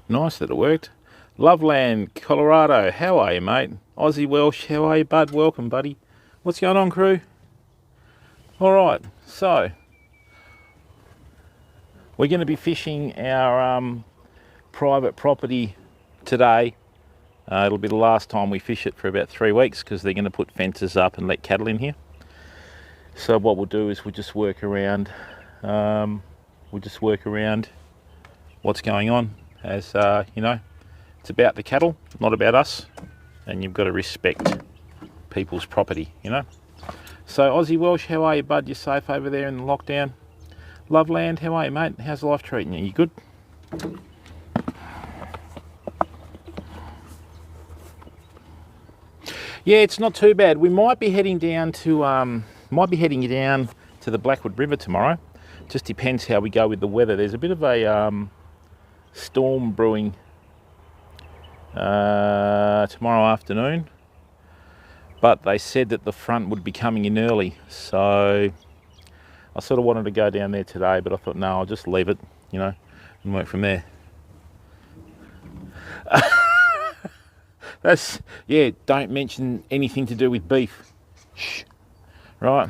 Nice that it worked. Loveland, Colorado, how are you, mate? Aussie Welsh, how are you, bud? Welcome, buddy. What's going on, crew? All right, so we're going to be fishing our private property today. It'll be the last time we fish it for about 3 weeks because they're going to put fences up and let cattle in here. So what we'll do is we'll just work around. What's going on, as you know. It's about the cattle, not about us, and you've got to respect people's property, you know. So Aussie Welsh, how are you, bud? You safe over there in the lockdown? Loveland, how are you, mate? How's life treating you? You good? Yeah, it's not too bad. We might be heading down to the Blackwood River tomorrow. Just depends how we go with the weather. There's a bit of a storm brewing tomorrow afternoon, but they said that the front would be coming in early, so I sort of wanted to go down there today, but I thought no, I'll just leave it, you know, and work from there. Yeah, don't mention anything to do with beef. Shh. Right.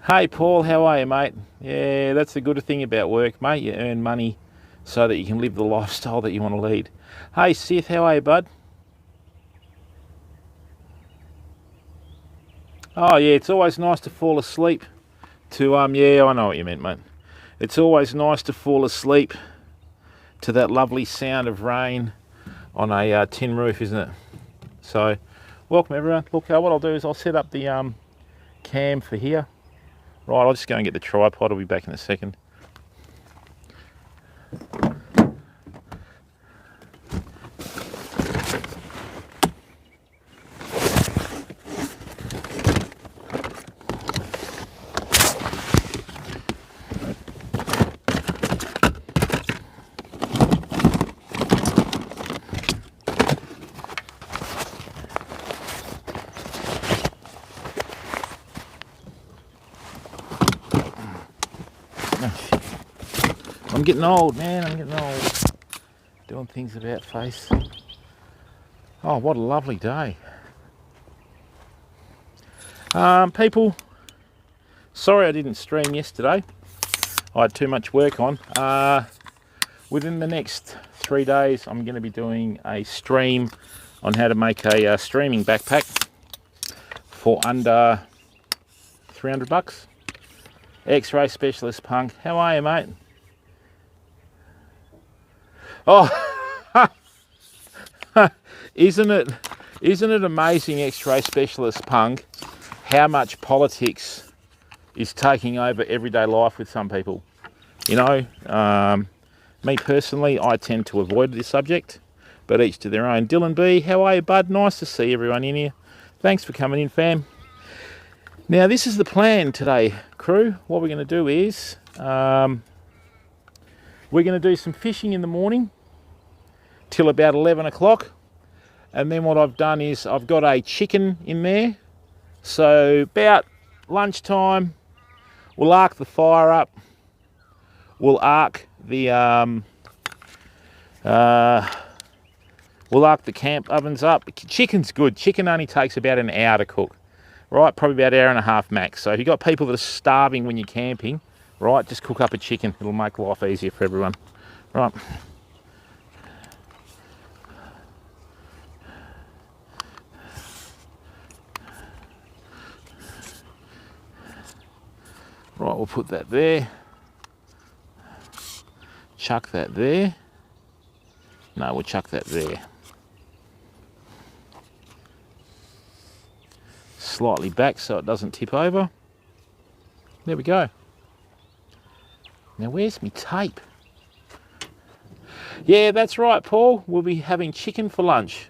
Hey Paul, how are you, mate? Yeah, that's the good thing about work, mate. You earn money so that you can live the lifestyle that you want to lead. Hey Seth, how are you, bud? Oh yeah, it's always nice to fall asleep to yeah, I know what you meant, mate. It's always nice to fall asleep to that lovely sound of rain on a tin roof, isn't it? So welcome everyone. Look, what I'll do is I'll set up the cam for here. Right, I'll just go and get the tripod. I'll be back in a second. I'm getting old, man. I'm getting old. Doing things about face. Oh, what a lovely day. People, sorry I didn't stream yesterday. I had too much work on. Within the next 3 days, I'm going to be doing a stream on how to make a streaming backpack for under 300 bucks. X-Ray Specialist Punk, how are you, mate? Oh, isn't it amazing, X-Ray Specialist Punk, how much politics is taking over everyday life with some people? You know, me personally, I tend to avoid this subject, but each to their own. Dylan B, how are you, bud? Nice to see everyone in here. Thanks for coming in, fam. Now, this is the plan today, crew. What we're going to do is we're going to do some fishing in the morning till about 11 o'clock. And then what I've done is I've got a chicken in there. So about lunchtime, we'll arc the fire up. We'll arc the camp ovens up. Chicken's good. Chicken only takes about an hour to cook. Right, probably about an hour and a half max. So if you've got people that are starving when you're camping, right, just cook up a chicken. It'll make life easier for everyone. Right. Right, we'll put that there. Chuck that there. No, we'll chuck that there. Slightly back so it doesn't tip over. There we go. Now where's my tape? Yeah, that's right, Paul. We'll be having chicken for lunch.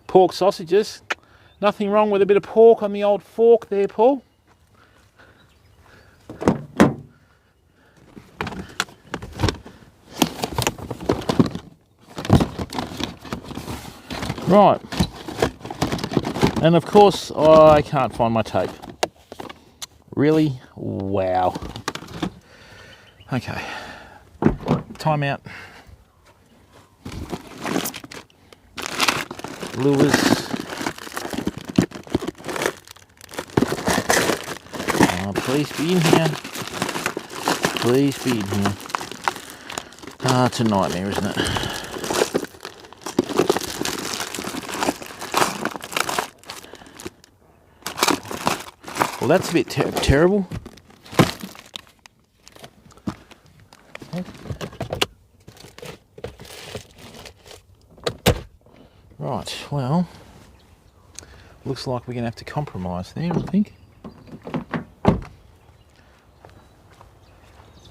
Pork sausages. Nothing wrong with a bit of pork on the old fork there, Paul. Right. And of course, I can't find my tape. Really? Wow. Okay. time out. Lures. Oh, please be in here. Please be in here. Ah, it's a nightmare, isn't it? Well, that's a bit terrible. Right, well, looks like we're going to have to compromise there, I think.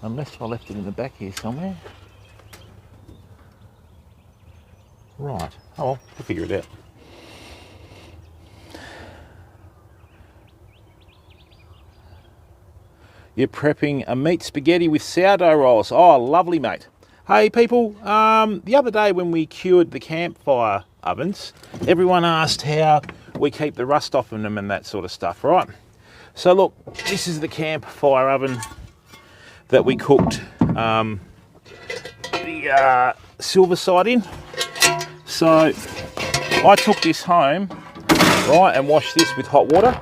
Unless I left it in the back here somewhere. Right, oh well, we'll figure it out. You're prepping a meat spaghetti with sourdough rolls. Oh, lovely, mate. Hey, people, the other day when we cured the campfire ovens, everyone asked how we keep the rust off of them and that sort of stuff, right? So look, this is the campfire oven that we cooked the silver side in. So I took this home, right, and washed this with hot water,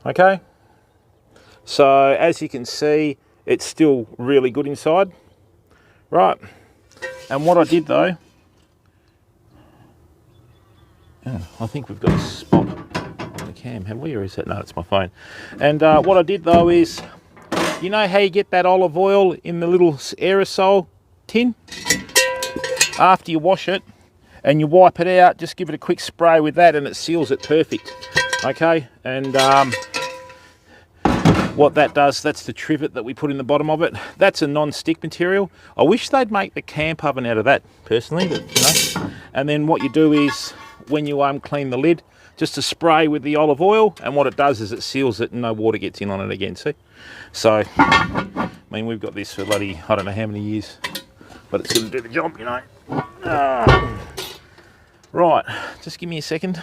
okay? So as you can see, it's still really good inside, right? And what I did though, I think we've got a spot on the cam, have we, or is that, no, it's my phone. And what I did though is, you know how you get that olive oil in the little aerosol tin? After you wash it and you wipe it out, just give it a quick spray with that and it seals it perfect, okay? And what that does, that's the trivet that we put in the bottom of it. That's a non-stick material. I wish they'd make the camp oven out of that, personally, but you know. And then what you do is, when you clean the lid, just to spray with the olive oil, and what it does is it seals it and no water gets in on it again, see? So, I mean, we've got this for bloody, I don't know how many years, but it's going to do the job, you know. Right, just give me a second.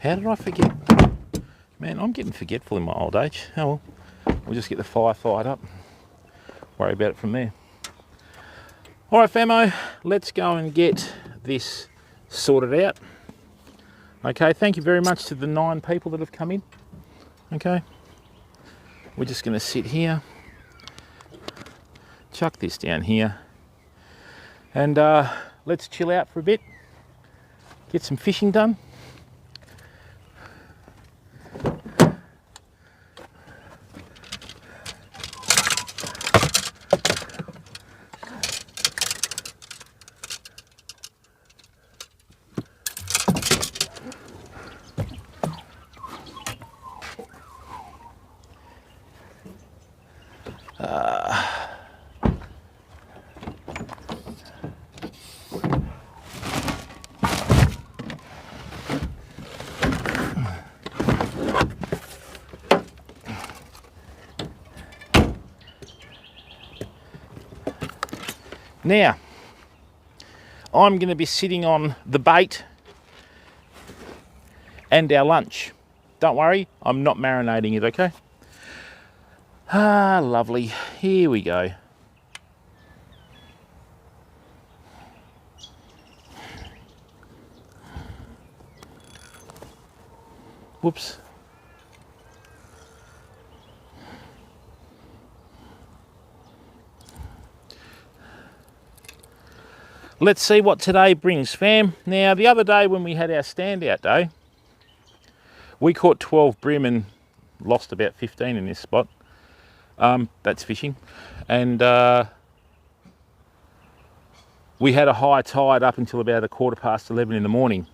How did I forget? Man, I'm getting forgetful in my old age. Oh well, we'll just get the fire fired up. Worry about it from there. All right, famo, let's go and get this sorted out. Okay, thank you very much to the 9 people that have come in. Okay, we're just going to sit here, chuck this down here, and let's chill out for a bit, get some fishing done. Now, I'm going to be sitting on the bait and our lunch. Don't worry, I'm not marinating it, okay? Ah, lovely. Here we go. Whoops. Let's see what today brings, fam. Now, the other day when we had our standout day, we caught 12 bream and lost about 15 in this spot. That's fishing. And we had a high tide up until about 11:15 in the morning.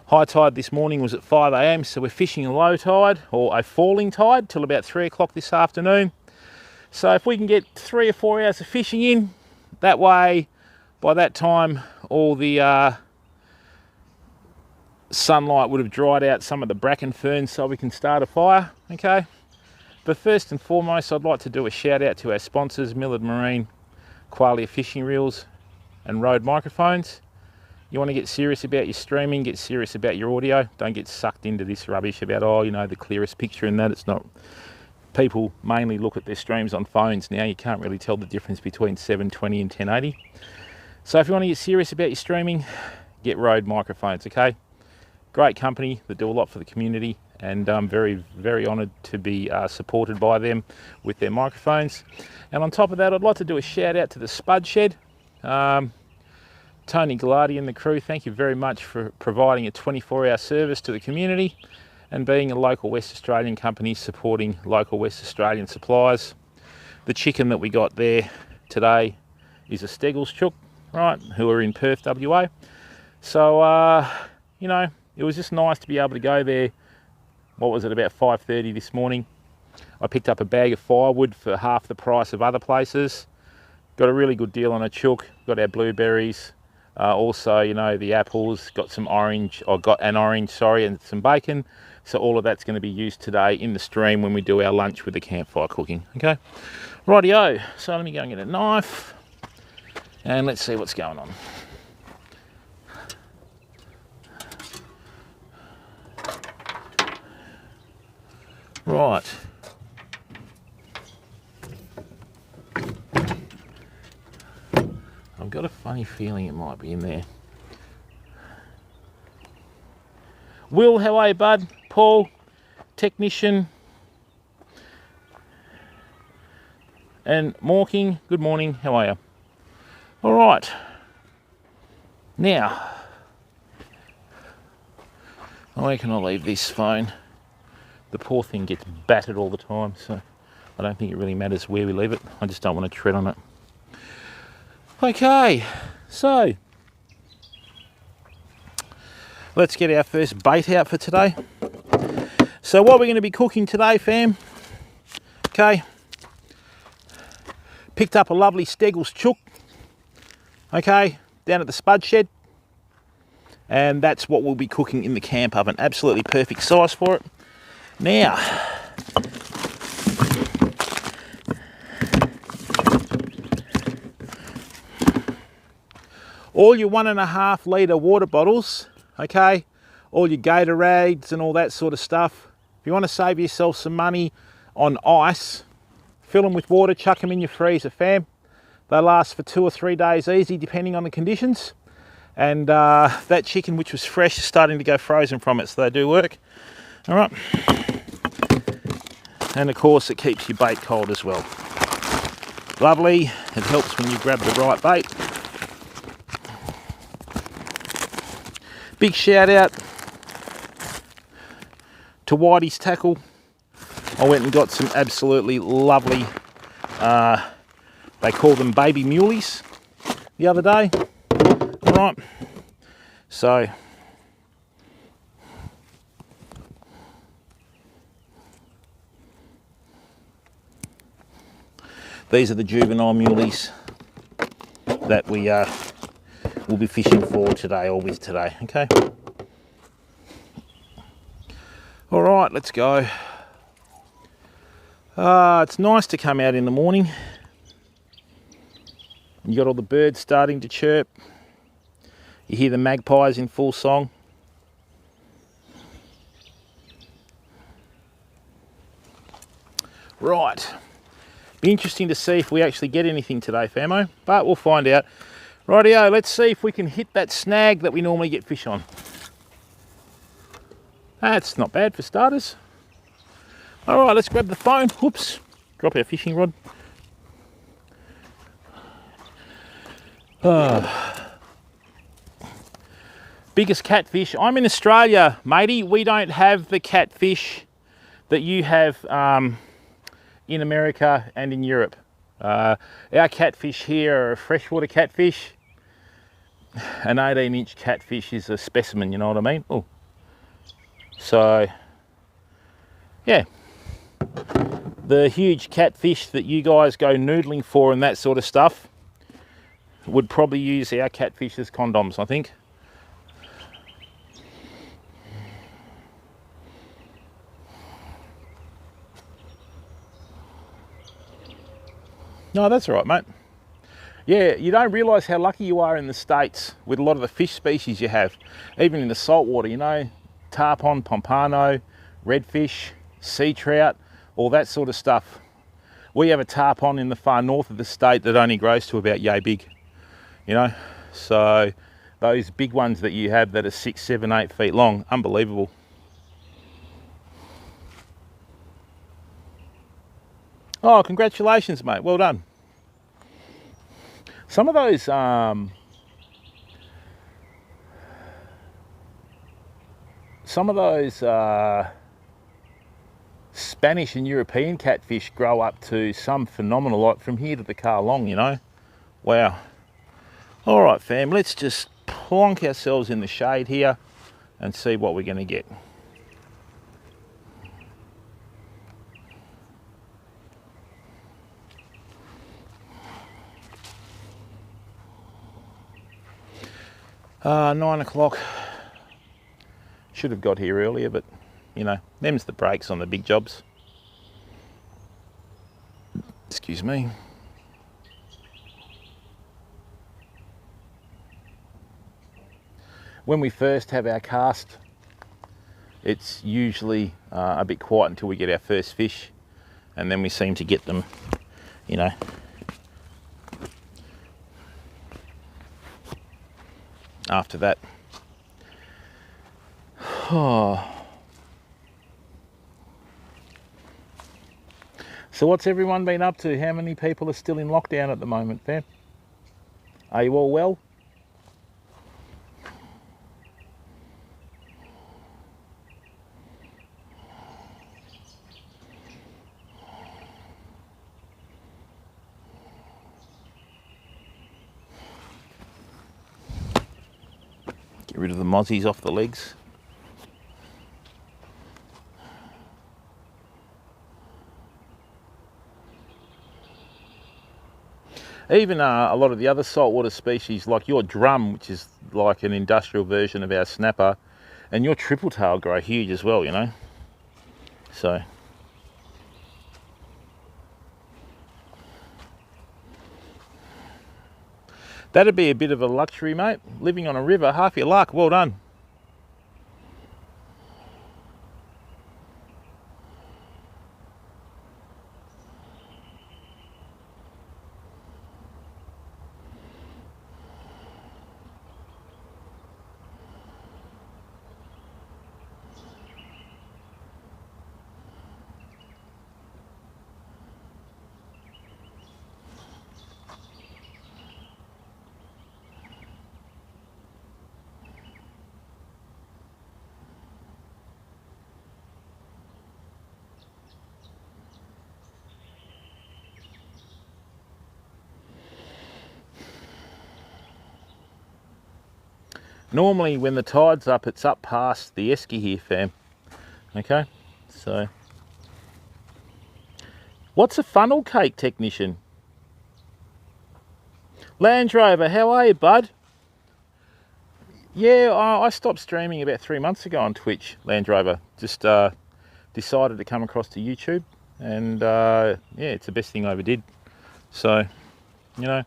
High tide this morning was at 5 a.m, so we're fishing a low tide, or a falling tide, till about 3 o'clock this afternoon. So if we can get 3 or 4 hours of fishing in, that way, by that time, all the sunlight would have dried out some of the bracken ferns so we can start a fire, okay? But first and foremost, I'd like to do a shout out to our sponsors, Millard Marine, Qualia Fishing Reels and Rode Microphones. You want to get serious about your streaming, get serious about your audio. Don't get sucked into this rubbish about, oh, you know, the clearest picture and that. It's not. People mainly look at their streams on phones now. You can't really tell the difference between 720 and 1080. So if you want to get serious about your streaming, get Rode Microphones, okay? Great company that do a lot for the community, and I'm very, very honoured to be supported by them with their microphones. And on top of that, I'd like to do a shout out to the Spud Shed. Tony Gallardi and the crew, thank you very much for providing a 24-hour service to the community and being a local West Australian company supporting local West Australian suppliers. The chicken that we got there today is a Steggles chook, right, who are in Perth, WA. So, you know, it was just nice to be able to go there. What was it, about 5:30 this morning? I picked up a bag of firewood for half the price of other places. Got a really good deal on a chook, got our blueberries. Also, you know, the apples, got some orange, I got an orange, sorry, and some bacon. So all of that's going to be used today in the stream when we do our lunch with the campfire cooking, okay? Rightio, so let me go and get a knife and let's see what's going on. Right. I've got a funny feeling it might be in there. Will, how are you, bud? Paul, technician. And Morking, good morning, how are you? All right. Now, where can I leave this phone? The poor thing gets battered all the time, so I don't think it really matters where we leave it. I just don't want to tread on it. Okay, so let's get our first bait out for today. So what we're going to be cooking today, fam, okay, picked up a lovely Steggles chook, okay, down at the Spud Shed, and that's what we'll be cooking in the camp oven. Absolutely perfect size for it. Now, all your 1.5 litre water bottles, okay, all your Gatorades and all that sort of stuff, if you want to save yourself some money on ice, fill them with water, chuck them in your freezer, fam. They last for 2 or 3 days easy, depending on the conditions. And that chicken, which was fresh, is starting to go frozen from it, so they do work. All right. And of course, it keeps your bait cold as well. Lovely. It helps when you grab the right bait. Big shout out to Whitey's Tackle. I went and got some absolutely lovely, they call them baby muleys, the other day. All right, so these are the juvenile muleys that we will be fishing for today, or with today, okay? All right, let's go. It's nice to come out in the morning. You got all the birds starting to chirp. You hear the magpies in full song. Right. Be interesting to see if we actually get anything today, famo, but we'll find out. Rightio, let's see if we can hit that snag that we normally get fish on. That's not bad for starters. All right, let's grab the phone. Whoops, drop our fishing rod. Biggest catfish. I'm in Australia, matey. We don't have the catfish that you have in America and in Europe. Our catfish here are a freshwater catfish. An 18-inch catfish is a specimen, you know what I mean? Oh, so yeah, the huge catfish that you guys go noodling for and that sort of stuff would probably use our catfish as condoms, I think. No, that's all right, mate. Yeah, you don't realise how lucky you are in the States with a lot of the fish species you have. Even in the saltwater, you know, tarpon, pompano, redfish, sea trout, all that sort of stuff. We have a tarpon in the far north of the state that only grows to about yay big, you know. So those big ones that you have that are 6, 7, 8 feet long, unbelievable. Oh, congratulations, mate. Well done. Some of those Spanish and European catfish grow up to some phenomenal, like from here to the car long, you know. Wow. All right, fam, let's just plonk ourselves in the shade here and see what we're going to get. Uh, 9 o'clock. Should have got here earlier, but you know, them's the breaks on the big jobs. Excuse me. When we first have our cast, it's usually a bit quiet until we get our first fish, and then we seem to get them, you know. After that. Oh. So what's everyone been up to? How many people are still in lockdown at the moment, fam? Are you all well? Get rid of the mozzies off the legs. Even a lot of the other saltwater species, like your drum, which is like an industrial version of our snapper, and your triple tail grow huge as well, you know. So that'd be a bit of a luxury, mate. Living on a river, half your luck. Well done. Normally when the tide's up, it's up past the esky here, fam. Okay, so what's a funnel cake technician? Land Rover, how are you, bud? Yeah, I stopped streaming about 3 months ago on Twitch, Land Rover. Just decided to come across to YouTube, and yeah, it's the best thing I ever did. So, you know,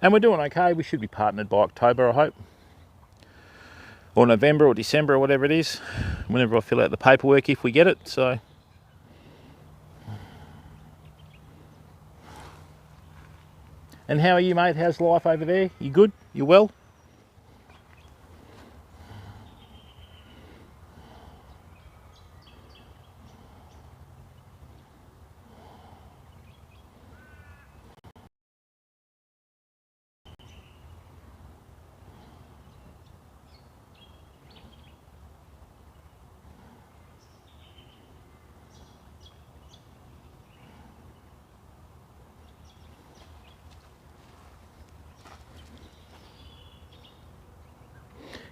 and we're doing okay. We should be partnered by October, I hope. Or November or December or whatever it is, whenever I fill out the paperwork, if we get it. So and how are you, mate? How's life over there? You good? You well?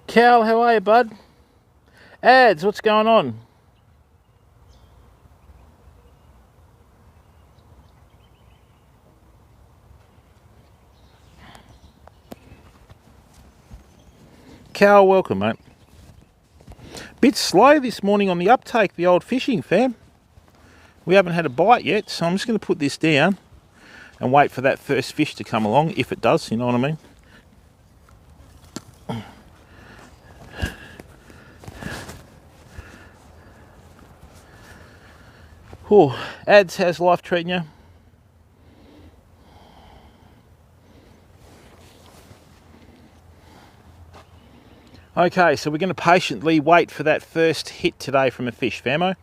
Cal, how are you, bud? Ads, what's going on? Cal, welcome, mate. Bit slow this morning on the uptake, the old fishing, fam. We haven't had a bite yet, so I'm just going to put this down and wait for that first fish to come along, if it does, you know what I mean? Oh, Ads, how's life treating you? Okay, so we're going to patiently wait for that first hit today from a fish, famo.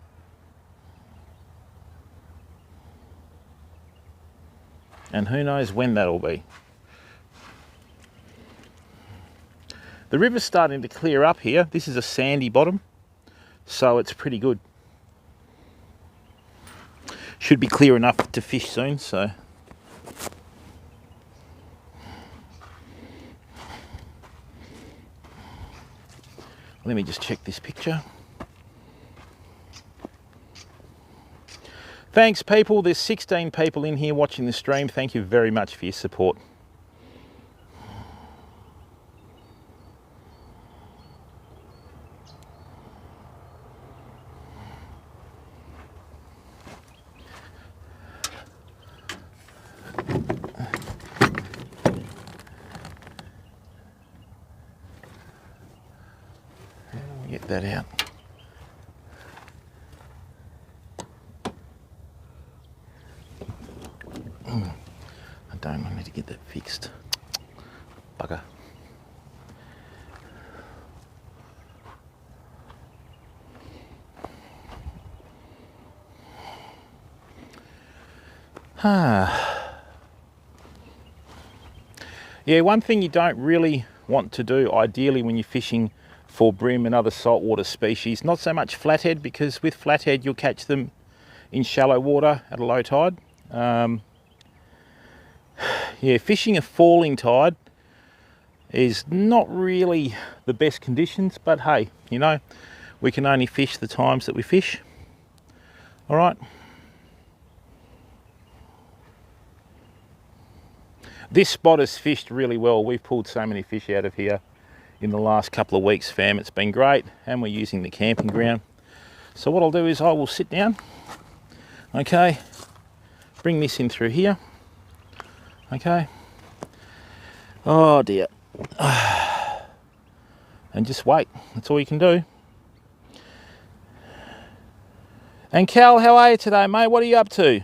And who knows when that'll be. The river's starting to clear up here. This is a sandy bottom, so it's pretty good. Should be clear enough to fish soon, so. Let me just check this picture. Thanks people, there's 16 people in here watching the stream. Thank you very much for your support. Get that out. I need to get that fixed. Bugger. Yeah, one thing you don't really want to do ideally when you're fishing for bream and other saltwater species, not so much flathead, because with flathead you'll catch them in shallow water at a low tide. Yeah, fishing a falling tide is not really the best conditions, but hey, you know, we can only fish the times that we fish. All right. This spot is fished really well. We've pulled so many fish out of here in the last couple of weeks, fam. It's been great, and we're using the camping ground. So what I'll do is I will sit down, okay, bring this in through here, okay. Oh dear. And just wait. That's all you can do. And Cal, how are you today, mate? What are you up to?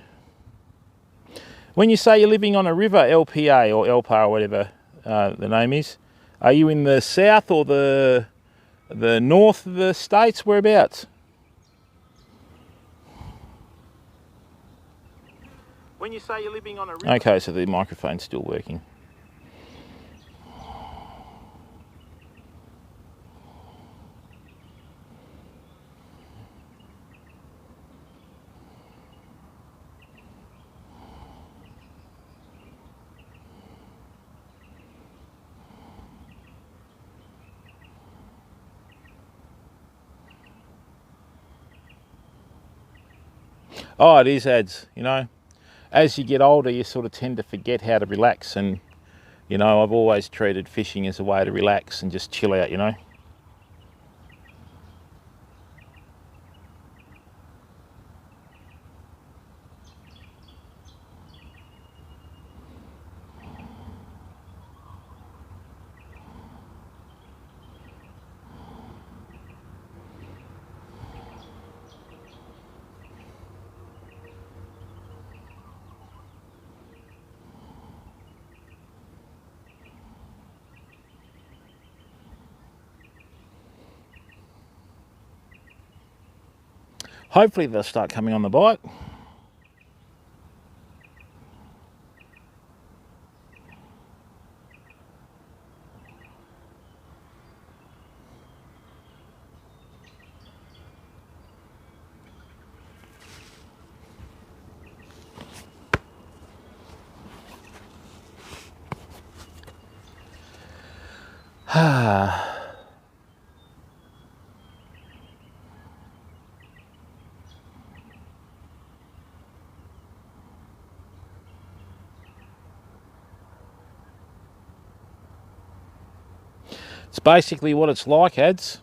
When you say you're living on a river, LPA or LPA or whatever the name is, are you in the south or the north of the states? Whereabouts? When you say you're living on a river... Okay, so the microphone's still working. Oh, it is, Ads, you know. As you get older, you sort of tend to forget how to relax, and, you know, I've always treated fishing as a way to relax and just chill out, you know. Hopefully they'll start coming on the bite. It's basically what it's like, Ads.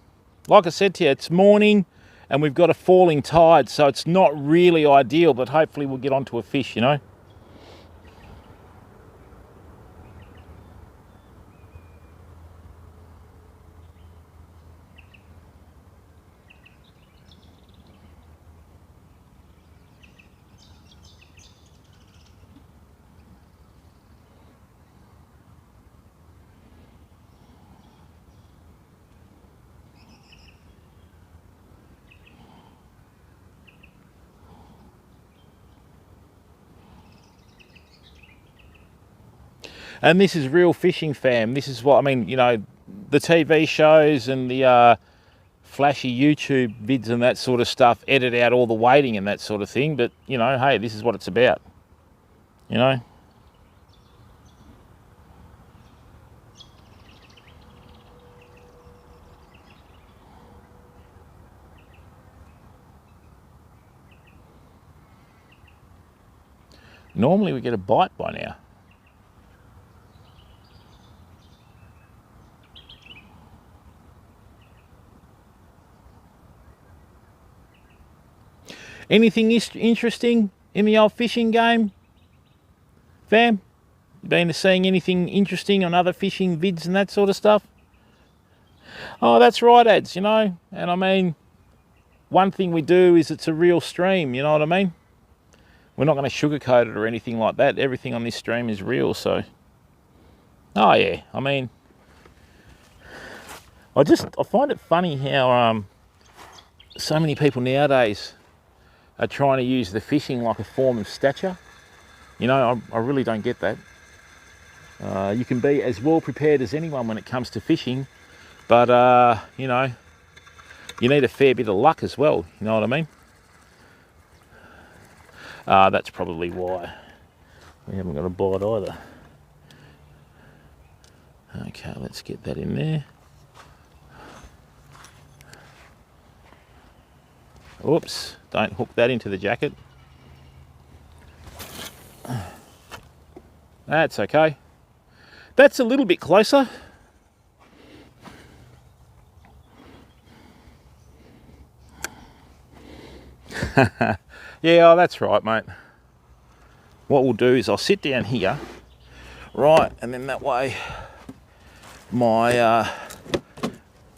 Like I said to you, it's morning and we've got a falling tide, so it's not really ideal, but hopefully we'll get onto a fish, you know. And this is real fishing, fam. This is what I mean, you know, the TV shows and the flashy YouTube vids and that sort of stuff edit out all the waiting and that sort of thing, but you know, hey, this is what it's about, you know. Normally we get a bite by now. Anything interesting in the old fishing game, fam? You been seeing anything interesting on other fishing vids and that sort of stuff? Oh, that's right, ads, you know. And I mean, one thing we do is it's a real stream, you know what I mean? We're not going to sugarcoat it or anything like that. Everything on this stream is real, so. Oh yeah, I mean, I find it funny how so many people nowadays are trying to use the fishing like a form of stature. You know, I really don't get that. You can be as well prepared as anyone when it comes to fishing, but you know, you need a fair bit of luck as well, you know what I mean? That's probably why we haven't got a bite either. Okay, let's get that in there. Oops, don't hook that into the jacket. That's okay. That's a little bit closer. Yeah, oh, that's right, mate. What we'll do is I'll sit down here, right, and then that way my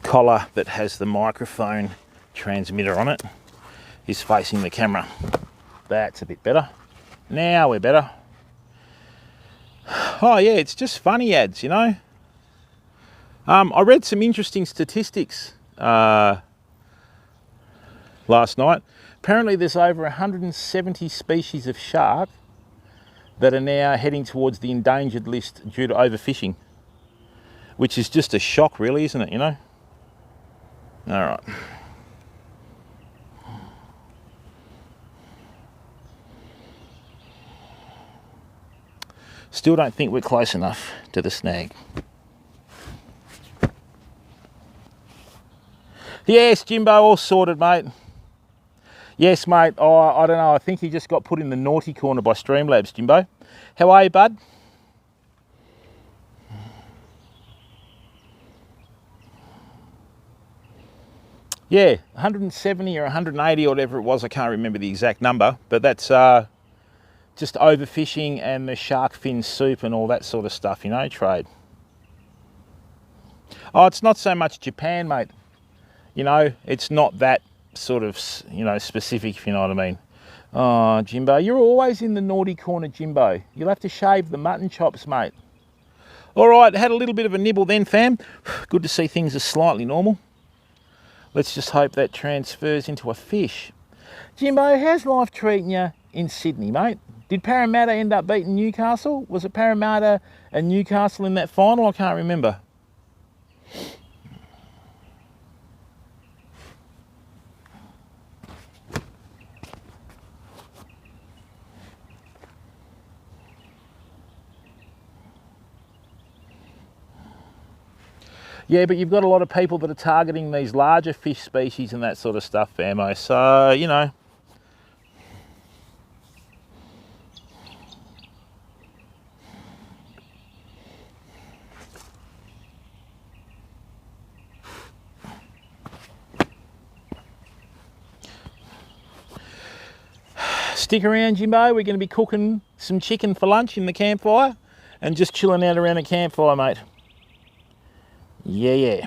collar that has the microphone transmitter on it is facing the camera. That's a bit better. Now we're better. Oh yeah, it's just funny ads, you know. I read some interesting statistics last night. Apparently there's over 170 species of shark that are now heading towards the endangered list due to overfishing, which is just a shock really, isn't it, you know? All right. Still don't think we're close enough to the snag. Yes, Jimbo, all sorted, mate. Yes, mate. Oh, I don't know. I think he just got put in the naughty corner by Streamlabs, Jimbo. How are you, bud? Yeah, 170 or 180 or whatever it was. I can't remember the exact number, but that's just overfishing and the shark fin soup and all that sort of stuff, you know, trade. Oh, it's not so much Japan, mate. You know, it's not that sort of, you know, specific, if you know what I mean. Oh, Jimbo, you're always in the naughty corner, Jimbo. You'll have to shave the mutton chops, mate. All right, had a little bit of a nibble then, fam. Good to see things are slightly normal. Let's just hope that transfers into a fish. Jimbo, how's life treating you in Sydney, mate? Did Parramatta end up beating Newcastle? Was it Parramatta and Newcastle in that final? I can't remember. Yeah, but you've got a lot of people that are targeting these larger fish species and that sort of stuff, famo. So, you know. Stick around, Jimbo. We're going to be cooking some chicken for lunch in the campfire and just chilling out around the campfire, mate. Yeah, yeah.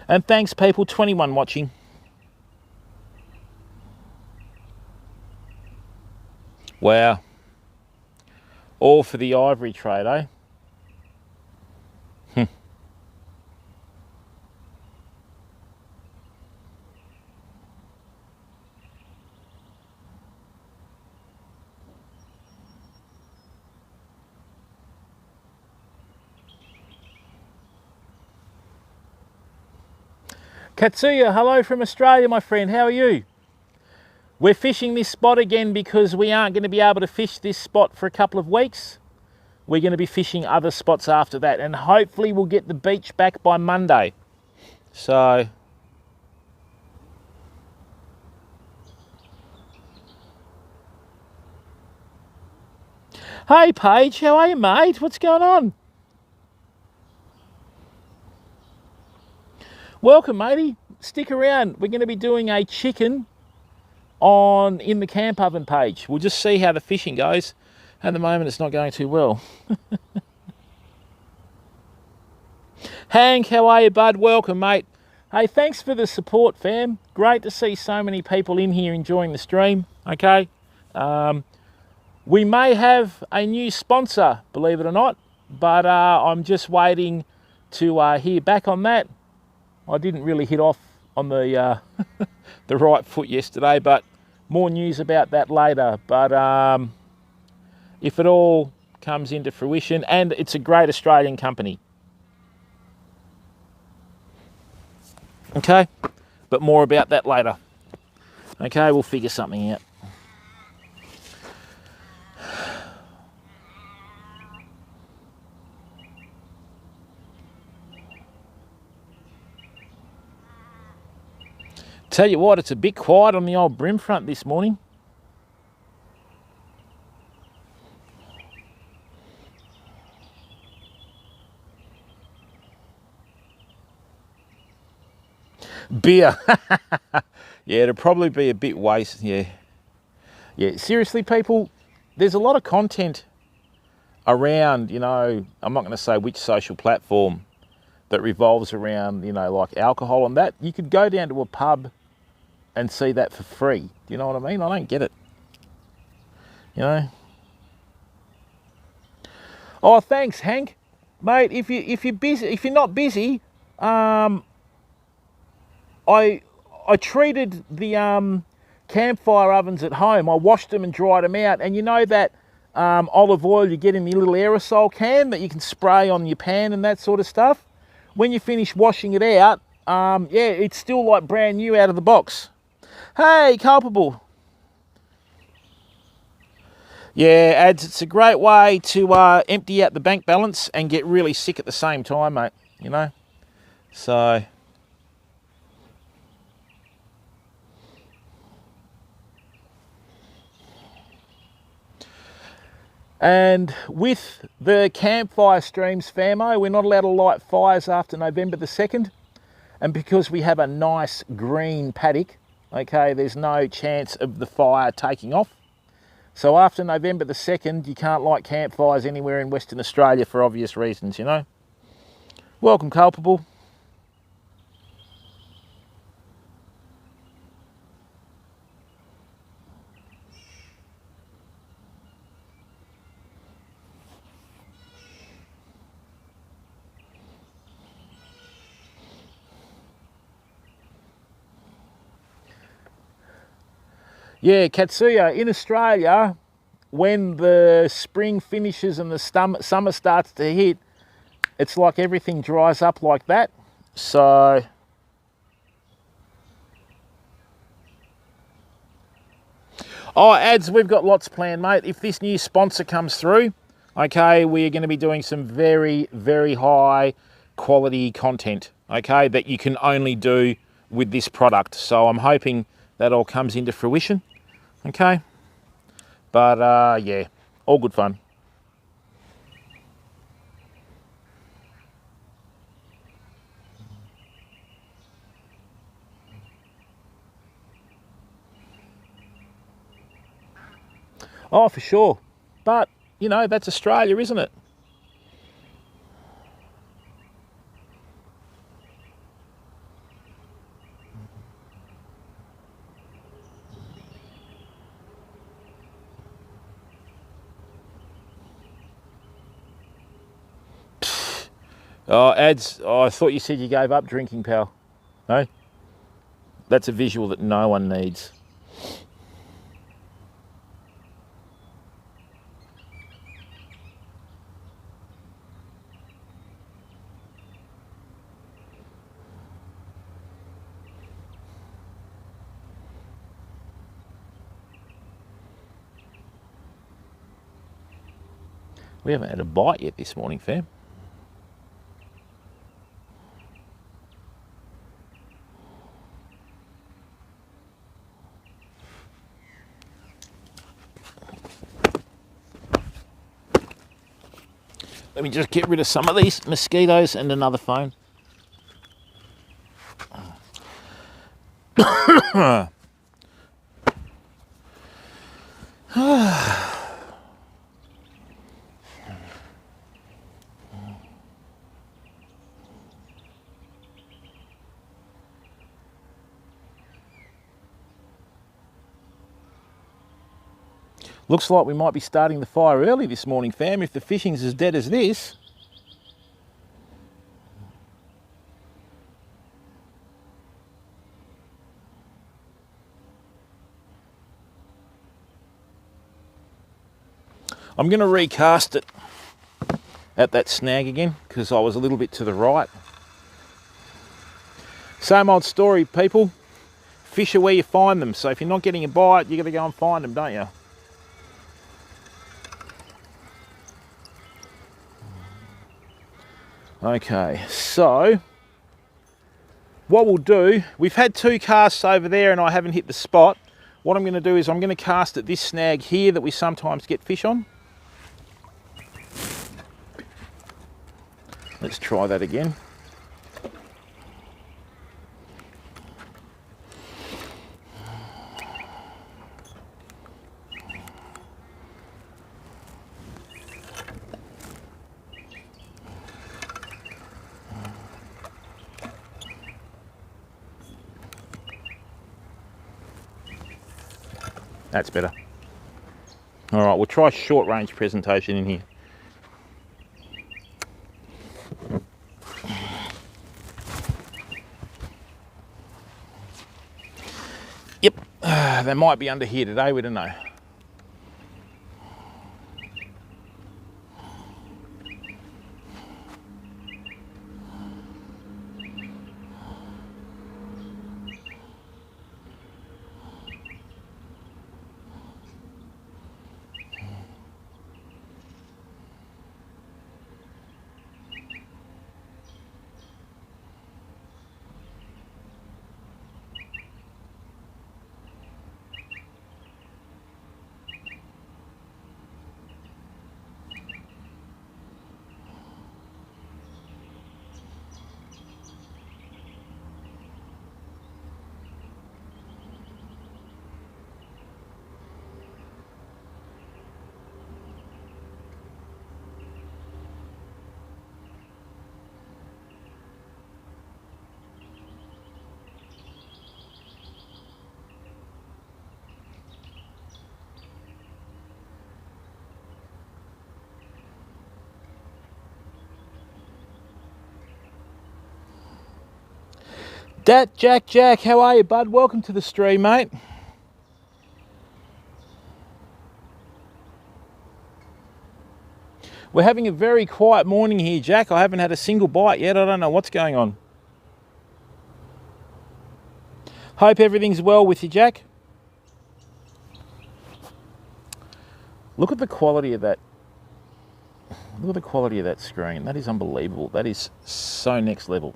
And thanks, people. 21 watching. Wow. All for the ivory trade, eh? Katsuya, hello from Australia, my friend. How are you? We're fishing this spot again because we aren't going to be able to fish this spot for a couple of weeks. We're going to be fishing other spots after that, and hopefully we'll get the beach back by Monday. So, hey Paige, how are you, mate? What's going on? Welcome, matey. Stick around. We're going to be doing a chicken on in the camp oven page. We'll just see how the fishing goes. At the moment, it's not going too well. Hank, how are you, bud? Welcome, mate. Hey, thanks for the support, fam. Great to see so many people in here enjoying the stream. Okay. We may have a new sponsor, believe it or not, but I'm just waiting to hear back on that. I didn't really hit off on the the right foot yesterday, but more news about that later. But if it all comes into fruition, and it's a great Australian company. Okay, but more about that later. Okay, we'll figure something out. Tell you what, it's a bit quiet on the old BREAM front this morning. Beer. Yeah, it'll probably be a bit waste. Yeah. Seriously, people, there's a lot of content around, you know, I'm not going to say which social platform, that revolves around, you know, like alcohol and that. You could go down to a pub and see that for free. Do you know what I mean? I don't get it. You know? Oh, thanks, Hank. Mate, if you're busy, if you're not busy, I treated the campfire ovens at home. I washed them and dried them out, and you know that olive oil you get in your little aerosol can that you can spray on your pan and that sort of stuff. When you finish washing it out, yeah, it's still like brand new out of the box. Hey, Culpable. Yeah, ads, it's a great way to empty out the bank balance and get really sick at the same time, mate, you know? So... And with the campfire streams, famo, we're not allowed to light fires after November the 2nd. And because we have a nice green paddock, okay, there's no chance of the fire taking off. So after November the 2nd, you can't light campfires anywhere in Western Australia for obvious reasons, you know. Welcome, Culpable. Yeah, Katsuya, in Australia, when the spring finishes and the summer starts to hit, it's like everything dries up like that. So... Oh, ads, we've got lots planned, mate. If this new sponsor comes through, okay, we're going to be doing some very, very high quality content, okay, that you can only do with this product. So I'm hoping that all comes into fruition, okay? But, yeah, all good fun. Oh, for sure. But, you know, that's Australia, isn't it? Oh, ads. Oh, I thought you said you gave up drinking, pal. No? That's a visual that no one needs. We haven't had a bite yet this morning, fam. Let me just get rid of some of these mosquitoes and another phone. Looks like we might be starting the fire early this morning, fam, if the fishing's as dead as this. I'm going to recast it at that snag again because I was a little bit to the right. Same old story, people. Fish are where you find them. So if you're not getting a bite, you got to go and find them, don't you? Okay, so what we'll do, we've had 2 casts over there and I haven't hit the spot. What I'm going to do is I'm going to cast at this snag here that we sometimes get fish on. Let's try that again. That's better. All right, we'll try short range presentation in here. Yep, they might be under here today, we don't know. Dat Jack, how are you, bud? Welcome to the stream, mate. We're having a very quiet morning here, Jack. I haven't had a single bite yet. I don't know what's going on. Hope everything's well with you, Jack. Look at the quality of that. Look at the quality of that screen. That is unbelievable. That is so next level.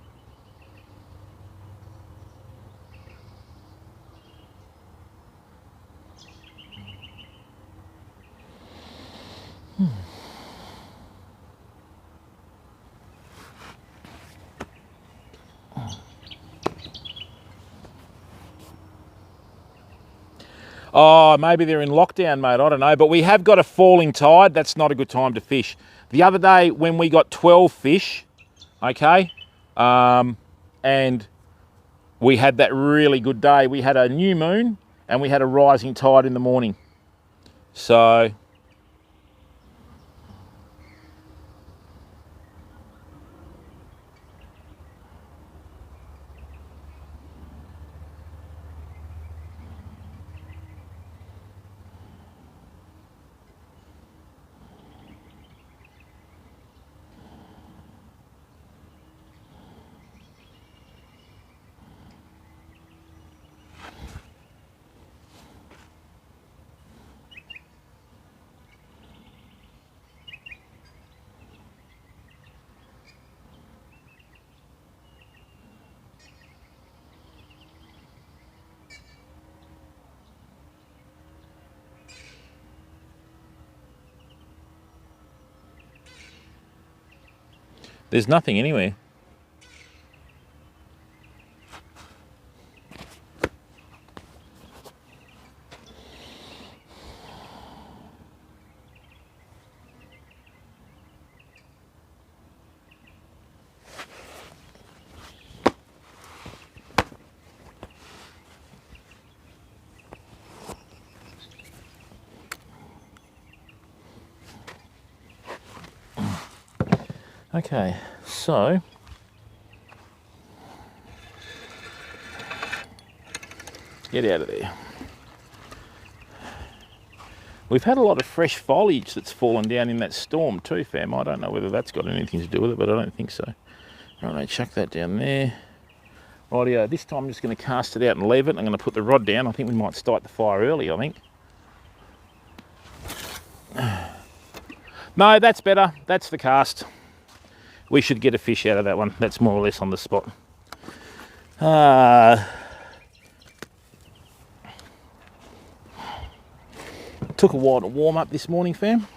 Oh, maybe they're in lockdown, mate. I don't know. But we have got a falling tide. That's not a good time to fish. The other day when we got 12 fish, okay, and we had that really good day. We had a new moon and we had a rising tide in the morning. So There's nothing anywhere. Okay, so get out of there. We've had a lot of fresh foliage that's fallen down in that storm too, fam. I don't know whether that's got anything to do with it, but I don't think so. Right, chuck that down there. Rightio, this time I'm just going to cast it out and leave it. I'm going to put the rod down. I think we might start the fire early, I think. No, that's better. That's the cast. We should get a fish out of that one. That's more or less on the spot. Took a while to warm up this morning, fam.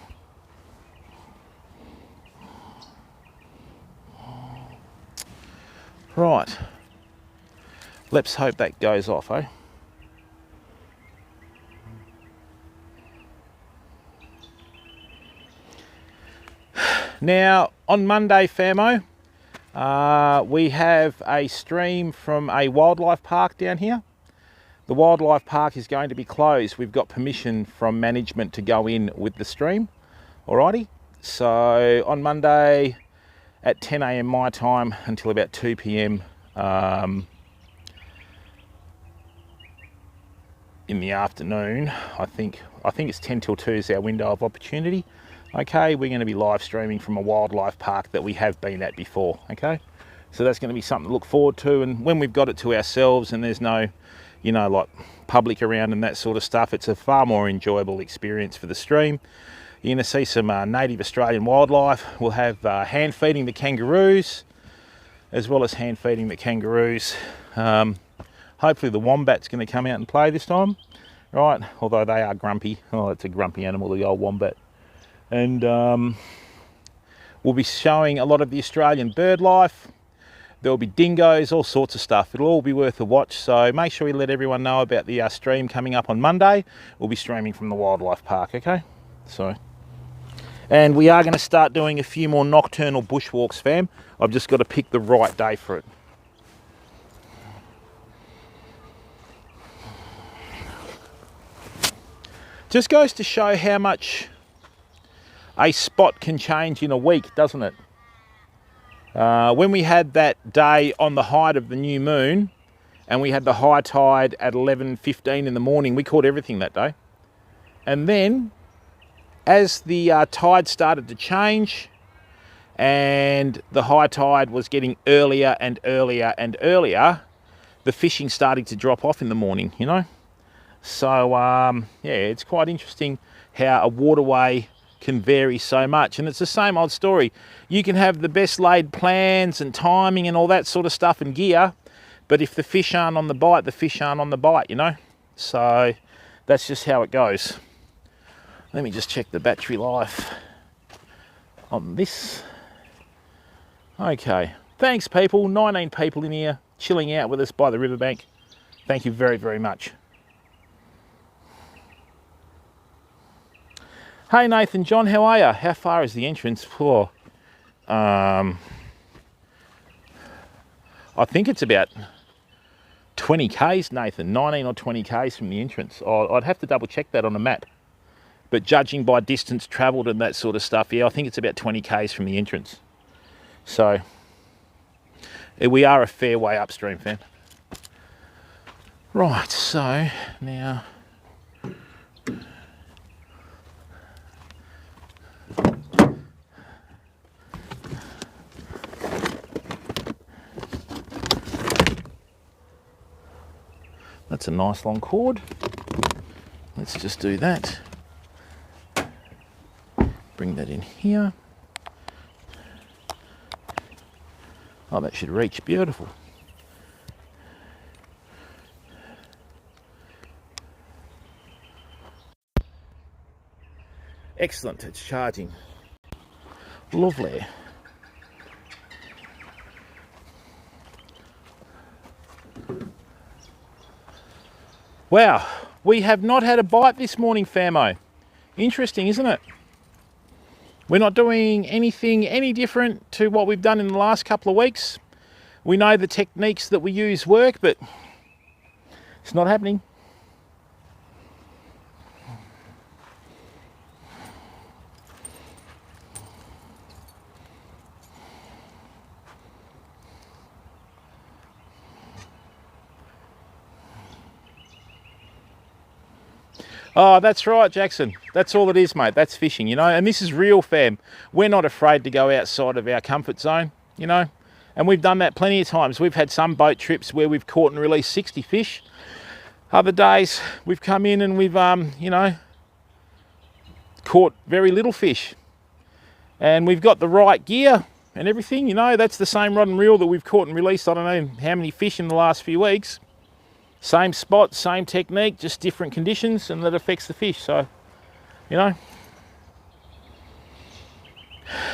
Right. Let's hope that goes off, eh? Now, on Monday, famo, we have a stream from a wildlife park down here. The wildlife park is going to be closed. We've got permission from management to go in with the stream. Alrighty. So on Monday at 10 a.m. my time until about 2 p.m. In the afternoon, I think it's 10 till 2 is our window of opportunity. Okay, we're going to be live streaming from a wildlife park that we have been at before. Okay, so that's going to be something to look forward to. And when we've got it to ourselves and there's no, you know, like public around and that sort of stuff, it's a far more enjoyable experience for the stream. You're going to see some native Australian wildlife. We'll have hand feeding the kangaroos, as well as hand feeding the kangaroos. Hopefully the wombat's going to come out and play this time, right? Although they are grumpy. Oh, it's a grumpy animal, the old wombat. And we'll be showing a lot of the Australian bird life. There'll be dingoes, all sorts of stuff. It'll all be worth a watch. So make sure we let everyone know about the stream coming up on Monday. We'll be streaming from the wildlife park, okay? So, and we are going to start doing a few more nocturnal bushwalks, fam. I've just got to pick the right day for it. Just goes to show how much a spot can change in a week, doesn't it? When we had that day on the height of the new moon and we had the high tide at 11:15 in the morning, we caught everything that day. And then as the tide started to change and the high tide was getting earlier and earlier and earlier, the fishing started to drop off in the morning, you know? So, yeah, it's quite interesting how a waterway can vary so much. And it's the same old story. You can have the best laid plans and timing and all that sort of stuff and gear, but if the fish aren't on the bite, the fish aren't on the bite, you know? So that's just how it goes. Let me just check the battery life on this. Okay. Thanks, people. 19 people in here chilling out with us by the riverbank. Thank you very, very much. Hey Nathan, John, how are you? How far is the entrance? Oh, I think it's about 20 k's, Nathan. 19 or 20 k's from the entrance. Oh, I'd have to double check that on a map. But judging by distance travelled and that sort of stuff, yeah, I think it's about 20 k's from the entrance. So we are a fair way upstream, fam. Right, so now that's a nice long cord. Let's just do that. Bring that in here. Oh, that should reach beautiful. Excellent, it's charging. Lovely. Wow, we have not had a bite this morning, famo. Interesting, isn't it? We're not doing anything any different to what we've done in the last couple of weeks. We know the techniques that we use work, but it's not happening. Oh, that's right, Jackson. That's all it is, mate. That's fishing, you know. And this is real, fam. We're not afraid to go outside of our comfort zone, you know. And we've done that plenty of times. We've had some boat trips where we've caught and released 60 fish. Other days we've come in and we've, you know, caught very little fish. And we've got the right gear and everything, you know. That's the same rod and reel that we've caught and released, I don't know how many fish in the last few weeks. Same spot, same technique, just different conditions, and that affects the fish. So, you know.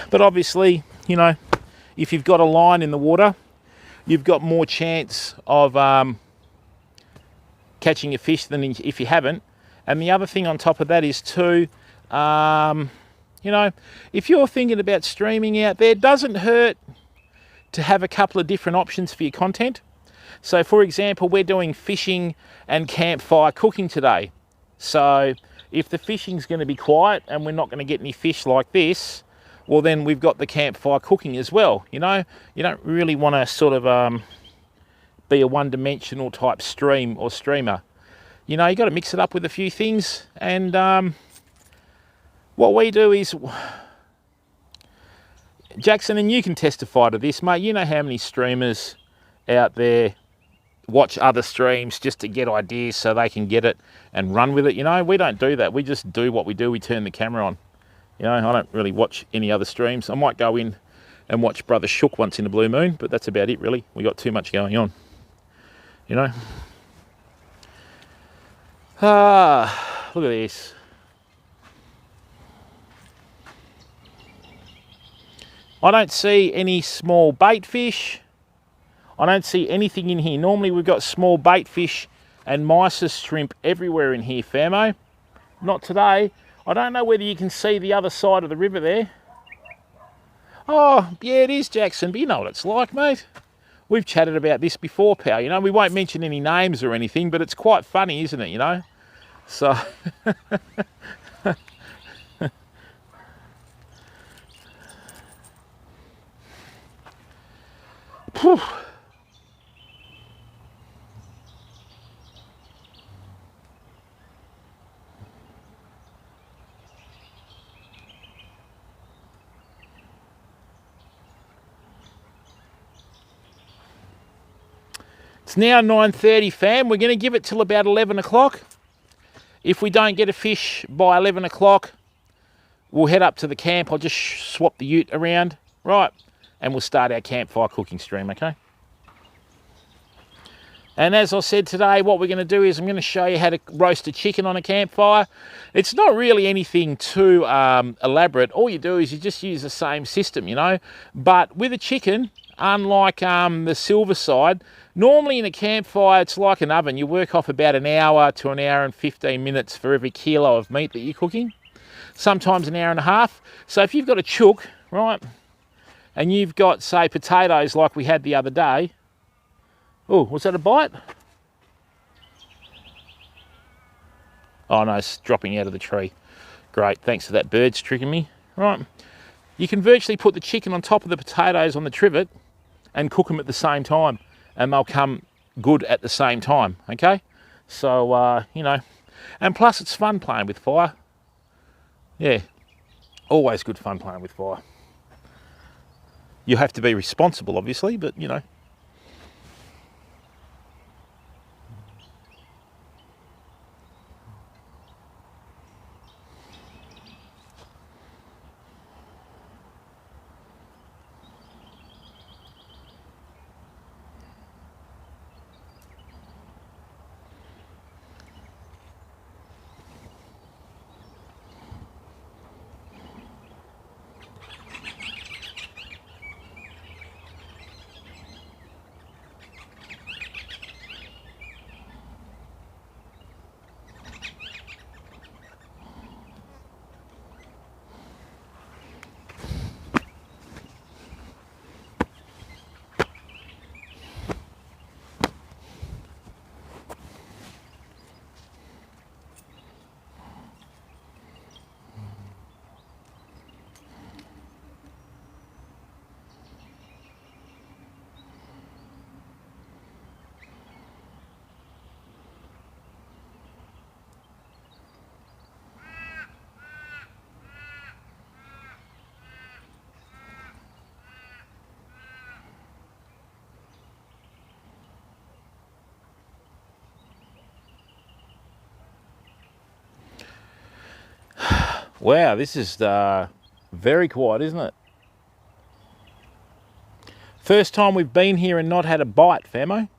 But obviously, you know, if you've got a line in the water, you've got more chance of catching a fish than if you haven't. And the other thing on top of that is too, you know, if you're thinking about streaming out there, it doesn't hurt to have a couple of different options for your content. So for example, we're doing fishing and campfire cooking today. So if the fishing's going to be quiet and we're not going to get any fish like this, well then we've got the campfire cooking as well. You know, you don't really want to sort of be a one-dimensional type stream or streamer. You know, you got to mix it up with a few things. And what we do is, Jackson, and you can testify to this, mate, you know how many streamers out there watch other streams just to get ideas so they can get it and run with it. You know, we don't do that. We just do what we do. We turn the camera on. You know, I don't really watch any other streams. I might go in and watch Brother Shook once in a blue moon, but that's about it really. We got too much going on, you know. Look at this. I don't see any small bait fish. I don't see anything in here. Normally we've got small bait fish and mysis shrimp everywhere in here, famo. Not today. I don't know whether you can see the other side of the river there. Oh, yeah, it is, Jackson, but you know what it's like, mate. We've chatted about this before, pal. You know, we won't mention any names or anything, but it's quite funny, isn't it, you know? So... Whew. It's now 9:30, fam. We're going to give it till about 11 o'clock. If we don't get a fish by 11 o'clock, we'll head up to the camp. I'll just swap the ute around, right? And we'll start our campfire cooking stream, okay? And as I said today, what we're going to do is I'm going to show you how to roast a chicken on a campfire. It's not really anything too elaborate. All you do is you just use the same system, you know. But with a chicken, unlike the silver side, normally in a campfire, it's like an oven. You work off about an hour to an hour and 15 minutes for every kilo of meat that you're cooking. Sometimes an hour and a half. So if you've got a chook, right, and you've got, say, potatoes like we had the other day. Oh, was that a bite? Oh no, it's dropping out of the tree. Great, thanks for that. Bird's tricking me. Right, you can virtually put the chicken on top of the potatoes on the trivet and cook them at the same time, and they'll come good at the same time, okay? So, you know, and plus it's fun playing with fire. Yeah, always good fun playing with fire. You have to be responsible, obviously, but, you know. Wow, this is very quiet, isn't it? First time we've been here and not had a bite, famo.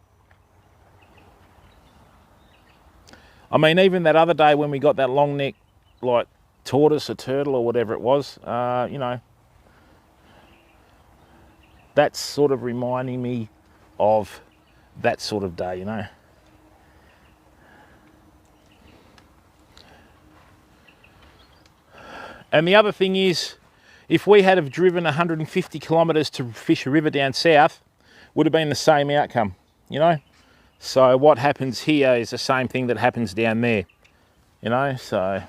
I mean, even that other day when we got that long neck, like tortoise or turtle or whatever it was, you know, that's sort of reminding me of that sort of day, you know. And the other thing is, if we had have driven 150 kilometres to fish a river down south, would have been the same outcome, you know. So what happens here is the same thing that happens down there, you know. So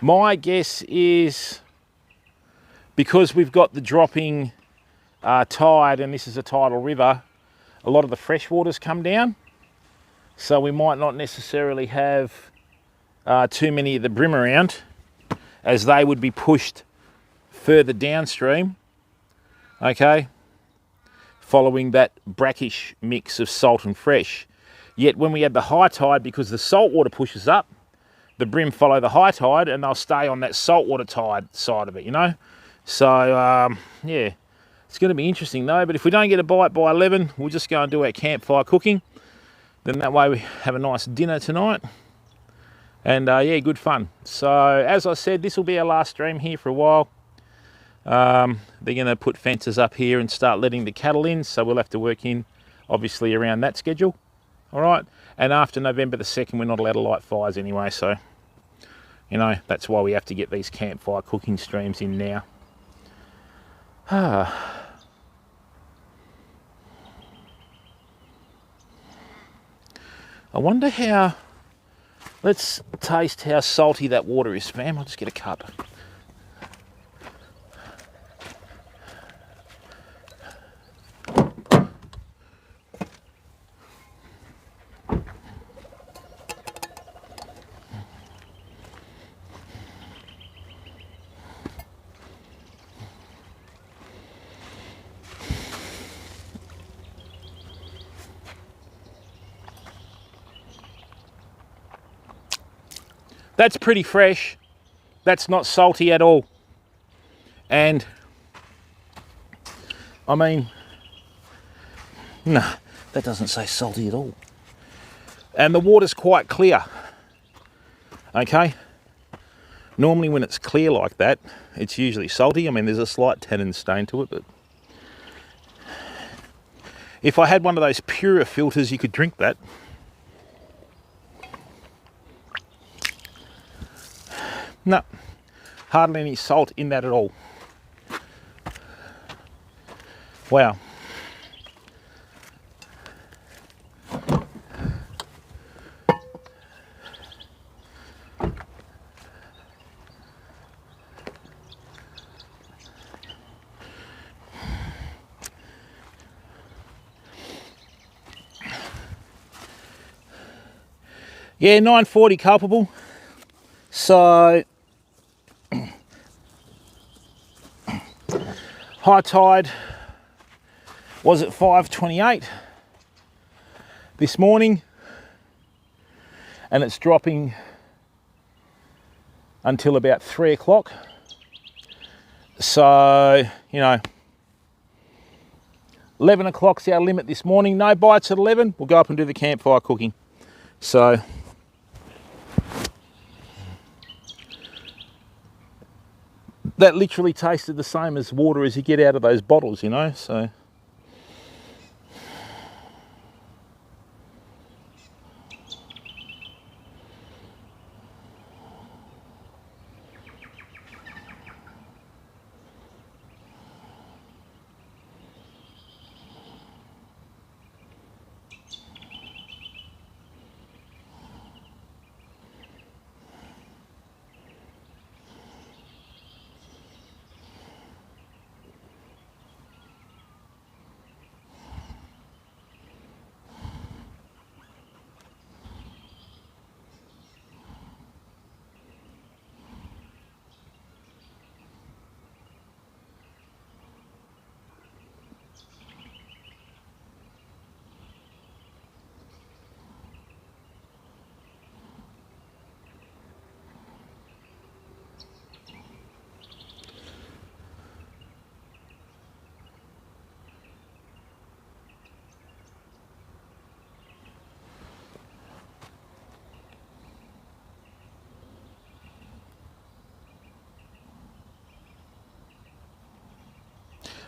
my guess is, because we've got the dropping tide, and this is a tidal river, a lot of the fresh waters come down. So we might not necessarily have too many of the bream around, as they would be pushed further downstream, okay, following that brackish mix of salt and fresh. Yet when we have the high tide, because the salt water pushes up, the bream follow the high tide and they'll stay on that saltwater tide side of it, you know. So yeah, it's going to be interesting though. But if we don't get a bite by 11, we'll just go and do our campfire cooking. Then that way we have a nice dinner tonight. And yeah, good fun. So as I said, this will be our last stream here for a while. They're going to put fences up here and start letting the cattle in, so we'll have to work in obviously around that schedule. All right, and after November the 2nd we're not allowed to light fires anyway, so you know, that's why we have to get these campfire cooking streams in now. I wonder how, let's taste how salty that water is, fam. I'll just get a cup. That's pretty fresh. That's not salty at all. And I mean, no, that doesn't say salty at all. And the water's quite clear. Okay. Normally when it's clear like that, it's usually salty. I mean, there's a slight tannin stain to it, but if I had one of those purer filters, you could drink that. No, hardly any salt in that at all. Wow. Yeah, 940 culpable. So high tide was at 5:28 this morning, and it's dropping until about 3 o'clock. So, you know, 11 o'clock's our limit this morning. No bites at 11. We'll go up and do the campfire cooking. So that literally tasted the same as water as you get out of those bottles, you know, so.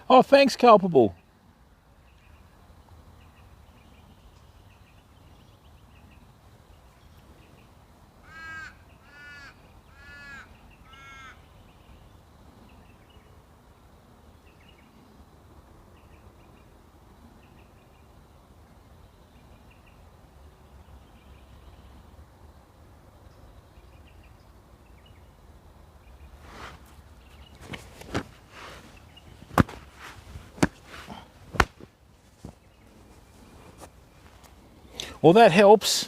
Oh, thanks, Culpable. Well, that helps.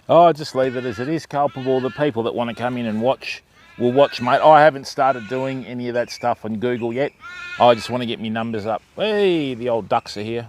Oh, just leave it as it is, Culpable. The people that want to come in and watch will watch, mate. I haven't started doing any of that stuff on Google yet. I just want to get my numbers up. Hey, the old ducks are here.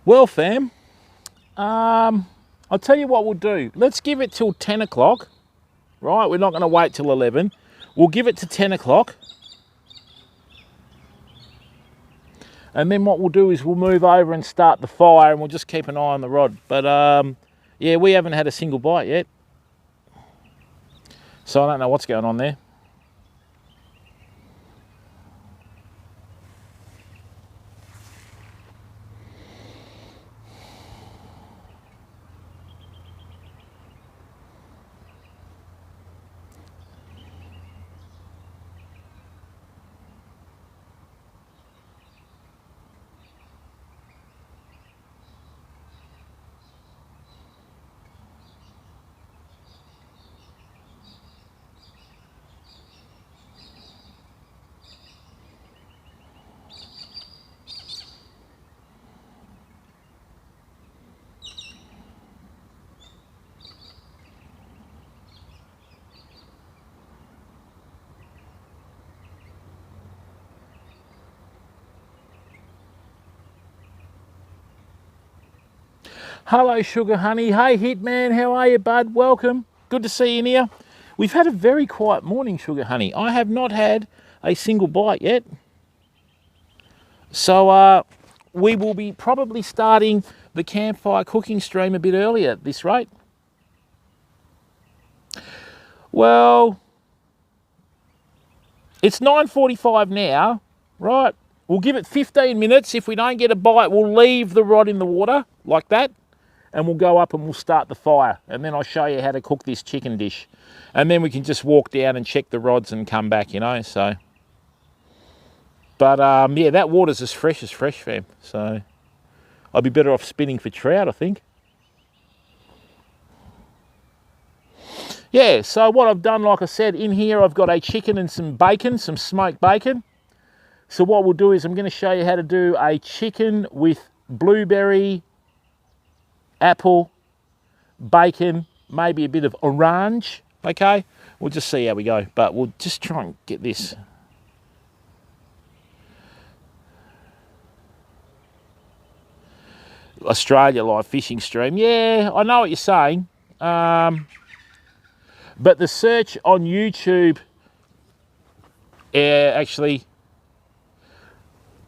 Well, fam, I'll tell you what we'll do. Let's give it till 10 o'clock, right? We're not going to wait till 11. We'll give it to 10 o'clock. And then what we'll do is we'll move over and start the fire, and we'll just keep an eye on the rod. But, yeah, we haven't had a single bite yet. So I don't know what's going on there. Hello, Sugar Honey. Hey, Hitman, how are you, bud? Welcome. Good to see you here. We've had a very quiet morning, Sugar Honey. I have not had a single bite yet. So we will be probably starting the campfire cooking stream a bit earlier at this rate. Well, it's 9:45 now, right? We'll give it 15 minutes. If we don't get a bite, we'll leave the rod in the water like that, and we'll go up and we'll start the fire. And then I'll show you how to cook this chicken dish. And then we can just walk down and check the rods and come back, you know, so. But, yeah, that water's as fresh, fam. So I'll be better off spinning for trout, I think. Yeah, so what I've done, like I said, in here I've got a chicken and some bacon, some smoked bacon. So what we'll do is I'm going to show you how to do a chicken with blueberry, apple, bacon, maybe a bit of orange, okay? We'll just see how we go, but we'll just try and get this. Australia live fishing stream. Yeah, I know what you're saying. But the search on YouTube, actually,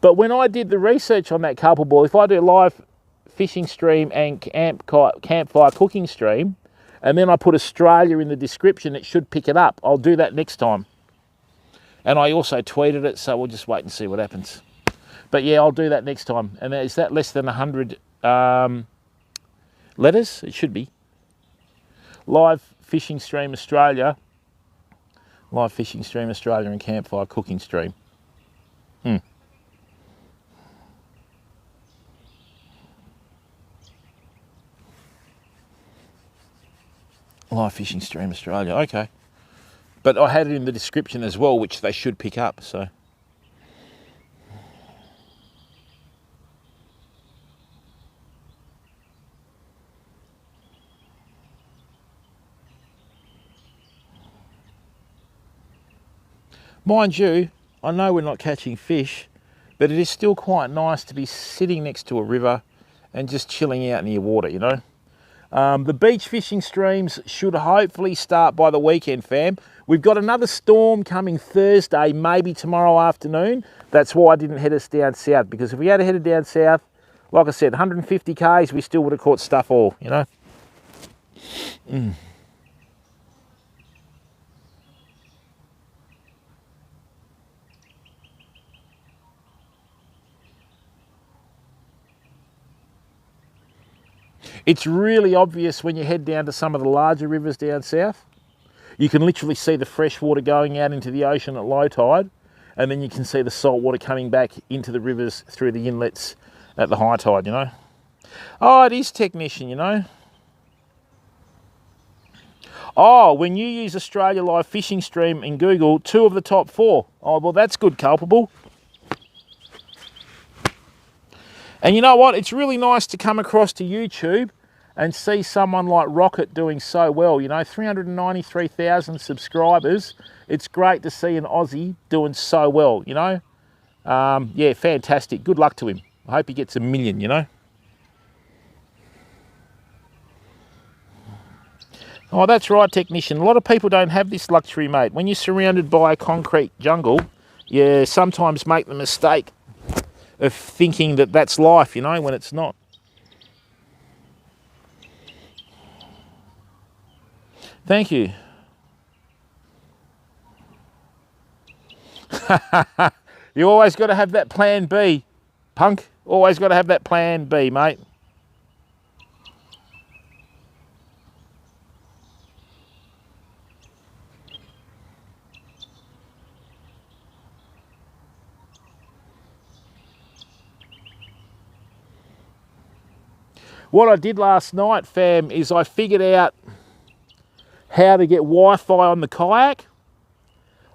but when I did the research on that Culpable, if I do live fishing stream and campfire cooking stream, and then I put Australia in the description, it should pick it up. I'll do that next time. And I also tweeted it, so we'll just wait and see what happens. But yeah, I'll do that next time. And is that less than 100 letters? It should be. Live fishing stream Australia. Live fishing stream Australia and campfire cooking stream. Live fishing stream Australia, okay. But I had it in the description as well, which they should pick up, so. Mind you, I know we're not catching fish, but it is still quite nice to be sitting next to a river and just chilling out near water, you know. The beach fishing streams should hopefully start by the weekend, fam. We've got another storm coming Thursday, maybe tomorrow afternoon. That's why I didn't head us down south, because if we had headed down south, like I said, 150 k's, we still would have caught stuff all, you know. It's really obvious when you head down to some of the larger rivers down south. You can literally see the fresh water going out into the ocean at low tide, and then you can see the salt water coming back into the rivers through the inlets at the high tide, you know. Oh, it is technician, you know. Oh, when you use Australia Live Fishing Stream in Google, 2 of the top 4. Oh, well, that's good, culpable. And you know what? It's really nice to come across to YouTube and see someone like Rocket doing so well. You know, 393,000 subscribers. It's great to see an Aussie doing so well, you know. Yeah, fantastic. Good luck to him. I hope he gets 1 million, you know. Oh, that's right, technician. A lot of people don't have this luxury, mate. When you're surrounded by a concrete jungle, you sometimes make the mistake of thinking that that's life, you know, when it's not. Thank you. You always got to have that plan B, punk. Always got to have that plan B, mate. What I did last night, fam, is I figured out how to get Wi-Fi on the kayak.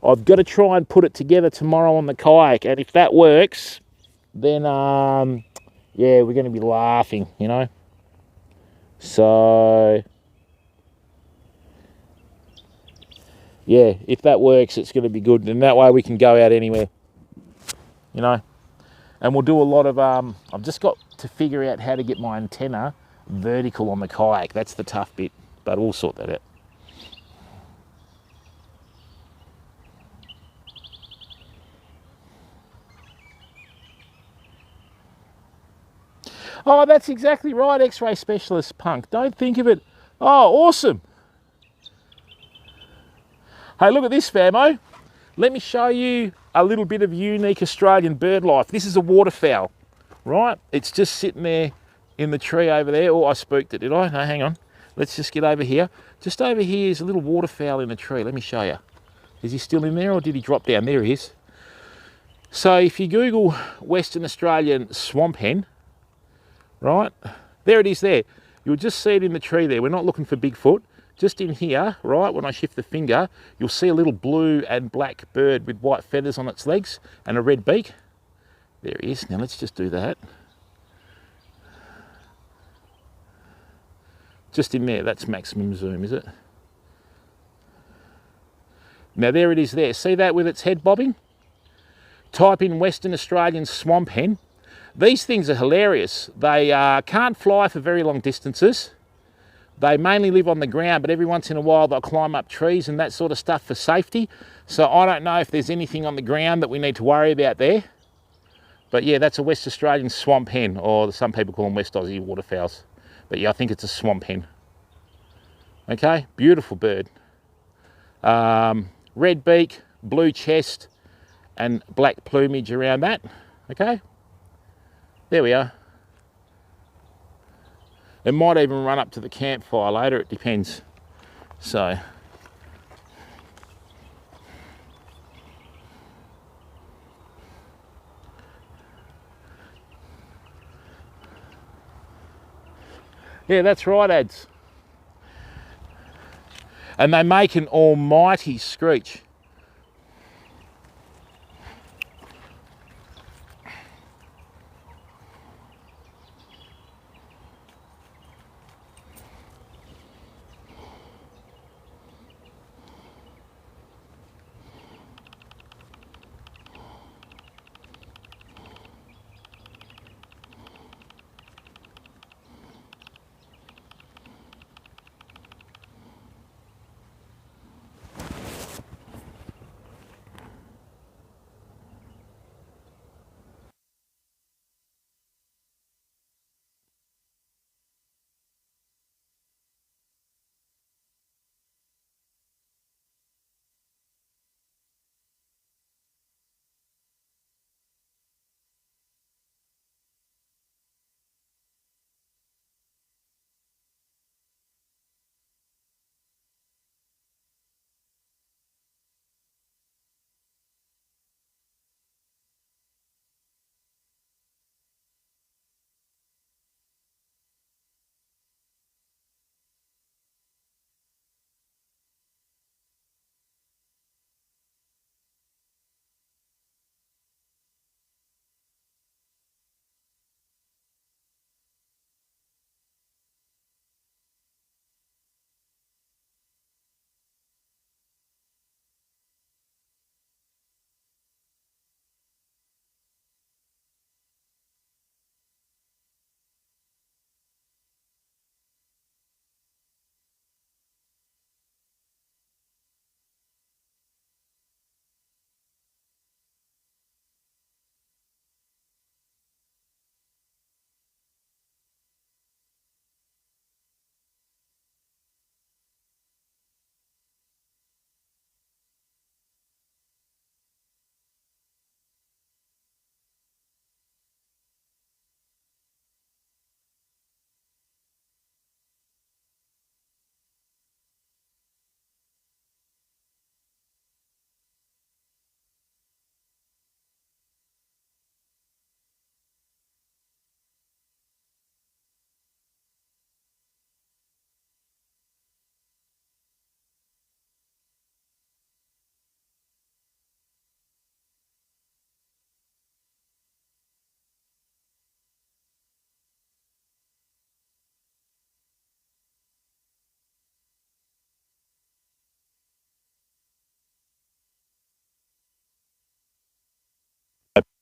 I've got to try and put it together tomorrow on the kayak, and if that works, then yeah, we're going to be laughing, you know. So yeah, if that works, it's going to be good, and that way we can go out anywhere, you know. And we'll do a lot of I've just got to figure out how to get my antenna vertical on the kayak. That's the tough bit, but we'll sort that out. Oh, that's exactly right, X-ray specialist, punk. Don't think of it. Oh, awesome. Hey, look at this, famo. Let me show you a little bit of unique Australian bird life. This is a waterfowl, right? It's just sitting there in the tree over there. Oh, I spooked it, did I? No, hang on. Let's just get over here. Just over here is a little waterfowl in a tree. Let me show you. Is he still in there, or did he drop down? There he is. So if you Google Western Australian swamp hen, right? There it is there. You'll just see it in the tree there. We're not looking for Bigfoot. Just in here, right, when I shift the finger, you'll see a little blue and black bird with white feathers on its legs and a red beak. There he is. Now let's just do that. Just in there, that's maximum zoom, is it? Now there it is there. See that with its head bobbing? Type in Western Australian swamp hen. These things are hilarious. They can't fly for very long distances. They mainly live on the ground, but every once in a while they'll climb up trees and that sort of stuff for safety. So I don't know if there's anything on the ground that we need to worry about there. But yeah, that's a West Australian swamp hen, or some people call them West Aussie waterfowls. But yeah, I think it's a swamp hen. Okay, beautiful bird. Red beak, blue chest, and black plumage around that. Okay, there we are. It might even run up to the campfire later, it depends. So, yeah, that's right, ads. And they make an almighty screech.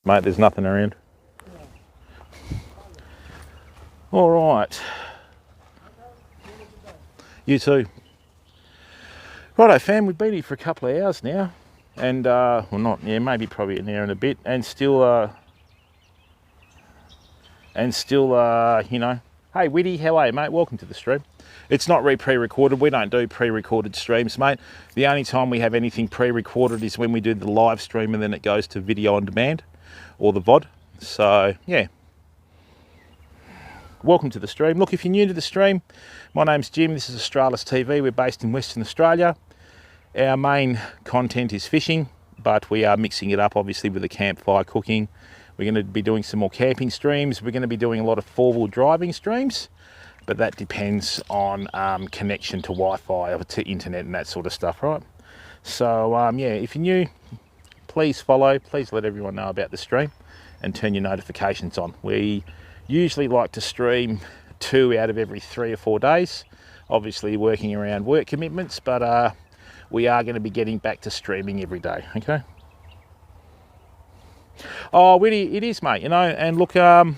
Mate, there's nothing around. All right. You too. Righto, fam, we've been here for a couple of hours now. And, well, not, yeah, maybe probably an hour and a bit. And still, you know, hey, Whitty, how are you, mate? Welcome to the stream. It's not pre-recorded. We don't do pre-recorded streams, mate. The only time we have anything pre-recorded is when we do the live stream and then it goes to video on demand or the VOD. So, yeah. Welcome to the stream. Look, if you're new to the stream, my name's Jim. This is Australis TV. We're based in Western Australia. Our main content is fishing, but we are mixing it up, obviously, with the campfire cooking. We're going to be doing some more camping streams. We're going to be doing a lot of four-wheel driving streams, but that depends on connection to Wi-Fi or to internet and that sort of stuff, right? So, yeah, if you're new, please follow. Please let everyone know about the stream and turn your notifications on. We usually like to stream 2 out of every 3 or 4 days, obviously working around work commitments, but we are going to be getting back to streaming every day, okay? Oh, really, it is, mate, you know, and look, like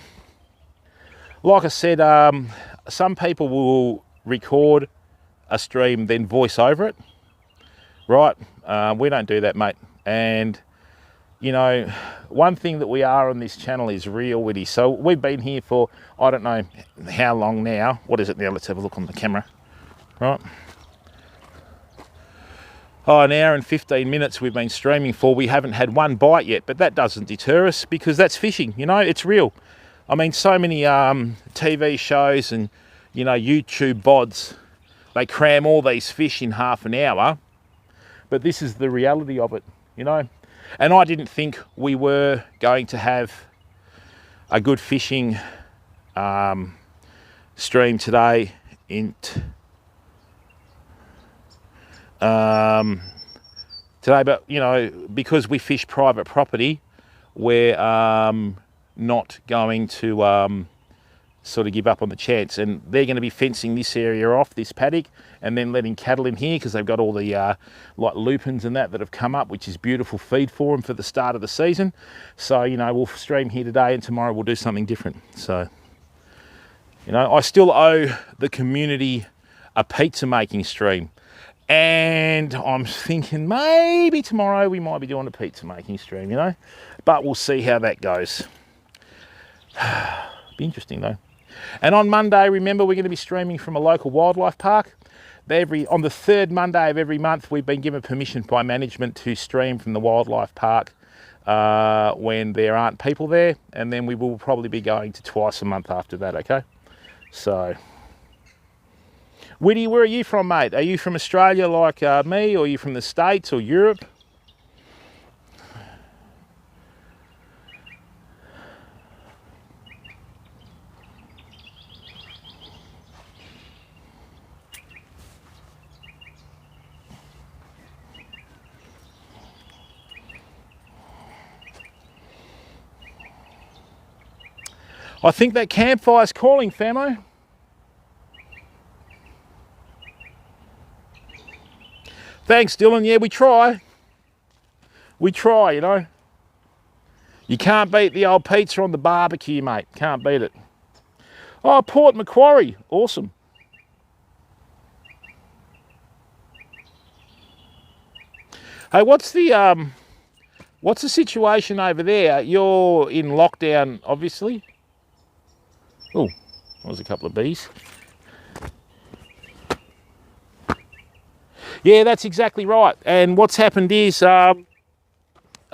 I said, some people will record a stream, then voice over it, right? We don't do that, mate. And, you know, one thing that we are on this channel is real witty. So we've been here for, I don't know how long now. What is it now? Let's have a look on the camera, right? an hour and 15 minutes we've been streaming for. We haven't had one bite yet, but that doesn't deter us because that's fishing, you know, it's real. I mean, so many TV shows and, you know, YouTube VODs, they cram all these fish in half an hour, but this is the reality of it, you know. And I didn't think we were going to have a good fishing stream today but you know, because we fish private property, we're not going to sort of give up on the chance, and they're going to be fencing this area off, this paddock, and then letting cattle in here because they've got all the like lupins and that have come up, which is beautiful feed for them for the start of the season. So, you know, we'll stream here today and tomorrow we'll do something different. So, you know, I still owe the community a pizza making stream, and I'm thinking maybe tomorrow we might be doing a pizza making stream, you know, but we'll see how that goes. Be interesting though. And on Monday, remember, we're going to be streaming from a local wildlife park. On the third Monday of every month, we've been given permission by management to stream from the wildlife park when there aren't people there, and then we will probably be going to twice a month after that, okay? So, Whitty, where are you from, mate? Are you from Australia like me, or are you from the States or Europe? I think that campfire's calling, famo. Thanks, Dylan. Yeah, we try. We try, you know. You can't beat the old pizza on the barbecue, mate. Can't beat it. Oh, Port Macquarie. Awesome. Hey, what's the situation over there? You're in lockdown, obviously. Oh, that was a couple of bees. Yeah, that's exactly right. And what's happened is a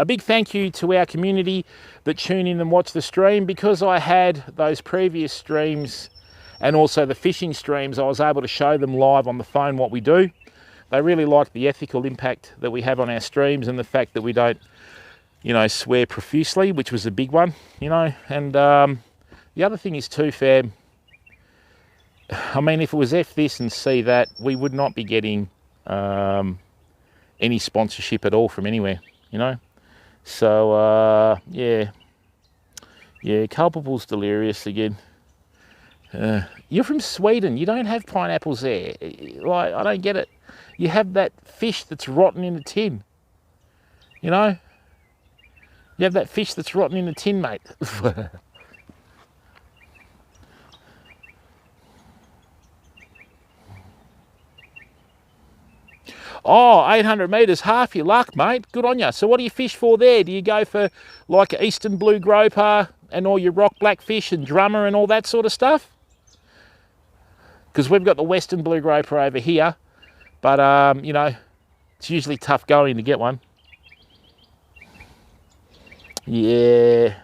big thank you to our community that tune in and watch the stream. Because I had those previous streams and also the fishing streams, I was able to show them live on the phone what we do. They really like the ethical impact that we have on our streams and the fact that we don't, you know, swear profusely, which was a big one, you know. And the other thing is too, fam, I mean, if it was F this and C that, we would not be getting any sponsorship at all from anywhere, you know. So yeah, culpable's delirious again. You're from Sweden, you don't have pineapples there. Like, I don't get it. You have that fish that's rotten in a tin, you know. You have that fish that's rotten in a tin, mate. Oh, 800 metres, half your luck, mate. Good on you. So what do you fish for there? Do you go for like eastern blue groper and all your rock blackfish and drummer and all that sort of stuff? Because we've got the western blue groper over here, but you know, it's usually tough going to get one. Yeah.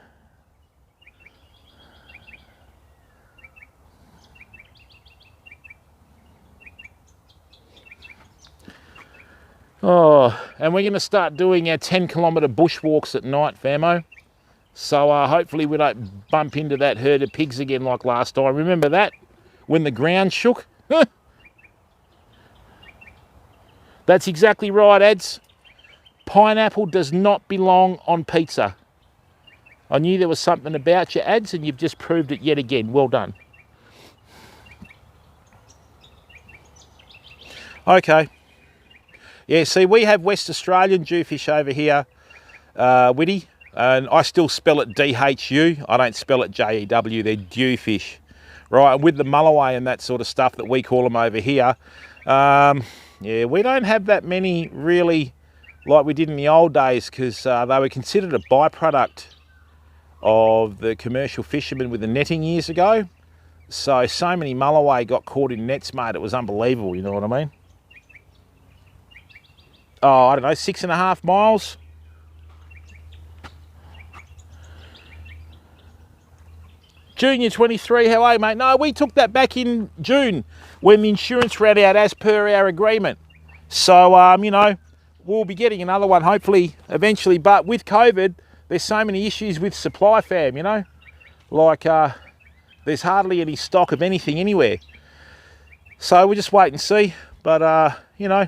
Oh, and we're going to start doing our 10-kilometre bushwalks at night, famo. So hopefully we don't bump into that herd of pigs again like last time. Remember that? When the ground shook? That's exactly right, Ads. Pineapple does not belong on pizza. I knew there was something about you, Ads, and you've just proved it yet again. Well done. Okay. Yeah, see, we have West Australian jewfish over here, Whitty, and I still spell it D-H-U. I don't spell it J-E-W, they're dewfish, right? And with the mulloway and that sort of stuff that we call them over here, yeah, we don't have that many really like we did in the old days, because they were considered a byproduct of the commercial fishermen with the netting years ago. So many mulloway got caught in nets, mate, it was unbelievable, you know what I mean? oh, I don't know, 6.5 miles. Junior 23, how are you, mate? No, we took that back in June when the insurance ran out as per our agreement. So, you know, we'll be getting another one hopefully eventually. But with COVID, there's so many issues with supply, fam, you know? Like, there's hardly any stock of anything anywhere. So we'll just wait and see. But, you know,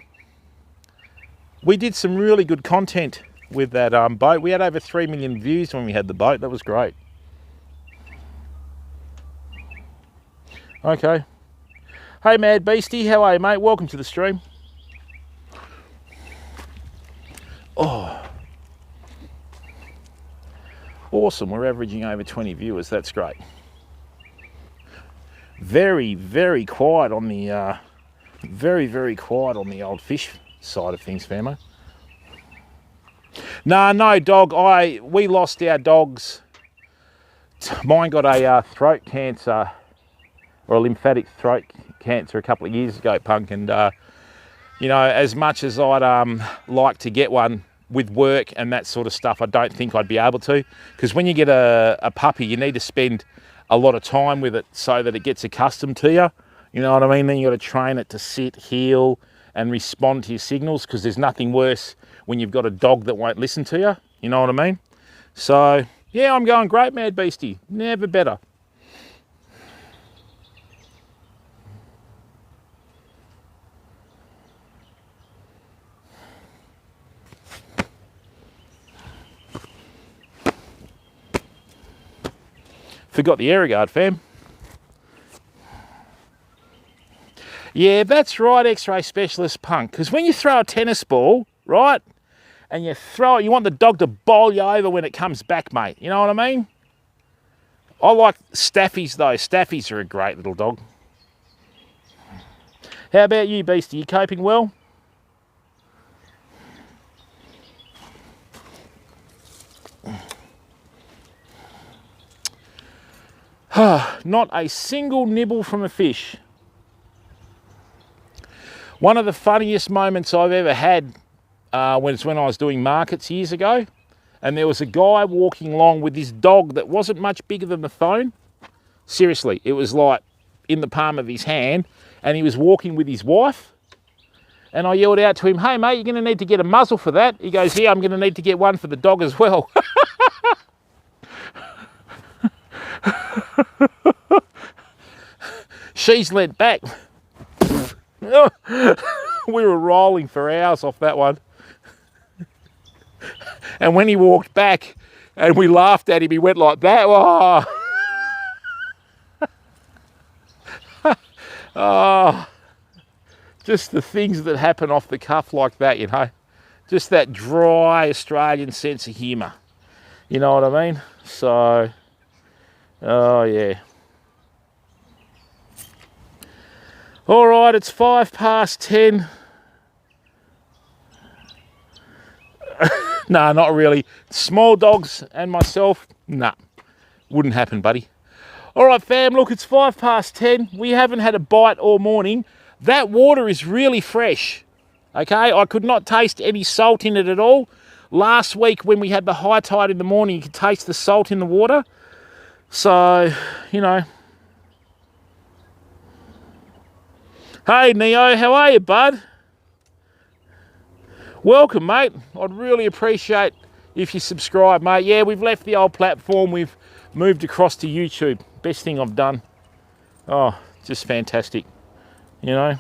we did some really good content with that boat. We had over 3 million views when we had the boat. That was great. Okay. Hey, Mad Beastie, how are you, mate? Welcome to the stream. Oh. Awesome. We're averaging over 20 viewers. That's great. Very, very quiet on the very quiet on the old fish side of things, famo. No dog. We lost our dogs. Mine got a throat cancer, or a lymphatic throat cancer, a couple of years ago, Punk. And you know, as much as I'd like to get one with work and that sort of stuff, I don't think I'd be able to, because when you get a puppy, you need to spend a lot of time with it so that it gets accustomed to you. You know what I mean? Then you got to train it to sit, heel, and respond to your signals, because there's nothing worse when you've got a dog that won't listen to you. You know what I mean? So yeah, I'm going great, Mad Beastie. Never better. Forgot the air guard, fam. Yeah, that's right, X-ray specialist, Punk. Because when you throw a tennis ball, right, and you throw it, you want the dog to bowl you over when it comes back, mate. You know what I mean? I like staffies, though. Staffies are a great little dog. How about you, Beastie? You coping well? Not a single nibble from a fish. One of the funniest moments I've ever had was when I was doing markets years ago, and there was a guy walking along with his dog that wasn't much bigger than the phone. Seriously, it was like in the palm of his hand, and he was walking with his wife. And I yelled out to him, "Hey mate, you're going to need to get a muzzle for that." He goes, "Yeah, I'm going to need to get one for the dog as well." She's leant back. We were rolling for hours off that one. And when he walked back and we laughed at him, he went like that. Oh, oh. Just the things that happen off the cuff like that, you know. Just that dry Australian sense of humour. You know what I mean? So, oh yeah. All right, it's 10:05. No, not really. Small dogs and myself, nah, wouldn't happen, buddy. All right, fam, look, it's 10:05. We haven't had a bite all morning. That water is really fresh, okay? I could not taste any salt in it at all. Last week when we had the high tide in the morning, you could taste the salt in the water. So, you know. Hey, Neo, how are you, bud? Welcome, mate. I'd really appreciate if you subscribe, mate. Yeah, we've left the old platform. We've moved across to YouTube. Best thing I've done. Oh, just fantastic, you know.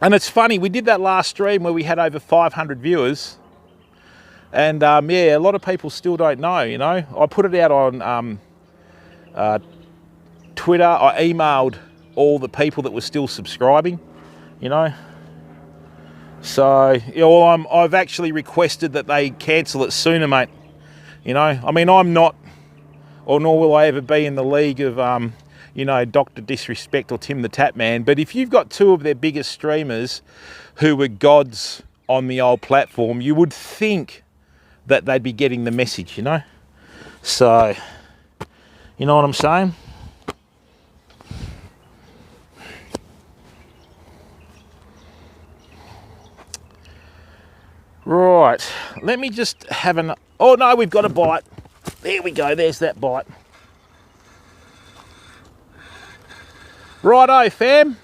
And it's funny, we did that last stream where we had over 500 viewers. And, yeah, a lot of people still don't know, you know. I put it out on Twitter. I emailed all the people that were still subscribing, you know. So, you know, I've actually requested that they cancel it sooner, mate. You know, I mean, I'm not, or nor will I ever be in the league of, you know, Dr. Disrespect or Tim the Tap Man. But if you've got two of their biggest streamers who were gods on the old platform, you would think that they'd be getting the message, you know. So, you know what I'm saying? Right, let me just have an... Oh no, we've got a bite. There we go, there's that bite. Righto, fam.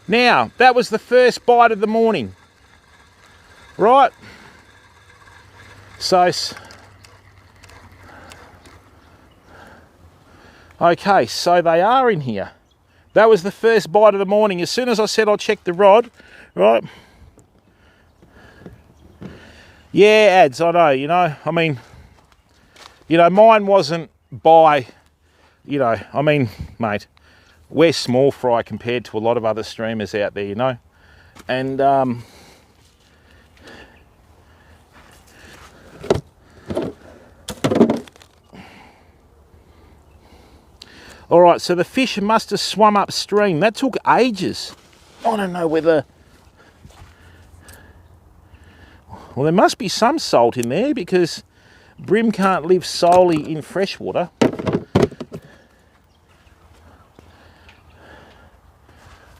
Now, that was the first bite of the morning. Right. So, okay, so they are in here. That was the first bite of the morning. As soon as I said I'll check the rod, right? Yeah, ads, I know, you know, I mean, you know, mine wasn't by, you know, I mean, mate, we're small fry compared to a lot of other streamers out there, you know, and all right, so the fish must have swum upstream. That took ages. I don't know whether... Well, there must be some salt in there because bream can't live solely in freshwater.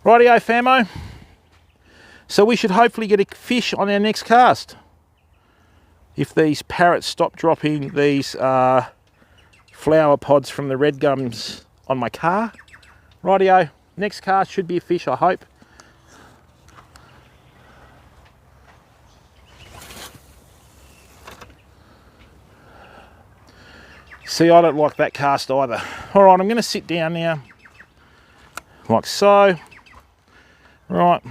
Rightio, famo. So we should hopefully get a fish on our next cast. If these parrots stop dropping these flower pods from the red gums on my car. Rightio, next cast should be a fish, I hope. See, I don't like that cast either. All right, I'm going to sit down now, like so. Right.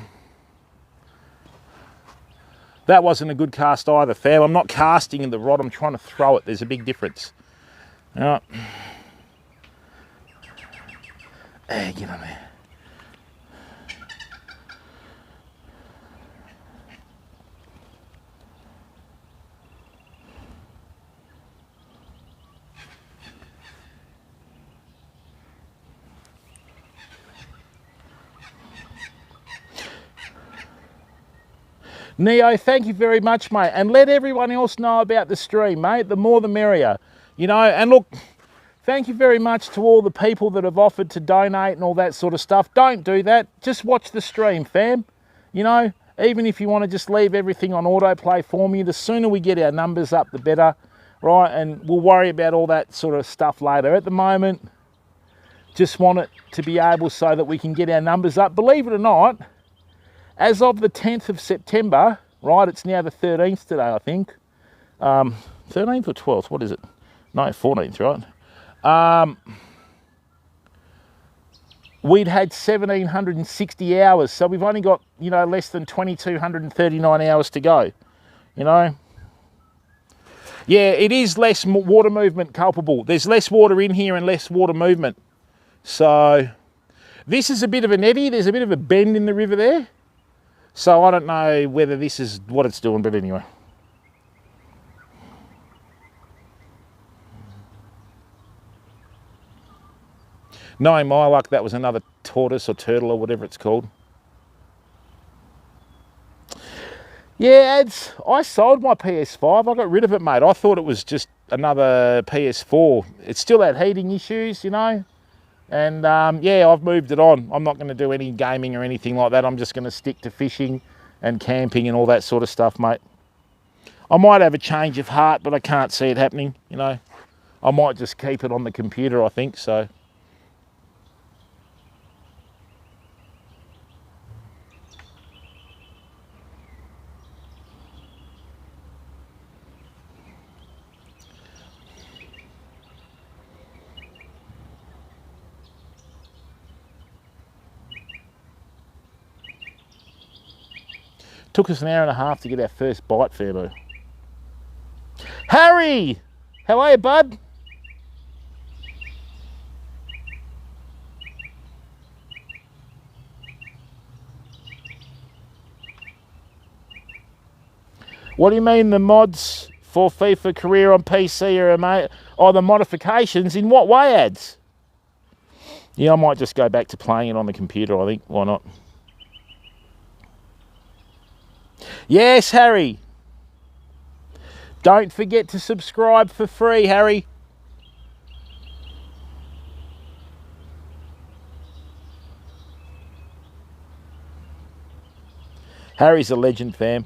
That wasn't a good cast either, fam. I'm not casting in the rod, I'm trying to throw it. There's a big difference. All right. Hey, get on there. Neo, thank you very much, mate. And let everyone else know about the stream, mate. The more the merrier. You know, and look, thank you very much to all the people that have offered to donate and all that sort of stuff. Don't do that. Just watch the stream, fam. You know, even if you want to just leave everything on autoplay for me, the sooner we get our numbers up, the better, right? And we'll worry about all that sort of stuff later. At the moment, just want it to be able so that we can get our numbers up. Believe it or not, as of the 10th of September, right, it's now the 13th today, I think. 13th or 12th, what is it? No, 14th, right? We'd had 1,760 hours, so we've only got, you know, less than 2,239 hours to go, you know? Yeah, it is less water movement culpable. There's less water in here and less water movement. So, this is a bit of an eddy. There's a bit of a bend in the river there. So I don't know whether this is what it's doing, but anyway. Knowing my luck, that was another tortoise or turtle or whatever it's called. Yeah, ads, I sold my PS5. I got rid of it, mate. I thought it was just another PS4. It still had heating issues, you know. And yeah, I've moved it on. I'm not going to do any gaming or anything like that. I'm just going to stick to fishing and camping and all that sort of stuff, mate. I might have a change of heart, but I can't see it happening, you know. I might just keep it on the computer, I think, so. Took us an hour and a half to get our first bite, Fairbo. Harry! How are you, bud? What do you mean the mods for FIFA Career on PC are mate? Oh, the modifications? In what way, ads? Yeah, I might just go back to playing it on the computer, I think. Why not? Yes, Harry. Don't forget to subscribe for free, Harry. Harry's a legend, fam.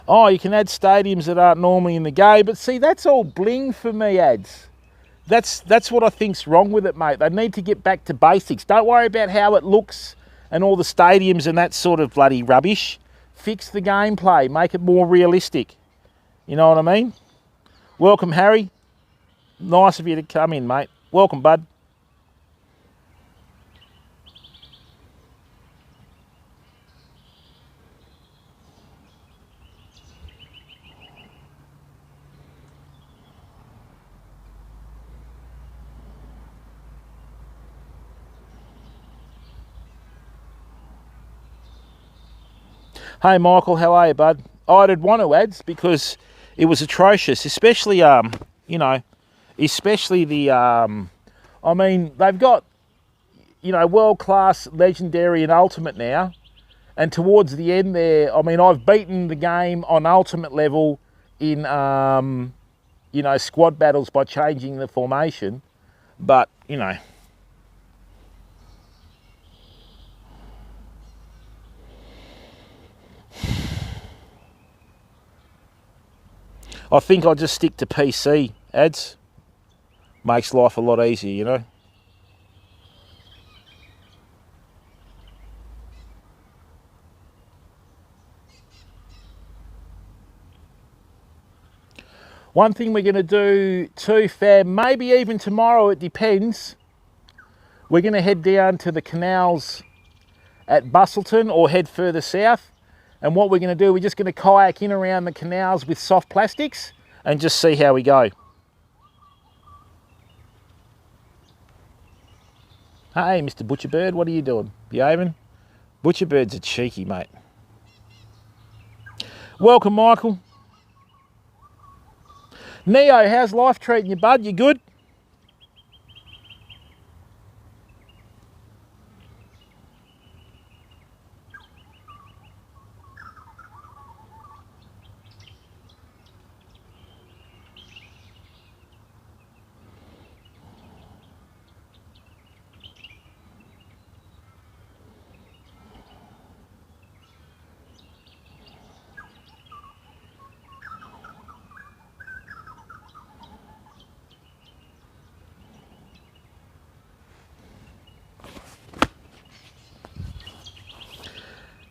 Oh, you can add stadiums that aren't normally in the game, but see, that's all bling for me, ads. That's what I think's wrong with it, mate. They need to get back to basics. Don't worry about how it looks and all the stadiums and that sort of bloody rubbish. Fix the gameplay, make it more realistic. You know what I mean? Welcome, Harry. Nice of you to come in, mate. Welcome, bud. Hey Michael, how are you, bud? I did want to ads because it was atrocious, especially you know, especially the I mean, they've got, you know, world class, legendary and ultimate now, and towards the end there, I mean, I've beaten the game on ultimate level in you know, squad battles by changing the formation, but you know, I think I'll just stick to PC ads. Makes life a lot easier, you know. One thing we're going to do too, fam, maybe even tomorrow, it depends. We're going to head down to the canals at Bustleton or head further south. And what we're going to do, we're just going to kayak in around the canals with soft plastics and just see how we go. Hey, Mr. Butcherbird, what are you doing? Behaving? Butcherbird's a cheeky, mate. Welcome, Michael. Neo, how's life treating you, bud? You good?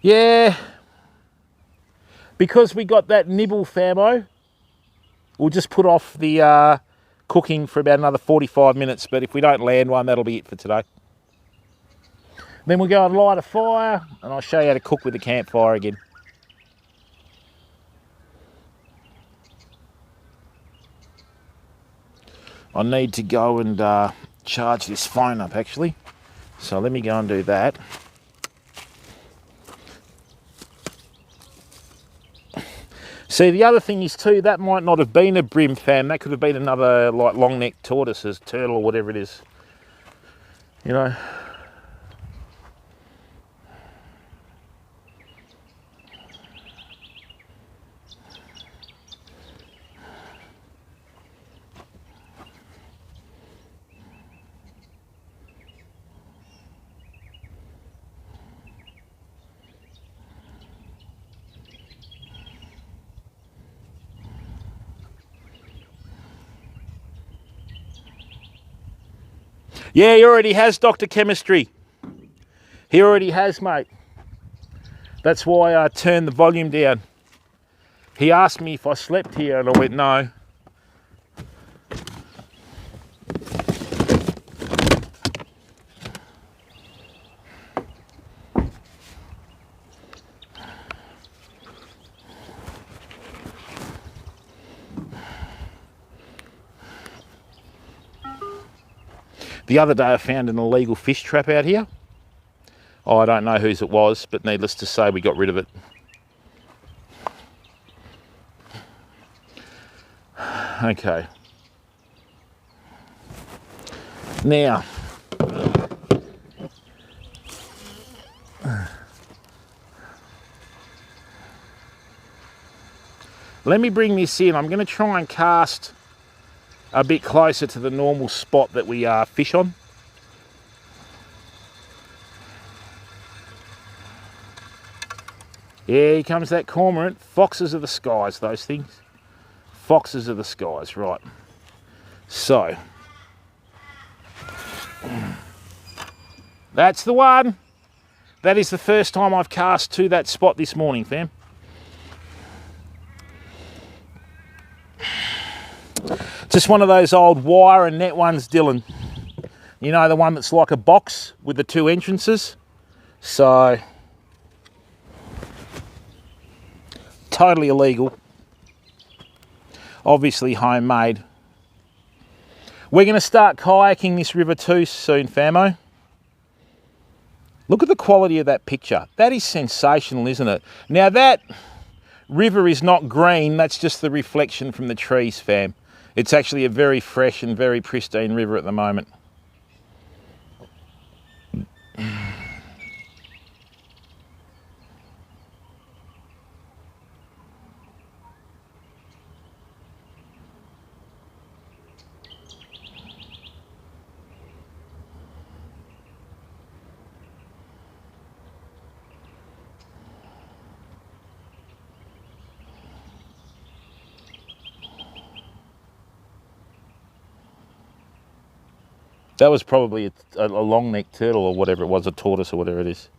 Yeah, because we got that nibble, famo, we'll just put off the cooking for about another 45 minutes, but if we don't land one, that'll be it for today. Then we'll go and light a fire, and I'll show you how to cook with the campfire again. I need to go and charge this phone up, actually, so let me go and do that. See, the other thing is too, that might not have been a BREAM fan. That could have been another, like, long-necked tortoises, turtle, or whatever it is. You know. Yeah, he already has Dr. Chemistry. He already has, mate. That's why I turned the volume down. He asked me if I slept here, and I went, no. The other day I found an illegal fish trap out here. Oh, I don't know whose it was, but needless to say, we got rid of it. Okay. Now, let me bring this in. I'm going to try and cast a bit closer to the normal spot that we fish on. Yeah, here comes that cormorant. Foxes of the skies, those things. Foxes of the skies, right. So, that's the one. That is the first time I've cast to that spot this morning, fam. Just one of those old wire and net ones, Dylan. You know, the one that's like a box with the two entrances. So, totally illegal. Obviously homemade. We're going to start kayaking this river too soon, famo. Look at the quality of that picture. That is sensational, isn't it? Now that river is not green, that's just the reflection from the trees, fam. It's actually a very fresh and very pristine river at the moment. That was probably a long-necked turtle or whatever it was, a tortoise or whatever it is.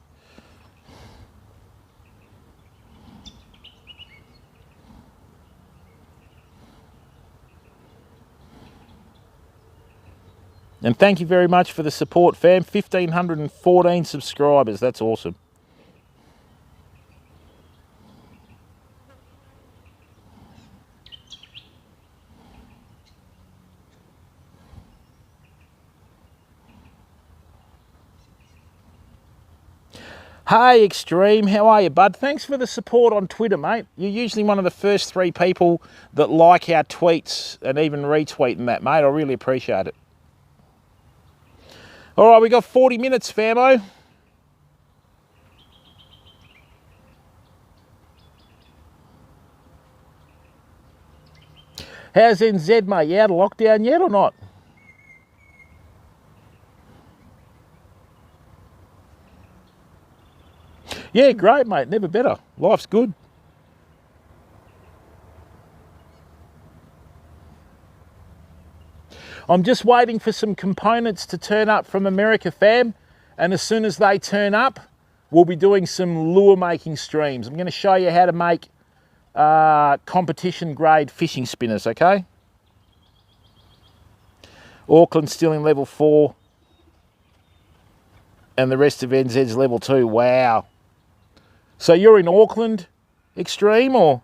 And thank you very much for the support, fam. 1,514 subscribers. That's awesome. Hey Extreme, how are you, bud? Thanks for the support on Twitter, mate. You're usually one of the first 3 people that like our tweets and even retweeting that, mate. I really appreciate it. All right, we got 40 minutes, famo. How's NZ, mate? You out of lockdown yet or not? Yeah, great, mate. Never better. Life's good. I'm just waiting for some components to turn up from America, fam. And as soon as they turn up, we'll be doing some lure making streams. I'm going to show you how to make competition grade fishing spinners, okay? Auckland's still in level 4. And the rest of NZ's level 2. Wow. So you're in Auckland, Extreme, or?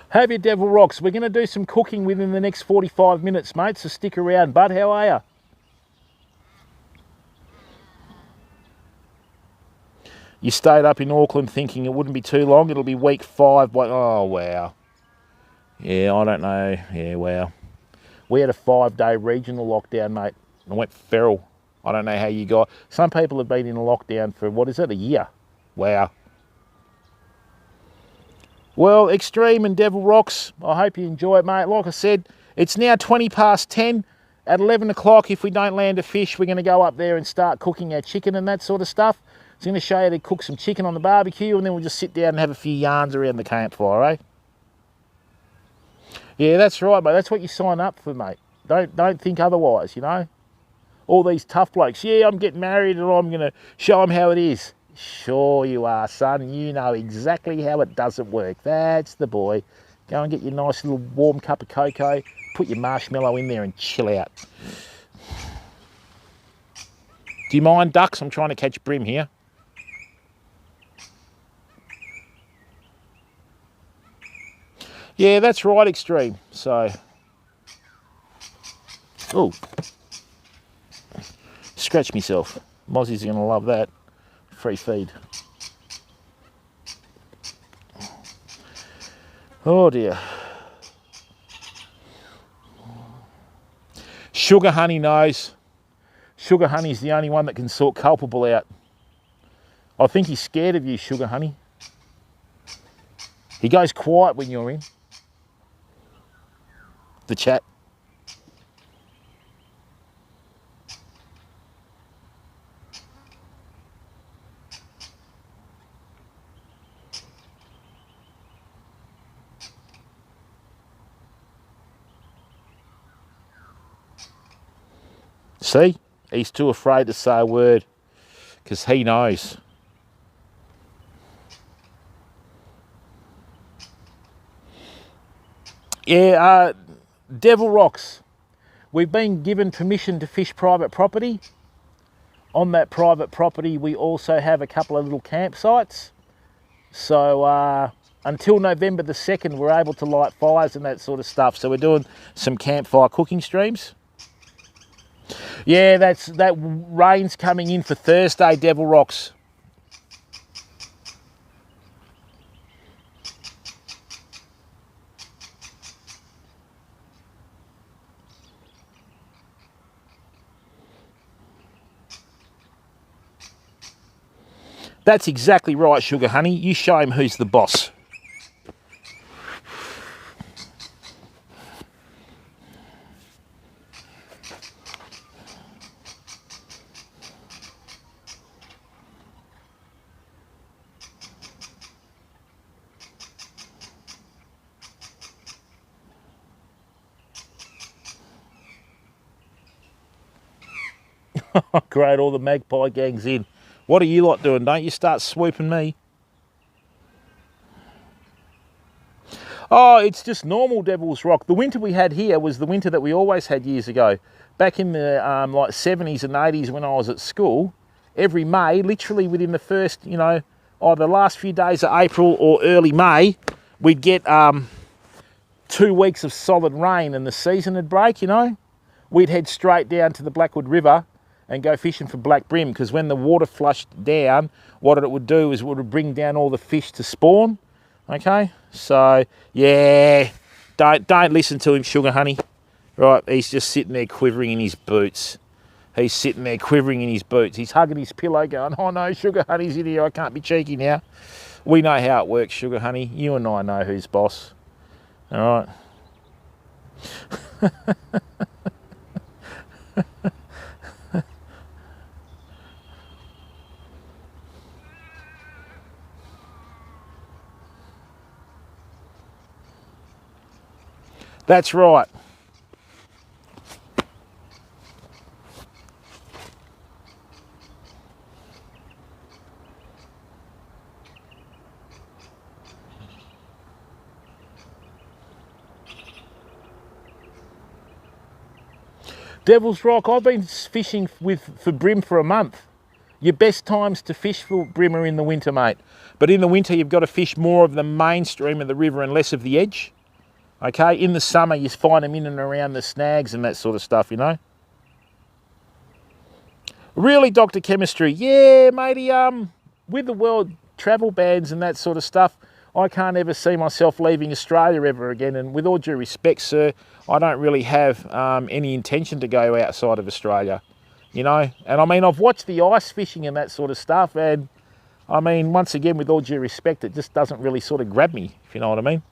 Have your Devil Rocks. We're going to do some cooking within the next 45 minutes, mate, so stick around. Bud, how are you? You stayed up in Auckland thinking it wouldn't be too long. It'll be week 5. Oh, wow. Yeah, I don't know. Yeah, wow. We had a 5-day regional lockdown, mate. I went feral. I don't know how you got... Some people have been in a lockdown for, what is it, a year? Wow. Well, Extreme and Devil Rocks, I hope you enjoy it, mate. Like I said, it's now 20 past 10. At 11 o'clock, if we don't land a fish, we're going to go up there and start cooking our chicken and that sort of stuff. So I'm going to show you how to cook some chicken on the barbecue, and then we'll just sit down and have a few yarns around the campfire, eh? Yeah, that's right, mate. That's what you sign up for, mate. Don't think otherwise, you know? All these tough blokes. Yeah, I'm getting married and I'm going to show them how it is. Sure you are, son. You know exactly how it doesn't work. That's the boy. Go and get your nice little warm cup of cocoa, put your marshmallow in there and chill out. Do you mind, ducks? I'm trying to catch bream here. Yeah, that's right, Extreme. So, oh, scratch myself. Mozzie's going to love that. Free feed. Oh dear. Sugar Honey knows. Sugar Honey's the only one that can sort culpable out. I think he's scared of you, Sugar Honey. He goes quiet when you're in the chat. See, he's too afraid to say a word because he knows. Yeah, Devil Rocks. We've been given permission to fish private property. On that private property, we also have a couple of little campsites. So until November the 2nd, we're able to light fires and that sort of stuff. So we're doing some campfire cooking streams. Yeah, that rain's coming in for Thursday, Devil Rocks. That's exactly right, Sugar Honey. You show him who's the boss. Great, all the magpie gang's in. What are you lot doing? Don't you start swooping me. Oh, it's just normal Devil's Rock. The winter we had here was the winter that we always had years ago. Back in the like 70s and 80s when I was at school, every May, literally within the first, you know, either last few days of April or early May, we'd get 2 weeks of solid rain and the season would break, you know. We'd head straight down to the Blackwood River and go fishing for black bream, because when the water flushed down, what it would do is it would bring down all the fish to spawn. Okay, so yeah, don't listen to him, Sugar Honey. Right, he's just sitting there quivering in his boots. He's sitting there quivering in his boots. He's hugging his pillow going, oh no, Sugar Honey's in here, I can't be cheeky now. We know how it works, Sugar Honey. You and I know who's boss. All right. That's right. Devil's Rock, I've been fishing for bream for a month. Your best times to fish for bream are in the winter, mate. But in the winter, you've got to fish more of the mainstream of the river and less of the edge. Okay, in the summer, you find them in and around the snags and that sort of stuff, you know. Really, Dr. Chemistry? Yeah, matey, with the world travel bans and that sort of stuff, I can't ever see myself leaving Australia ever again. And with all due respect, sir, I don't really have any intention to go outside of Australia, you know. And I mean, I've watched the ice fishing and that sort of stuff, and I mean, once again, with all due respect, it just doesn't really sort of grab me, if you know what I mean.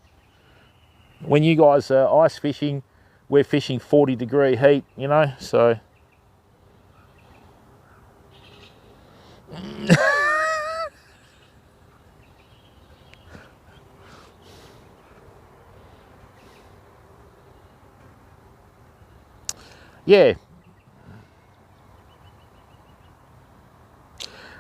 When you guys are ice fishing, we're fishing 40-degree heat, you know, so. Yeah.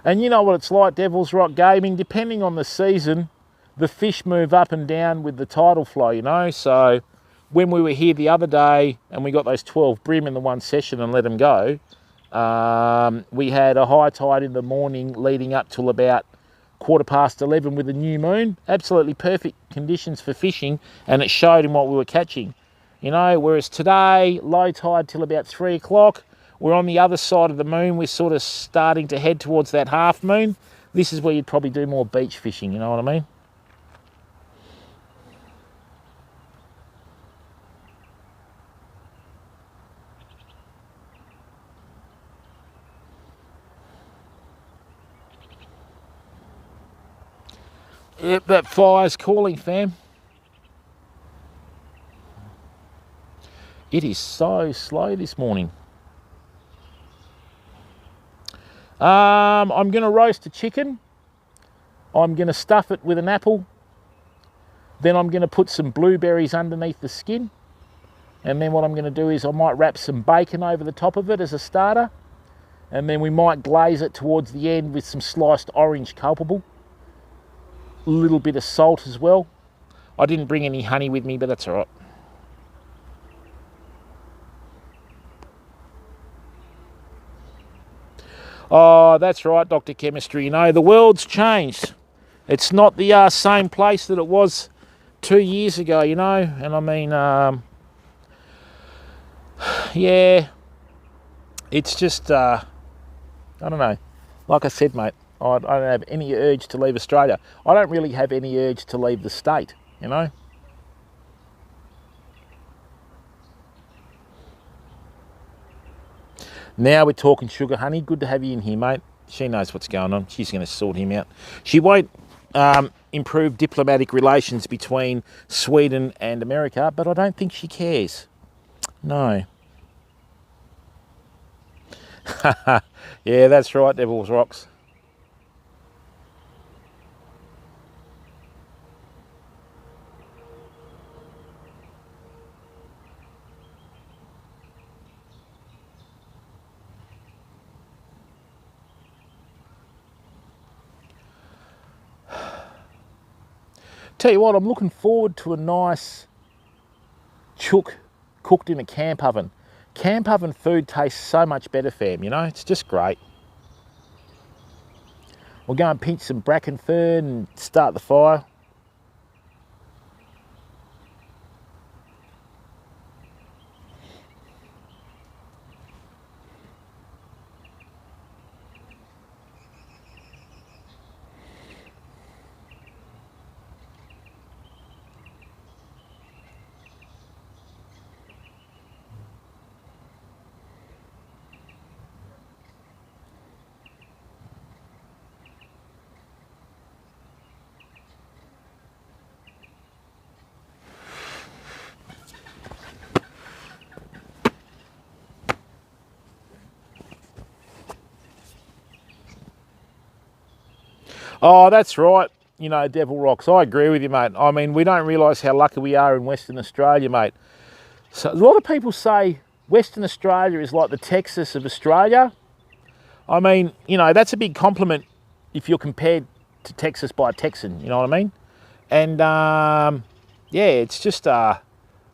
And you know what it's like, Devil's Rock Gaming, depending on the season, the fish move up and down with the tidal flow, you know. So when we were here the other day and we got those 12 bream in the one session and let them go, we had a high tide in the morning leading up till about 11:15 with a new moon. Absolutely perfect conditions for fishing, and it showed in what we were catching, you know. Whereas today, low tide till about 3 o'clock. We're on the other side of the moon. We're sort of starting to head towards that half moon. This is where you'd probably do more beach fishing, you know what I mean? Yep, that fire's calling, fam. It is so slow this morning. I'm going to roast a chicken. I'm going to stuff it with an apple. Then I'm going to put some blueberries underneath the skin. And then what I'm going to do is I might wrap some bacon over the top of it as a starter. And then we might glaze it towards the end with some sliced orange culpable. A little bit of salt as well. I didn't bring any honey with me, but that's all right. Oh, that's right, Dr. Chemistry. You know, the world's changed. It's not the same place that it was 2 years ago, you know. And I mean, yeah, it's just, I don't know. Like I said, mate, I don't have any urge to leave Australia. I don't really have any urge to leave the state, you know. Now we're talking sugar honey. Good to have you in here, mate. She knows what's going on. She's going to sort him out. She won't improve diplomatic relations between Sweden and America, but I don't think she cares. No. Yeah, that's right, Devil's Rocks. Tell you what, I'm looking forward to a nice chook cooked in a camp oven. Camp oven food tastes so much better, fam, you know, it's just great. We'll go and pinch some bracken fern and start the fire. Oh, that's right. You know, Devil Rocks. I agree with you, mate. I mean, we don't realise how lucky we are in Western Australia, mate. So a lot of people say Western Australia is like the Texas of Australia. I mean, you know, that's a big compliment if you're compared to Texas by a Texan, you know what I mean? And, yeah, it's just,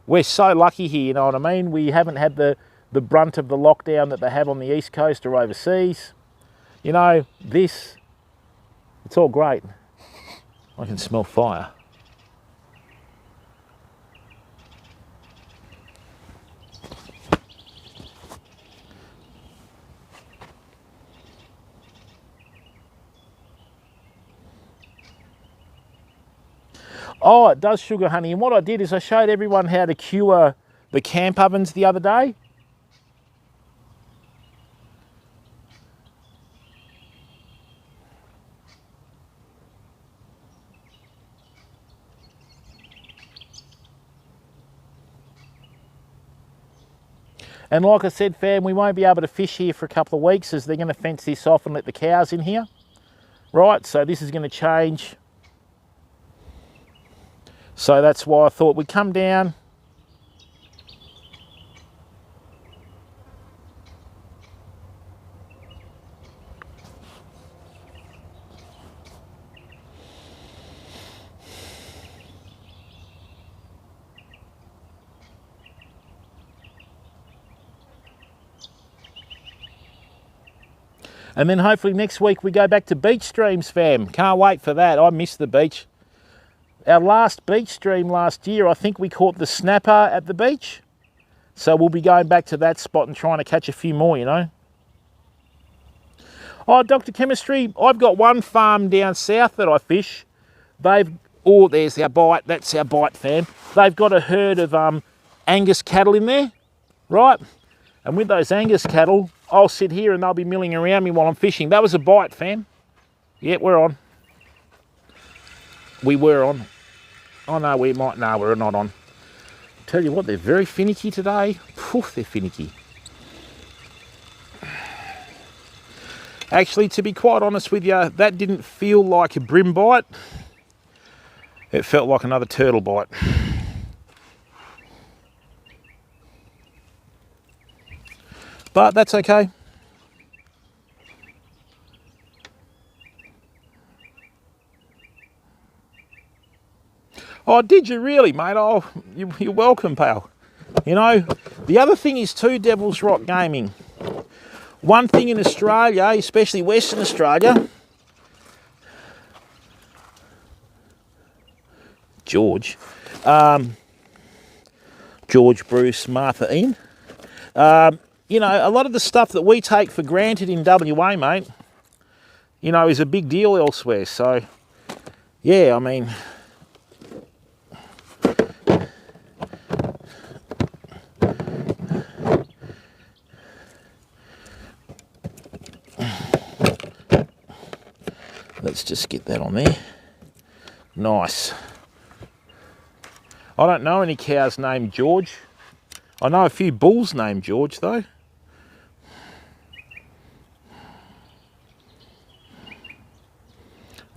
we're so lucky here, you know what I mean? We haven't had the brunt of the lockdown that they have on the East Coast or overseas. You know, it's all great. I can smell fire. Oh, it does, sugar honey. And what I did is I showed everyone how to cure the camp ovens the other day. And like I said, fam, we won't be able to fish here for a couple of weeks as they're going to fence this off and let the cows in here. Right, so this is going to change. So that's why I thought we'd come down. And then hopefully next week we go back to beach streams, fam. Can't wait for that. I miss the beach. Our last beach stream last year, I think we caught the snapper at the beach. So we'll be going back to that spot and trying to catch a few more, you know. Oh, Dr. Chemistry, I've got one farm down south that I fish. Oh, there's our bite. That's our bite, fam. They've got a herd of Angus cattle in there, right? And with those Angus cattle, I'll sit here and they'll be milling around me while I'm fishing. That was a bite, fam. Yeah, we're on. We were on. Oh no, we might. No, we're not on. Tell you what, they're very finicky today. Phew, they're finicky. Actually, to be quite honest with you, that didn't feel like a bream bite. It felt like another turtle bite. But that's okay. Oh, did you really, mate? Oh, you're welcome, pal. You know, the other thing is too, Devil's Rock Gaming. One thing in Australia, especially Western Australia, George, Bruce, Martha, Ian, you know, a lot of the stuff that we take for granted in WA, mate, you know, is a big deal elsewhere. So, yeah, I mean, let's just get that on there. Nice. I don't know any cows named George. I know a few bulls named George, though.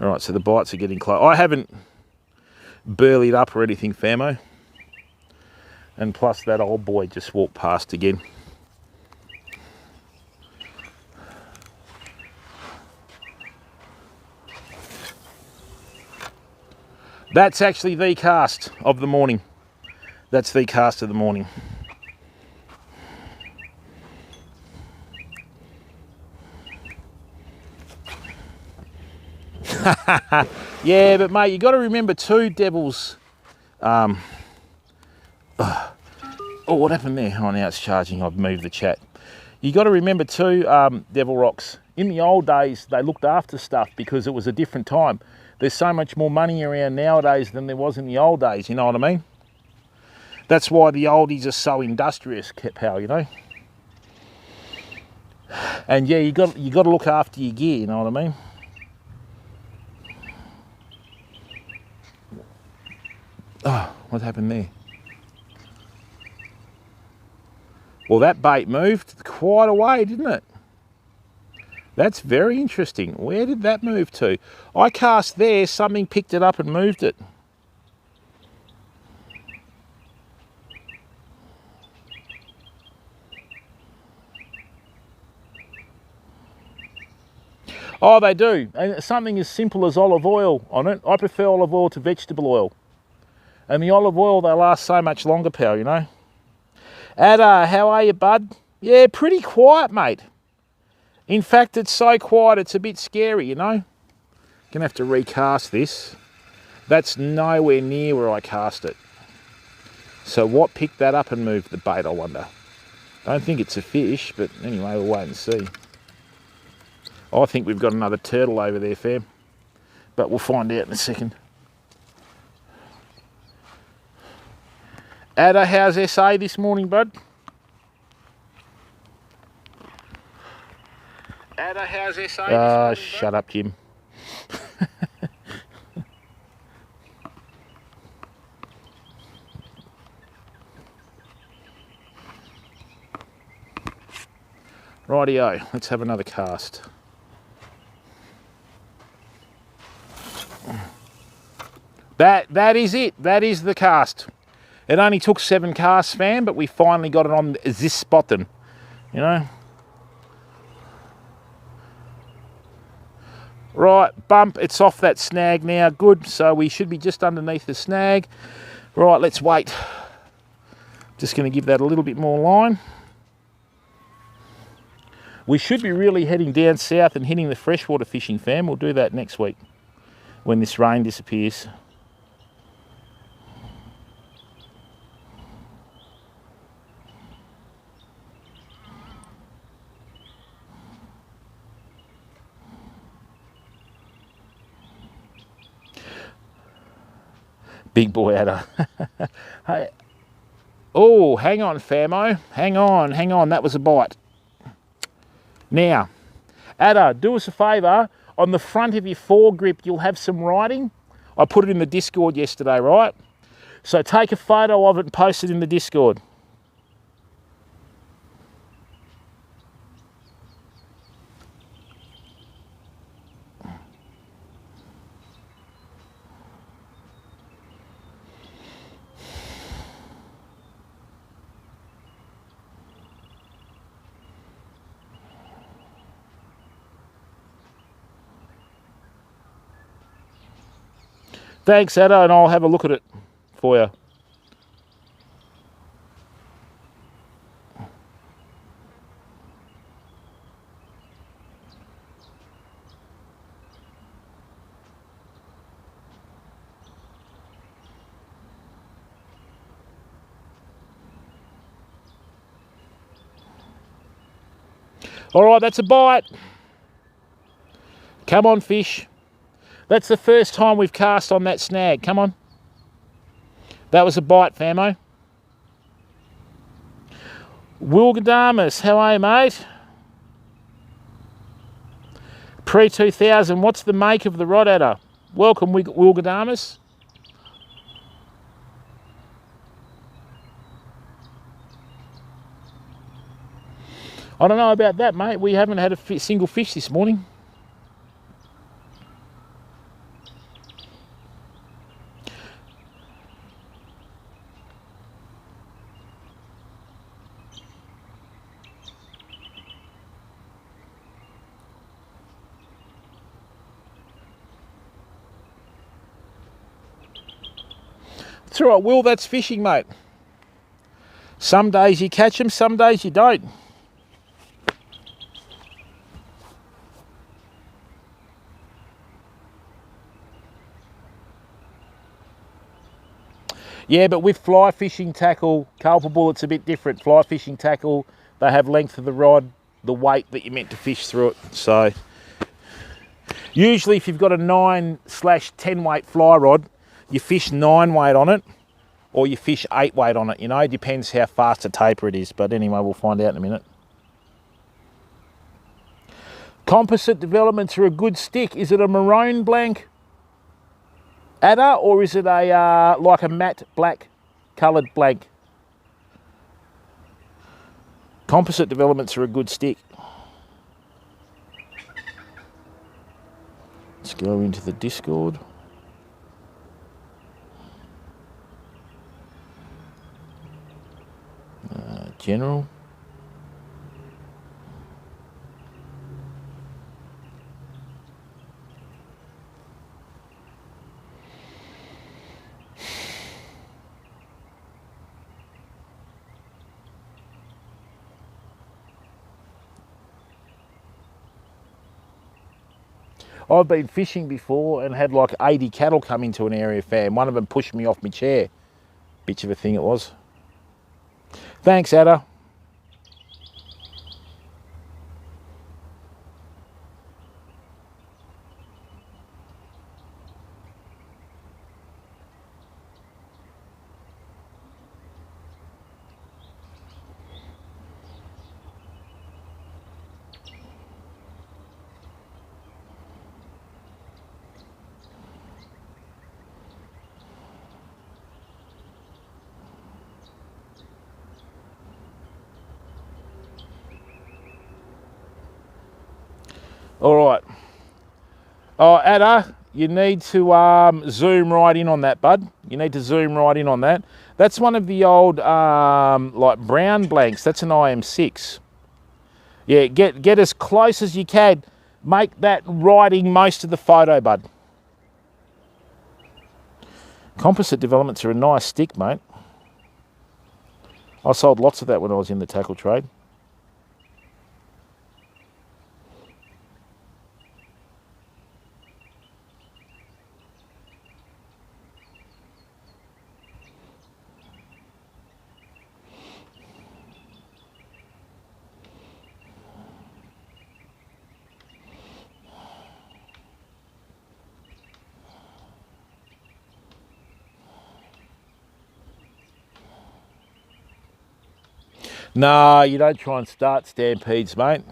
All right, so the bites are getting close. I haven't burleyed up or anything, famo. And plus that old boy just walked past again. That's actually the cast of the morning. That's the cast of the morning. Yeah, but mate, you got to remember too, Devils. Oh, what happened there? Oh, now it's charging. I've moved the chat. You got to remember too, Devil Rocks. In the old days, they looked after stuff because it was a different time. There's so much more money around nowadays than there was in the old days. You know what I mean? That's why the oldies are so industrious, pal. You know. And yeah, you got to look after your gear. You know what I mean? Oh, what happened there? Well, that bait moved quite a way, didn't it? That's very interesting. Where did that move to? I cast there, something picked it up and moved it. Oh, they do. And something as simple as olive oil on it. I prefer olive oil to vegetable oil. And the olive oil, they last so much longer, pal, you know. Ada, how are you, bud? Yeah, pretty quiet, mate. In fact, it's so quiet, it's a bit scary, you know. Gonna have to recast this. That's nowhere near where I cast it. So what picked that up and moved the bait, I wonder? I don't think it's a fish, but anyway, we'll wait and see. I think we've got another turtle over there, fam. But we'll find out in a second. Ada, how's SA this morning, bud? Ada, how's SA this morning, shut bud? Up, Jim. Rightio, let's have another cast. That is it. That is the cast. It only took 7 casts, fam, but we finally got it on this spot then, you know. Right, bump, it's off that snag now, good. So we should be just underneath the snag. Right, let's wait. Just gonna give that a little bit more line. We should be really heading down south and hitting the freshwater fishing, fam. We'll do that next week when this rain disappears. Big boy Ada. Hey. Oh, hang on, famo. Hang on. That was a bite. Now, Ada, do us a favour. On the front of your foregrip, you'll have some writing. I put it in the Discord yesterday, right? So take a photo of it and post it in the Discord. Thanks, Ada, and I'll have a look at it for you. All right, that's a bite. Come on, fish. That's the first time we've cast on that snag. Come on. That was a bite, famo. Wilgadamus, how are you, mate? Pre-2000, what's the make of the rod, Adder? Welcome, Wilgadamus. I don't know about that, mate. We haven't had a single fish this morning. It's all right, Will, that's fishing, mate. Some days you catch them, some days you don't. Yeah, but with fly fishing tackle, culpable, it's a bit different. Fly fishing tackle, they have length of the rod, the weight that you're meant to fish through it. So usually if you've got a 9/10 weight fly rod, you fish 9 weight on it, or you fish 8 weight on it, you know, it depends how fast a taper it is. But anyway, we'll find out in a minute. Composite developments are a good stick. Is it a maroon blank adder, or is it a like a matte black coloured blank? Composite developments are a good stick. Let's go into the Discord. General. I've been fishing before and had like 80 cattle come into an area, fam. One of them pushed me off my chair. Bitch of a thing it was. Thanks, Ada. All right. Oh, Ada, you need to zoom right in on that, bud. You need to zoom right in on that. That's one of the old like brown blanks. That's an IM6. Yeah, get as close as you can. Make that riding most of the photo, bud. Composite developments are a nice stick, mate. I sold lots of that when I was in the tackle trade. No, you don't try and start stampedes, mate.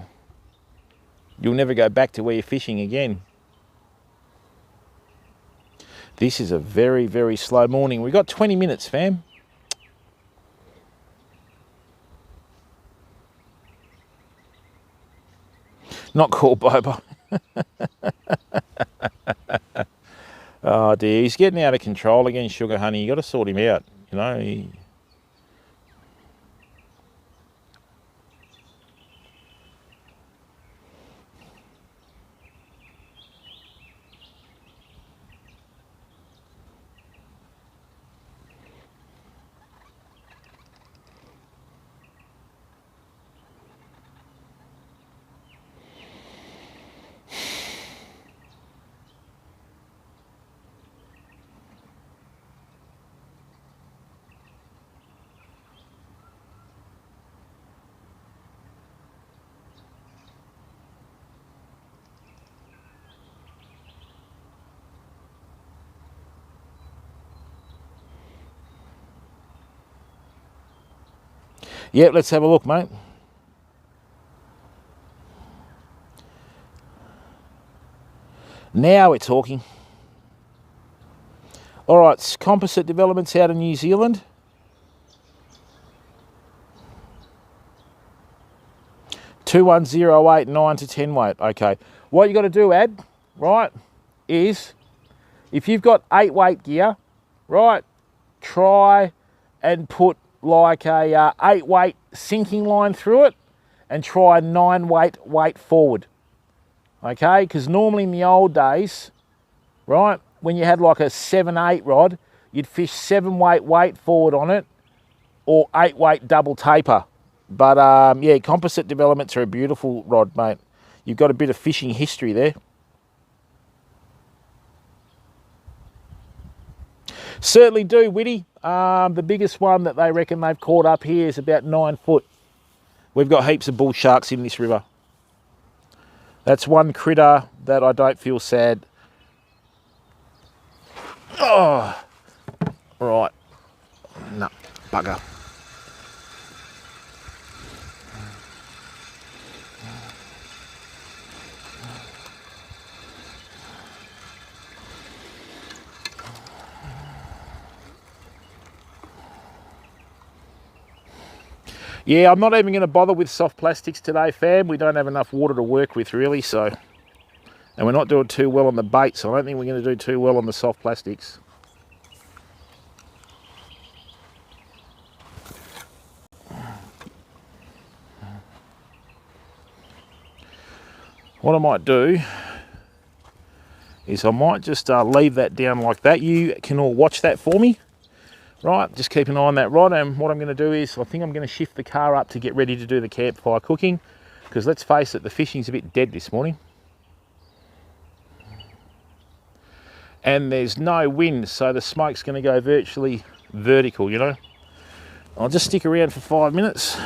You'll never go back to where you're fishing again. This is a very, very slow morning. We've got 20 minutes, fam. Not called Bobo. Oh dear, he's getting out of control again, Sugar Honey. You got to sort him out, you know. Yep, let's have a look, mate. Now we're talking. All right, composite developments out of New Zealand. $21089 to 10 weight. Okay, what you got to do, Ad, right, is if you've got 8 weight gear, right, try and put like a 8 weight sinking line through it and try 9 weight forward. Okay, because normally in the old days, right, when you had like a 7-8 rod, you'd fish 7 weight forward on it or 8 weight double taper. But yeah, composite developments are a beautiful rod, mate. You've got a bit of fishing history there. Certainly do, Whitty. The biggest one that they reckon they've caught up here is about 9 foot. We've got heaps of bull sharks in this river. That's one critter that I don't feel sad. Oh, right. No, bugger. Yeah, I'm not even going to bother with soft plastics today, fam. We don't have enough water to work with, really, so... And we're not doing too well on the bait, so I don't think we're going to do too well on the soft plastics. What I might do is I might just leave that down like that. You can all watch that for me. Right, just keep an eye on that rod, and what I'm going to do is I think I'm going to shift the car up to get ready to do the campfire cooking, because let's face it, the fishing's a bit dead this morning. And there's no wind, so the smoke's going to go virtually vertical, you know. I'll just stick around for 5 minutes.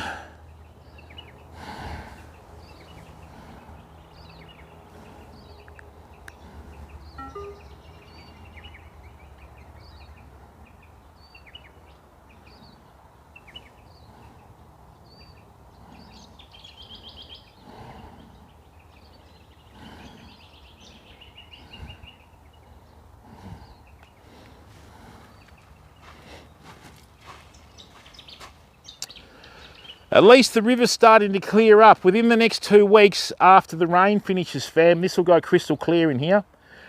At least the river's starting to clear up. Within the next 2 weeks after the rain finishes, fam, this will go crystal clear in here.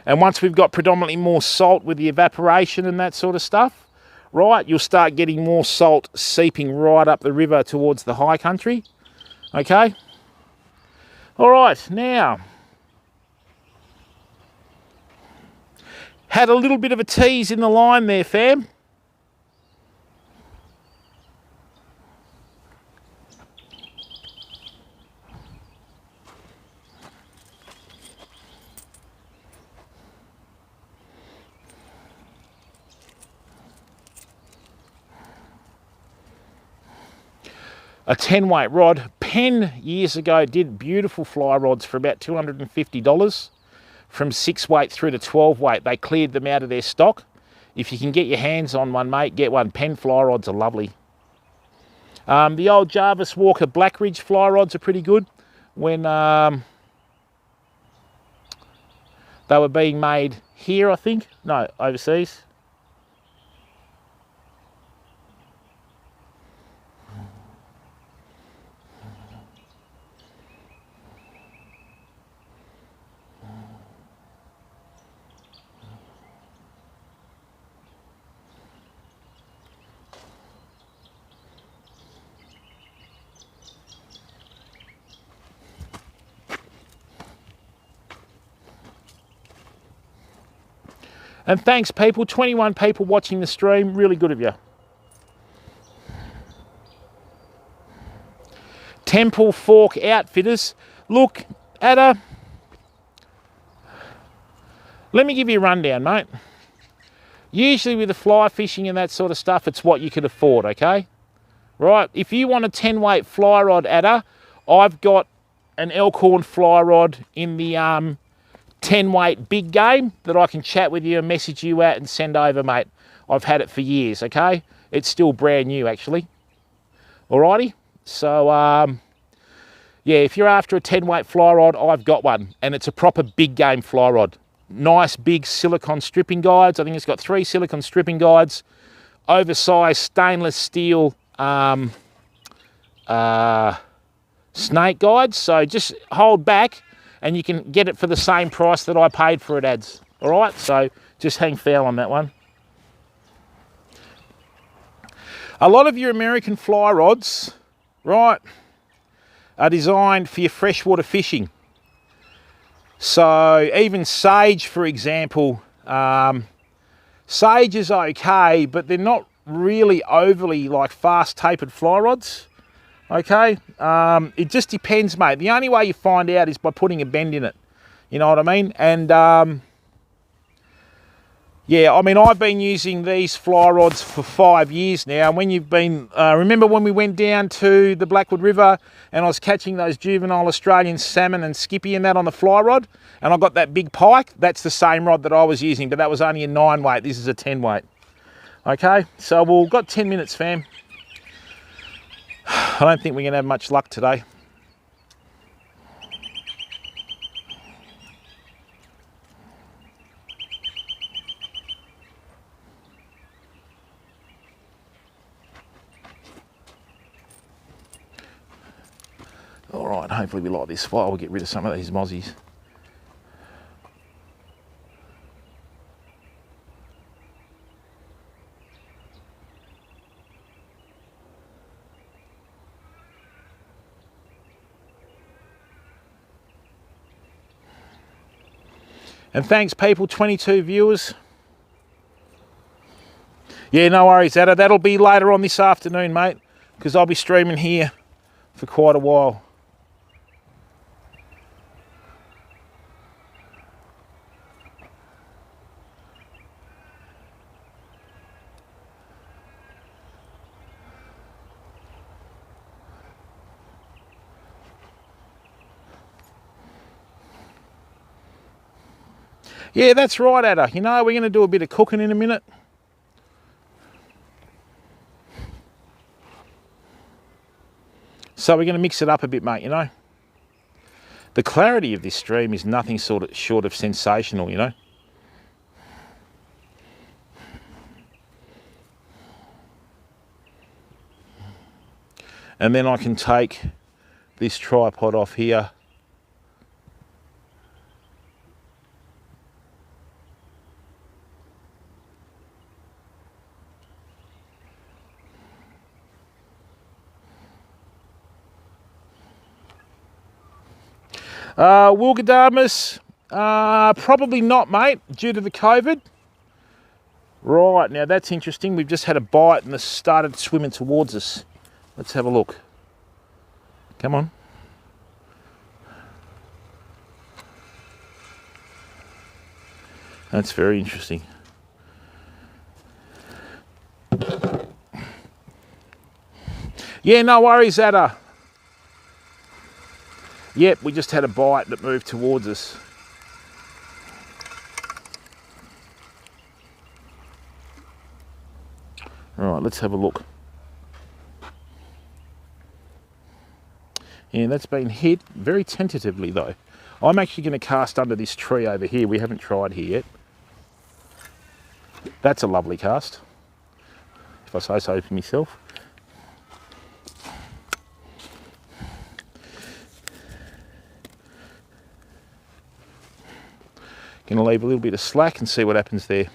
And once we've got predominantly more salt with the evaporation and that sort of stuff, right, you'll start getting more salt seeping right up the river towards the high country. Okay? All right, now, had a little bit of a tease in the line there, fam. A 10 weight rod. Penn years ago did beautiful fly rods for about $250 from 6 weight through to 12 weight. They cleared them out of their stock. If you can get your hands on one, mate, get one. Penn fly rods are lovely. The old Jarvis Walker Blackridge fly rods are pretty good. When They were being made here, I think. No, overseas. And thanks, people. 21 people watching the stream. Really good of you. Temple Fork Outfitters. Look, let me give you a rundown, mate. Usually with the fly fishing and that sort of stuff, it's what you can afford, okay? Right, if you want a 10 weight fly rod adder, I've got an Elkhorn fly rod in the 10 weight big game that I can chat with you and message you at and send over, mate. I've had it for years, okay? It's still brand new, actually. Alrighty? So, yeah, if you're after a 10 weight fly rod, I've got one. And it's a proper big game fly rod. Nice big silicone stripping guides. I think it's got 3 silicone stripping guides. Oversized stainless steel snake guides. So just hold back and you can get it for the same price that I paid for it, ads. All right, so just hang foul on that one. A lot of your American fly rods, right, are designed for your freshwater fishing. So even Sage, for example, Sage is okay, but they're not really overly like fast tapered fly rods. Okay, it just depends, mate. The only way you find out is by putting a bend in it. You know what I mean? And yeah, I mean, I've been using these fly rods for 5 years now. And when you've been, remember when we went down to the Blackwood River and I was catching those juvenile Australian salmon and skippy and that on the fly rod, and I got that big pike? That's the same rod that I was using, but that was only a 9 weight. This is a 10 weight. Okay, so we've got 10 minutes, fam. I don't think we're going to have much luck today. All right, hopefully we like this fire. We'll get rid of some of these mozzies. And thanks, people, 22 viewers. Yeah, no worries, Ada. That'll be later on this afternoon, mate, because I'll be streaming here for quite a while. Yeah, that's right, Ada. You know, we're going to do a bit of cooking in a minute. So we're going to mix it up a bit, mate, you know. The clarity of this stream is nothing short of sensational, you know. And then I can take this tripod off here. Wilgadamus, probably not, mate, due to the COVID. Right, now that's interesting. We've just had a bite and it started swimming towards us. Let's have a look. Come on. That's very interesting. Yeah, no worries, Ada. Yep, we just had a bite that moved towards us. All right, let's have a look. Yeah, that's been hit very tentatively though. I'm actually going to cast under this tree over here. We haven't tried here yet. That's a lovely cast, if I say so for myself. Going to leave a little bit of slack and see what happens there.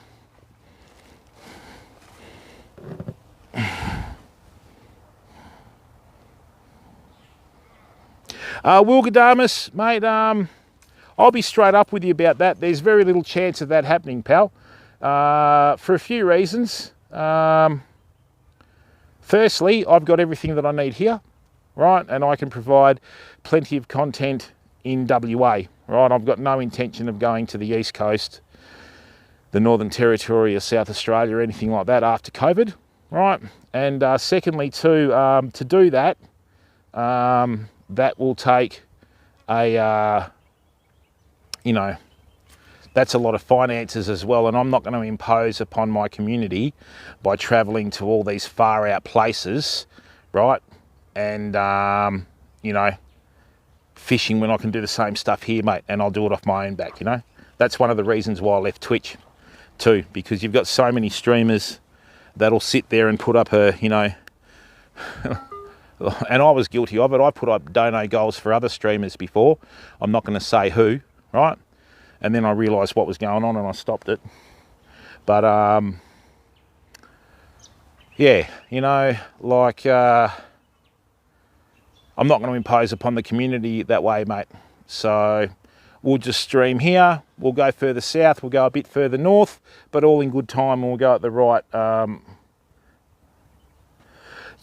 Wilgadamus, mate, I'll be straight up with you about that. There's very little chance of that happening, pal, for a few reasons. Firstly, I've got everything that I need here, right? And I can provide plenty of content in WA, right? I've got no intention of going to the East Coast, the Northern Territory or South Australia or anything like that after COVID, right? And secondly, too, to do that, that will take a, you know, that's a lot of finances as well, and I'm not going to impose upon my community by travelling to all these far out places, right? And, you know, fishing when I can do the same stuff here, mate, and I'll do it off my own back, you know? That's one of the reasons why I left Twitch too, because you've got so many streamers that'll sit there and put up a, you know, and I was guilty of it. I put up dono goals for other streamers before. I'm not going to say who, right? And then I realised what was going on and I stopped it. But, yeah, you know, like, I'm not going to impose upon the community that way, mate. So we'll just stream here. We'll go further south. We'll go a bit further north, but all in good time and we'll go at the right...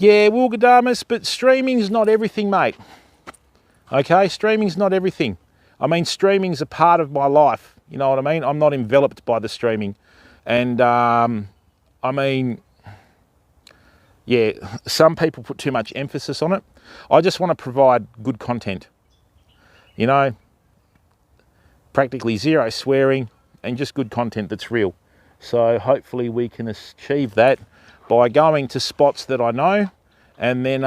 Yeah, Wilgadamus, but streaming's not everything, mate. Okay, streaming's not everything. I mean, streaming's a part of my life. You know what I mean? I'm not enveloped by the streaming. And, I mean, yeah, some people put too much emphasis on it. I just want to provide good content. You know, practically zero swearing and just good content that's real. So hopefully we can achieve that by going to spots that I know, and then,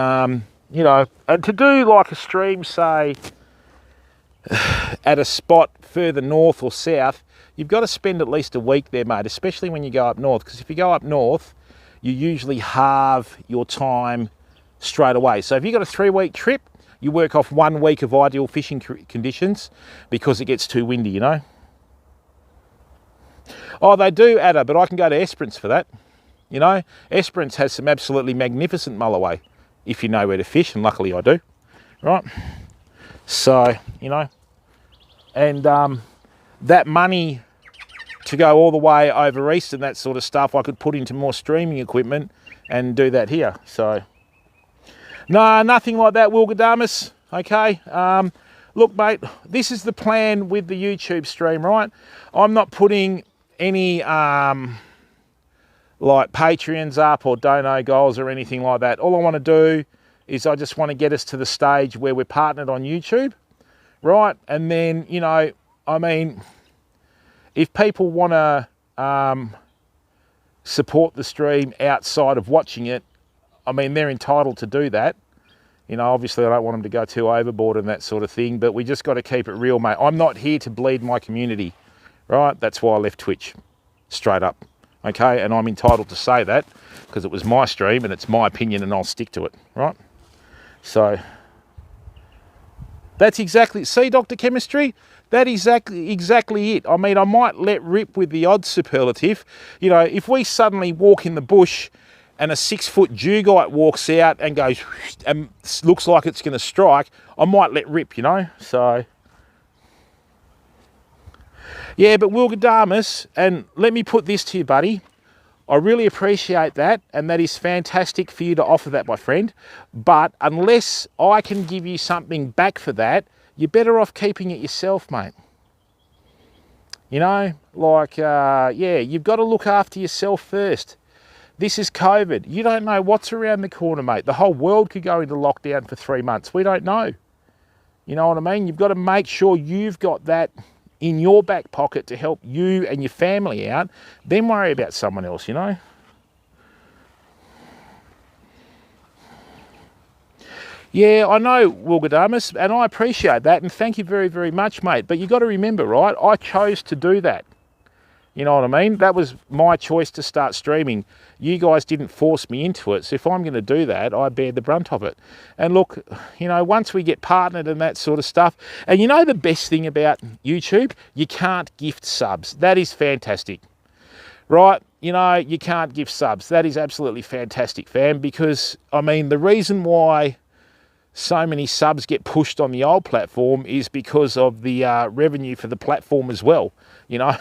you know, and to do like a stream, say, at a spot further north or south, you've got to spend at least a week there, mate, especially when you go up north, because if you go up north, you usually halve your time straight away. So if you've got a 3-week trip, you work off 1 week of ideal fishing conditions because it gets too windy, you know. Oh, they do, Adder, but I can go to Esperance for that. You know, Esperance has some absolutely magnificent mulloway, if you know where to fish, and luckily I do, right? So, you know, and that money to go all the way over east and that sort of stuff, I could put into more streaming equipment and do that here. So, no, nothing like that, Wilgadamus, okay? Look, mate, this is the plan with the YouTube stream, right? I'm not putting any... like Patreons up or dono goals or anything like that. All I want to do is I just want to get us to the stage where we're partnered on YouTube, right? And then, you know, I mean, if people want to support the stream outside of watching it, I mean, they're entitled to do that. You know, obviously I don't want them to go too overboard and that sort of thing, but we just got to keep it real, mate. I'm not here to bleed my community, right? That's why I left Twitch, straight up. Okay, and I'm entitled to say that because it was my stream and it's my opinion and I'll stick to it, right? So that's exactly, see, Dr. Chemistry, that is exactly it. I mean, I might let rip with the odd superlative. You know, if we suddenly walk in the bush and a 6-foot dugite walks out and goes and looks like it's going to strike, I might let rip, you know, so... Yeah, but Wilgadamus, and let me put this to you, buddy. I really appreciate that, and that is fantastic for you to offer that, my friend. But unless I can give you something back for that, you're better off keeping it yourself, mate. You know, like, yeah, you've got to look after yourself first. This is COVID. You don't know what's around the corner, mate. The whole world could go into lockdown for 3 months. We don't know. You know what I mean? You've got to make sure you've got that in your back pocket to help you and your family out, then worry about someone else, you know? Yeah, I know, Wilgadamus, and I appreciate that, and thank you very, very much, mate. But you got to remember, right, I chose to do that. You know what I mean? That was my choice to start streaming. You guys didn't force me into it. So if I'm going to do that, I bear the brunt of it. And look, you know, once we get partnered and that sort of stuff, and you know the best thing about YouTube? You can't gift subs. That is fantastic. Right? You know, you can't gift subs. That is absolutely fantastic, fam, because, I mean, the reason why so many subs get pushed on the old platform is because of the revenue for the platform as well, you know.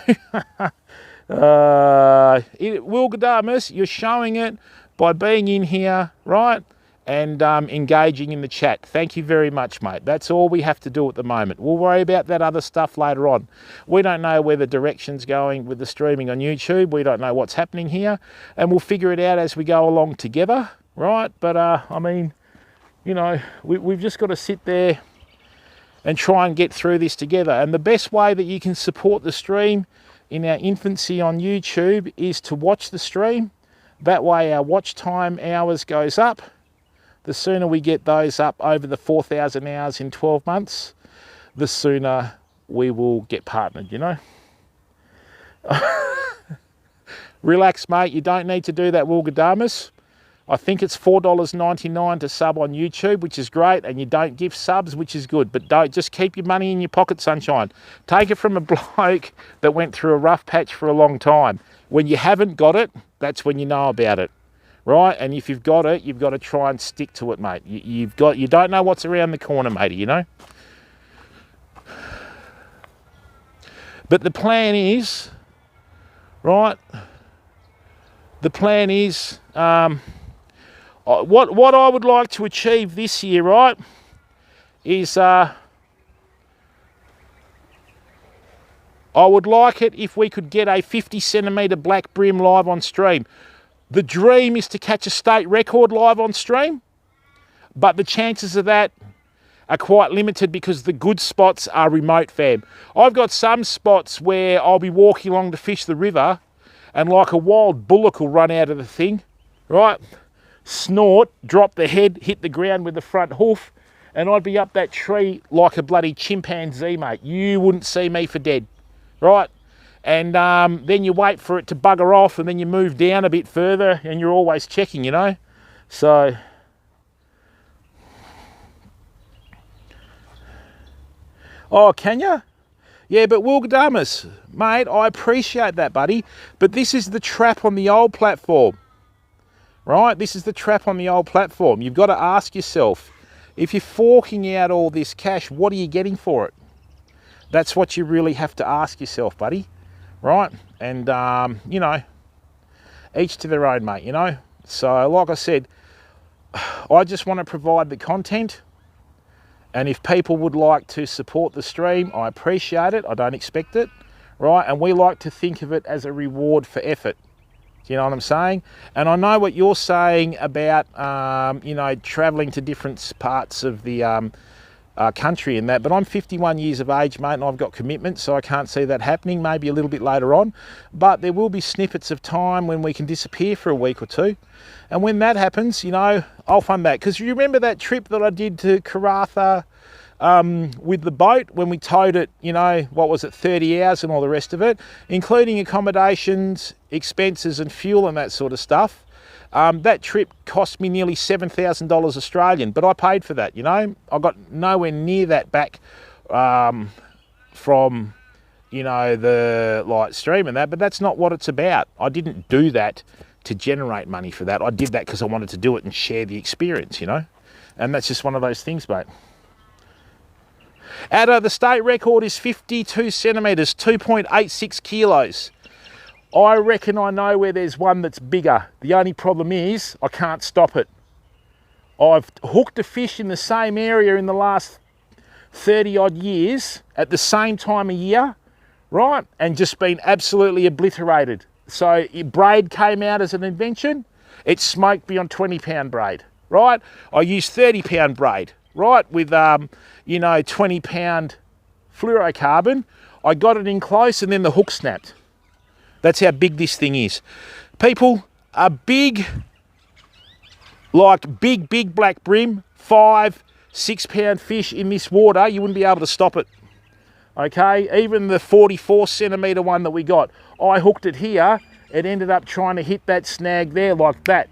Wilgadamus, you're showing it by being in here, right, and engaging in the chat. Thank you very much, mate. That's all we have to do at the moment. We'll worry about that other stuff later on. We don't know where the direction's going with the streaming on YouTube. We don't know what's happening here, and we'll figure it out as we go along together, right? But, I mean, you know, we've just got to sit there and try and get through this together. And the best way that you can support the stream in our infancy on YouTube is to watch the stream. That way our watch time hours goes up. The sooner we get those up over the 4,000 hours in 12 months, the sooner we will get partnered, you know. Relax, mate. You don't need to do that, Wilgadamus. I think it's $4.99 to sub on YouTube, which is great, and you don't give subs, which is good. But don't just keep your money in your pocket, sunshine. Take it from a bloke that went through a rough patch for a long time. When you haven't got it, that's when you know about it, right? And if you've got it, you've got to try and stick to it, mate. You don't know what's around the corner, matey, you know. But the plan is, right? The plan is. What I would like to achieve this year, right, is I would like it if we could get a 50 centimetre black brim live on stream. The dream is to catch a state record live on stream, but the chances of that are quite limited because the good spots are remote, fam. I've got some spots where I'll be walking along to fish the river and like a wild bullock will run out of the thing, right? Snort, drop the head, hit the ground with the front hoof, and I'd be up that tree like a bloody chimpanzee, mate. You wouldn't see me for dead, right? And then you wait for it to bugger off, and then you move down a bit further, and you're always checking, you know? So, oh, can you? Yeah, but Wilgadamus, mate, I appreciate that, buddy, but this is the trap on the old platform. Right, this is the trap on the old platform. You've got to ask yourself, if you're forking out all this cash, what are you getting for it? That's what you really have to ask yourself, buddy. Right? And, you know, each to their own, mate, you know. So, like I said, I just want to provide the content. And if people would like to support the stream, I appreciate it. I don't expect it. Right? And we like to think of it as a reward for effort. You know what I'm saying? And I know what you're saying about, you know, travelling to different parts of the country and that, but I'm 51 years of age, mate, and I've got commitments, so I can't see that happening, maybe a little bit later on. But there will be snippets of time when we can disappear for a week or two. And when that happens, you know, I'll fund that. Because you remember that trip that I did to Karratha with the boat when we towed it, you know, what was it, 30 hours and all the rest of it, including accommodations, expenses and fuel and that sort of stuff. That trip cost me nearly $7,000 Australian, but I paid for that, you know. I got nowhere near that back from, you know, the light stream and that, but that's not what it's about. I didn't do that to generate money for that. I did that because I wanted to do it and share the experience, you know. And that's just one of those things, mate. The state record is 52 centimetres, 2.86 kilos. I reckon I know where there's one that's bigger. The only problem is I can't stop it. I've hooked a fish in the same area in the last 30 odd years at the same time of year, right? And just been absolutely obliterated. So braid came out as an invention. It smoked me on 20-pound braid, right? I used 30-pound braid, right? With, you know, 20-pound fluorocarbon. I got it in close and then the hook snapped. That's how big this thing is. People, a big, like big black brim, 5, 6 pound fish in this water, you wouldn't be able to stop it. Okay, even the 44 centimetre one that we got, I hooked it here, it ended up trying to hit that snag there like that,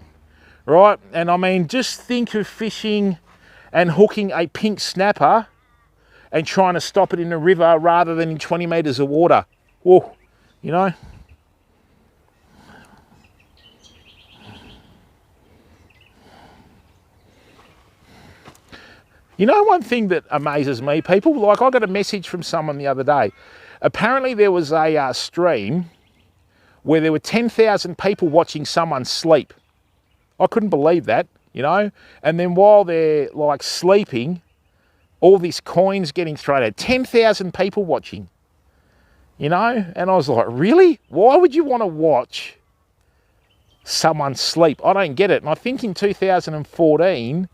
right? And I mean, just think of fishing and hooking a pink snapper and trying to stop it in the river rather than in 20 metres of water. Whoa, you know? You know, one thing that amazes me, people, like I got a message from someone the other day. Apparently there was a stream where there were 10,000 people watching someone sleep. I couldn't believe that, you know? And then while they're like sleeping, all this coins getting thrown at 10,000 people watching, you know? And I was like, really? Why would you want to watch someone sleep? I don't get it. And I think in 2014,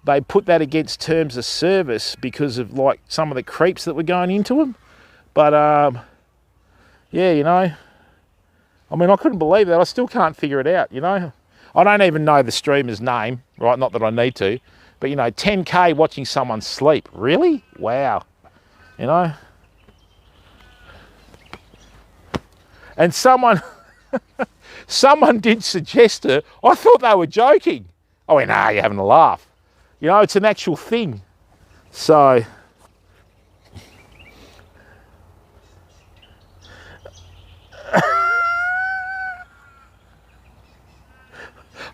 they put that against terms of service because of like some of the creeps that were going into them. But yeah, you know, I mean, I couldn't believe that. I still can't figure it out, you know. I don't even know the streamer's name, right? Not that I need to, but you know, 10K watching someone sleep. Really? Wow. You know. And someone did suggest it. I thought they were joking. I went, nah, you're having a laugh. You know, it's an actual thing. So,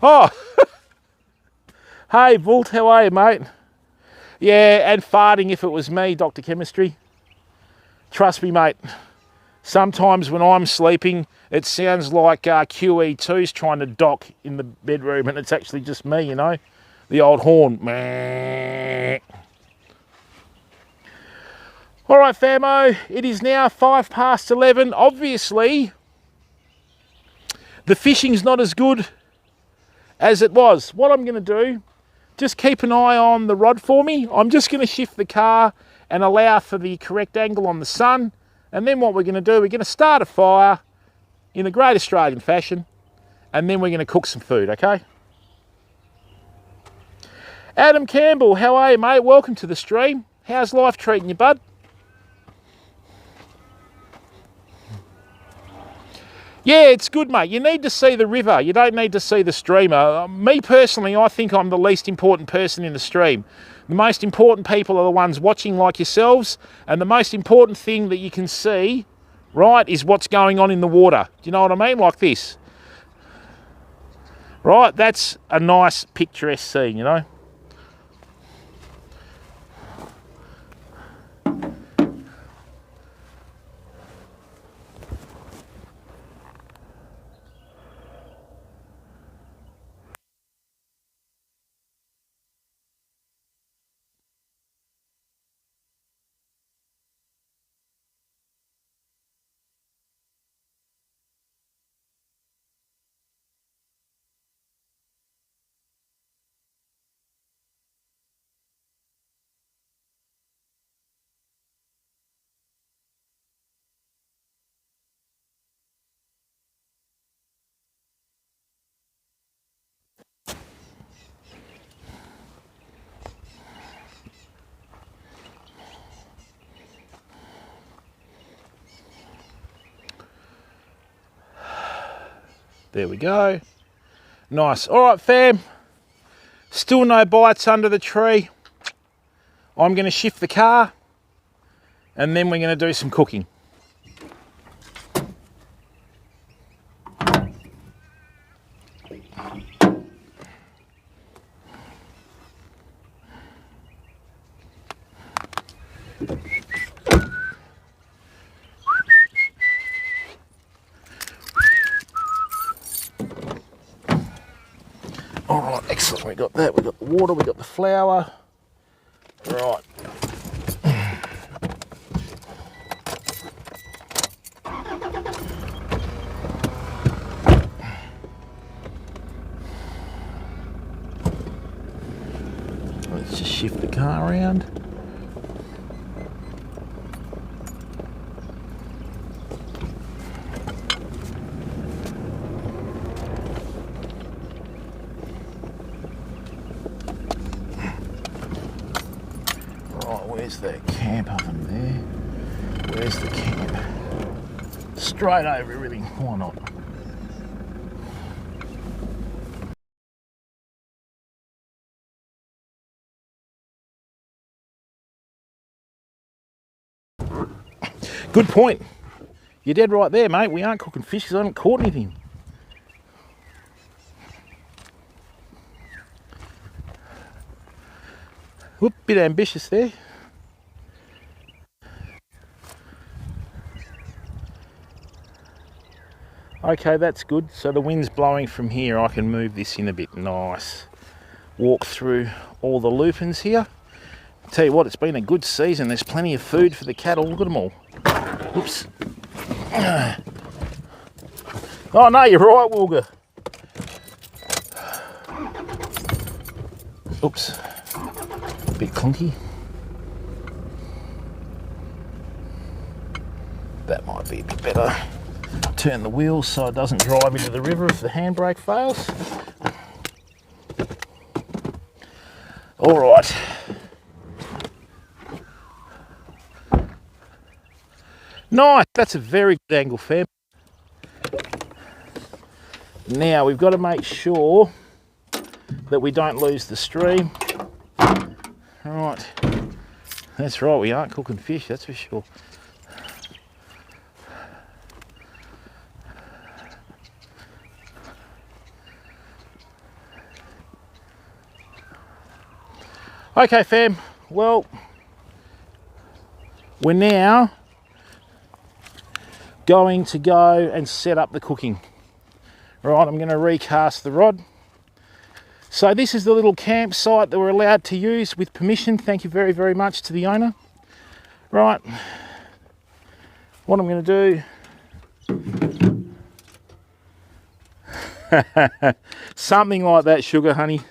oh, hey, Vult, how are you, mate? Yeah, and farting if it was me, Dr. Chemistry. Trust me, mate. Sometimes when I'm sleeping, it sounds like QE2's trying to dock in the bedroom, and it's actually just me, you know. The old horn. All right, famo, it is now 11:05. Obviously, the fishing's not as good as it was. What I'm going to do, just keep an eye on the rod for me. I'm just going to shift the car and allow for the correct angle on the sun. And then what we're going to do, we're going to start a fire in the great Australian fashion, and then we're going to cook some food, okay? Adam Campbell, how are you, mate? Welcome to the stream. How's life treating you, bud? Yeah, it's good, mate. You need to see the river. You don't need to see the streamer. Me personally, I think I'm the least important person in the stream. The most important people are the ones watching like yourselves, and the most important thing that you can see, right, is what's going on in the water. Do you know what I mean? Like this. Right? That's a nice picturesque scene, you know? There we go. Nice. All right, fam. Still no bites under the tree. I'm going to shift the car, and then we're going to do some cooking. All right, excellent. We got that. We got the water. We got the flour. Right. Let's just shift the car around. Where's the camp oven there? Where's the camp? Straight over everything, why not? Good point. You're dead right there, mate. We aren't cooking fish because I haven't caught anything. Whoop, bit ambitious there. Okay, that's good. So the wind's blowing from here. I can move this in a bit. Nice. Walk through all the lupins here. Tell you what, it's been a good season. There's plenty of food for the cattle. Look at them all. Oops. Oh no, you're right, Wilger. Oops. A bit clunky. That might be a bit better. Turn the wheels so it doesn't drive into the river if the handbrake fails. All right. Nice, that's a very good angle, fam. Now we've got to make sure that we don't lose the stream. Right, that's right, we aren't cooking fish, that's for sure. Okay, fam, well, we're now going to go and set up the cooking. Right, I'm going to recast the rod. So this is the little campsite that we're allowed to use with permission. Thank you very, very much to the owner. Right, what I'm going to do, something like that, sugar honey.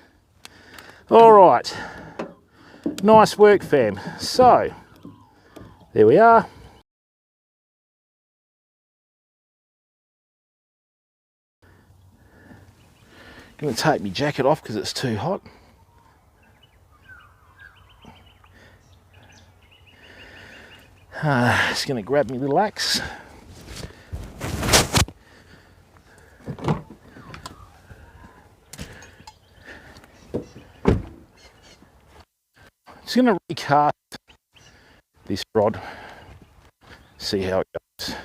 All right, nice work, fam. So, there we are. Going to take my jacket off because it's too hot. Just going to grab my little axe. Just going to recast this rod, see how it goes.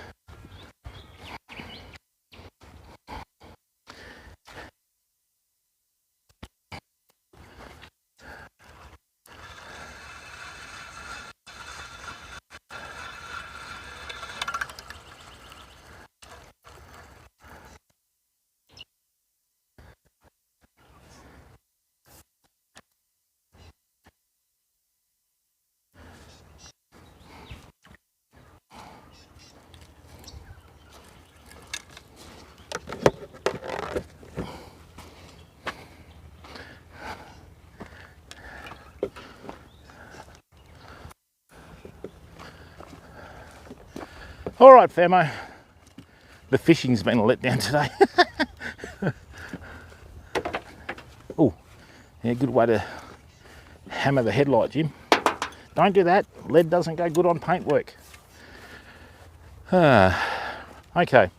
All right, famo. The fishing's been a letdown today. Oh, yeah, good way to hammer the headlight, Jim. Don't do that. Lead doesn't go good on paintwork. Okay.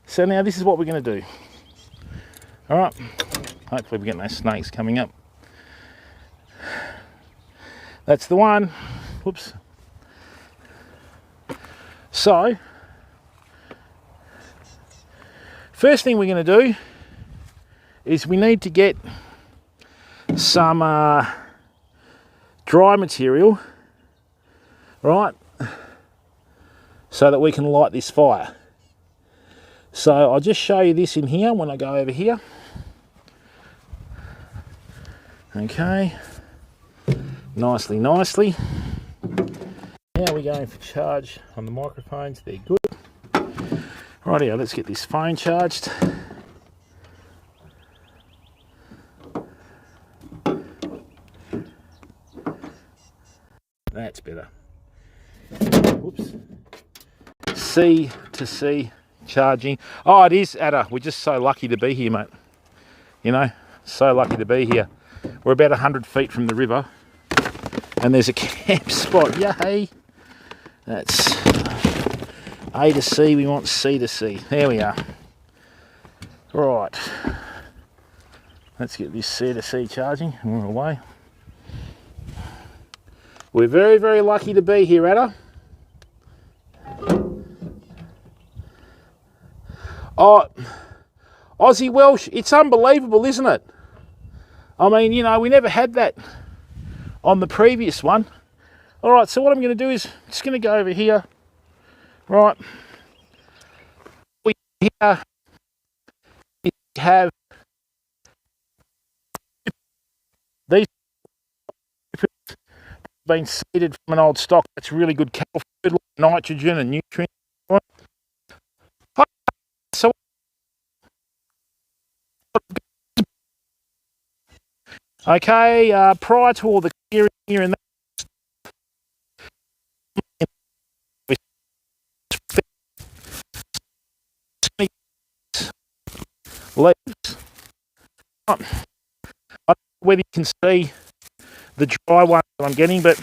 So now this is what we're going to do. All right. Hopefully we get no snakes coming up. That's the one. Whoops. So, first thing we're going to do is we need to get some dry material, right, so that we can light this fire. So I'll just show you this in here when I go over here. Okay, nicely. Now we're going for charge on the microphones, they're good. Rightio, let's get this phone charged. That's better. Whoops. C to C charging. Oh, it is, Ada. We're just so lucky to be here, mate. You know, so lucky to be here. We're about 100 feet from the river. And there's a camp spot. Yay! That's A to C. We want C to C. There we are. Right. Let's get this C to C charging. We're away. We're very, very lucky to be here, Ada. Oh, Aussie Welsh, it's unbelievable, isn't it? I mean, you know, we never had that on the previous one. All right, so what I'm going to do is I'm just going to go over here. Right. We have these been seeded from an old stock. That's really good cattle food, like nitrogen and nutrients. So, okay, prior to all the clearing here and there, leaves. I don't know whether you can see the dry one that I'm getting, but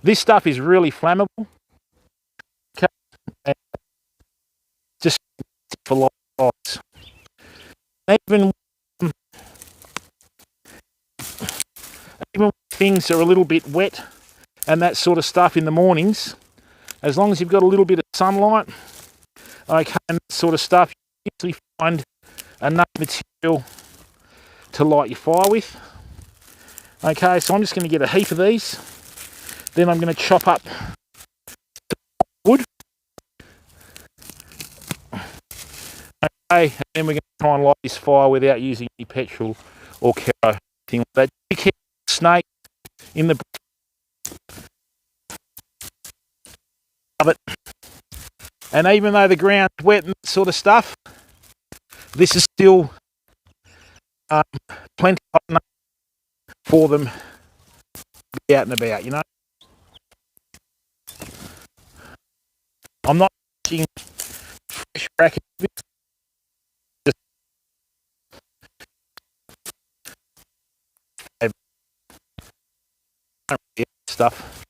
this stuff is really flammable. Okay, and just for lights. Even when things are a little bit wet and that sort of stuff in the mornings, as long as you've got a little bit of sunlight, okay, and that sort of stuff, you usually find enough material to light your fire with. Okay, so I'm just going to get a heap of these. Then I'm going to chop up wood. Okay, and then we're going to try and light this fire without using any petrol or kerosene, thing like that. Be careful, snake in the of it. And even though the ground's wet and that sort of stuff, this is still plenty hot enough for them to be out and about, you know. I'm not using fresh bracket, just stuff.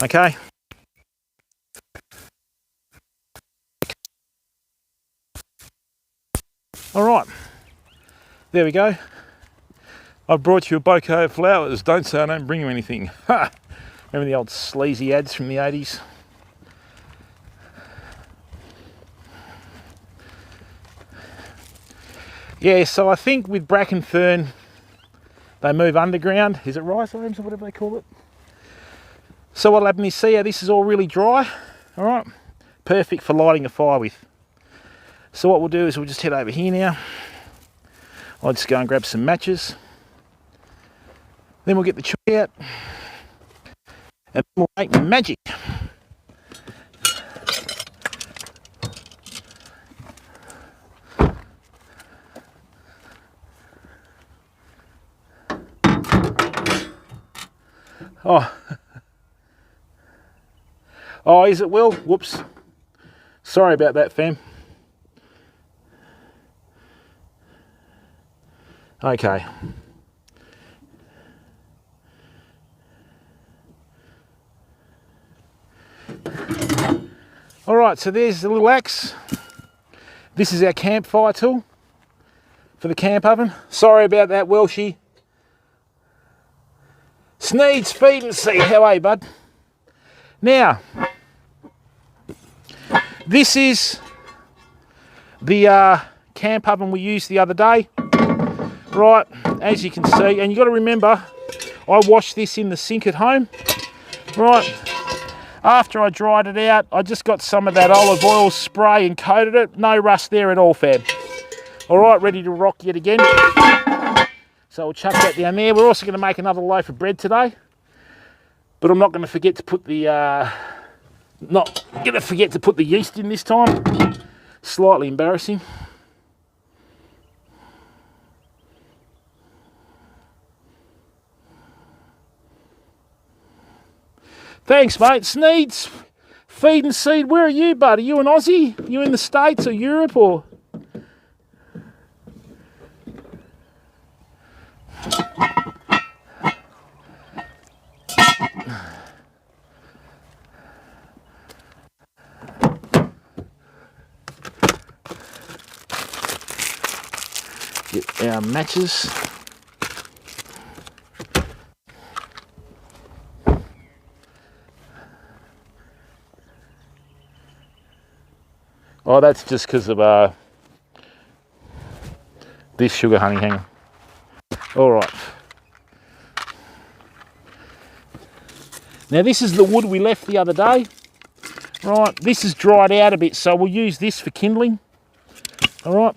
Okay. All right. There we go. I've brought you a bouquet of flowers. Don't say I don't bring you anything. Ha! Remember the old sleazy ads from the 80s? Yeah, so I think with bracken fern, they move underground. Is it rhizomes or whatever they call it? So what'll happen is, see how this is all really dry? All right, perfect for lighting a fire with. So what we'll do is we'll just head over here now. I'll just go and grab some matches. Then we'll get the chalk out and we'll make magic. Oh, is it Will? Whoops. Sorry about that, fam. Okay. All right, so there's the little axe. This is our campfire tool for the camp oven. Sorry about that, Welshie. Sneeds, feed and see. How are you, bud? Now, this is the camp oven we used the other day. Right, as you can see, and you got to remember, I washed this in the sink at home. Right, after I dried it out, I just got some of that olive oil spray and coated it. No rust there at all, fam. All right, ready to rock yet again. So we'll chuck that down there. We're also going to make another loaf of bread today, but I'm not going to forget to put the yeast in this time. Slightly embarrassing. Thanks, mate. Sneeds, Feed and seed, where are you, bud? Are you an Aussie? You in the States or Europe or? Get our matches. Oh, that's just because of this sugar honey hanger. All right. Now this is the wood we left the other day. Right, this has dried out a bit, so we'll use this for kindling. All right.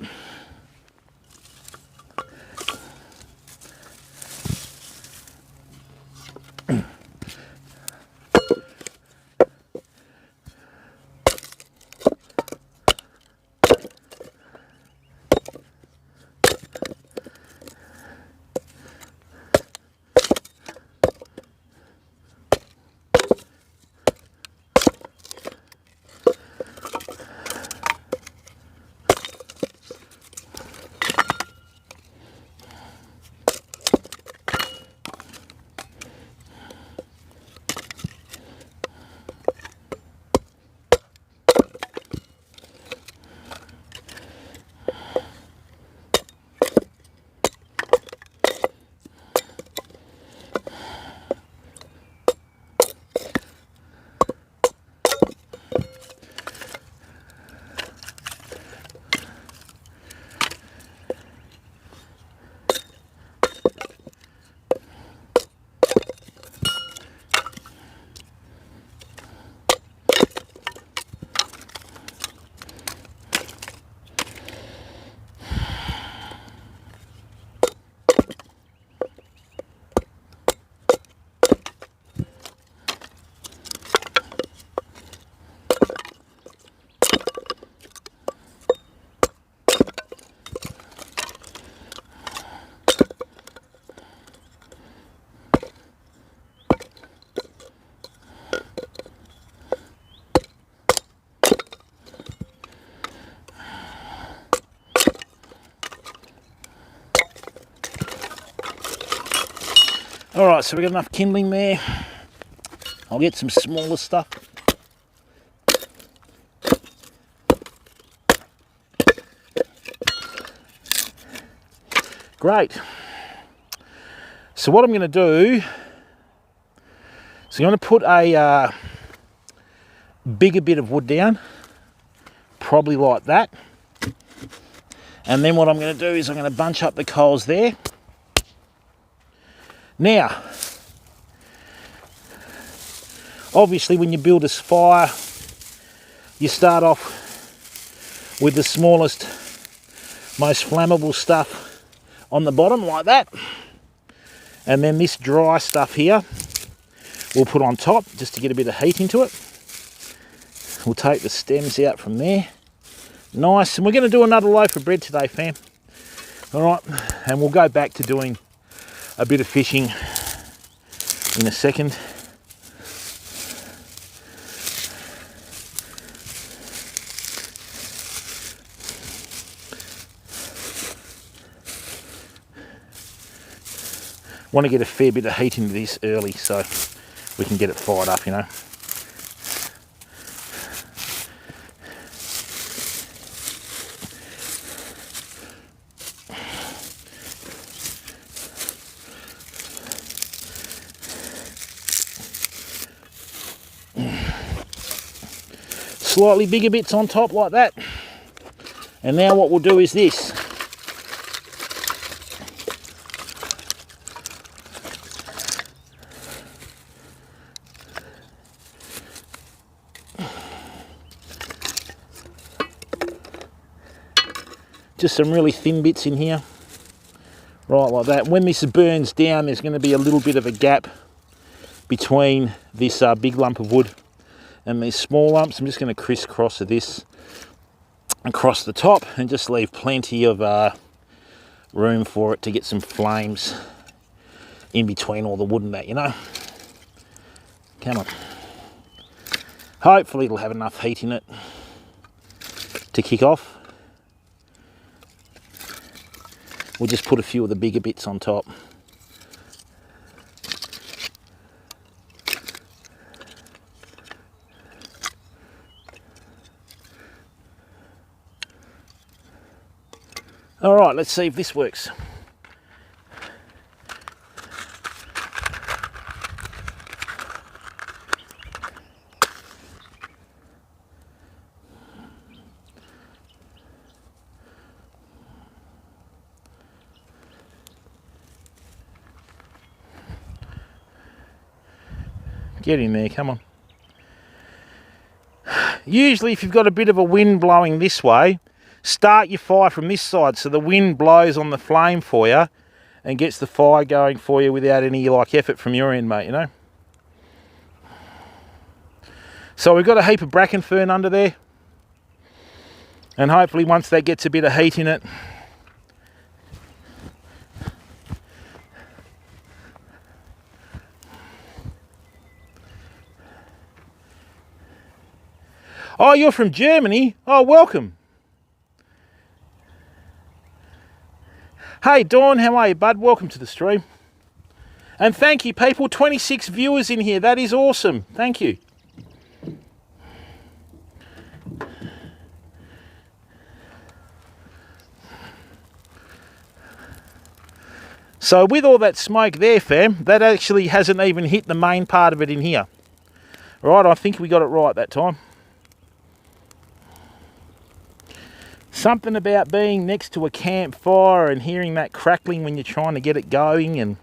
All right, so we've got enough kindling there. I'll get some smaller stuff. Great. So what I'm going to do, so I'm going to put a bigger bit of wood down, probably like that. And then what I'm going to do is I'm going to bunch up the coals there. Now, obviously when you build a fire, you start off with the smallest, most flammable stuff on the bottom like that. And then this dry stuff here, we'll put on top just to get a bit of heat into it. We'll take the stems out from there. Nice, and we're going to do another loaf of bread today, fam. All right, and we'll go back to doing a bit of fishing in a second. Want to get a fair bit of heat into this early so we can get it fired up, you know. Slightly bigger bits on top like that. And now what we'll do is this. Just some really thin bits in here. Right, like that. When this burns down, there's going to be a little bit of a gap between this big lump of wood and these small lumps. I'm just going to crisscross this across the top and just leave plenty of room for it to get some flames in between all the wood and that, you know. Come on. Hopefully it'll have enough heat in it to kick off. We'll just put a few of the bigger bits on top. All right, let's see if this works. Get in there, come on. Usually if you've got a bit of a wind blowing this way, start your fire from this side so the wind blows on the flame for you and gets the fire going for you without any like effort from your end, mate, you know. So we've got a heap of bracken fern under there, and hopefully once that gets a bit of heat in it, oh, you're from Germany? Oh, welcome. Hey, Dawn, how are you, bud? Welcome to the stream. And thank you, people. 26 viewers in here. That is awesome. Thank you. So with all that smoke there, fam, that actually hasn't even hit the main part of it in here. Right, I think we got it right that time. Something about being next to a campfire and hearing that crackling when you're trying to get it going and,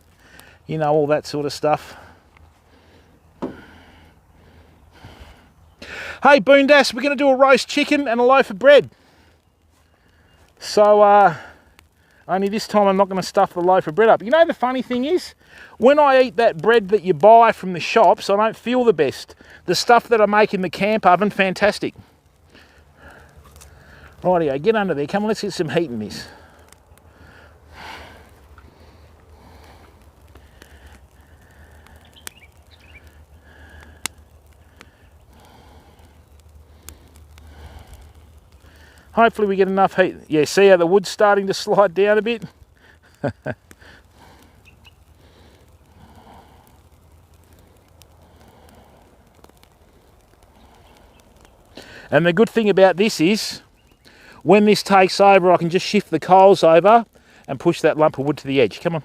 you know, all that sort of stuff. Hey, Boondass, we're going to do a roast chicken and a loaf of bread. So, only this time I'm not going to stuff the loaf of bread up. You know, the funny thing is, when I eat that bread that you buy from the shops, I don't feel the best. The stuff that I make in the camp oven, fantastic. Rightio, get under there. Come on, let's get some heat in this. Hopefully we get enough heat. Yeah, see how the wood's starting to slide down a bit? And the good thing about this is, when this takes over, I can just shift the coals over and push that lump of wood to the edge. Come on.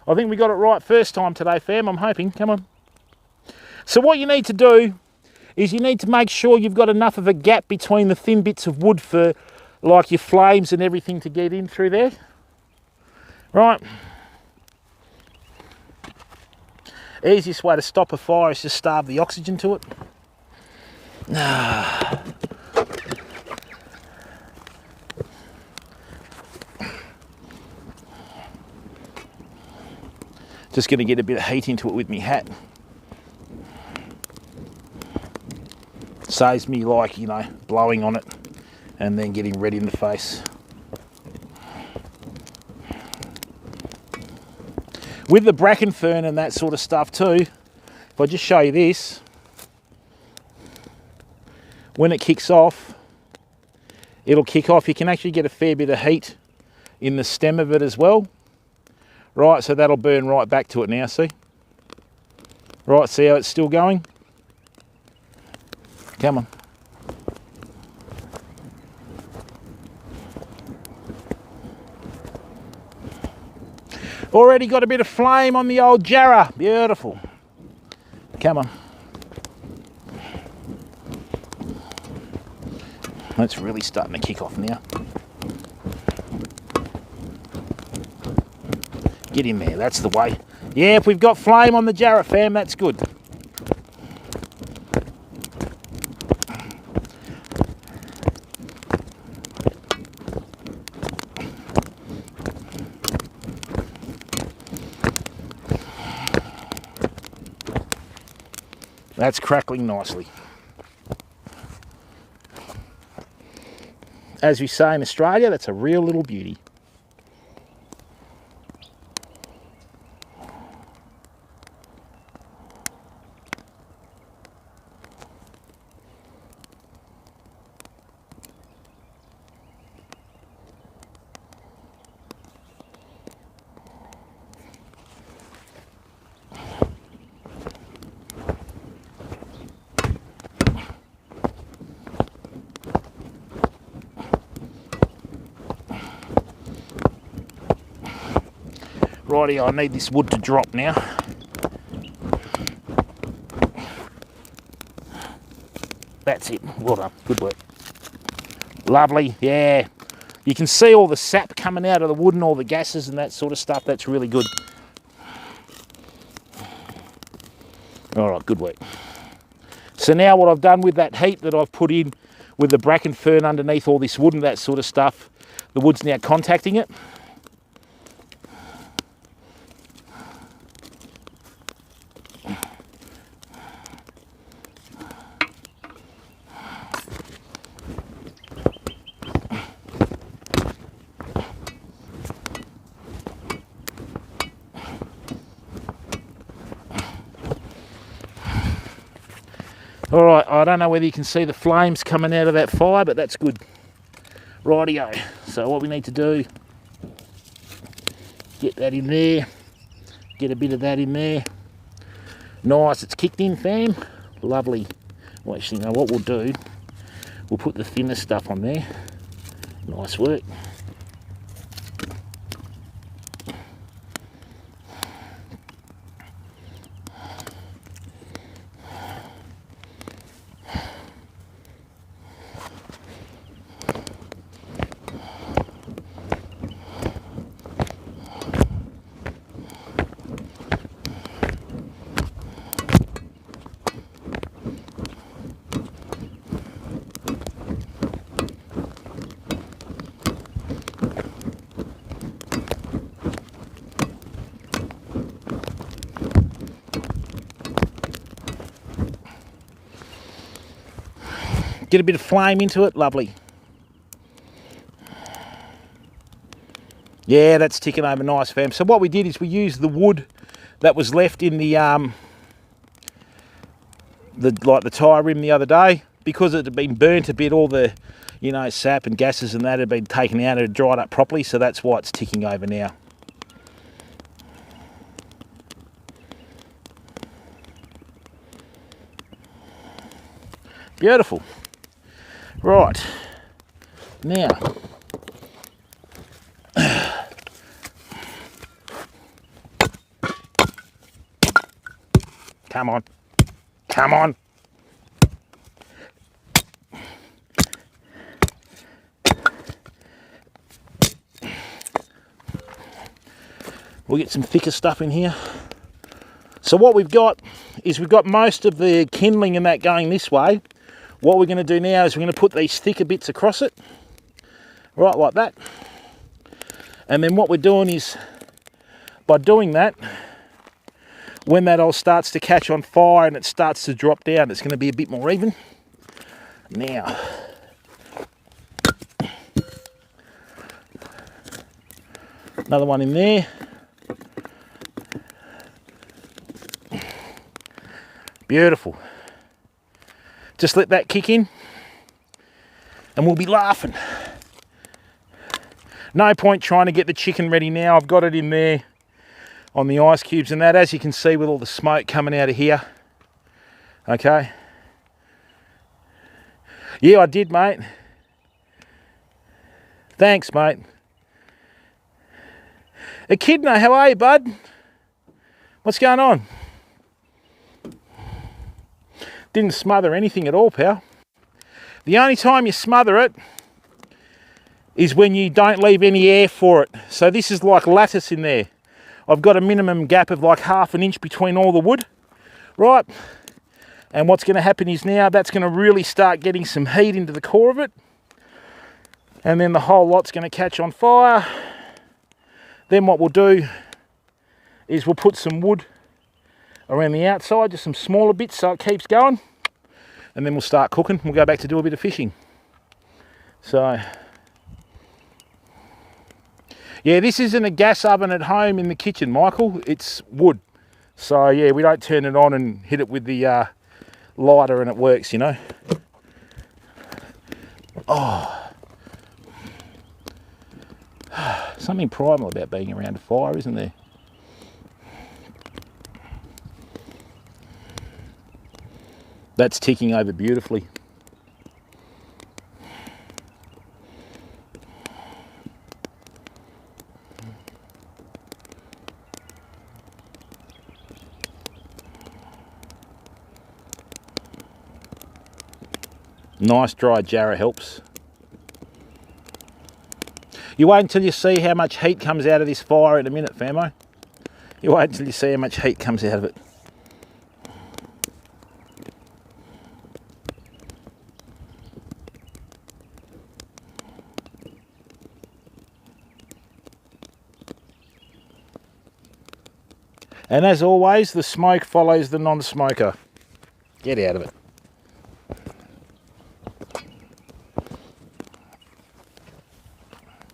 I think we got it right first time today, fam. I'm hoping. Come on. So what you need to do is you need to make sure you've got enough of a gap between the thin bits of wood for like your flames and everything to get in through there. Right. Easiest way to stop a fire is just starve the oxygen to it. Just going to get a bit of heat into it with my hat. Saves me, like, you know, blowing on it and then getting red in the face. With the bracken fern and that sort of stuff too, if I just show you this, when it kicks off, it'll kick off. You can actually get a fair bit of heat in the stem of it as well. Right, so that'll burn right back to it now, see? Right, see how it's still going? Come on. Already got a bit of flame on the old jarrah. Beautiful. Come on. That's really starting to kick off now. Get in there, that's the way. Yeah, if we've got flame on the jarrah, fam, that's good. That's crackling nicely. As we say in Australia, that's a real little beauty. Righty, I need this wood to drop now. That's it. Well done. Good work. Lovely. Yeah. You can see all the sap coming out of the wood and all the gases and that sort of stuff. That's really good. All right, good work. So now what I've done with that heat that I've put in with the bracken fern underneath all this wood and that sort of stuff, the wood's now contacting it. All right, I don't know whether you can see the flames coming out of that fire, but that's good. Rightio. So what we need to do, get that in there, get a bit of that in there. Nice, it's kicked in, fam. Lovely. Well, actually, now what we'll do, we'll put the thinner stuff on there. Nice work. Get a bit of flame into it, lovely. Yeah, that's ticking over nice, fam. So what we did is we used the wood that was left in the tyre rim the other day, because it had been burnt a bit. All the, you know, sap and gases and that had been taken out. It had dried up properly, so that's why it's ticking over now. Beautiful. Right, now, come on, come on. We'll get some thicker stuff in here. So what we've got is we've got most of the kindling and that going this way. What we're going to do now is we're going to put these thicker bits across it, right, like that. And then what we're doing is, by doing that, when that all starts to catch on fire and it starts to drop down, it's going to be a bit more even. Now, another one in there. Beautiful. Just let that kick in and we'll be laughing. No point trying to get the chicken ready now. I've got it in there on the ice cubes and that, as you can see with all the smoke coming out of here. Okay. Yeah, I did, mate. Thanks, mate. Echidna, how are you, bud? What's going on? Didn't smother anything at all, pal. The only time you smother it is when you don't leave any air for it. So this is like lattice in there. I've got a minimum gap of like 1/2 inch between all the wood, right? And what's going to happen is now that's going to really start getting some heat into the core of it. And then the whole lot's going to catch on fire. Then what we'll do is we'll put some wood around the outside, just some smaller bits so it keeps going, and then we'll start cooking. We'll go back to do a bit of fishing. So yeah, this isn't a gas oven at home in the kitchen, Michael, it's wood. So yeah, we don't turn it on and hit it with the lighter and it works, you know. Oh, something primal about being around a fire, isn't there? That's ticking over beautifully. Nice dry jarrah helps. You wait until you see how much heat comes out of this fire in a minute, famo. You wait until you see how much heat comes out of it. And as always, the smoke follows the non-smoker. Get out of it.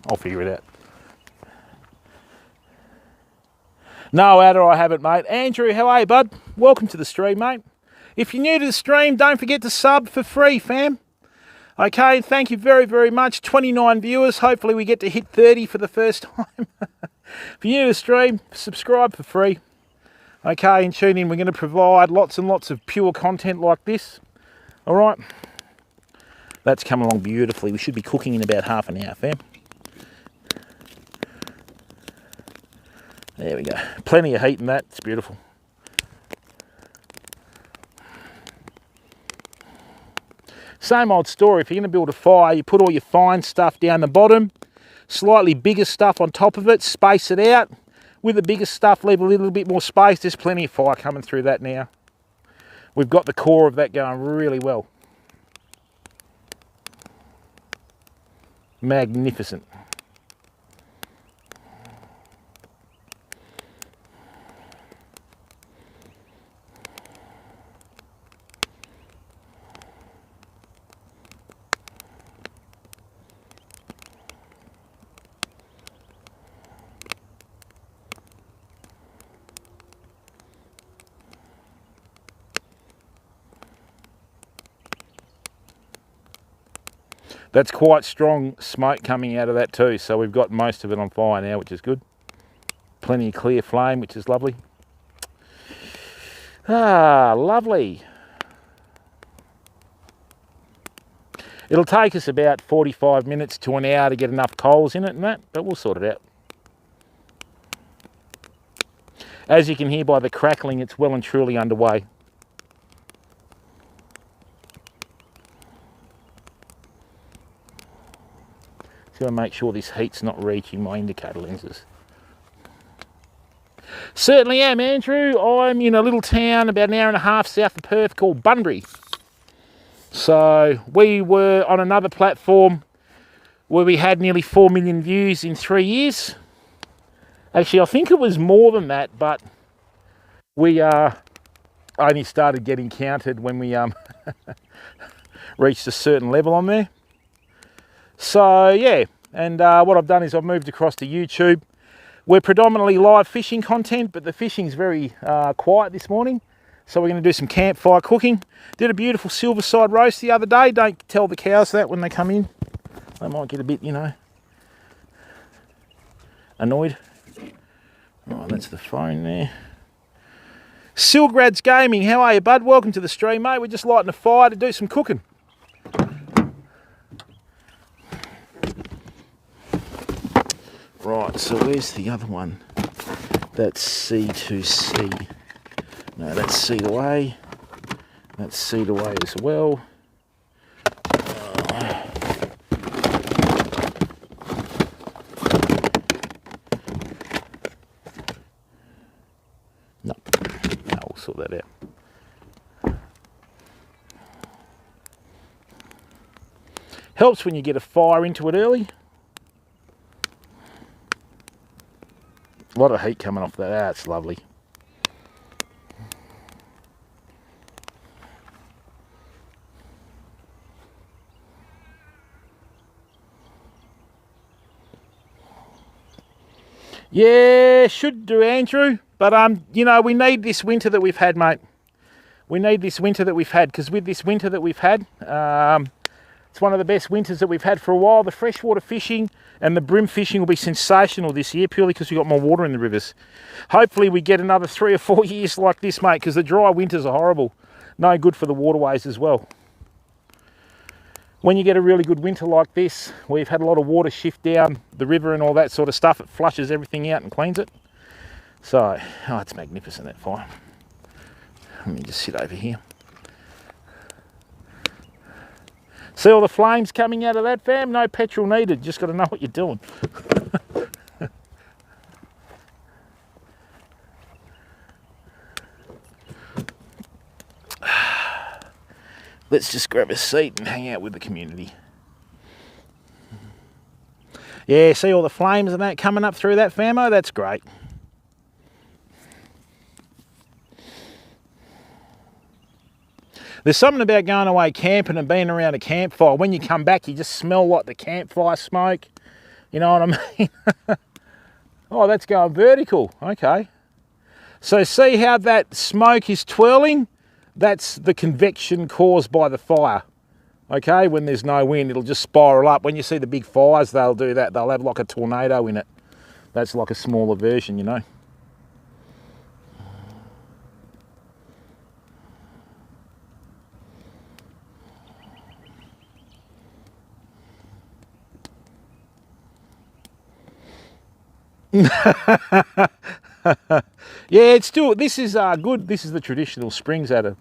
I'll figure it out. No, how do I have it, mate? Andrew, how are you, bud? Welcome to the stream, mate. If you're new to the stream, don't forget to sub for free, fam. Okay, thank you very, very much. 29 viewers. Hopefully we get to hit 30 for the first time. If you're new to the stream, subscribe for free. Okay, and tune in. We're going to provide lots and lots of pure content like this. All right. That's come along beautifully. We should be cooking in about half an hour, fam. There we go. Plenty of heat in that. It's beautiful. Same old story. If you're going to build a fire, you put all your fine stuff down the bottom, slightly bigger stuff on top of it, space it out. With the bigger stuff, leave a little bit more space. There's plenty of fire coming through that now. We've got the core of that going really well. Magnificent. That's quite strong smoke coming out of that too, so we've got most of it on fire now, which is good. Plenty of clear flame, which is lovely. Ah, lovely. It'll take us about 45 minutes to an hour to get enough coals in it and that, but we'll sort it out. As you can hear by the crackling, it's well and truly underway. Got to make sure this heat's not reaching my indicator lenses. Certainly am, Andrew. I'm in a little town about an hour and a half south of Perth called Bunbury. So we were on another platform where we had nearly 4 million views in 3 years. Actually, I think it was more than that, but we only started getting counted when we reached a certain level on there. So yeah, and what I've done is I've moved across to YouTube. We're predominantly live fishing content, but the fishing's very quiet this morning. So we're going to do some campfire cooking. Did a beautiful silverside roast the other day. Don't tell the cows that when they come in. They might get a bit, you know, annoyed. Oh, that's the phone there. Silgrad's Gaming, how are you, bud? Welcome to the stream, mate. We're just lighting a fire to do some cooking. Right, so where's the other one? That's C2C. No, that's seed away. That's seed away as well. No, we'll sort that out. Helps when you get a fire into it early. A lot of heat coming off that. That's lovely. Yeah, should do, Andrew. But you know, we need this winter that we've had, mate. We need this winter that we've had, because with this winter that we've had, it's one of the best winters that we've had for a while. The freshwater fishing and the bream fishing will be sensational this year, purely because we've got more water in the rivers. Hopefully we get another 3 or 4 years like this, mate, because the dry winters are horrible. No good for the waterways as well. When you get a really good winter like this, we've had a lot of water shift down the river and all that sort of stuff. It flushes everything out and cleans it. So, oh, it's magnificent, that fire. Let me just sit over here. See all the flames coming out of that, fam? No petrol needed. Just got to know what you're doing. Let's just grab a seat and hang out with the community. Yeah, see all the flames and that coming up through that, famo? That's great. There's something about going away camping and being around a campfire. When you come back, you just smell like the campfire smoke. You know what I mean? Oh, that's going vertical. Okay. So see how that smoke is twirling? That's the convection caused by the fire. Okay, when there's no wind, it'll just spiral up. When you see the big fires, they'll do that. They'll have like a tornado in it. That's like a smaller version, you know. Yeah, it's still, this is good. This is the traditional springs adder.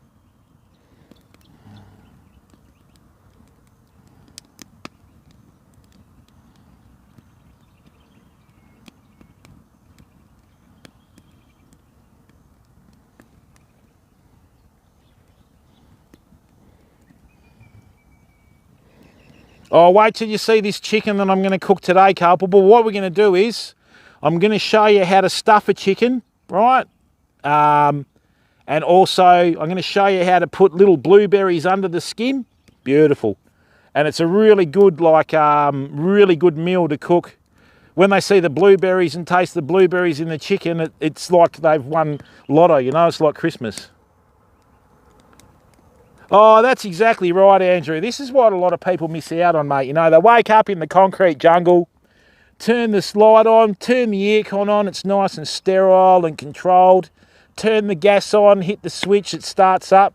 Oh, wait till you see this chicken that I'm going to cook today, couple. But what we're going to do is, I'm going to show you how to stuff a chicken, right? And also, I'm going to show you how to put little blueberries under the skin. Beautiful. And it's a really good, really good meal to cook. When they see the blueberries and taste the blueberries in the chicken, it's like they've won lotto, you know? It's like Christmas. Oh, that's exactly right, Andrew. This is what a lot of people miss out on, mate. You know, they wake up in the concrete jungle, turn the slide on, turn the aircon on, it's nice and sterile and controlled. Turn the gas on, hit the switch, it starts up.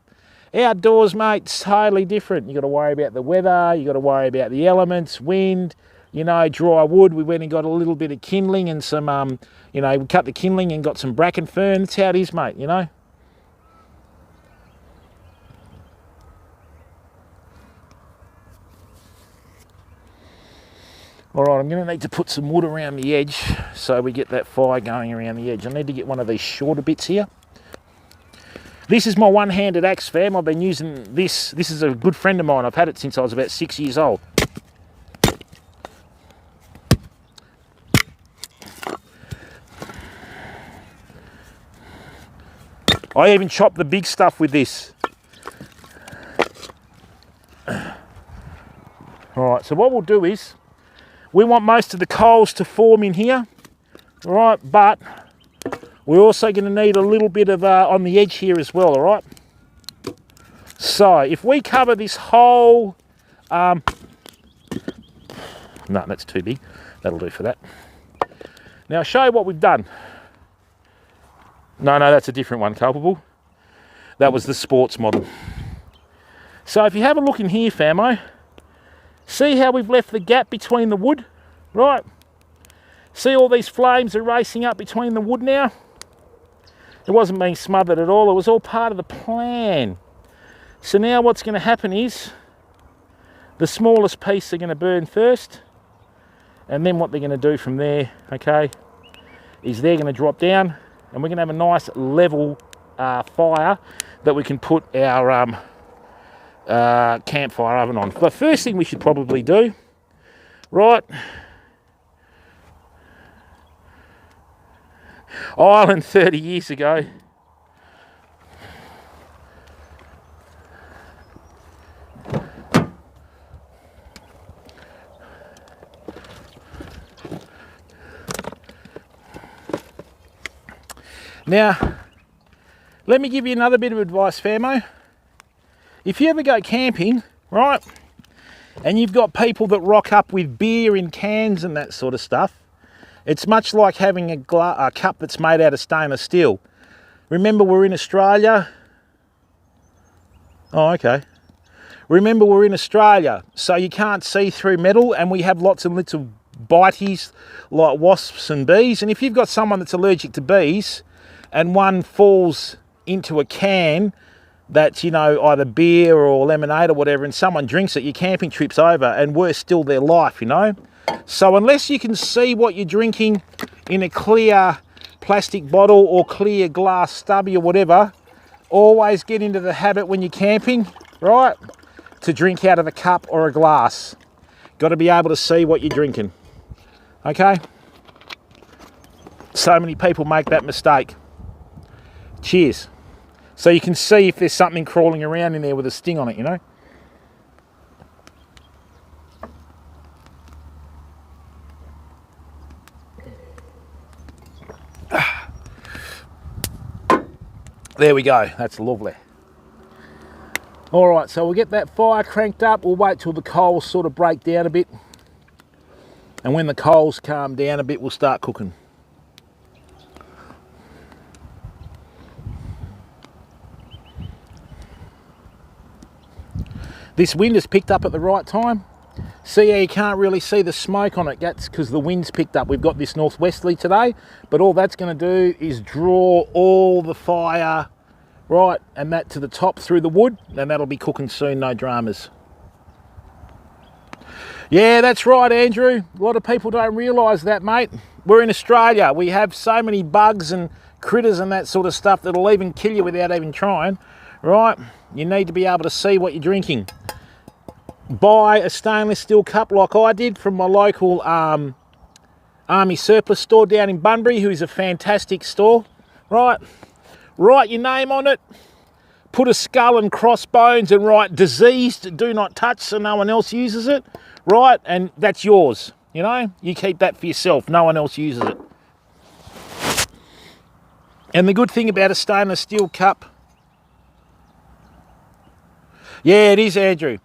Outdoors, mate, it's totally different. You got to worry about the weather, you got to worry about the elements, wind, you know, dry wood. We went and got a little bit of kindling and some, you know, we cut the kindling and got some bracken fern. That's how it is, mate, you know. All right, I'm going to need to put some wood around the edge so we get that fire going around the edge. I need to get one of these shorter bits here. This is my one-handed axe, fam. I've been using this. This is a good friend of mine. I've had it since I was about 6 years old. I even chop the big stuff with this. All right, so what we'll do is, we want most of the coals to form in here, all right, but we're also going to need a little bit of on the edge here as well, all right? So if we cover this whole, no, that's too big. That'll do for that. Now I'll show you what we've done. No, that's a different one, culpable. That was the sports model. So if you have a look in here, famo, see how we've left the gap between the wood, right? See all these flames are racing up between the wood now? It wasn't being smothered at all. It was all part of the plan. So now what's going to happen is the smallest piece are going to burn first, and then what they're going to do from there, okay, is they're going to drop down, and we're going to have a nice level fire that we can put our campfire oven on. The first thing we should probably do, right? Ireland 30 years ago. Now, let me give you another bit of advice, famo. If you ever go camping, right, and you've got people that rock up with beer in cans and that sort of stuff, it's much like having a cup that's made out of stainless steel. Remember, we're in Australia. Oh, okay. Remember, we're in Australia, so you can't see through metal, and we have lots and lots of biteies like wasps and bees. And if you've got someone that's allergic to bees, and one falls into a can, that's, you know, either beer or lemonade or whatever, and someone drinks it, your camping trip's over, and worse still, their life, you know. So unless you can see what you're drinking in a clear plastic bottle or clear glass stubby or whatever, always get into the habit when you're camping, right, to drink out of a cup or a glass. Got to be able to see what you're drinking, okay? So many people make that mistake. Cheers. So you can see if there's something crawling around in there with a sting on it, you know. There we go, that's lovely. All right, so we'll get that fire cranked up. We'll wait till the coals sort of break down a bit. And when the coals calm down a bit, we'll start cooking. This wind has picked up at the right time. See how you can't really see the smoke on it? That's because the wind's picked up. We've got this northwesterly today, but all that's going to do is draw all the fire, right, and that to the top through the wood, and that'll be cooking soon, no dramas. Yeah, that's right, Andrew. A lot of people don't realise that, mate. We're in Australia. We have so many bugs and critters and that sort of stuff that'll even kill you without even trying, right? You need to be able to see what you're drinking. Buy a stainless steel cup like I did from my local Army surplus store down in Bunbury, who is a fantastic store, right? Write your name on it, put a skull and crossbones and write diseased, do not touch, so no one else uses it, right? And that's yours, you know? You keep that for yourself, no one else uses it. And the good thing about a stainless steel cup, yeah, it is, Andrew.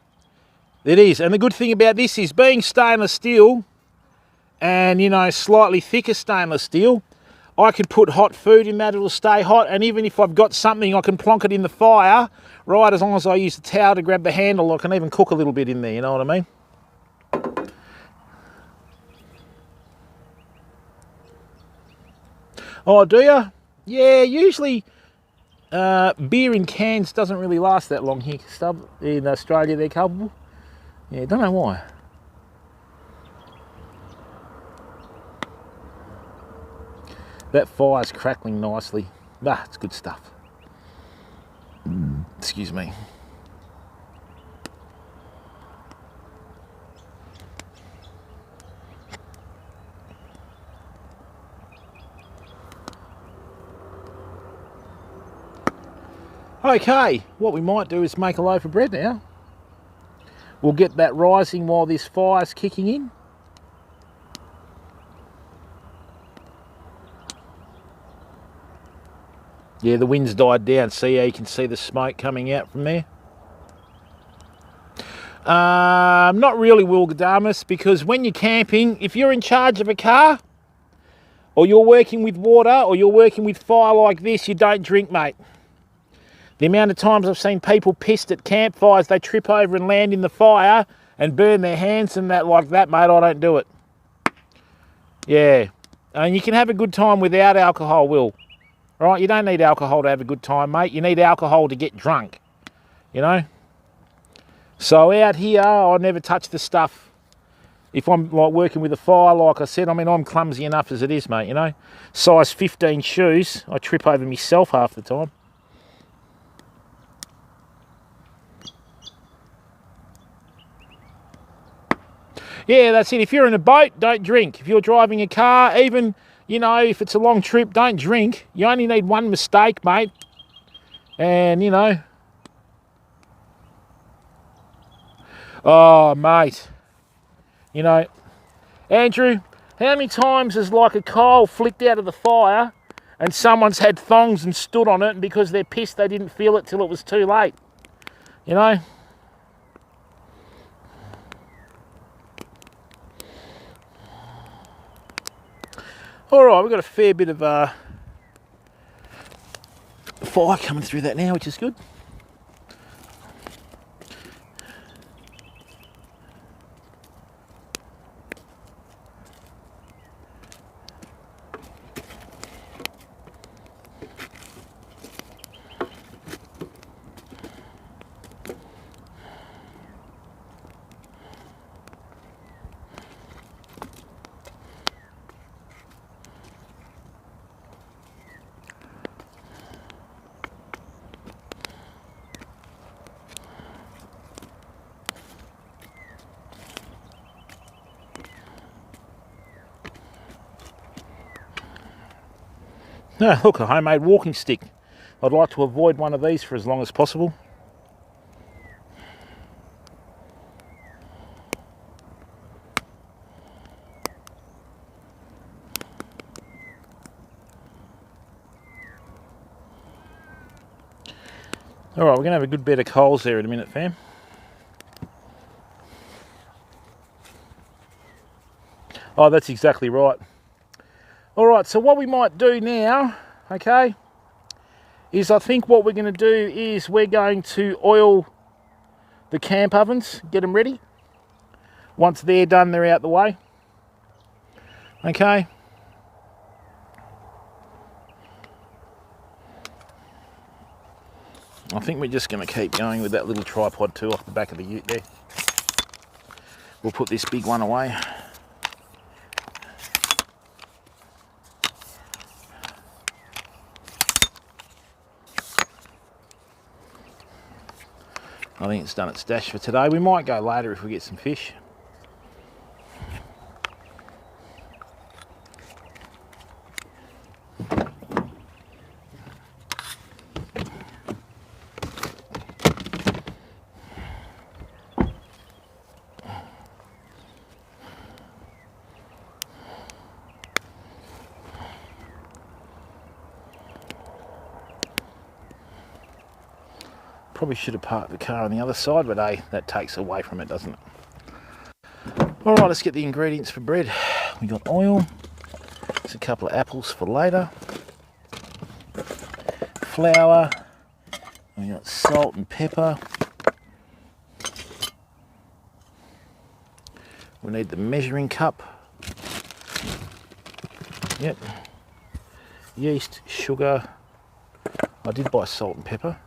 It is. And the good thing about this is being stainless steel and, you know, slightly thicker stainless steel, I can put hot food in that, it'll stay hot. And even if I've got something, I can plonk it in the fire, right? As long as I use the towel to grab the handle, I can even cook a little bit in there, you know what I mean? Oh, do you? Yeah, usually beer in cans doesn't really last that long here, Stub. In Australia, they're culpable. Yeah, don't know why. That fire's crackling nicely. Ah, it's good stuff. Excuse me. Okay, what we might do is make a loaf of bread now. We'll get that rising while this fire's kicking in. Yeah, the wind's died down. See how you can see the smoke coming out from there? Not really, Wilgadamus, because when you're camping, if you're in charge of a car, or you're working with water, or you're working with fire like this, you don't drink, mate. The amount of times I've seen people pissed at campfires, they trip over and land in the fire and burn their hands and that like that, mate. I don't do it. Yeah. And you can have a good time without alcohol, Will. Right? You don't need alcohol to have a good time, mate. You need alcohol to get drunk. You know? So out here, I never touch the stuff. If I'm like working with a fire, like I said, I mean, I'm clumsy enough as it is, mate, you know? Size 15 shoes, I trip over myself half the time. Yeah, that's it. If you're in a boat, don't drink. If you're driving a car, even, you know, if it's a long trip, don't drink. You only need one mistake, mate. And, you know. Oh, mate. You know, Andrew, how many times has like a coal flicked out of the fire and someone's had thongs and stood on it, and because they're pissed they didn't feel it till it was too late? You know? All right, we've got a fair bit of fire coming through that now, which is good. Look, a homemade walking stick. I'd like to avoid one of these for as long as possible. All right, we're going to have a good bed of coals there in a minute, fam. Oh, that's exactly right. All right, so what we might do now, okay, is I think what we're going to do is we're going to oil the camp ovens, get them ready. Once they're done, they're out the way. Okay. I think we're just going to keep going with that little tripod too off the back of the ute there. We'll put this big one away. I think it's done its dash for today. We might go later if we get some fish. Probably should have parked the car on the other side, but hey, that takes away from it, doesn't it? All right, let's get the ingredients for bread. We got oil. There's a couple of apples for later. Flour. We got salt and pepper. We need the measuring cup. Yep. Yeast, sugar. I did buy salt and pepper.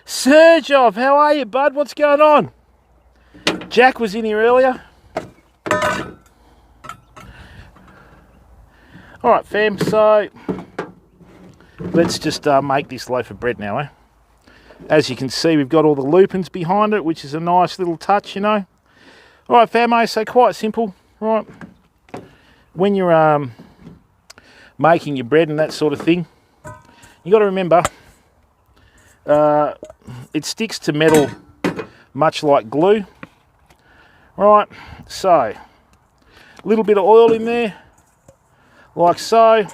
Sergov, how are you, bud? What's going on? Jack was in here earlier. All right, fam, so let's just make this loaf of bread now, eh? As you can see, we've got all the lupins behind it, which is a nice little touch, you know. All right, famo, so quite simple, right? When you're making your bread and that sort of thing, you got to remember, it sticks to metal much like glue. Right, so a little bit of oil in there, like so.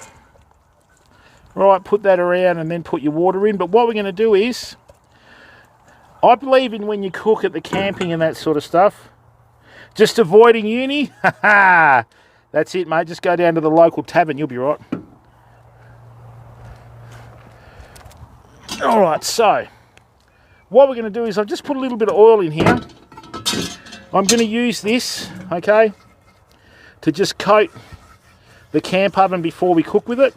Right, put that around and then put your water in. But what we're going to do is, I believe in when you cook at the camping and that sort of stuff, just avoiding uni. That's it, mate. Just go down to the local tavern, you'll be right. All right, so what we're going to do is I've just put a little bit of oil in here. I'm going to use this, okay, to just coat the camp oven before we cook with it.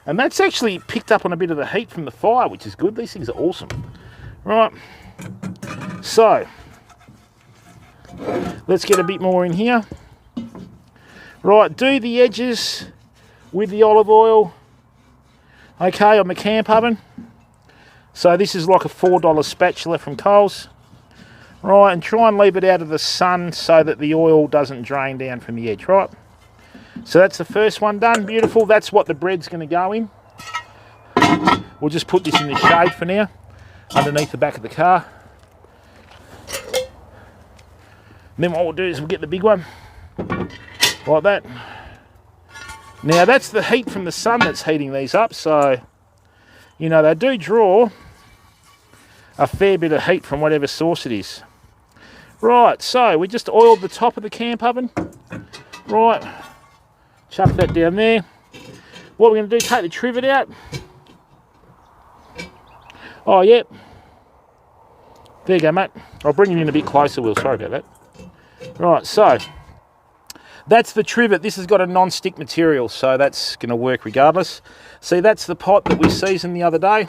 And that's actually picked up on a bit of the heat from the fire, which is good. These things are awesome. Right, so let's get a bit more in here. Right, do the edges with the olive oil, okay, on the camp oven. So this is like a $4 spatula from Coles. Right, and try and leave it out of the sun so that the oil doesn't drain down from the edge, right? So that's the first one done, beautiful. That's what the bread's going to go in. We'll just put this in the shade for now, underneath the back of the car. And then what we'll do is we'll get the big one, like that. Now that's the heat from the sun that's heating these up, so, you know, they do draw a fair bit of heat from whatever source it is. Right, so we just oiled the top of the camp oven. Right, chuck that down there. What we're going to do, take the trivet out. Oh, yep. There you go, mate. I'll bring it in a bit closer, Will. Sorry about that. Right, so that's the trivet. This has got a non-stick material, so that's going to work regardless. See, that's the pot that we seasoned the other day.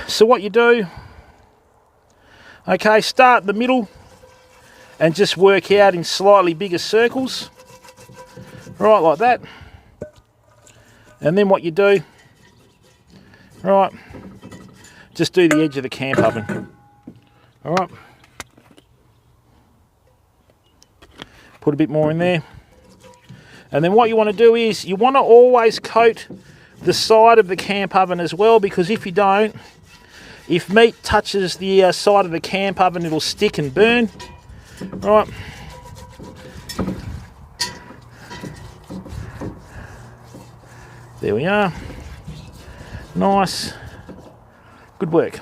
So what you do, okay, start in the middle and just work out in slightly bigger circles. Right, like that. And then what you do, right, just do the edge of the camp oven. All right. Put a bit more in there. And then what you want to do is you want to always coat the side of the camp oven as well, because if you don't, if meat touches the side of the camp oven, it'll stick and burn. Right. There we are. Nice. Good work.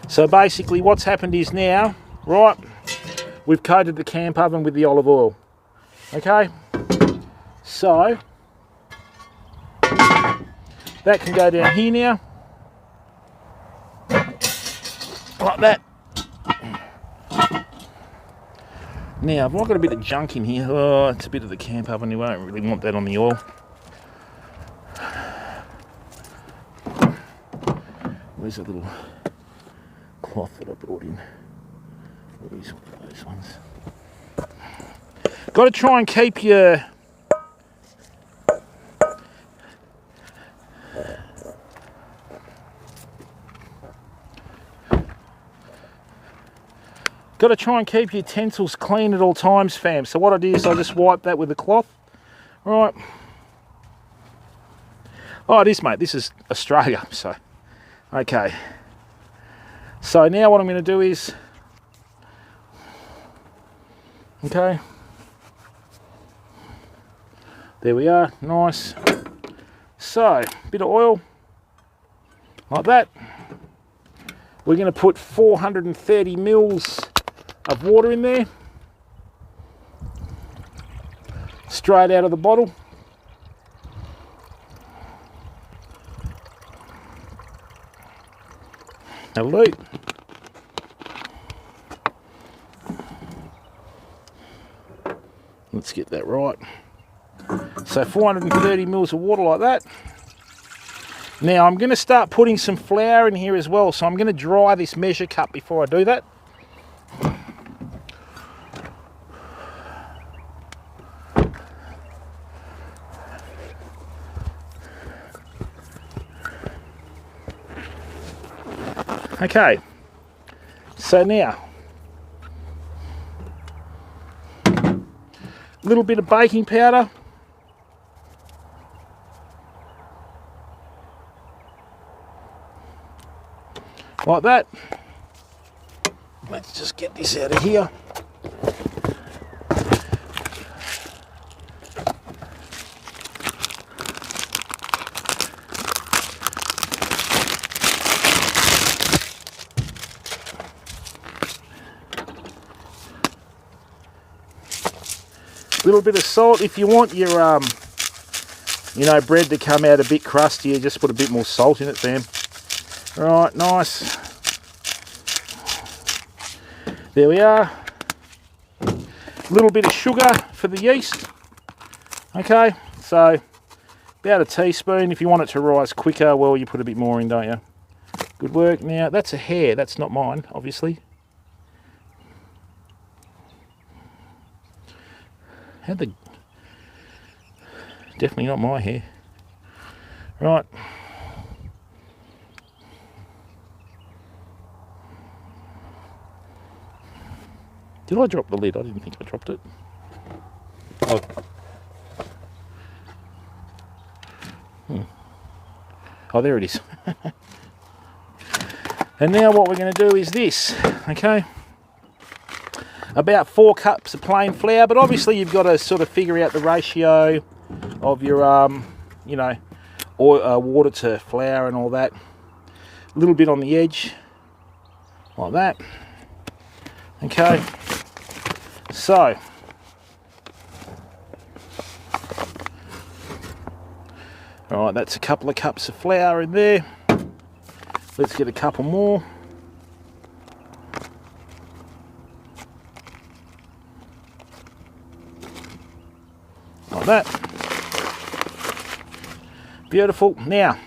So basically what's happened is now, right, we've coated the camp oven with the olive oil. Okay? So that can go down here now. Like that. Now, I've got a bit of junk in here. Oh, it's a bit of the camp oven. You won't really want that on the oil. Where's a little cloth that I brought in? Where's those ones? Got to try and keep your utensils clean at all times, fam. So what I did is I just wipe that with a cloth. Right. Oh, it is, mate. This is Australia, so okay. So now what I'm going to do is, okay, there we are, nice. So, bit of oil, like that. We're going to put 430 mils of water in there, straight out of the bottle. Hello. Let's get that right. So 430 mils of water like that. Now I'm going to start putting some flour in here as well. So I'm going to dry this measure cup before I do that. Okay, so now, a little bit of baking powder, like that. Let's just get this out of here. Little bit of salt. If you want your bread to come out a bit crustier, just put a bit more salt in it, fam. Right, nice. There we are. A little bit of sugar for the yeast. Okay, so about a teaspoon. If you want it to rise quicker, well, you put a bit more in, don't you? Good work. Now that's a hair, that's not mine, obviously. Definitely not my hair. Right. Did I drop the lid? I didn't think I dropped it. Oh. Oh, there it is. And now what we're going to do is this, okay? About 4 cups of plain flour, but obviously you've got to sort of figure out the ratio of your, water to flour and all that. A little bit on the edge, like that. Okay, so All right, that's a couple of cups of flour in there. Let's get a couple more. Like that. Beautiful. Now,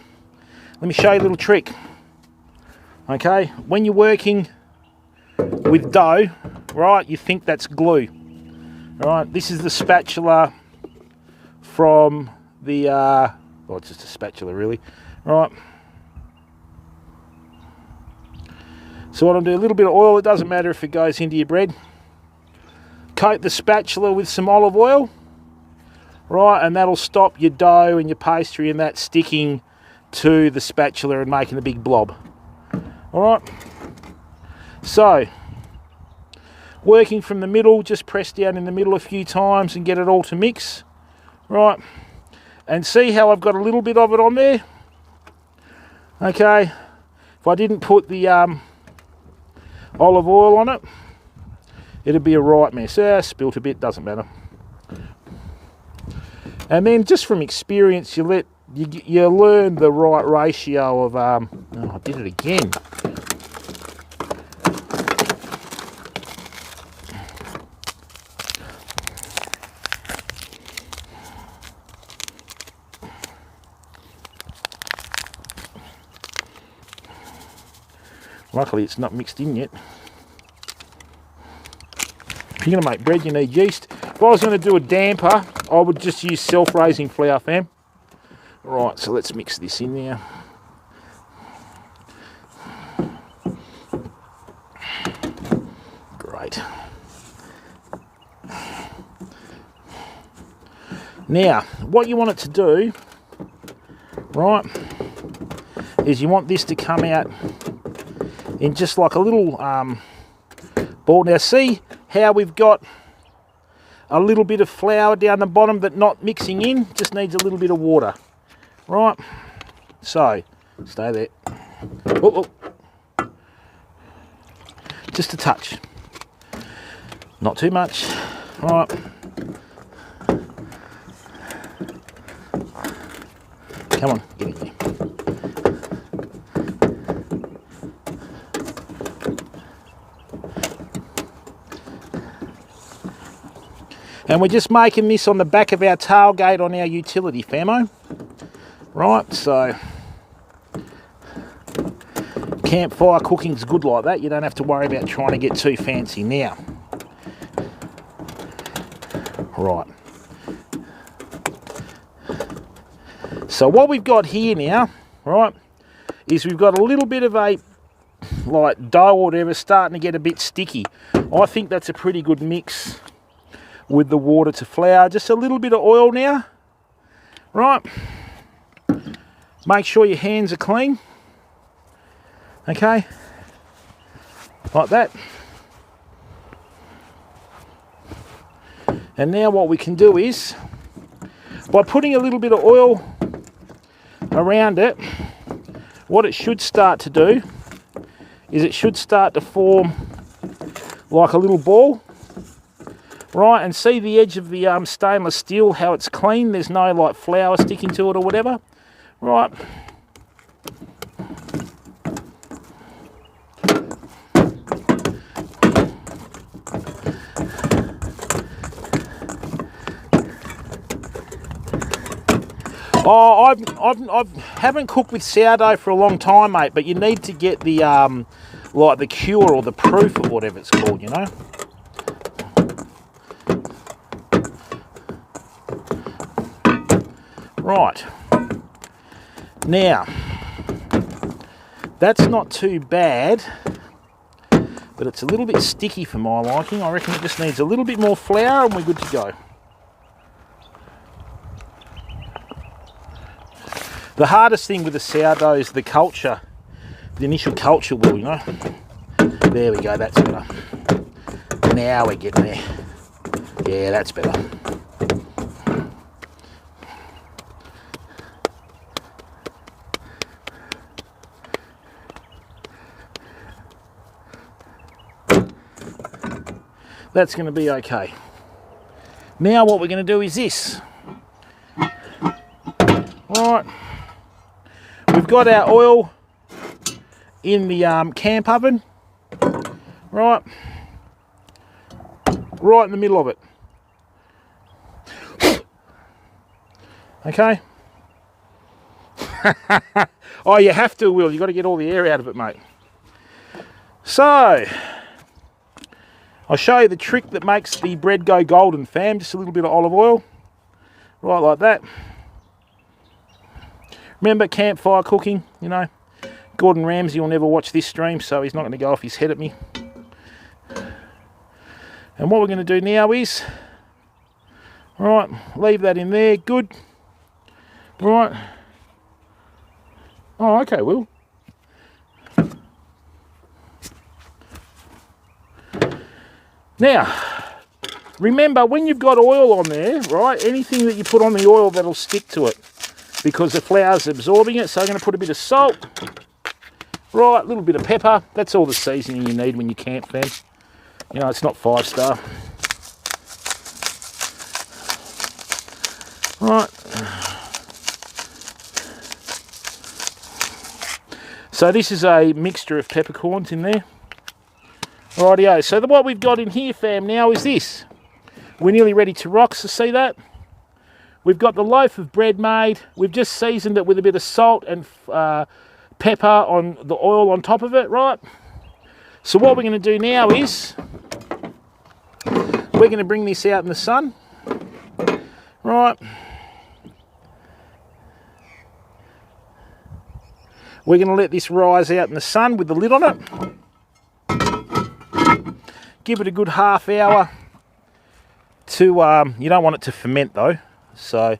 let me show you a little trick. Okay, when you're working with dough, right, you think that's glue. All right, this is the spatula from the, well, it's just a spatula really. All right. So what I'm doing, a little bit of oil, it doesn't matter if it goes into your bread. Coat the spatula with some olive oil, right, and that'll stop your dough and your pastry and that sticking to the spatula and making a big blob. All right, so working from the middle, just press down in the middle a few times and get it all to mix, right, and see how I've got a little bit of it on there. Okay, if I didn't put the olive oil on it, it'd be a right mess. Spilt a bit, doesn't matter. And then just from experience, you learn the right ratio of, oh, I did it again. Luckily it's not mixed in yet. If you're going to make bread, you need yeast. If I was going to do a damper, I would just use self-raising flour, fam. Right, so let's mix this in now. Great. Now, what you want it to do, right, is you want this to come out in just like a little ball. Now see how we've got a little bit of flour down the bottom but not mixing in, just needs a little bit of water. Right, so stay there. Oh, oh. Just a touch, not too much. Right, come on, get in there. And we're just making this on the back of our tailgate on our utility, famo. Right, so campfire cooking's good like that. You don't have to worry about trying to get too fancy now. Right. So what we've got here now, right, is we've got a little bit of a, like, dough or whatever starting to get a bit sticky. I think that's a pretty good mix with the water to flour. Just a little bit of oil now, right? Make sure your hands are clean, okay, like that. And now what we can do is, by putting a little bit of oil around it, what it should start to do is it should start to form like a little ball. Right, and see the edge of the stainless steel, how it's clean, there's no like flour sticking to it or whatever. Right. Oh, I haven't cooked with sourdough for a long time, mate, but you need to get the like the cure or the proof or whatever it's called, you know. Right, now, that's not too bad, but it's a little bit sticky for my liking. I reckon it just needs a little bit more flour and we're good to go. The hardest thing with the sourdough is the culture, the initial culture will, you know. There we go, that's better. Now we're getting there. Yeah, that's better. That's going to be okay. Now what we're going to do is this. Right. We've got our oil in the camp oven. Right. Right in the middle of it. Okay. Oh, you have to, Will. You've got to get all the air out of it, mate. So, I'll show you the trick that makes the bread go golden, fam. Just a little bit of olive oil. Right like that. Remember campfire cooking, you know. Gordon Ramsay will never watch this stream, so he's not going to go off his head at me. And what we're going to do now is, right, leave that in there, good. Right. Oh, okay, Will. Now, remember when you've got oil on there, right, anything that you put on the oil that'll stick to it because the flour's absorbing it. So I'm going to put a bit of salt, right, a little bit of pepper. That's all the seasoning you need when you camp, fam. You know, it's not 5-star. Right. So this is a mixture of peppercorns in there. Rightio. So what we've got in here, fam, now is this. We're nearly ready to rock, so see that? We've got the loaf of bread made. We've just seasoned it with a bit of salt and pepper on the oil on top of it, right? So what we're going to do now is we're going to bring this out in the sun, right? We're going to let this rise out in the sun with the lid on it. Give it a good half hour to, you don't want it to ferment though, so.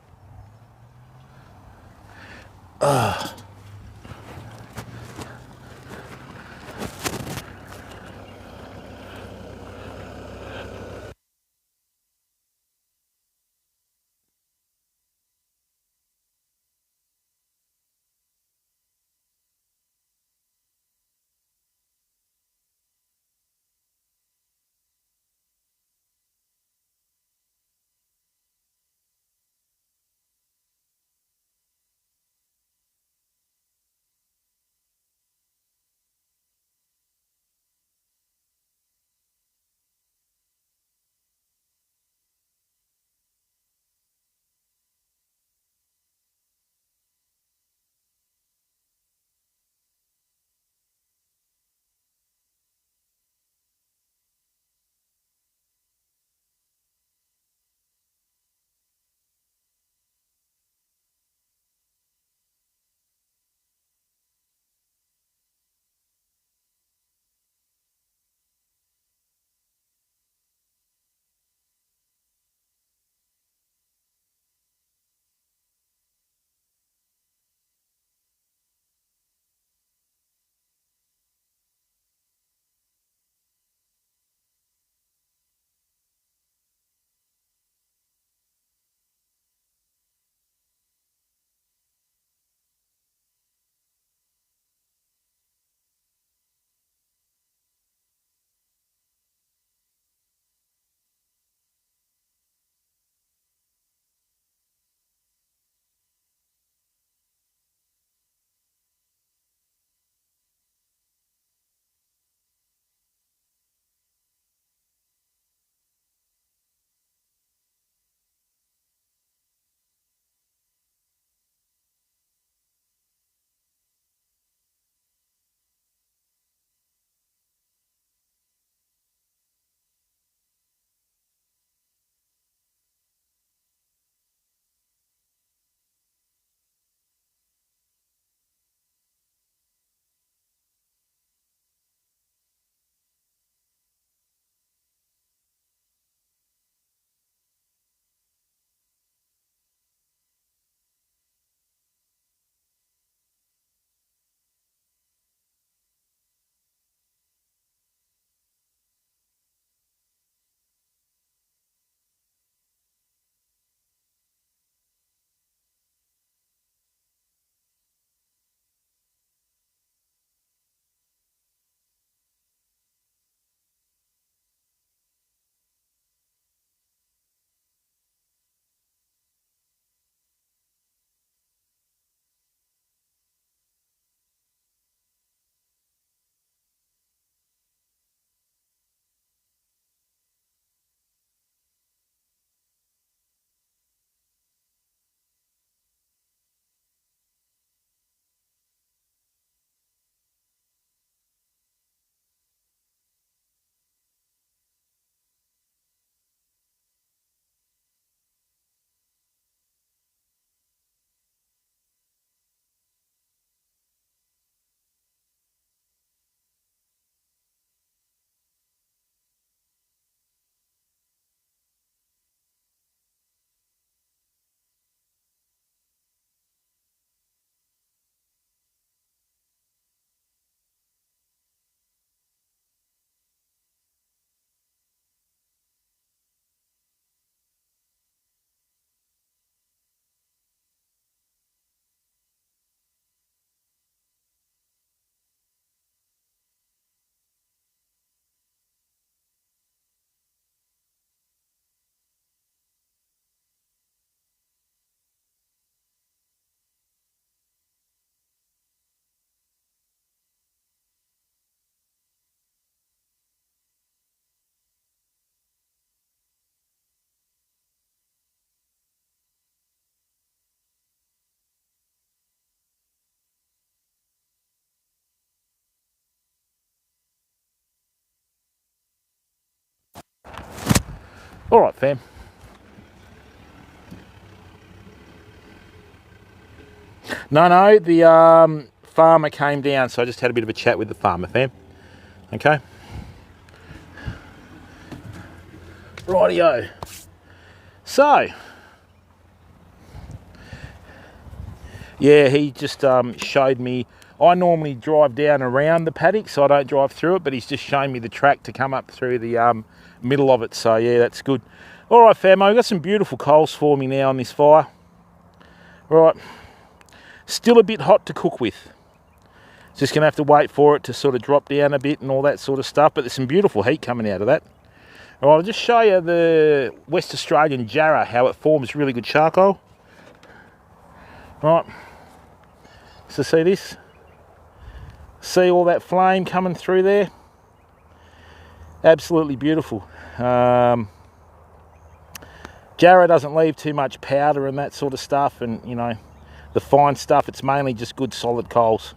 All right, fam. No, the farmer came down, so I just had a bit of a chat with the farmer, fam. Okay. Rightio. So, yeah, he just showed me. I normally drive down around the paddock, so I don't drive through it, but he's just shown me the track to come up through the middle of it, so yeah, that's good. All right, fam, I've got some beautiful coals for me now on this fire. Right, still a bit hot to cook with. Just going to have to wait for it to sort of drop down a bit and all that sort of stuff, but there's some beautiful heat coming out of that. All right, I'll just show you the West Australian Jarrah, how it forms really good charcoal. Right, so see this? See all that flame coming through there? Absolutely beautiful. Jarrah doesn't leave too much powder and that sort of stuff, and you know, the fine stuff, it's mainly just good solid coals,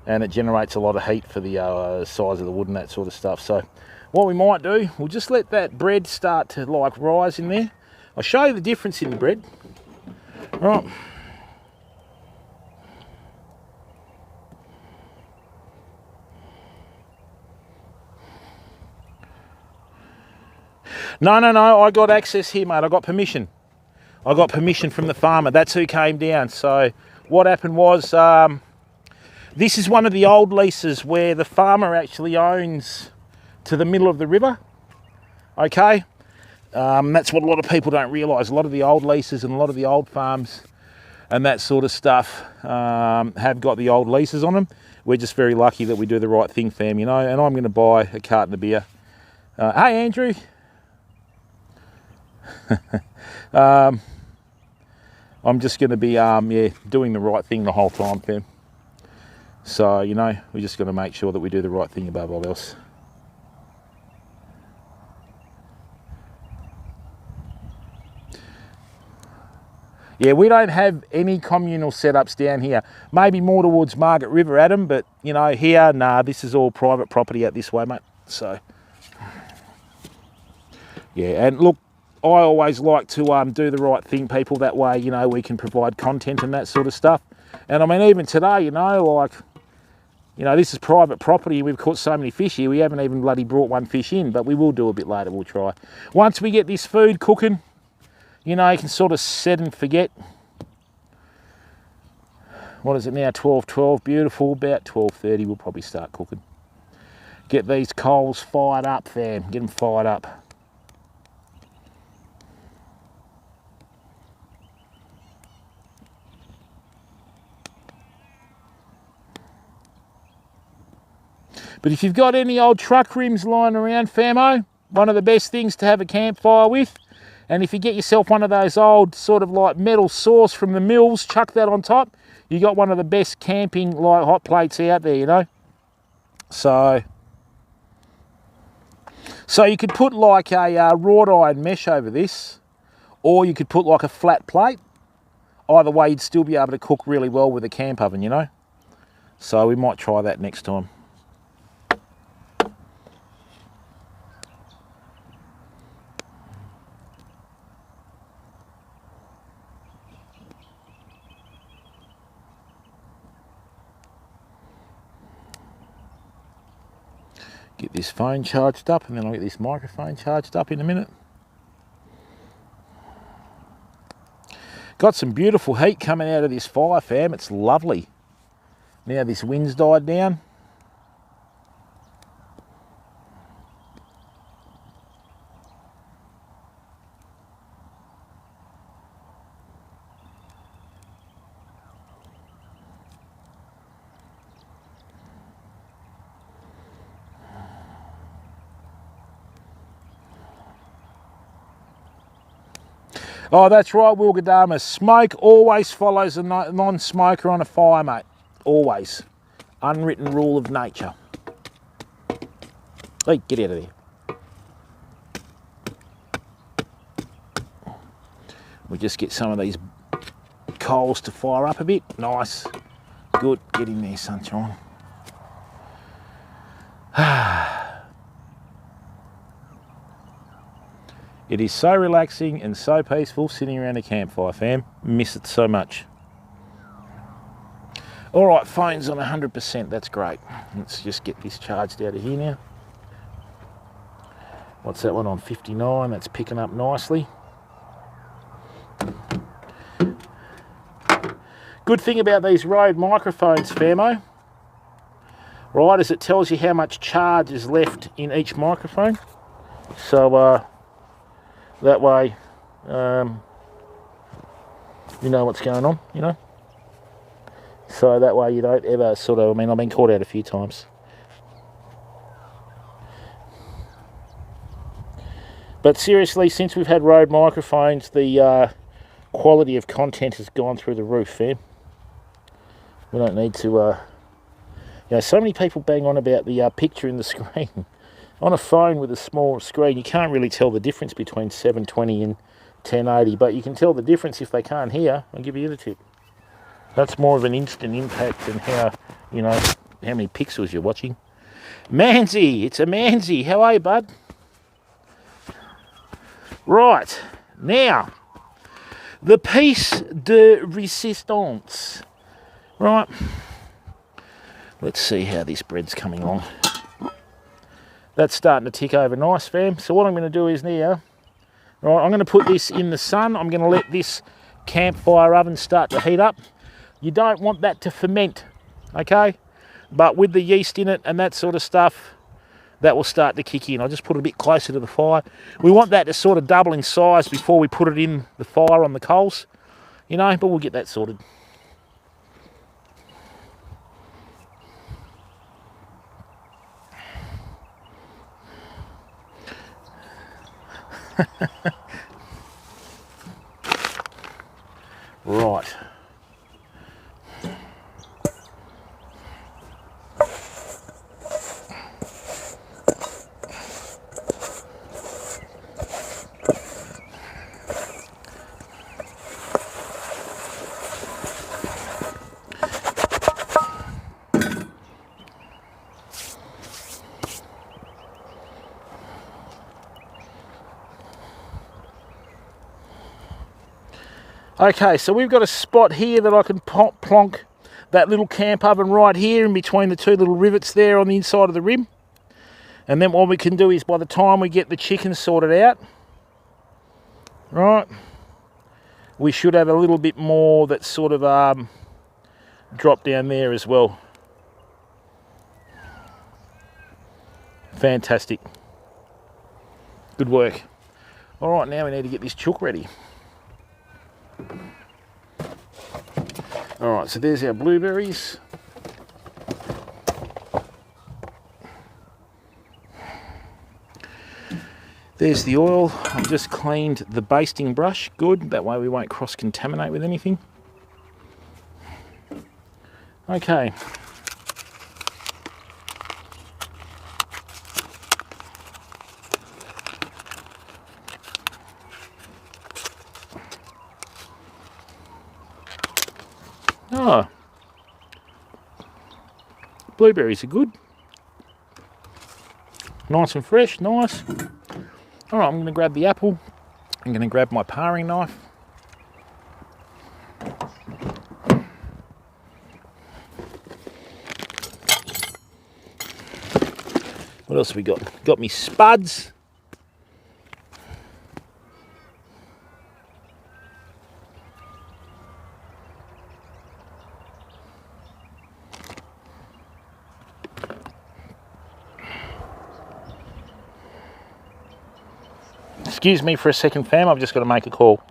and it generates a lot of heat for the size of the wood and that sort of stuff. So what we might do, we'll just let that bread start to like rise in there. I'll show you the difference in the bread. Right. No, I got access here, mate. I got permission. I got permission from the farmer. That's who came down. So what happened was, this is one of the old leases where the farmer actually owns to the middle of the river. Okay? That's what a lot of people don't realise. A lot of the old leases and a lot of the old farms and that sort of stuff have got the old leases on them. We're just very lucky that we do the right thing, fam, you know. And I'm going to buy a carton of beer. Hey, Andrew. I'm just going to be doing the right thing the whole time, fam. So, you know, we're just going to make sure that we do the right thing above all else. Yeah, we don't have any communal setups down here. Maybe more towards Margaret River, Adam, but, you know, here, nah, this is all private property out this way, mate. So, yeah, and look, I always like to do the right thing, people. That way, you know, we can provide content and that sort of stuff. And I mean, even today, you know, like, you know, this is private property. We've caught so many fish here. We haven't even bloody brought one fish in, but we will do a bit later. We'll try. Once we get this food cooking, you know, you can sort of set and forget. What is it now? 12:12. Beautiful. About 12:30, we'll probably start cooking. Get these coals fired up, fam. Get them fired up. But if you've got any old truck rims lying around, famo, one of the best things to have a campfire with. And if you get yourself one of those old sort of like metal saws from the mills, chuck that on top, you got one of the best camping like hot plates out there, you know. So you could put like a wrought iron mesh over this, or you could put like a flat plate. Either way, you'd still be able to cook really well with a camp oven, you know. So we might try that next time. Get this phone charged up, and then I'll get this microphone charged up in a minute. Got some beautiful heat coming out of this fire, fam. It's lovely. Now this wind's died down. Oh, that's right, Wilgadama. Smoke always follows a non-smoker on a fire, mate. Always. Unwritten rule of nature. Hey, get out of there. We just get some of these coals to fire up a bit. Nice. Good. Get in there, sunshine. It is so relaxing and so peaceful sitting around a campfire, fam. Miss it so much. All right, phone's on 100%. That's great. Let's just get this charged out of here now. What's that one on? 59. That's picking up nicely. Good thing about these Rode microphones, famo, right, is it tells you how much charge is left in each microphone. So that way you know what's going on, you know. So that way you don't ever sort of, I mean, I've been caught out a few times. But seriously, since we've had Rode microphones, the quality of content has gone through the roof, fam. We don't need to, you know, so many people bang on about the picture in the screen. On a phone with a small screen, you can't really tell the difference between 720 and 1080, but you can tell the difference if they can't hear. I'll give you the tip. That's more of an instant impact than how, you know, how many pixels you're watching. Manzi, it's a Manzi. How are you, bud? Right, now, the piece de resistance. Right, let's see how this bread's coming along. That's starting to tick over nice, fam. So what I'm going to do is now, right, I'm going to put this in the sun. I'm going to let this campfire oven start to heat up. You don't want that to ferment, okay? But with the yeast in it and that sort of stuff, that will start to kick in. I'll just put it a bit closer to the fire. We want that to sort of double in size before we put it in the fire on the coals, you know, but we'll get that sorted. Right. Okay, so we've got a spot here that I can plonk that little camp oven right here in between the two little rivets there on the inside of the rim. And then what we can do is by the time we get the chicken sorted out, right, we should have a little bit more that's sort of drop down there as well. Fantastic. Good work. All right, now we need to get this chook ready. All right, so there's our blueberries. There's the oil. I've just cleaned the basting brush. Good, that way we won't cross-contaminate with anything. Okay. Oh, blueberries are good. Nice and fresh, nice. All right, I'm going to grab the apple. I'm going to grab my paring knife. What else have we got? Got me spuds. Excuse me for a second, fam. I've just got to make a call.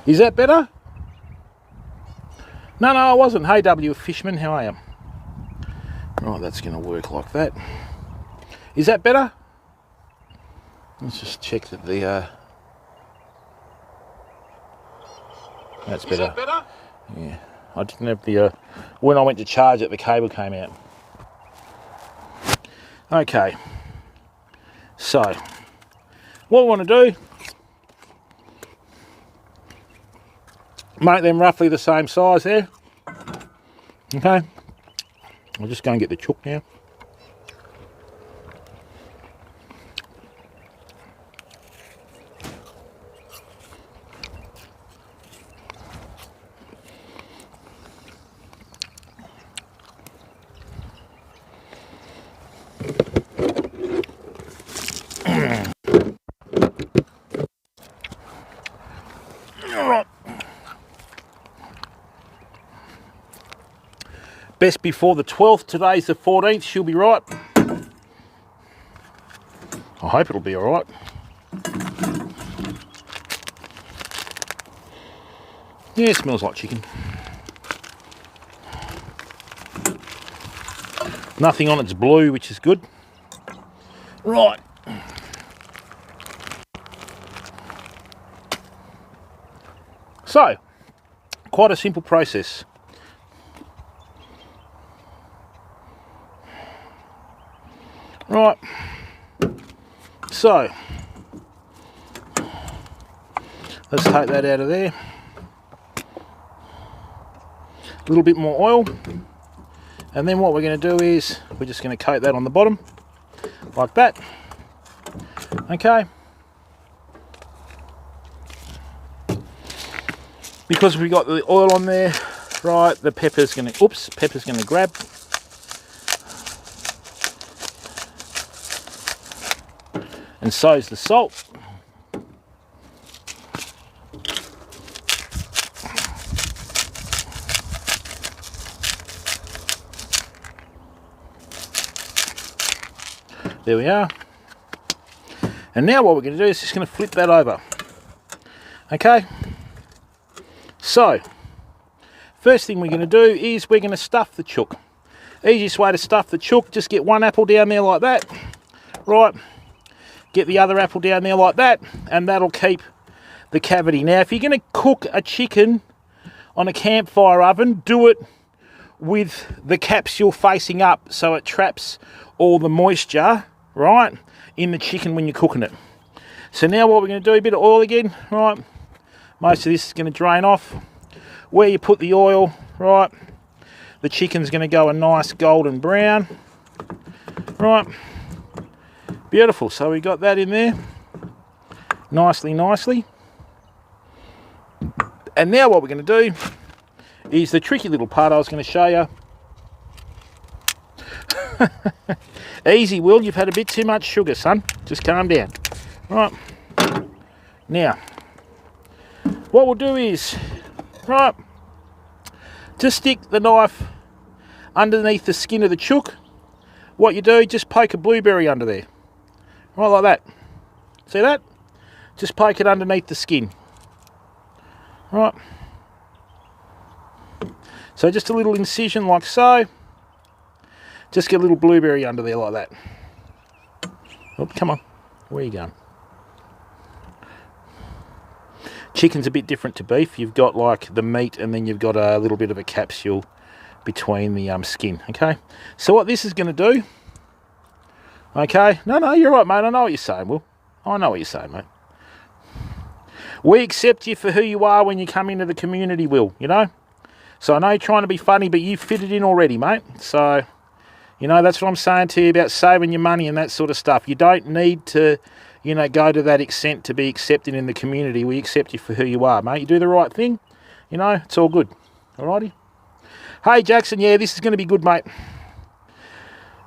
Is that better? No, I wasn't. Hey, W Fishman, how are you? Right, that's going to work like that. Is that better? Let's just check that the... That's better. Is that better? Yeah. I didn't have the... when I went to charge it, the cable came out. Okay. So, what we want to do... make them roughly the same size there. Okay. I'll just go and get the chook now. Best before the 12th. Today's the 14th. She'll be right. I hope it'll be all right. Yeah, it smells like chicken. Nothing on it's blue, which is good. Right. So, quite a simple process. Right, so let's take that out of there. A little bit more oil, and then what we're going to do is we're just going to coat that on the bottom like that. Okay, because we've got the oil on there, right? The pepper's going to grab. And so's the salt. There we are. And now what we're going to do is just going to flip that over. Okay. So, first thing we're going to do is we're going to stuff the chook. Easiest way to stuff the chook, just get one apple down there like that. Right. Get the other apple down there like that, and that'll keep the cavity. Now, if you're going to cook a chicken on a campfire oven, do it with the capsule facing up so it traps all the moisture, right, in the chicken when you're cooking it. So now what we're going to do, a bit of oil again, right. Most of this is going to drain off. Where you put the oil, right, the chicken's going to go a nice golden brown, right. Beautiful, so we got that in there, nicely. And now what we're going to do is the tricky little part I was going to show you. Easy, Will, you've had a bit too much sugar, son. Just calm down. Right, now, what we'll do is, right, just stick the knife underneath the skin of the chook. What you do, just poke a blueberry under there. Right, like that. See that? Just poke it underneath the skin. Right. So just a little incision like so. Just get a little blueberry under there like that. Oh, come on. Where are you going? Chicken's a bit different to beef. You've got like the meat and then you've got a little bit of a capsule between the skin. Okay. So what this is going to do... Okay, no, you're right, mate. I know what you're saying, Will. I know what you're saying, mate. We accept you for who you are when you come into the community, Will, you know? So I know you're trying to be funny, but you fit it in already, mate. So, you know, that's what I'm saying to you about saving your money and that sort of stuff. You don't need to, you know, go to that extent to be accepted in the community. We accept you for who you are, mate. You do the right thing, you know, it's all good. Alrighty? Hey, Jackson, yeah, this is going to be good, mate.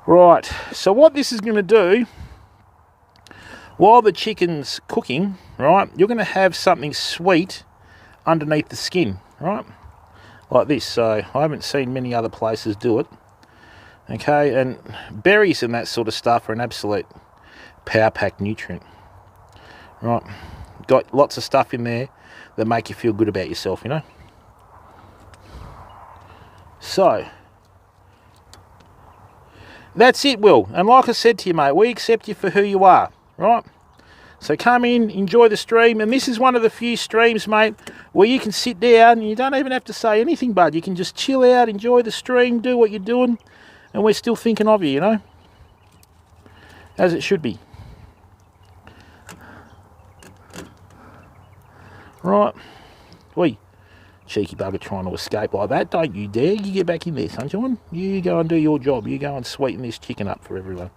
Right, so what this is going to do, while the chicken's cooking, right, you're going to have something sweet underneath the skin, right, like this. So I haven't seen many other places do it. Okay, and berries and that sort of stuff are an absolute power-packed nutrient. Right, got lots of stuff in there that make you feel good about yourself, you know. So that's it, Will. And like I said to you, mate, we accept you for who you are, right? So come in, enjoy the stream. And this is one of the few streams, mate, where you can sit down and you don't even have to say anything, bud. You can just chill out, enjoy the stream, do what you're doing, and we're still thinking of you, you know, as it should be. Right. Wee. Cheeky bugger trying to escape like that. Don't you dare. You get back in there, sunshine. You go and do your job. You go and sweeten this chicken up for everyone.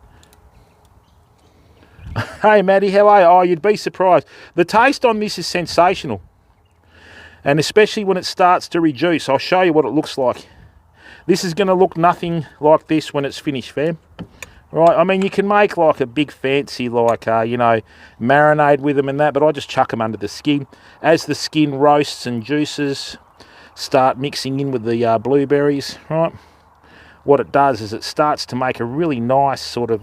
Hey, Maddie, how are you? Oh, you'd be surprised. The taste on this is sensational. And especially when it starts to reduce. I'll show you what it looks like. This is going to look nothing like this when it's finished, fam. Right, I mean, you can make like a big fancy, like, you know, marinade with them and that, but I just chuck them under the skin. As the skin roasts and juices start mixing in with the blueberries, right, what it does is it starts to make a really nice sort of,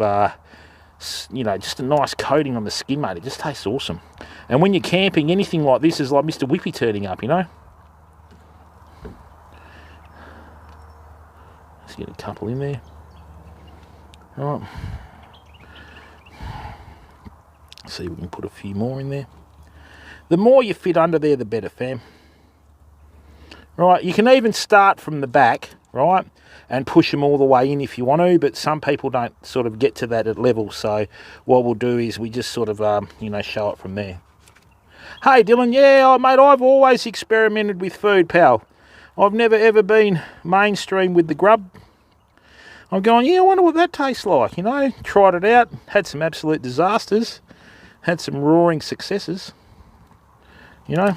you know, just a nice coating on the skin, mate. It just tastes awesome. And when you're camping, anything like this is like Mr. Whippy turning up, you know. Let's get a couple in there. Right. See if we can put a few more in there. The more you fit under there, the better, fam. Right, you can even start from the back, right, and push them all the way in if you want to, but some people don't sort of get to that at level, so what we'll do is we just sort of, you know, show it from there. Hey, Dylan, yeah, mate, I've always experimented with food, pal. I've never ever been mainstream with the grub. I'm going, yeah, I wonder what that tastes like, you know. Tried it out, had some absolute disasters, had some roaring successes, you know.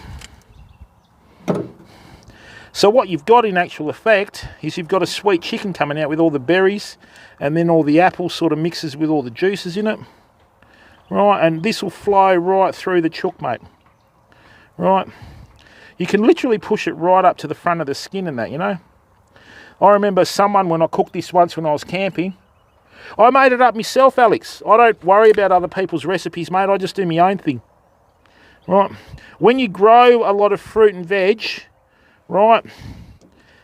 So what you've got in actual effect is you've got a sweet chicken coming out with all the berries, and then all the apple sort of mixes with all the juices in it. Right, and this will flow right through the chook, mate. Right. You can literally push it right up to the front of the skin and that, you know. I remember someone, when I cooked this once when I was camping, I made it up myself, Alex. I don't worry about other people's recipes, mate. I just do my own thing. Right. When you grow a lot of fruit and veg, right,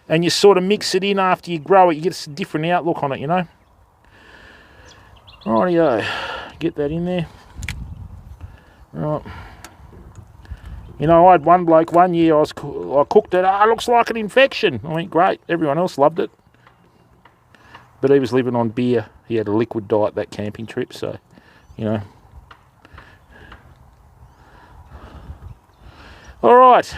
and you sort of mix it in after you grow it, you get a different outlook on it, you know. Rightio. Get that in there. Right. You know, I had one bloke one year, I cooked it, it looks like an infection. I went, great, everyone else loved it. But he was living on beer. He had a liquid diet that camping trip, so, you know. All right.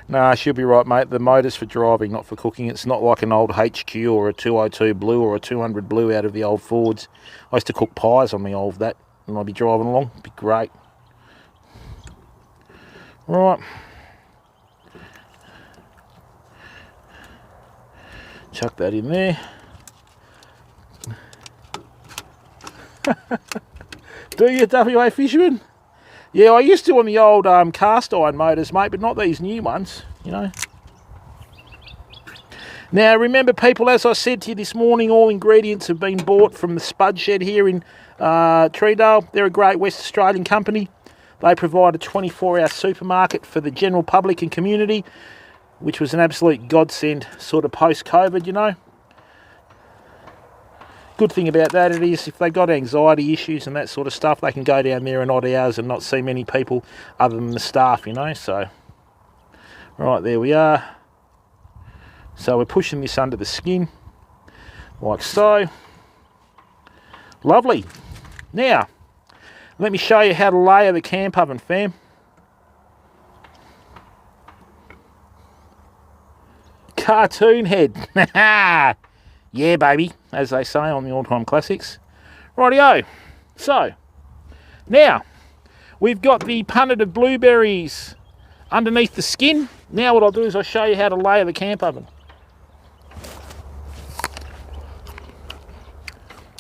Nah, she'll be right, mate. The motor's for driving, not for cooking. It's not like an old HQ or a 202 Blue or a 200 Blue out of the old Fords. I used to cook pies on the old that, and I'd be driving along. It'd be great. Right. Chuck that in there. Do you, WA fisherman? Yeah, I used to on the old cast iron motors, mate, but not these new ones, you know. Now, remember, people, as I said to you this morning, all ingredients have been bought from the Spud Shed here in Treedale. They're a great West Australian company. They provide a 24-hour supermarket for the general public and community, which was an absolute godsend sort of post-COVID, you know. Good thing about that it is if they've got anxiety issues and that sort of stuff, they can go down there in odd hours and not see many people other than the staff, you know. So, right, there we are. So we're pushing this under the skin, like so. Lovely. Now, let me show you how to layer the camp oven, fam. Cartoon head. Yeah, baby, as they say on the all-time classics. Rightio. So, now, we've got the punnet of blueberries underneath the skin. Now what I'll do is I'll show you how to layer the camp oven.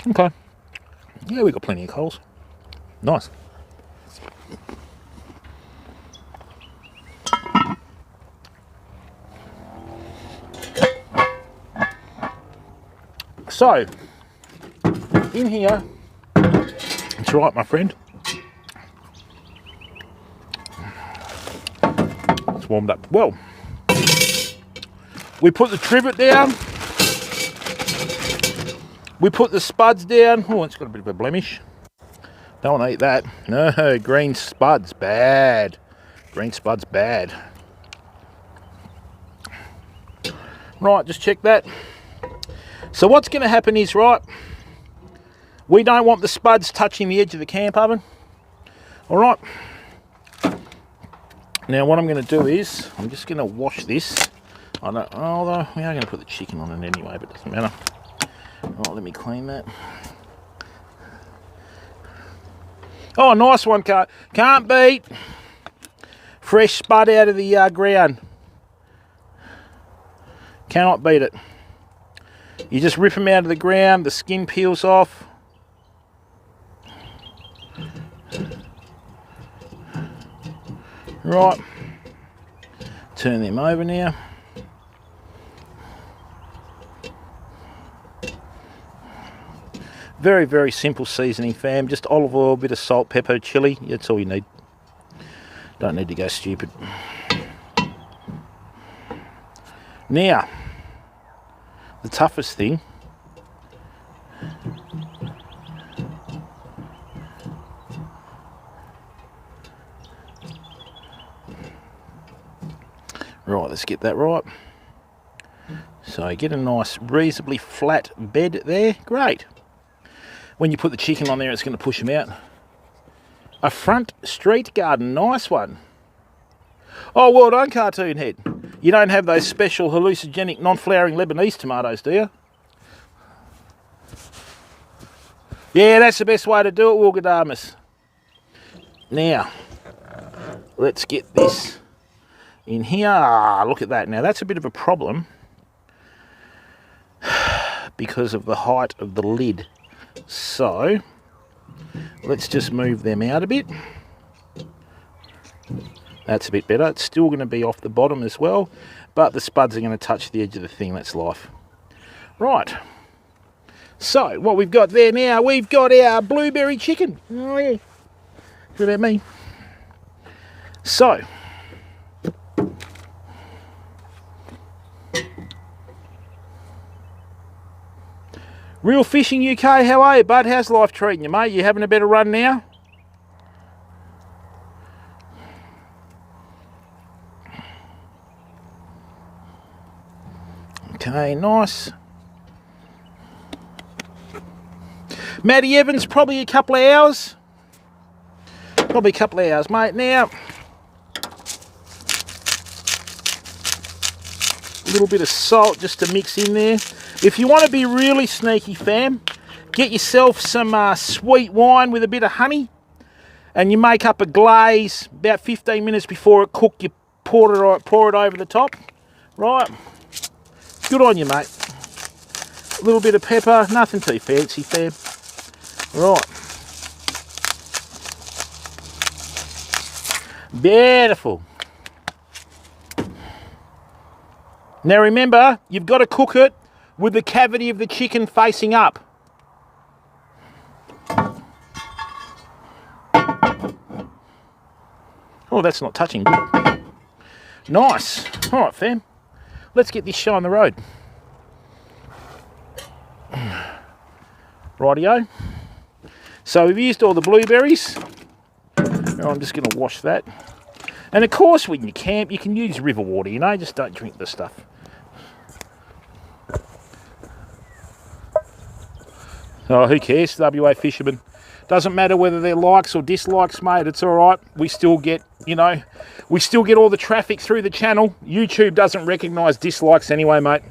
Okay. Yeah, we've got plenty of coals. Nice. So, in here, that's right, my friend, It's warmed up well. We put the trivet down. We put the spuds down. Oh, it's got a bit of a blemish. Don't want to eat that. No, green spuds, bad. Green spuds, bad. Right, just check that. So what's going to happen is, right, we don't want the spuds touching the edge of the camp oven. All right. Now what I'm going to do is, I'm just going to wash this. Although we are going to put the chicken on it anyway, but it doesn't matter. Oh, let me clean that. Oh, nice one, can't beat. Fresh spud out of the ground. Cannot beat it. You just rip them out of the ground, the skin peels off. Right. Turn them over now. Very, very simple seasoning, fam. Just olive oil, bit of salt, pepper, chilli. That's all you need. Don't need to go stupid. Now, the toughest thing. Right, let's get that right. So get a nice, reasonably flat bed there. Great. When you put the chicken on there, it's going to push them out. A front street garden, nice one. Oh, well done, Cartoon Head. You don't have those special hallucinogenic non-flowering Lebanese tomatoes, do you? Yeah, that's the best way to do it, Wilgadamus. Now, let's get this in here. Look at that. Now, that's a bit of a problem because of the height of the lid. So, let's just move them out a bit. That's a bit better. It's still going to be off the bottom as well, but the spuds are going to touch the edge of the thing. That's life. Right. So, what we've got there now, we've got our blueberry chicken. Oh, yeah. What about me? So, Real Fishing UK, how are you, bud? How's life treating you, mate? You having a better run now? Okay, nice. Matty Evans, probably a couple of hours. Probably a couple of hours, mate. Now, a little bit of salt just to mix in there. If you want to be really sneaky, fam, get yourself some sweet wine with a bit of honey, and you make up a glaze. About 15 minutes before it cooks, you pour it over the top. Right, good on you, mate. A little bit of pepper, nothing too fancy, fam. Right, beautiful. Now remember, you've got to cook it with the cavity of the chicken facing up. Oh, that's not touching. Good. Nice. All right, fam. Let's get this show on the road. Rightio. So we've used all the blueberries. Now I'm just going to wash that. And of course, when you camp, you can use river water, you know, just don't drink the stuff. Oh, who cares? WA fishermen. Doesn't matter whether they're likes or dislikes, mate. It's all right. We still get, you know, we still get all the traffic through the channel. YouTube doesn't recognise dislikes anyway, mate.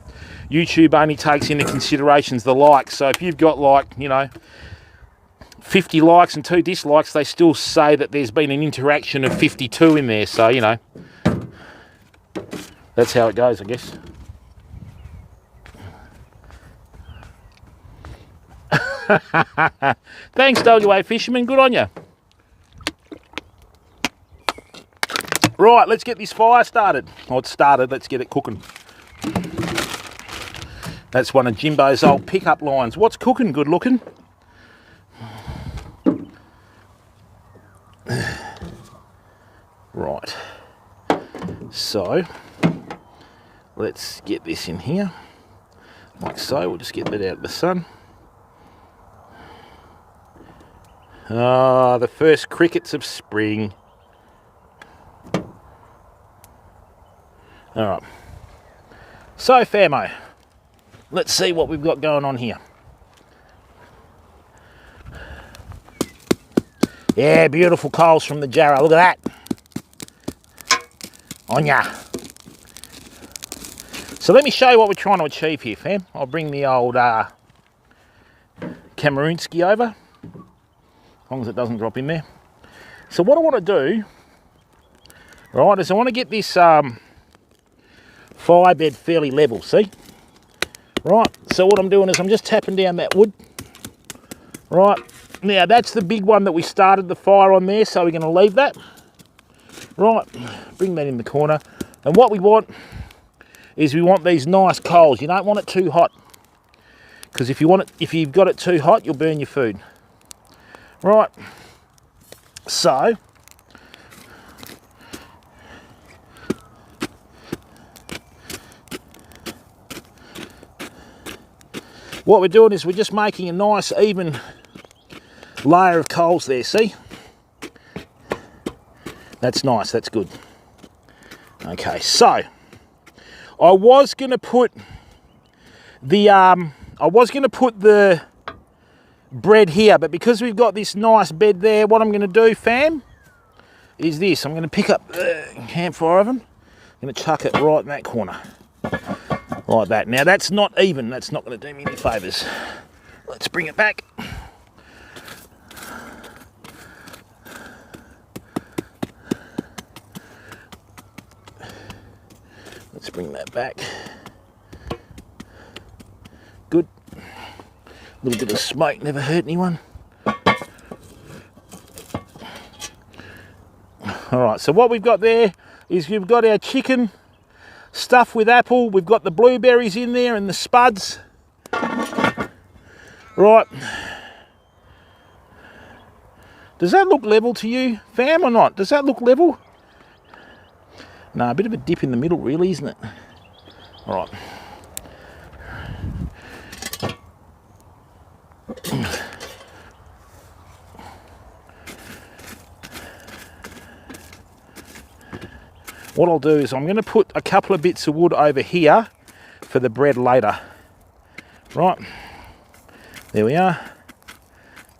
YouTube only takes into considerations the likes. So if you've got, like, you know, 50 likes and 2 dislikes, they still say that there's been an interaction of 52 in there. So, you know, that's how it goes, I guess. Thanks, WA fisherman. Good on you. Right, let's get this fire started. Oh, it's started. Let's get it cooking. That's one of Jimbo's old pickup lines. What's cooking? Good looking. Right. So let's get this in here, like so. We'll just get that out of the sun. Ah, the first crickets of spring. All right. So, famo, let's see what we've got going on here. Yeah, beautiful coals from the jarrah. Look at that. On ya. So let me show you what we're trying to achieve here, fam. I'll bring the old Cameroonski over, as long as it doesn't drop in there. So what I want to do, right, is I want to get this fire bed fairly level, see? Right, so what I'm doing is I'm just tapping down that wood. Right, now that's the big one that we started the fire on there, so we're going to leave that. Right, bring that in the corner. And what we want is we want these nice coals. You don't want it too hot, because if you've got it too hot, you'll burn your food. Right, so what we're doing is we're just making a nice even layer of coals there, see? That's nice, that's good. Okay, so I was going to put the bread here, but because we've got this nice bed there, what I'm going to do, fam, is this. I'm going to pick up the campfire oven. I'm going to chuck it right in that corner, like that. Now that's not even. That's not going to do me any favours. Let's bring it back. Let's bring that back. Good. A little bit of smoke never hurt anyone. Alright, so what we've got there is we've got our chicken stuffed with apple. We've got the blueberries in there and the spuds. Right. Does that look level to you, fam, or not? Does that look level? No, a bit of a dip in the middle, really, isn't it? All right. What I'll do is I'm going to put a couple of bits of wood over here for the bread later. Right. There we are.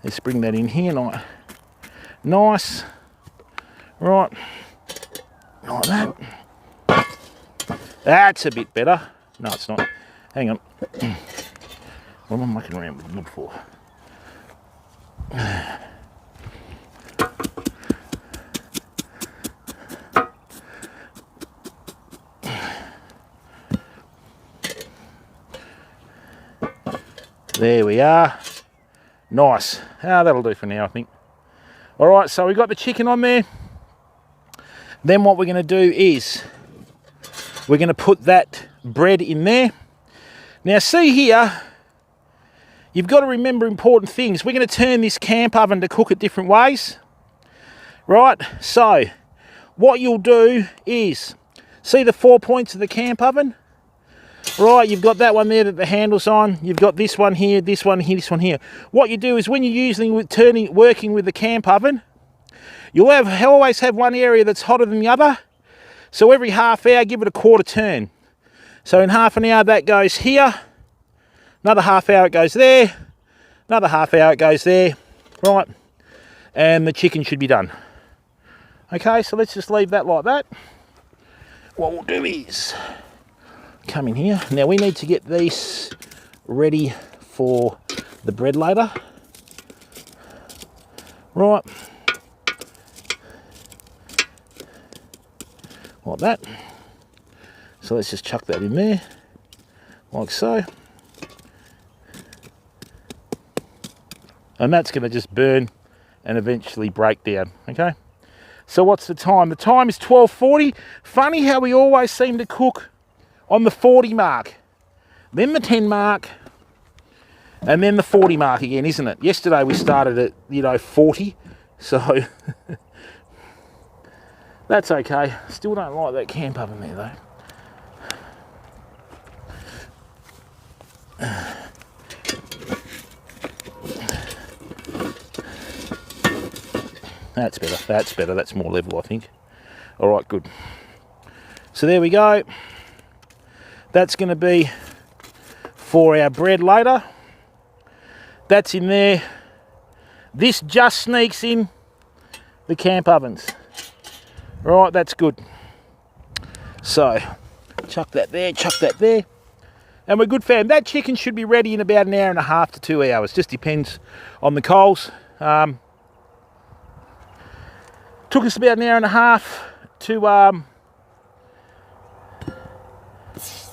Let's bring that in here. Nice. Right. Like that. That's a bit better. No, it's not. Hang on. What am I mucking around with wood for? There we are. Nice. That'll do for now, I think. All right, so we've got the chicken on there. Then what we're going to do is we're going to put that bread in there. Now see here, you've got to remember important things. We're going to turn this camp oven to cook it different ways. Right, so what you'll do is, see the 4 points of the camp oven? Right, you've got that one there that the handle's on. You've got this one here, this one here, this one here. What you do is when you're working with the camp oven, you'll always have one area that's hotter than the other. So every half hour, give it a quarter turn. So in half an hour, that goes here. Another half hour, it goes there. Another half hour, it goes there. Right, and the chicken should be done. Okay, so let's just leave that like that. What we'll do is come in here. Now we need to get these ready for the bread later. Right. Like that. So let's just chuck that in there, like so. And that's going to just burn and eventually break down, okay? So what's the time? The time is 12:40. Funny how we always seem to cook on the 40 mark, then the 10 mark, and then the 40 mark again, isn't it? Yesterday we started at, 40, so That's okay. Still don't like that camp oven there though. That's better, that's better, that's more level I think. Alright, good. So there we go. That's going to be for our bread later. That's in there. This just sneaks in the camp ovens. Right, that's good. So, chuck that there, and we're good, fam. That chicken should be ready in about an hour and a half to 2 hours. Just depends on the coals. Took us about an hour and a half to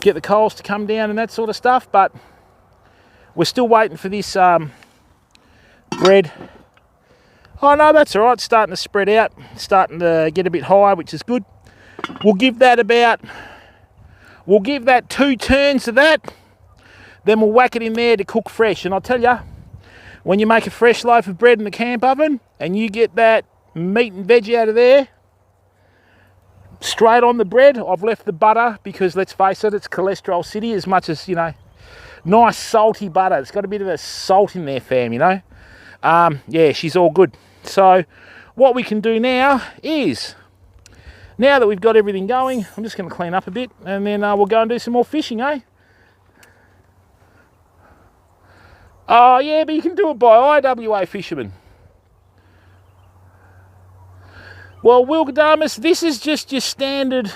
get the coals to come down and that sort of stuff, but we're still waiting for this bread. Oh no, that's all right. It's starting to spread out, it's starting to get a bit higher, which is good. We'll give that 2 turns of that, then we'll whack it in there to cook fresh. And I'll tell you, when you make a fresh loaf of bread in the camp oven and you get that meat and veg out of there straight on the bread. I've left the butter because, let's face it, it's cholesterol city, as much as, you know, nice salty butter. It's got a bit of a salt in there, fam, you know. Yeah, she's all good. So what we can do now is, now that we've got everything going, I'm just going to clean up a bit, and then we'll go and do some more fishing, eh? Oh yeah, but you can do it by IWA fishermen. Well, Wilgadamus, this is just your standard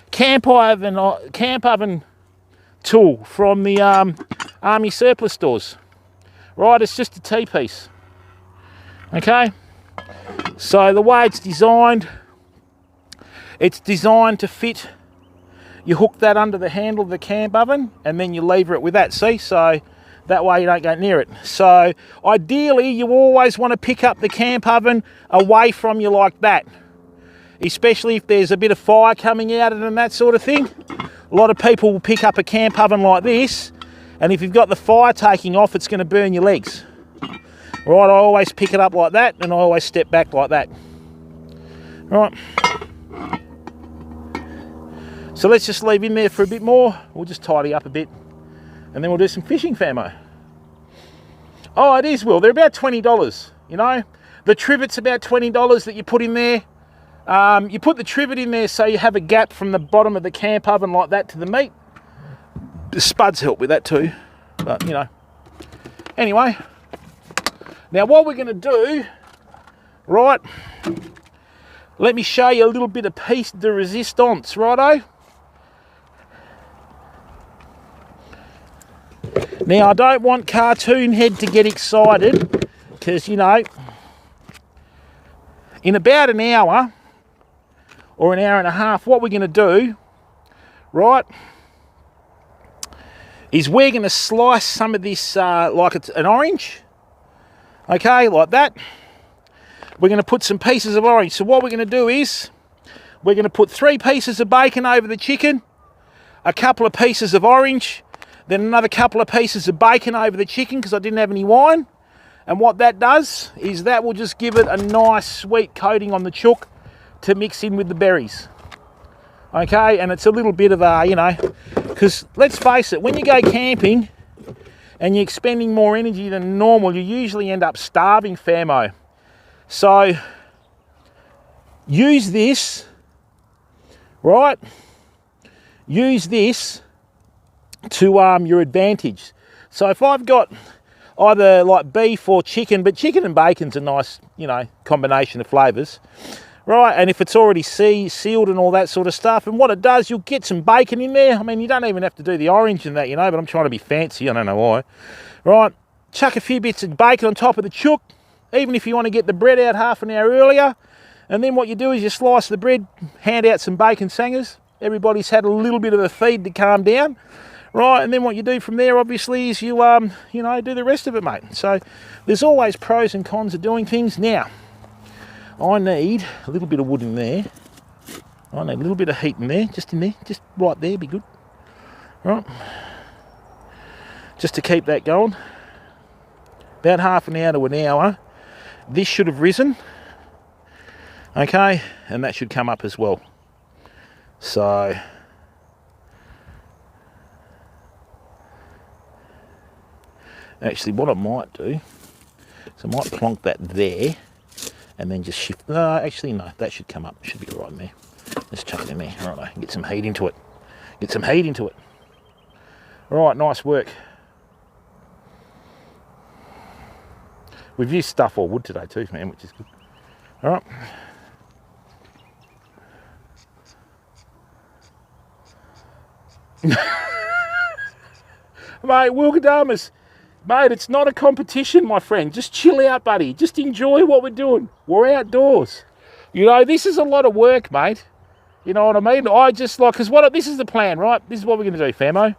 camp oven tool from the Army surplus stores. Right, it's just a T-piece. Okay? So the way it's designed to fit, you hook that under the handle of the camp oven and then you lever it with that, see? So that way you don't go near it. So ideally you always want to pick up the camp oven away from you like that, especially if there's a bit of fire coming out of it and that sort of thing. A lot of people will pick up a camp oven like this, and if you've got the fire taking off, it's going to burn your legs. Right, I always pick it up like that, and I always step back like that. Right. So let's just leave in there for a bit more. We'll just tidy up a bit, and then we'll do some fishing, famo. Oh, it is, Will. They're about $20, you know. The trivet's about $20 that you put in there. You put the trivet in there so you have a gap from the bottom of the camp oven like that to the meat. The spuds help with that too, but you know. Anyway, now what we're going to do, right, let me show you a little bit of piece de resistance, righto? Now I don't want Cartoon Head to get excited, because, you know, in about an hour or an hour and a half, what we're going to do, right, is we're going to slice some of this like it's an orange, okay, like that. We're going to put some pieces of orange. So what we're going to do is we're going to put 3 pieces of bacon over the chicken, a couple of pieces of orange, then another couple of pieces of bacon over the chicken because I didn't have any wine. And what that does is that will just give it a nice sweet coating on the chook to mix in with the berries. Okay, and it's a little bit of a, you know, because let's face it, when you go camping and you're expending more energy than normal, you usually end up starving, famo. So use this, right? Use this to your advantage. So if I've got either like beef or chicken, but chicken and bacon's a nice, you know, combination of flavours. Right, and if it's already sealed and all that sort of stuff, and what it does, you'll get some bacon in there. I mean, you don't even have to do the orange and that, you know, but I'm trying to be fancy, I don't know why. Right, chuck a few bits of bacon on top of the chook, even if you want to get the bread out half an hour earlier. And then what you do is you slice the bread, hand out some bacon sangers. Everybody's had a little bit of a feed to calm down. Right, and then what you do from there, obviously, is you, you know, do the rest of it, mate. So there's always pros and cons of doing things. Now, I need a little bit of wood in there. I need a little bit of heat in there, just right there, be good. Right, just to keep that going. About half an hour to an hour. This should have risen. Okay, and that should come up as well. So actually what I might do is I might plonk that there and then just shift. No, actually no, that should come up. Should be right in there. Let's chuck it in there. All right, get some heat into it. Get some heat into it. All right, nice work. We've used stuff or wood today too, man, which is good. All right. Mate, Wilkadamas, mate, it's not a competition, my friend. Just chill out, buddy. Just enjoy what we're doing. We're outdoors. You know, this is a lot of work, mate. You know what I mean? I just like, because this is the plan, right? This is what we're going to do, famo.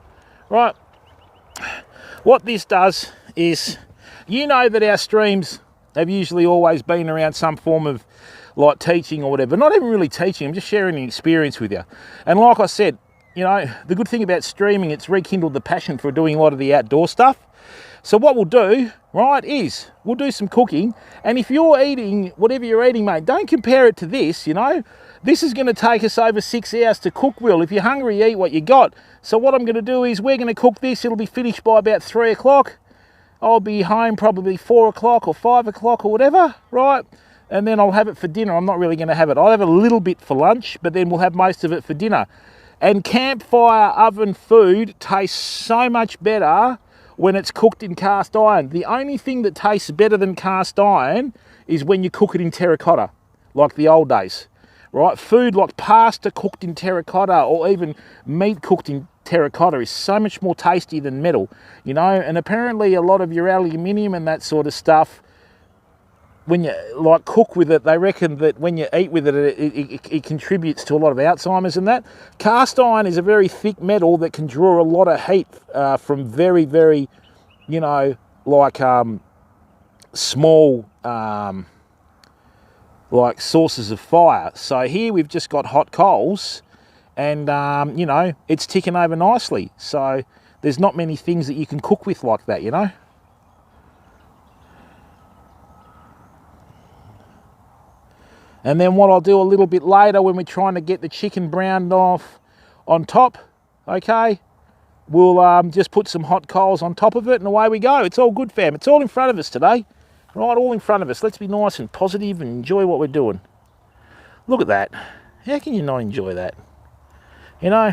Right? What this does is, you know that our streams have usually always been around some form of like teaching or whatever. Not even really teaching, I'm just sharing an experience with you. And like I said, you know, the good thing about streaming, it's rekindled the passion for doing a lot of the outdoor stuff. So what we'll do, right, is we'll do some cooking. And if you're eating whatever you're eating, mate, don't compare it to this, you know. This is going to take us over 6 hours to cook, Will. If you're hungry, eat what you got. So what I'm going to do is we're going to cook this. It'll be finished by about 3 o'clock. I'll be home probably 4 o'clock or 5 o'clock or whatever, right? And then I'll have it for dinner. I'm not really going to have it. I'll have a little bit for lunch, but then we'll have most of it for dinner. And campfire oven food tastes so much better when it's cooked in cast iron. The only thing that tastes better than cast iron is when you cook it in terracotta, like the old days, right? Food like pasta cooked in terracotta or even meat cooked in terracotta is so much more tasty than metal, you know? And apparently a lot of your aluminium and that sort of stuff, when you like cook with it, they reckon that when you eat with it, it contributes to a lot of Alzheimer's and that. Cast iron is a very thick metal that can draw a lot of heat from very, very, you know, like small like sources of fire. So here we've just got hot coals and, you know, it's ticking over nicely. So there's not many things that you can cook with like that, you know. And then what I'll do a little bit later when we're trying to get the chicken browned off on top, okay, we'll just put some hot coals on top of it and away we go. It's all good, fam. It's all in front of us today. Right, all in front of us. Let's be nice and positive and enjoy what we're doing. Look at that. How can you not enjoy that? You know?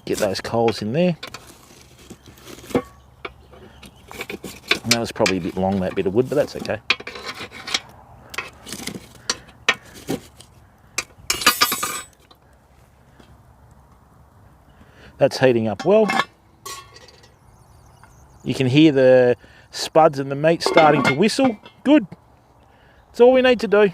Get those coals in there. And that was probably a bit long, that bit of wood, but that's okay. That's heating up well. You can hear the spuds and the meat starting to whistle. Good. That's all we need to do.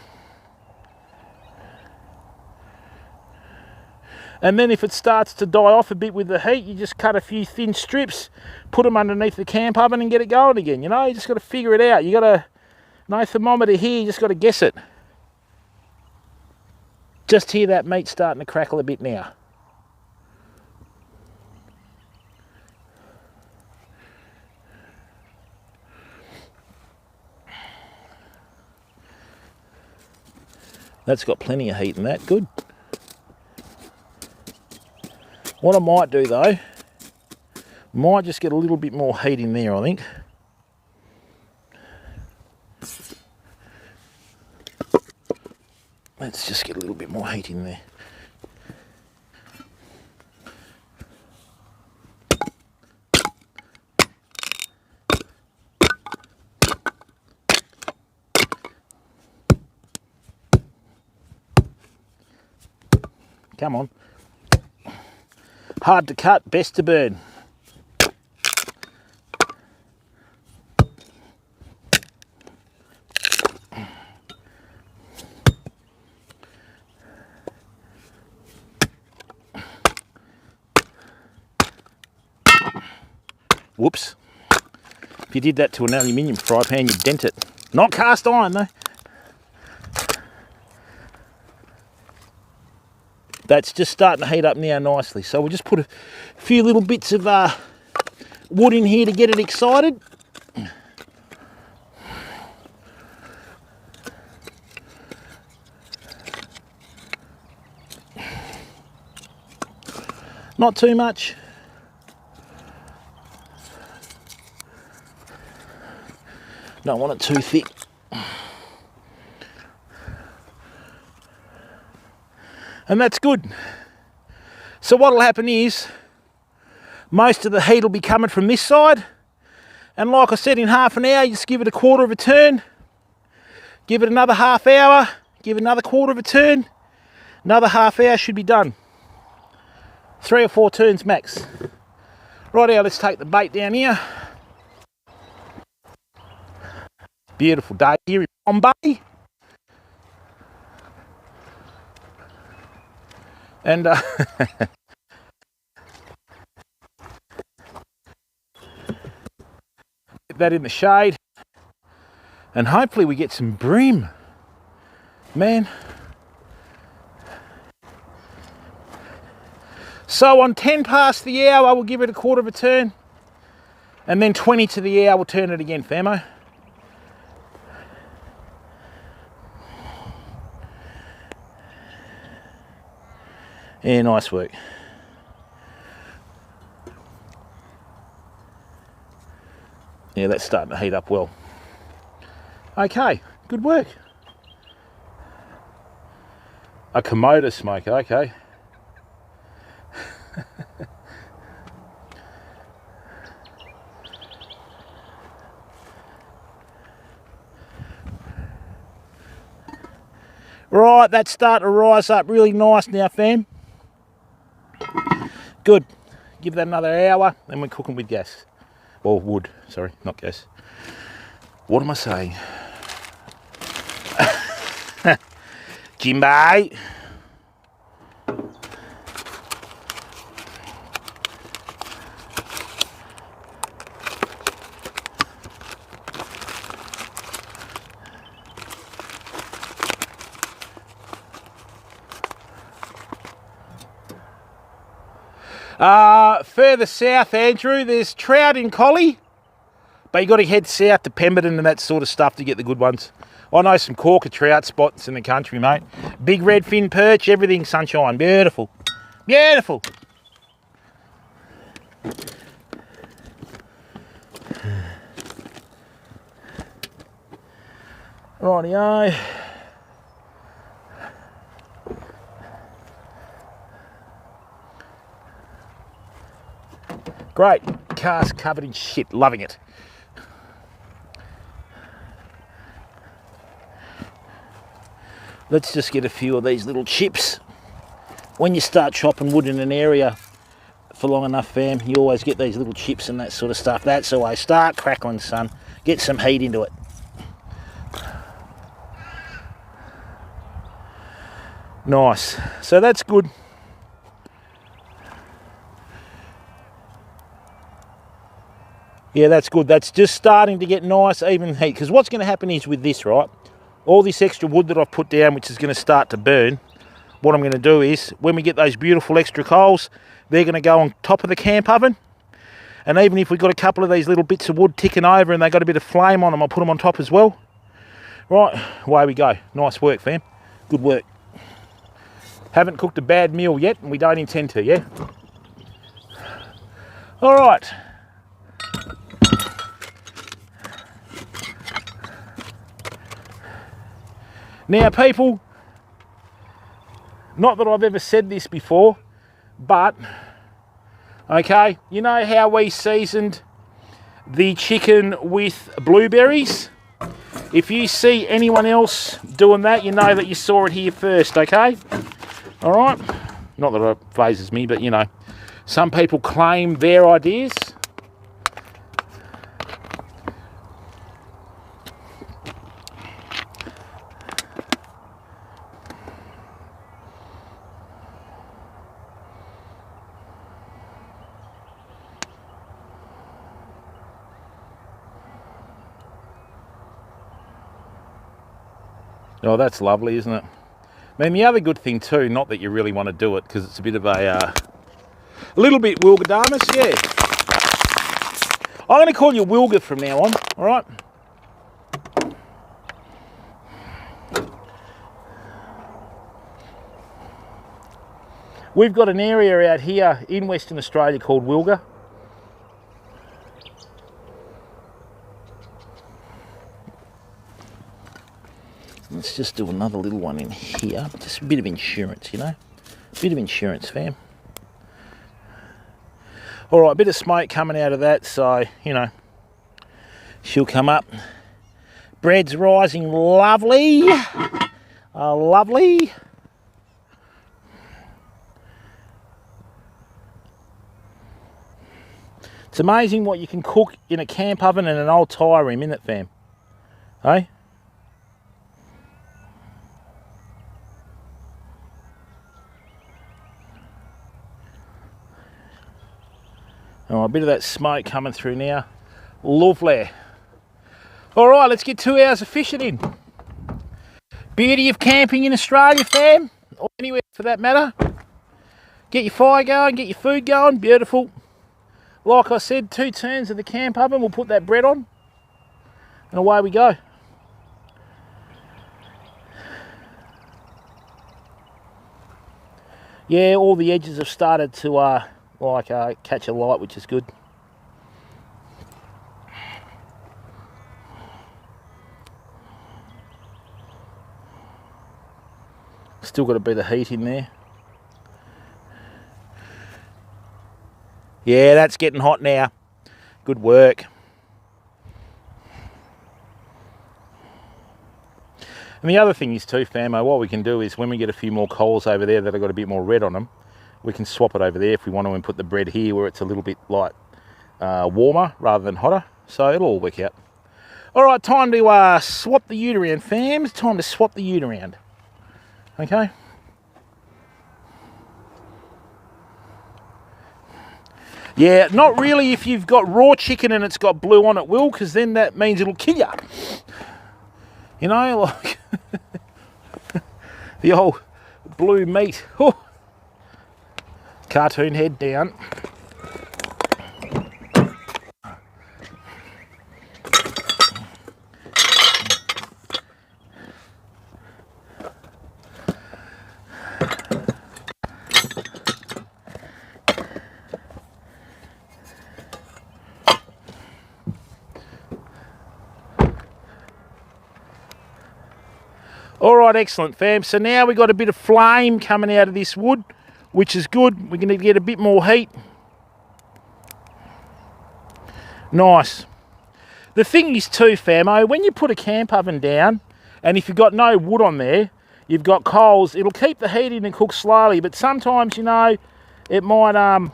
And then if it starts to die off a bit with the heat, you just cut a few thin strips, put them underneath the camp oven and get it going again. You know, you just got to figure it out. You got to, no thermometer here, you just got to guess it. Just hear that meat starting to crackle a bit now. That's got plenty of heat in that, good. What I might do though, might just get a little bit more heat in there, I think. Let's just get a little bit more heat in there. Come on. Hard to cut, best to burn. Whoops. If you did that to an aluminium fry pan, you'd dent it. Not cast iron though. That's just starting to heat up now nicely. So we'll just put a few little bits of wood in here to get it excited. Not too much. Don't want it too thick. And that's good. So what'll happen is, most of the heat will be coming from this side. And like I said, in half an hour, you just give it a quarter of a turn. Give it another half hour. Give it another quarter of a turn. Another half hour should be done. 3 or 4 turns max. Right now, let's take the bait down here. Beautiful day here in Bombay. And get that in the shade. And hopefully we get some bream. Man. So on 10 past the hour, we'll give it a quarter of a turn. And then 20 to the hour, we'll turn it again, famo. Yeah, nice work. Yeah, that's starting to heat up well. Okay, good work. A Komodo smoker, okay. Right, that's starting to rise up really nice now, fam. Good. Give that another hour, then we're cooking with gas. Or wood, sorry, not gas. What am I saying? Jimbo. Further south, Andrew, there's trout in Collie, but you got to head south to Pemberton and that sort of stuff to get the good ones. I know some corker trout spots in the country, mate. Big redfin perch, everything sunshine. Beautiful. Beautiful. Rightio. Great. Car's covered in shit. Loving it. Let's just get a few of these little chips. When you start chopping wood in an area for long enough, fam, you always get these little chips and that sort of stuff. That's the way. Start crackling, son. Get some heat into it. Nice. So that's good. Yeah, that's good. That's just starting to get nice, even heat. Because what's going to happen is with this, right, all this extra wood that I've put down, which is going to start to burn, what I'm going to do is, when we get those beautiful extra coals, they're going to go on top of the camp oven. And even if we've got a couple of these little bits of wood ticking over and they got a bit of flame on them, I'll put them on top as well. Right, away we go. Nice work, fam. Good work. Haven't cooked a bad meal yet, and we don't intend to, yeah? All right. Now, people, not that I've ever said this before, but, okay, you know how we seasoned the chicken with blueberries? If you see anyone else doing that, you know that you saw it here first, okay? All right? Not that it phases me, but, you know, some people claim their ideas. Oh, that's lovely, isn't it? I mean, the other good thing too, not that you really want to do it because it's a bit of a little bit Wilgadamus, yeah. I'm going to call you Wilga from now on, all right? We've got an area out here in Western Australia called Wilga. Let's just do another little one in here. Just a bit of insurance, you know? A bit of insurance, fam. All right, a bit of smoke coming out of that, so, you know, she'll come up. Bread's rising, lovely. Lovely. It's amazing what you can cook in a camp oven and an old tyre rim, isn't it, fam? Hey? Oh, a bit of that smoke coming through now. Lovely. All right, let's get 2 hours of fishing in. Beauty of camping in Australia, fam, or anywhere for that matter. Get your fire going, get your food going, beautiful. Like I said, 2 turns of the camp oven, we'll put that bread on, and away we go. Yeah, all the edges have started to catch a light, which is good. Still got a bit of heat in there. Yeah, that's getting hot now. Good work. And the other thing is too, famo, what we can do is when we get a few more coals over there that have got a bit more red on them, we can swap it over there if we want to and put the bread here where it's a little bit like warmer rather than hotter. So it'll all work out. All right, time to swap the ute around, fam. It's time to swap the ute around. Okay. Yeah, not really if you've got raw chicken and it's got blue on it, Will, because then that means it'll kill you. You know, like the old blue meat. Oh. Cartoon head down. All right, excellent, fam. So now we've got a bit of flame coming out of this wood, which is good. We're going to get a bit more heat. Nice. The thing is too, famo, when you put a camp oven down, and if you've got no wood on there, you've got coals, it'll keep the heat in and cook slowly, but sometimes, you know, it might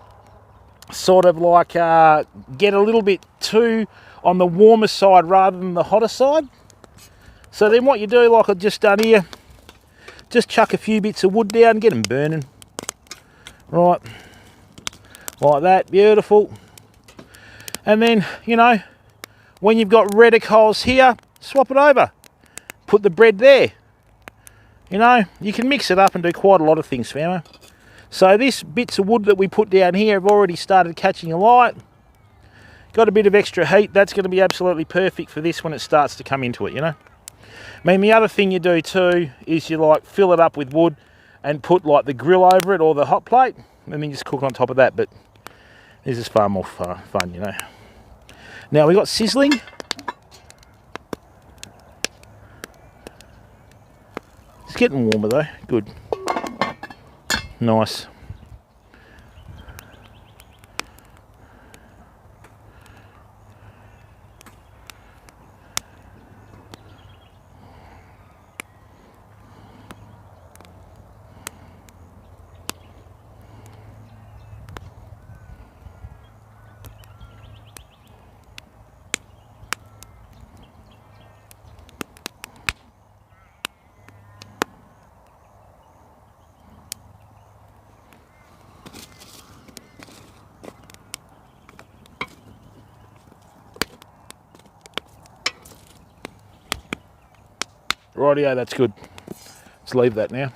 sort of like get a little bit too on the warmer side rather than the hotter side. So then what you do, like I've just done here, just chuck a few bits of wood down and get them burning. Right, like that, beautiful. And then, you know, when you've got redder coals here, swap it over. Put the bread there. You know, you can mix it up and do quite a lot of things, famo. So this bits of wood that we put down here have already started catching a light. Got a bit of extra heat. That's going to be absolutely perfect for this when it starts to come into it, you know. I mean, the other thing you do too is you like fill it up with wood and put like the grill over it or the hot plate and then just cook on top of that. But this is far more fun, you know. Now we got sizzling. It's getting warmer though. Good. Nice. Rightio, that's good. Let's leave that now.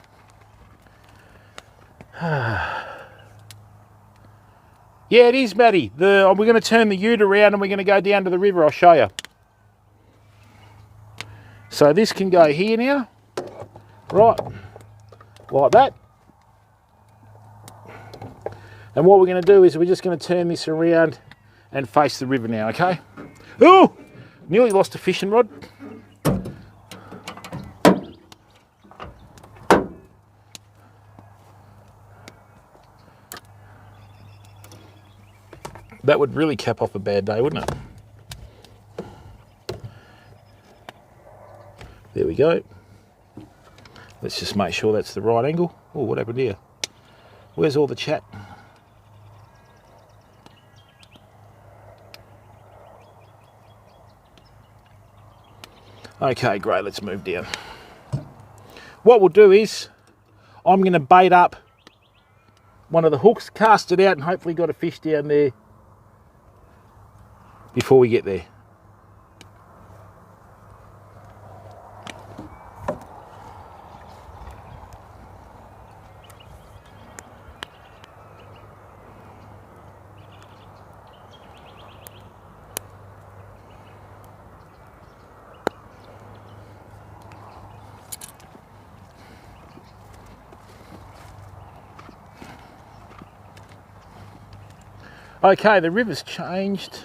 Yeah, it is, Matty. We're going to turn the ute around and we're going to go down to the river. I'll show you. So this can go here now, right, like that. And what we're going to do is we're just going to turn this around and face the river now, okay? Oh, nearly lost a fishing rod. That would really cap off a bad day, wouldn't it? There we go. Let's just make sure that's the right angle. Oh, what happened here? Where's all the chat? Okay, great, let's move down. What we'll do is, I'm going to bait up one of the hooks, cast it out, and hopefully got a fish down there before we get there. Okay, the river's changed.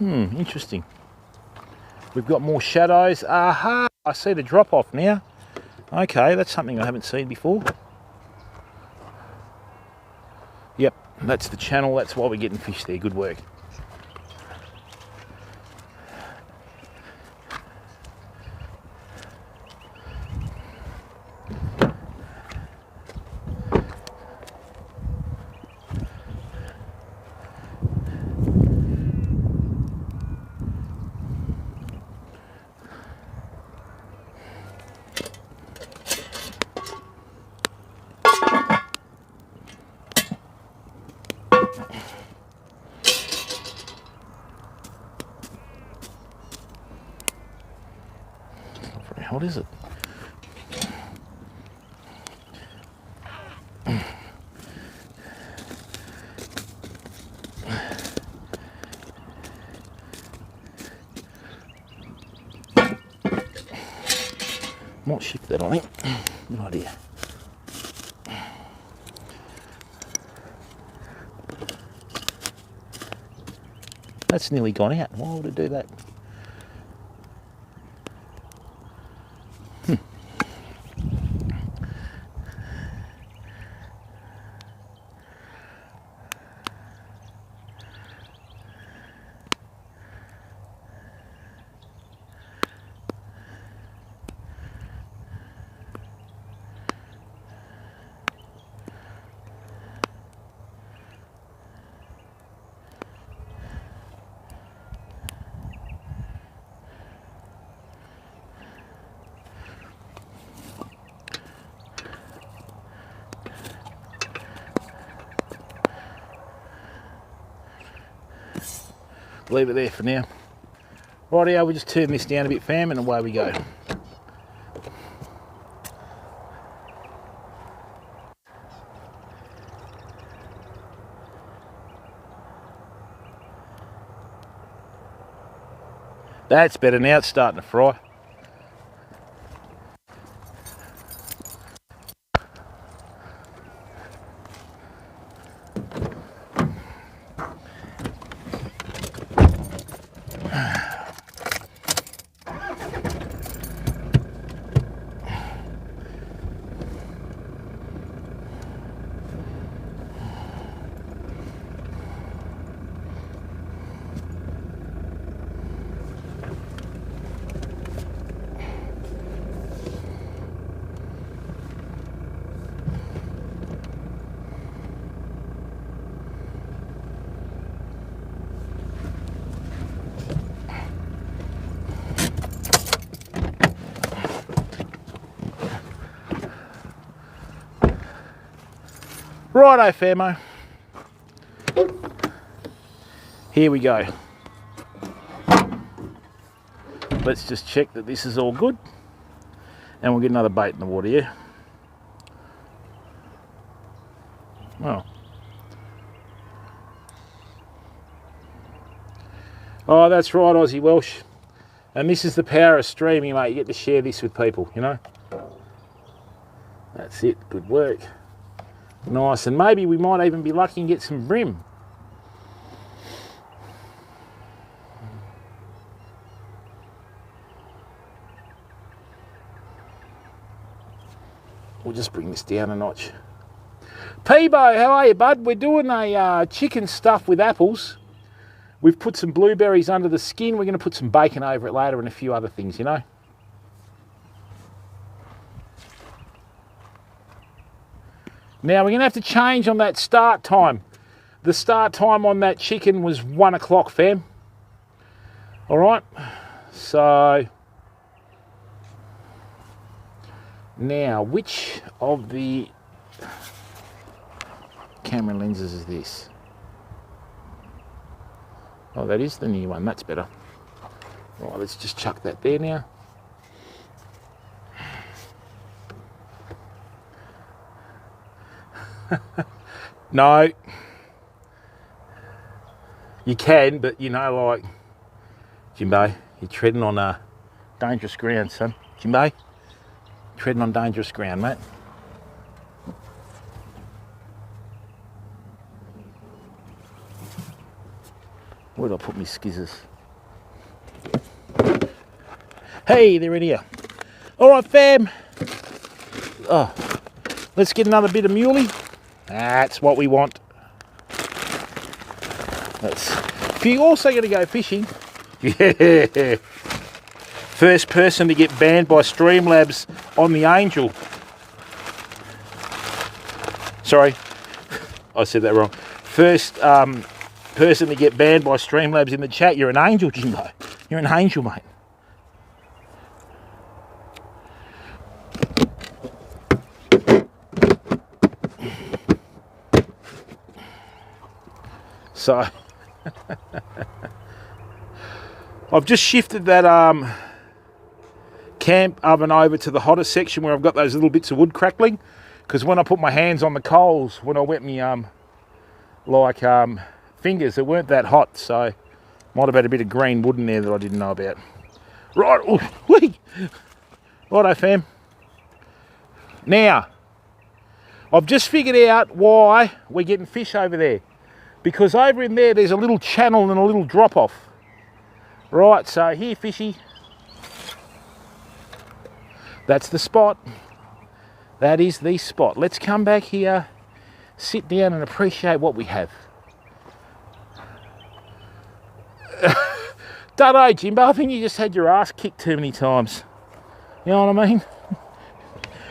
Interesting. We've got more shadows. Aha, I see the drop off now. Okay, that's something I haven't seen before. Yep, that's the channel. That's why we're getting fish there. Good work. What is it? Might shift that, I think. Good idea. That's nearly gone out. Why would it do that? Leave it there for now. Rightio, we'll just turn this down a bit, fam, and away we go. That's better now, it's starting to fry. Righto, famo. Here we go. Let's just check that this is all good. And we'll get another bait in the water here. Oh, that's right, Aussie Welsh. And this is the power of streaming, mate. You get to share this with people, you know. That's it. Good work. Nice. And maybe we might even be lucky and get some bream. We'll just bring this down a notch. Peebo, how are you, bud? We're doing a chicken stuff with apples. We've put some blueberries under the skin. We're going to put some bacon over it later and a few other things, you know. Now, we're going to have to change on that start time. The start time on that chicken was 1 o'clock, fam. All right. So, now, which of the camera lenses is this? Oh, that is the new one. That's better. Right, let's just chuck that there now. No. You can, but you know, like, Jimbo, you're treading on dangerous ground, son. Jimbo, treading on dangerous ground, mate. Where did I put my skizzers? Hey, they're in here. All right, fam. Oh, let's get another bit of muley. That's what we want. If you're also going to go fishing, yeah. First person to get banned by Streamlabs on the Angel. Sorry, I said that wrong. First person to get banned by Streamlabs in the chat. You're an angel, Jimbo. You're an angel, mate. So I've just shifted that camp oven over to the hottest section where I've got those little bits of wood crackling, because when I put my hands on the coals, when I wet me fingers, it weren't that hot, so might have had a bit of green wood in there that I didn't know about. Right, oh, wee. Righto, fam. Now, I've just figured out why we're getting fish over there. Because over in there, there's a little channel and a little drop off. Right, so here, fishy. That's the spot. That is the spot. Let's come back here, sit down and appreciate what we have. Don't know, Jimbo, I think you just had your ass kicked too many times. You know what I mean?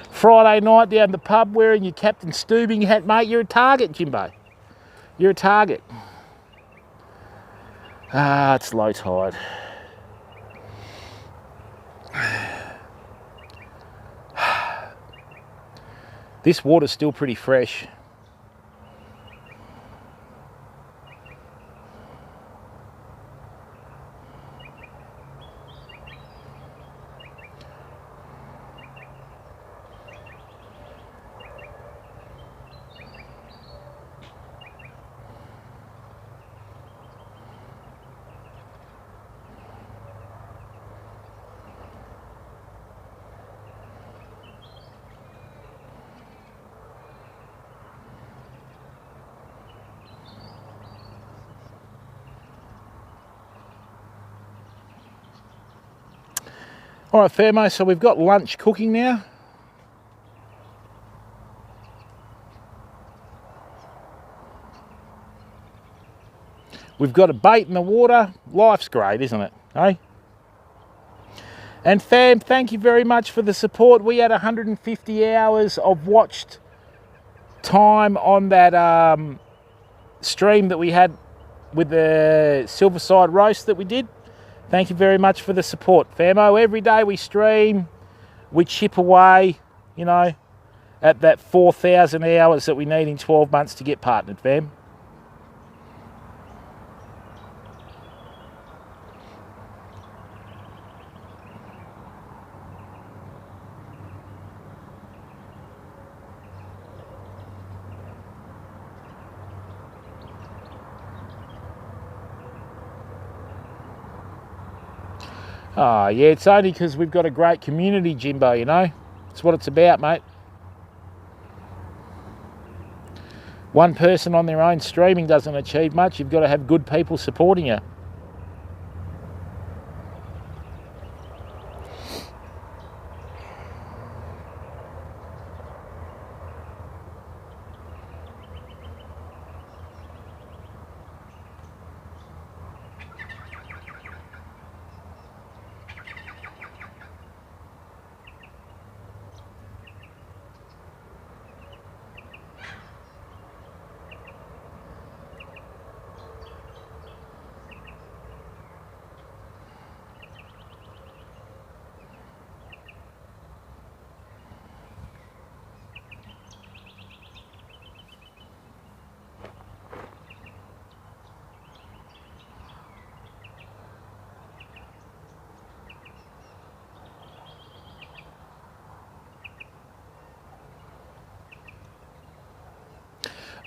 Friday night down the pub wearing your Captain Stoobing hat, mate, you're a target, Jimbo. You're a target. Ah, it's low tide. This water's still pretty fresh. All right, Fairmo, so we've got lunch cooking now. We've got a bait in the water. Life's great, isn't it? Hey? And fam, thank you very much for the support. We had 150 hours of watched time on that stream that we had with the Silverside roast that we did. Thank you very much for the support, famo. Every day we stream, we chip away, you know, at that 4,000 hours that we need in 12 months to get partnered, fam. Oh, yeah, it's only because we've got a great community, Jimbo, you know. It's what it's about, mate. One person on their own streaming doesn't achieve much. You've got to have good people supporting you.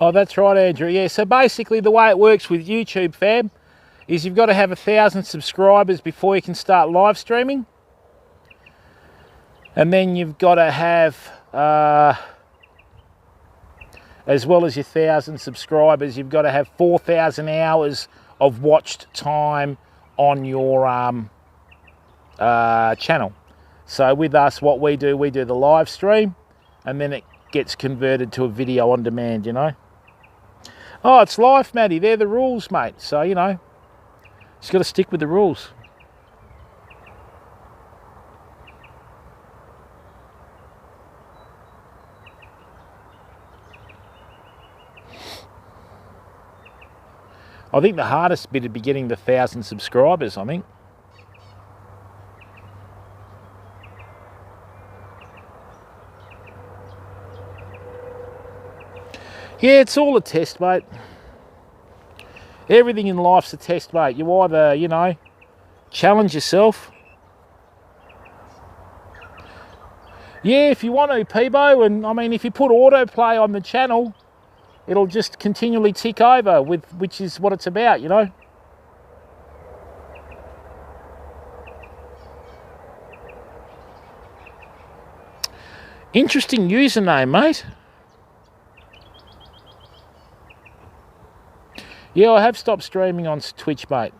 Oh, that's right, Andrew. Yeah, so basically the way it works with YouTube, fam, is you've got to have 1,000 subscribers before you can start live streaming. And then you've got to have, as well as your 1,000 subscribers, you've got to have 4,000 hours of watched time on your channel. So with us, what we do the live stream, and then it gets converted to a video on demand, you know. Oh, it's life, Matty. They're the rules, mate. So, you know, just got to stick with the rules. I think the hardest bit would be getting the 1,000 subscribers, I think. Yeah, it's all a test, mate. Everything in life's a test, mate. You either, you know, challenge yourself. Yeah, if you want to, Peebo, and I mean, if you put autoplay on the channel, it'll just continually tick over, which is what it's about, you know. Interesting username, mate. Yeah, I have stopped streaming on Twitch, mate.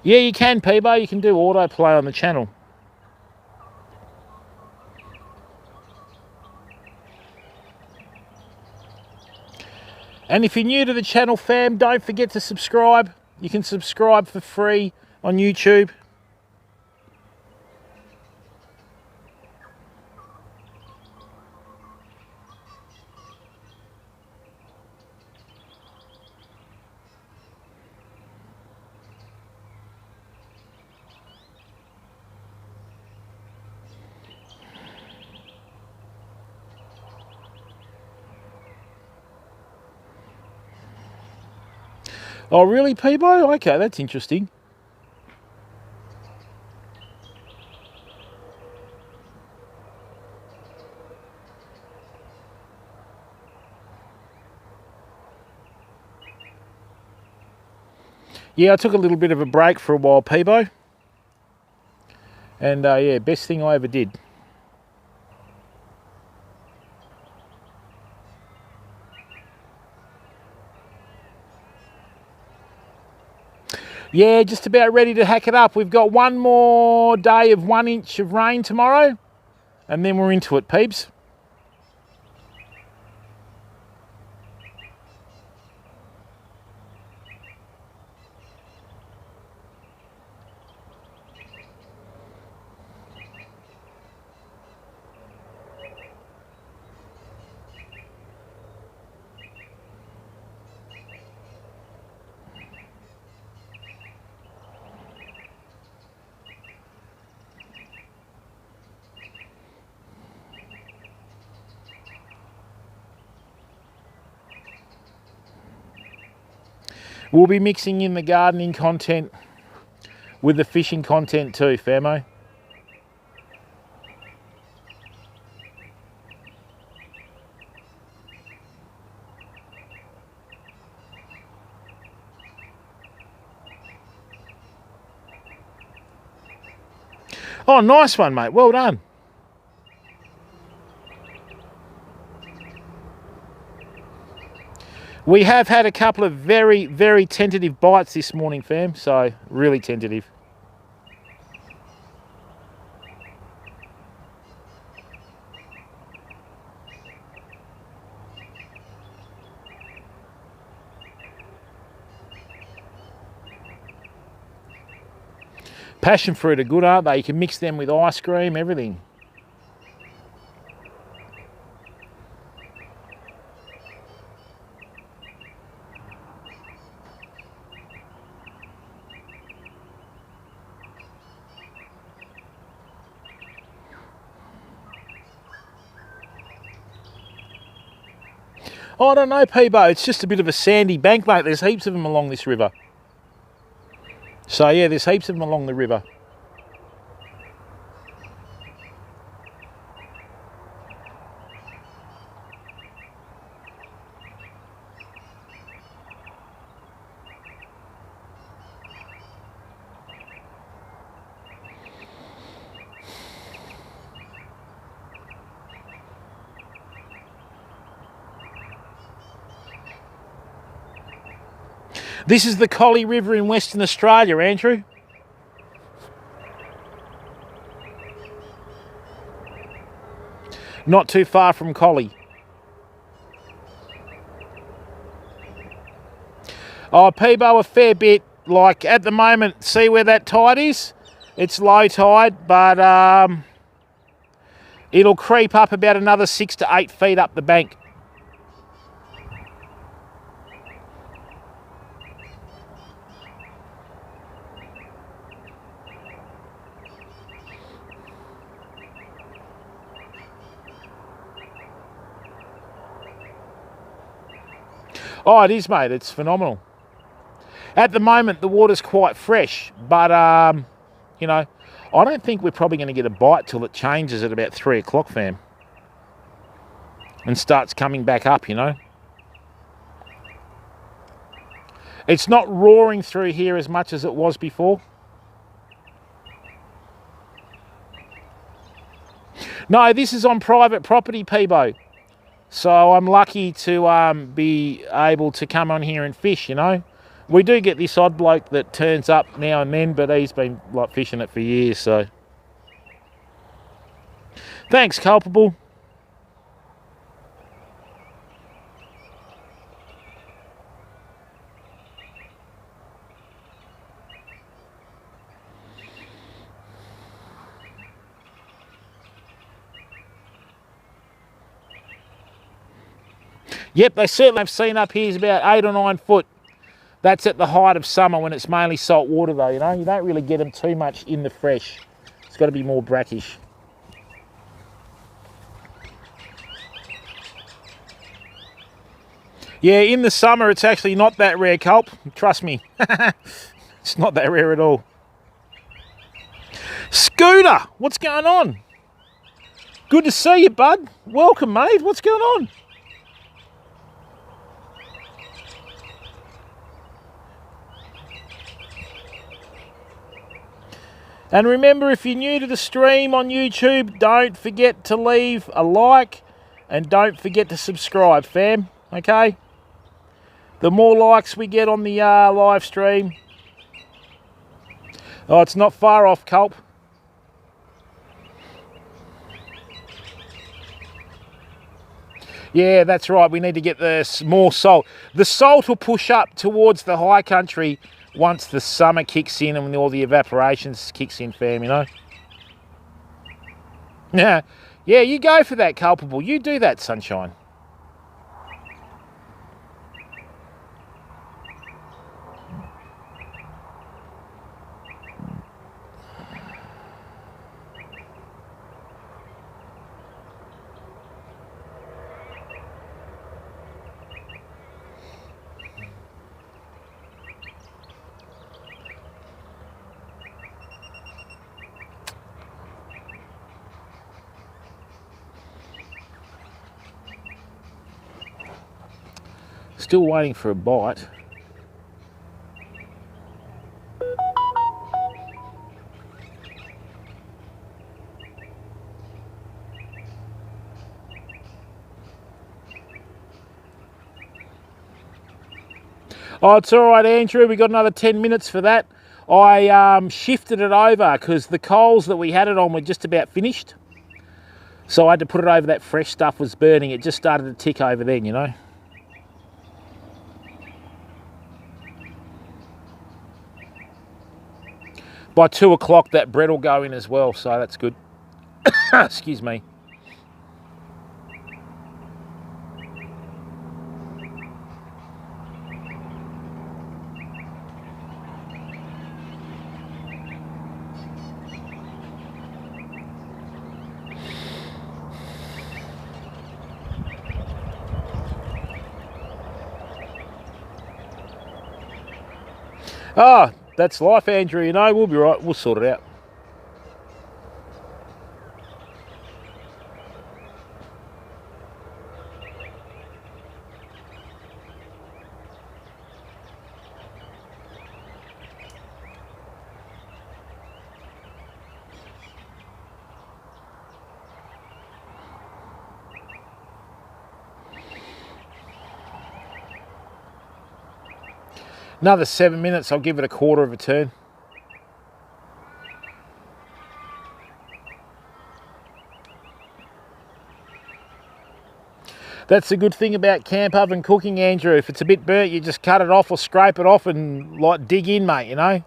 Yeah, you can, Peebo. You can do autoplay on the channel. And if you're new to the channel, fam, don't forget to subscribe. You can subscribe for free on YouTube. Oh, really, Peebo? Okay, that's interesting. Yeah, I took a little bit of a break for a while, Peebo. And yeah, best thing I ever did. Yeah, just about ready to hack it up. We've got one more day of 1 inch of rain tomorrow, and then we're into it, peeps. We'll be mixing in the gardening content with the fishing content too, famo. Oh, nice one, mate. Well done. We have had a couple of very, very tentative bites this morning, fam. So, really tentative. Passion fruit are good, aren't they? You can mix them with ice cream, everything. Oh, I don't know, Peebo. It's just a bit of a sandy bank, mate. There's heaps of them along this river. So, yeah, there's heaps of them along the river. This is the Collie River in Western Australia, Andrew. Not too far from Collie. Oh, Peebo, a fair bit. Like, at the moment, see where that tide is? It's low tide, but it'll creep up about another 6 to 8 feet up the bank. Oh, it is, mate. It's phenomenal. At the moment, the water's quite fresh, but, you know, I don't think we're probably going to get a bite till it changes at about 3 o'clock, fam. And starts coming back up, you know. It's not roaring through here as much as it was before. No, this is on private property, Peebo. So I'm lucky to be able to come on here and fish, you know. We do get this odd bloke that turns up now and then, but he's been like fishing it for years, so. Thanks, Culpable. Yep, they certainly have seen up here is about 8 or 9 foot. That's at the height of summer when it's mainly salt water though, you know. You don't really get them too much in the fresh. It's got to be more brackish. Yeah, in the summer it's actually not that rare, Culp. Trust me. It's not that rare at all. Scooter, what's going on? Good to see you, bud. Welcome, mate. What's going on? And remember, if you're new to the stream on YouTube, don't forget to leave a like and don't forget to subscribe, fam, okay? The more likes we get on the live stream. Oh, it's not far off, Culp. Yeah, that's right. We need to get the more salt. The salt will push up towards the high country once the summer kicks in and all the evaporation kicks in, fam, you know. Yeah, yeah, you go for that, Culpable. You do that, sunshine. Still waiting for a bite. Oh, it's all right, Andrew. We got another 10 minutes for that. I shifted it over because the coals that we had it on were just about finished. So I had to put it over that fresh stuff was burning. It just started to tick over then, you know. By 2 o'clock, that bread will go in as well, so that's good. Excuse me. Oh, that's life, Andrew, you know. We'll be right. We'll sort it out. Another 7 minutes, I'll give it a quarter of a turn. That's the good thing about camp oven cooking, Andrew. If it's a bit burnt, you just cut it off or scrape it off and like dig in, mate, you know.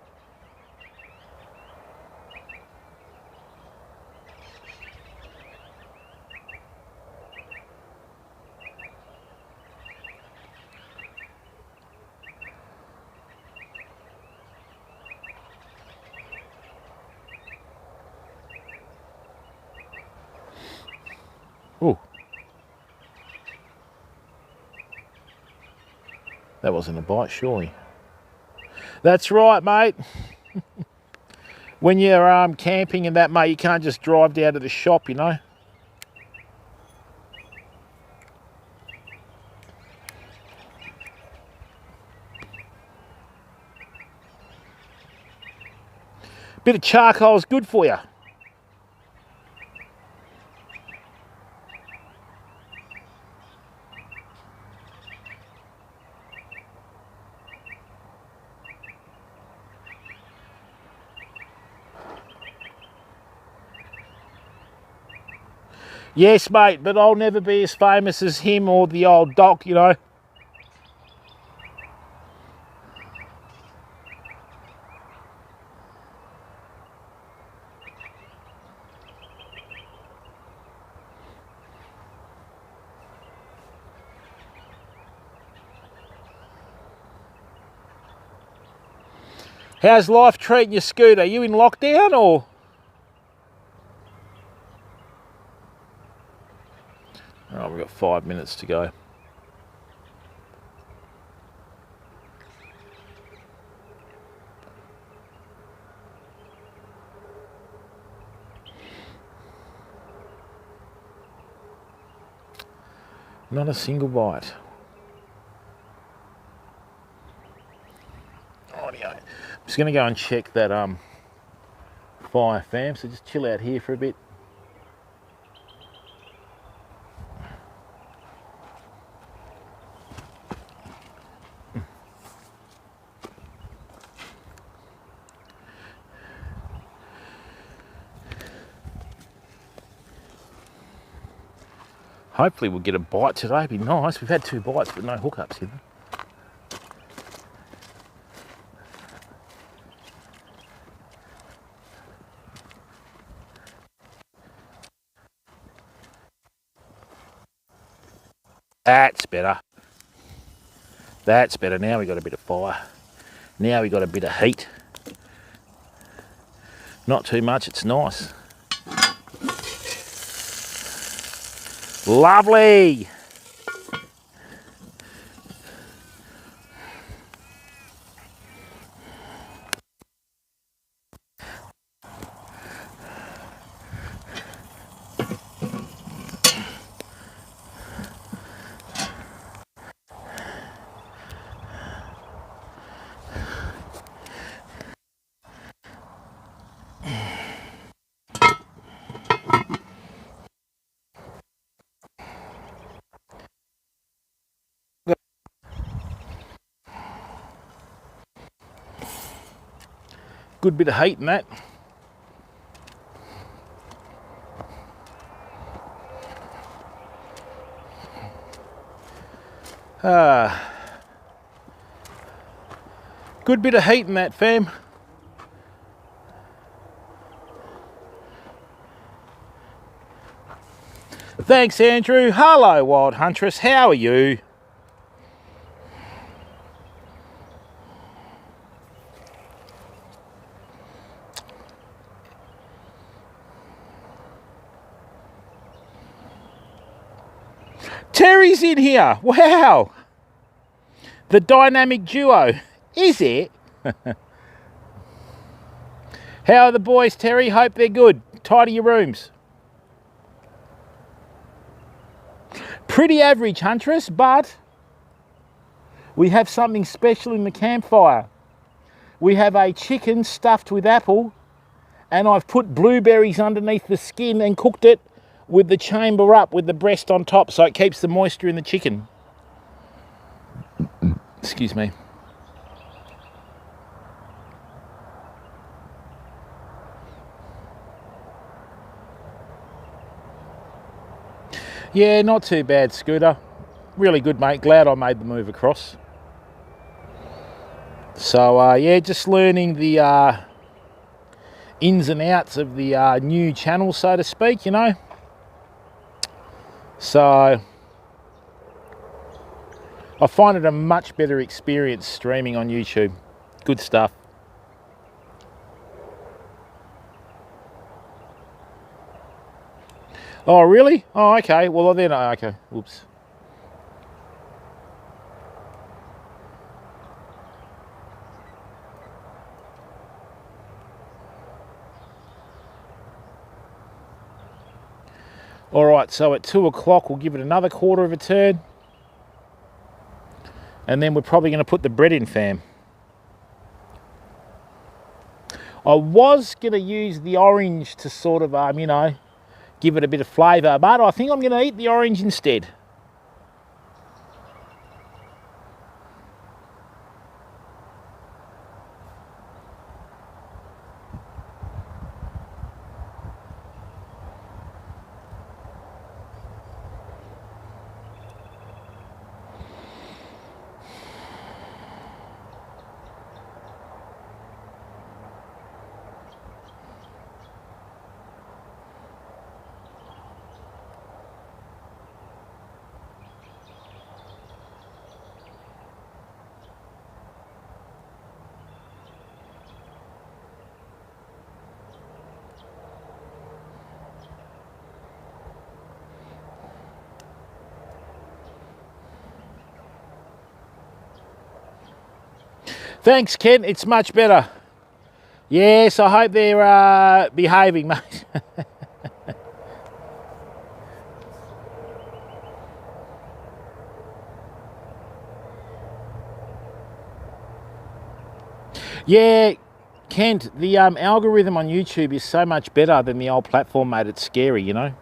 Ooh. That wasn't a bite, surely. That's right, mate. When you're camping and that, mate, you can't just drive down to the shop, you know. Bit of charcoal is good for you. Yes, mate, but I'll never be as famous as him or the old doc, you know. How's life treating you, Scoot? Are you in lockdown or? Oh, we've got 5 minutes to go. Not a single bite. Rightio. I'm just going to go and check that fire, fam, so just chill out here for a bit. Hopefully we'll get a bite today. It'd be nice. We've had 2 bites but no hookups, you know. That's better. That's better. Now we got a bit of fire. Now we got a bit of heat. Not too much, it's nice. Lovely. Good bit of heat in that. Good bit of heat in that, fam. Thanks, Andrew. Hello, Wild Huntress. How are you? Terry's in here. Wow. The dynamic duo. Is it? How are the boys, Terry? Hope they're good. Tidy your rooms. Pretty average, Huntress, but we have something special in the campfire. We have a chicken stuffed with apple, and I've put blueberries underneath the skin and cooked it with the chamber up, with the breast on top, so it keeps the moisture in the chicken. Excuse me. Yeah, not too bad, Scooter. Really good, mate. Glad I made the move across. So, yeah, just learning the ins and outs of the new channel, so to speak, you know. So, I find it a much better experience streaming on YouTube. Good stuff. Oh, really? Oh, okay. Well, then, okay. Whoops. All right, so at 2 o'clock, we'll give it another quarter of a turn. And then we're probably going to put the bread in, fam. I was going to use the orange to sort of, you know, give it a bit of flavour, but I think I'm going to eat the orange instead. Thanks, Kent. It's much better. Yes, I hope they're behaving, mate. Yeah, Kent, the algorithm on YouTube is so much better than the old platform made it scary, you know?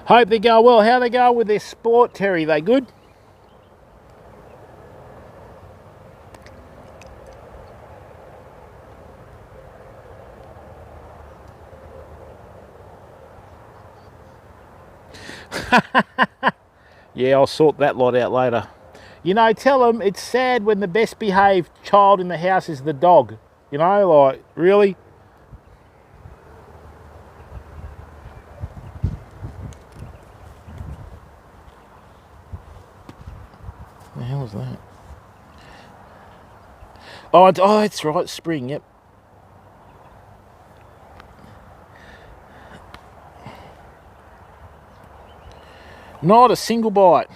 Hope they go well. How they go with their sport, Terry? They good? Yeah, I'll sort that lot out later. You know, tell them it's sad when the best behaved child in the house is the dog. You know, like, really? The hell is that? Oh, that's right, spring, yep. Not a single bite.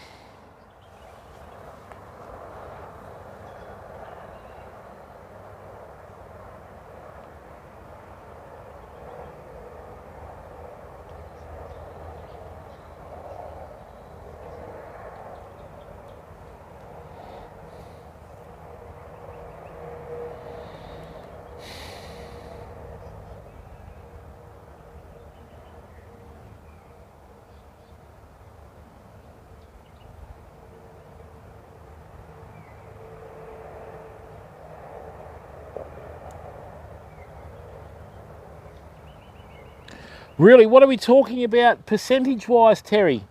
Really, what are we talking about percentage-wise, Terry?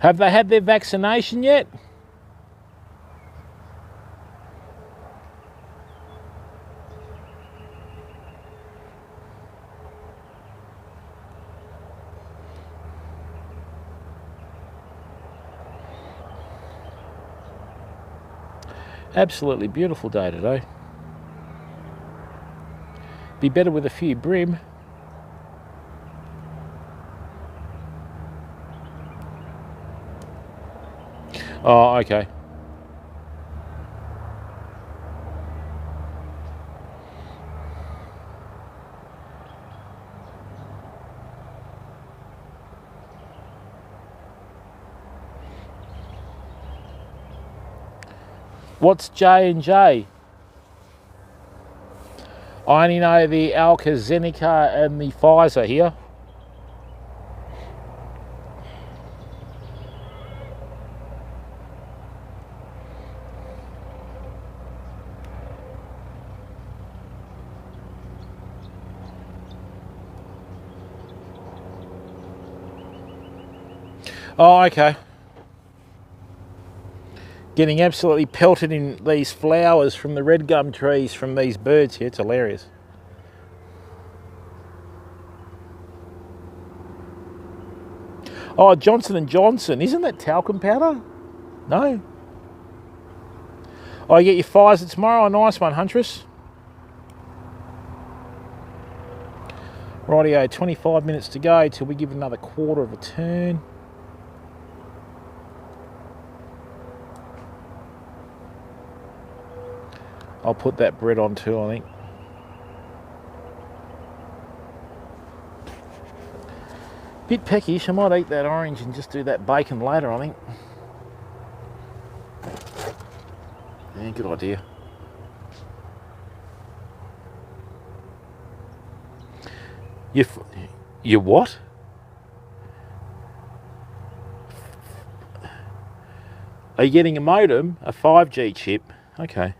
Have they had their vaccination yet? Absolutely beautiful day today. Be better with a few BREAM. Oh, okay. What's J&J? I only know the AstraZeneca and the Pfizer here. Oh, okay. Getting absolutely pelted in these flowers from the red gum trees from these birds here. It's hilarious. Oh, Johnson & Johnson. Isn't that talcum powder? No. Oh, you get your Pfizer tomorrow. A nice one, Huntress. Rightio, 25 minutes to go till we give another quarter of a turn. I'll put that bread on too, I think. Bit peckish. I might eat that orange and just do that bacon later, I think. Yeah, good idea. You what? Are you getting a modem? A 5G chip? Okay.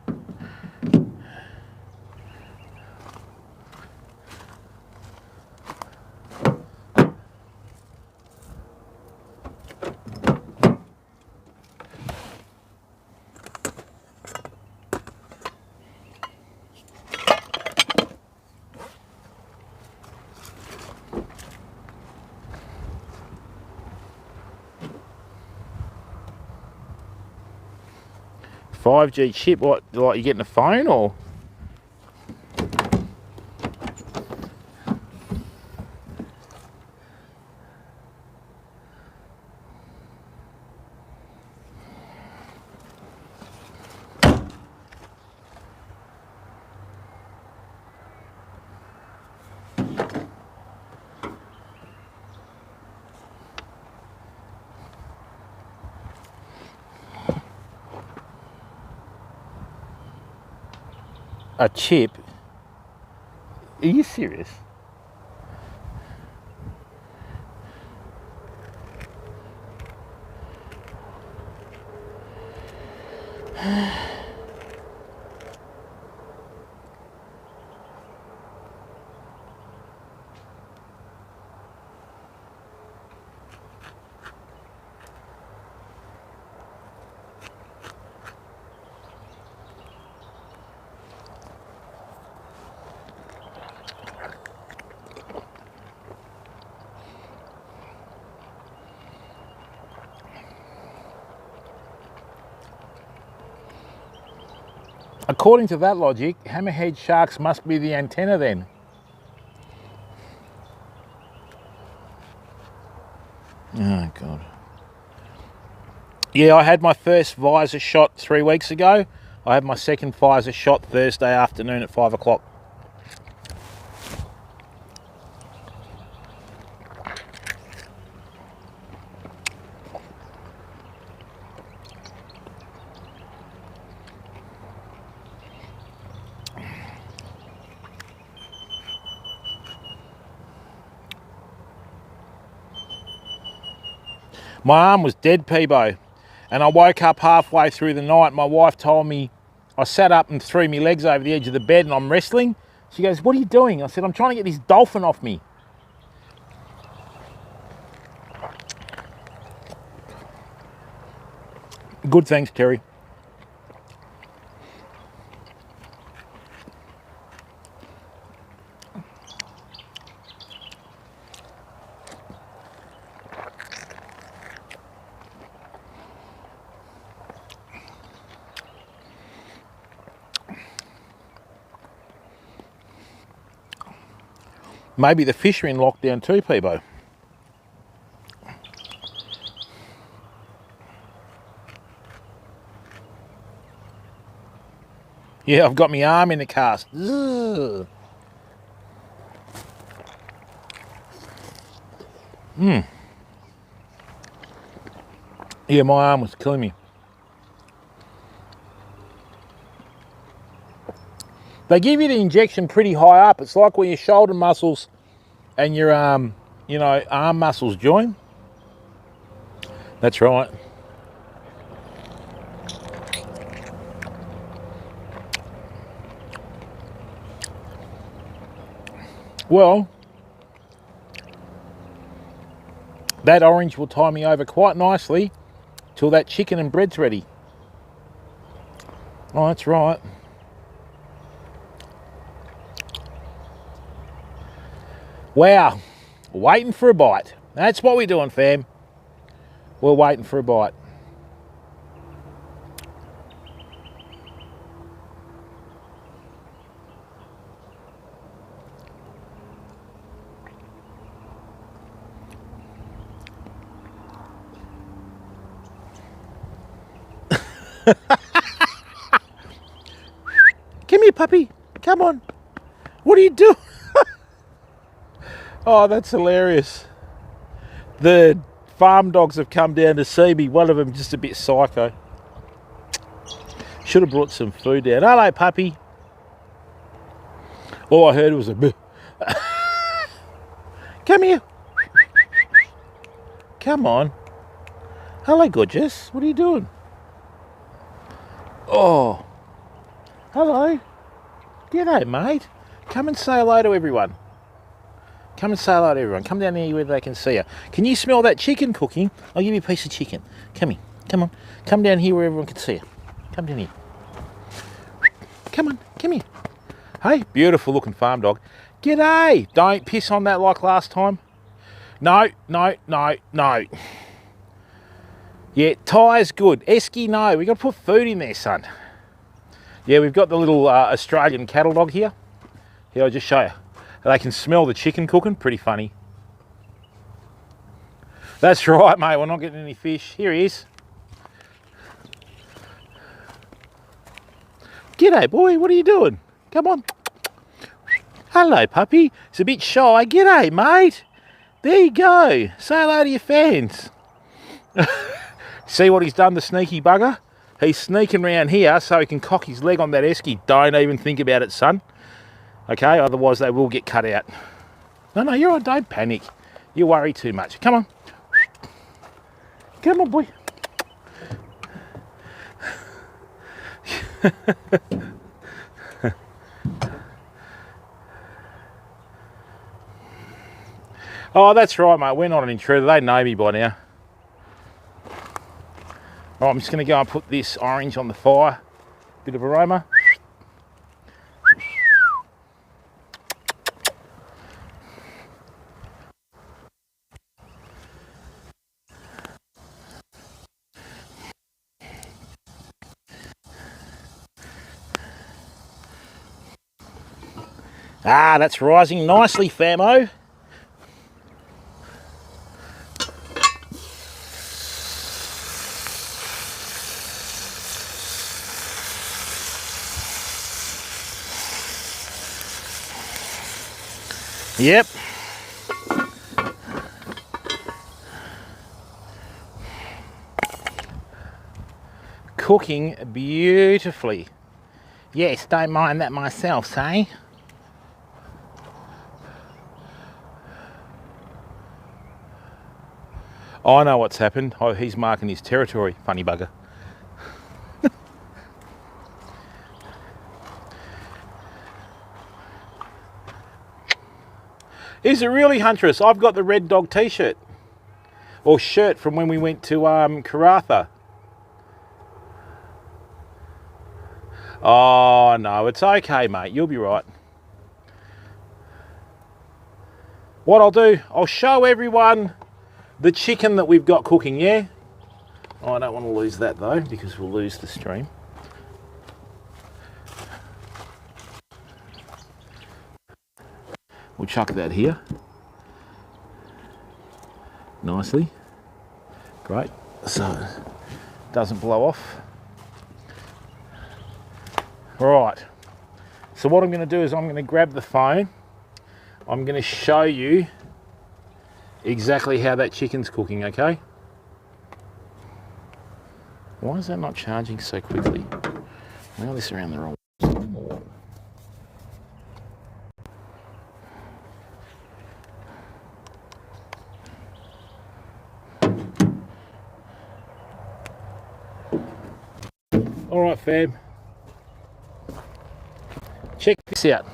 $5G chip, what, like you getting a phone or? A chip? Are you serious? According to that logic, hammerhead sharks must be the antenna then. Oh, God. Yeah, I had my first visor shot 3 weeks ago. I had my second visor shot Thursday afternoon at 5 o'clock. My arm was dead, Peebo, and I woke up halfway through the night. My wife told me, I sat up and threw my legs over the edge of the bed and I'm wrestling. She goes, what are you doing? I said, I'm trying to get this dolphin off me. Good, thanks, Terry. Maybe the fish are in lockdown too, Peebo. Yeah, I've got my arm in the cast. Ugh. Yeah, my arm was killing me. They give you the injection pretty high up. It's like when your shoulder muscles and your arm muscles join. That's right. Well, that orange will tie me over quite nicely till that chicken and bread's ready. Oh, that's right. Wow, waiting for a bite. That's what we're doing, fam. We're waiting for a bite. Come here, puppy. Come on. What are you doing? Oh, that's hilarious. The farm dogs have come down to see me. One of them just a bit psycho. Should have brought some food down. Hello, puppy. All I heard was a boo. Come here. Come on. Hello, gorgeous. What are you doing? Oh. Hello. G'day, mate. Come and say hello to everyone. Come and say hello to everyone. Come down here where they can see you. Can you smell that chicken cooking? I'll give you a piece of chicken. Come here. Come on. Come down here where everyone can see you. Come down here. Come on. Come here. Hey, beautiful looking farm dog. G'day. Don't piss on that like last time. No, no, no, no. Yeah, Ty's good. Esky, no. We've got to put food in there, son. Yeah, we've got the little Australian cattle dog here. Here, I'll just show you. They can smell the chicken cooking. Pretty funny. That's right, mate. We're not getting any fish. Here he is. G'day, boy. What are you doing? Come on. Hello, puppy. It's a bit shy. G'day, mate. There you go. Say hello to your fans. See what he's done, the sneaky bugger? He's sneaking around here so he can cock his leg on that esky. Don't even think about it, son. Okay, otherwise they will get cut out. No, you're all right. Don't panic. You worry too much. Come on. Come on, boy. Oh, that's right, mate. We're not an intruder. They know me by now. All right, I'm just going to go and put this orange on the fire. Bit of aroma. Ah, that's rising nicely, famo. Yep. Cooking beautifully. Yes, don't mind that myself, say. I know what's happened. Oh, he's marking his territory, funny bugger. Is it really, Huntress? I've got the Red Dog t-shirt. Or shirt from when we went to Karratha. Oh, no, it's okay, mate. You'll be right. What I'll do, I'll show everyone the chicken that we've got cooking, yeah? Oh, I don't want to lose that, though, because we'll lose the stream. We'll chuck that here. Nicely. Great. So it doesn't blow off. Right. So what I'm going to do is I'm going to grab the phone. I'm going to show you exactly how that chicken's cooking, okay? Why is that not charging so quickly? Now this around the wrong. All right, fam. Check this out.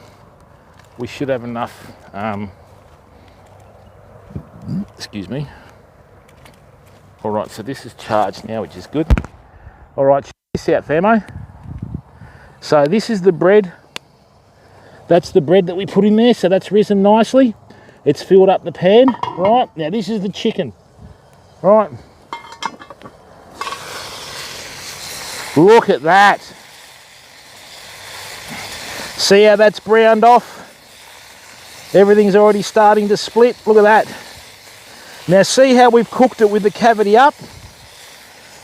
We should have enough. Excuse me. All right, so this is charged now, which is good. All right, check this out, famo. So this is the bread. That's the bread that we put in there. So that's risen nicely. It's filled up the pan. Right, now this is the chicken. Right. Look at that. See how that's browned off? Everything's already starting to split. Look at that. Now see how we've cooked it with the cavity up?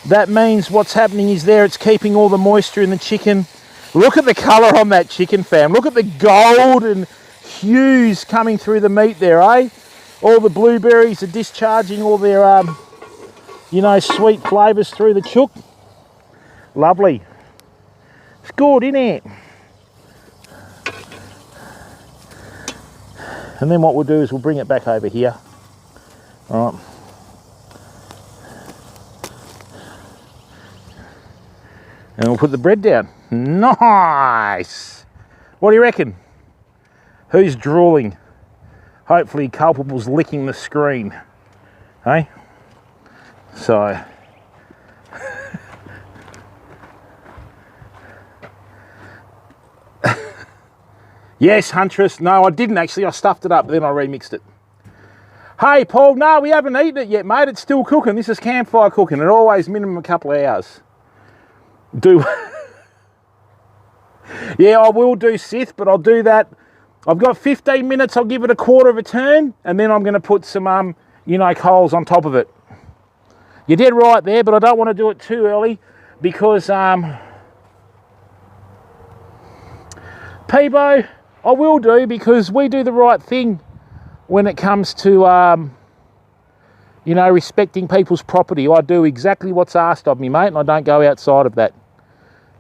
That means what's happening is there, it's keeping all the moisture in the chicken. Look at the colour on that chicken, fam. Look at the golden hues coming through the meat there, eh? All the blueberries are discharging all their, you know, sweet flavours through the chook. Lovely. It's good, isn't it? And then what we'll do is we'll bring it back over here. All right. And we'll put the bread down. Nice. What do you reckon? Who's drooling? Hopefully Culpable's licking the screen. Hey? So... Yes, Huntress. No, I didn't actually. I stuffed it up, then I remixed it. Hey, Paul. No, we haven't eaten it yet, mate. It's still cooking. This is campfire cooking. It always minimum a couple of hours. Do... Yeah, I will do Sith, but I'll do that. I've got 15 minutes. I'll give it a quarter of a turn, and then I'm going to put some, you know, coals on top of it. You did right there, but I don't want to do it too early because, Peebo, I will do because we do the right thing when it comes to, you know, respecting people's property. I do exactly what's asked of me, mate, and I don't go outside of that.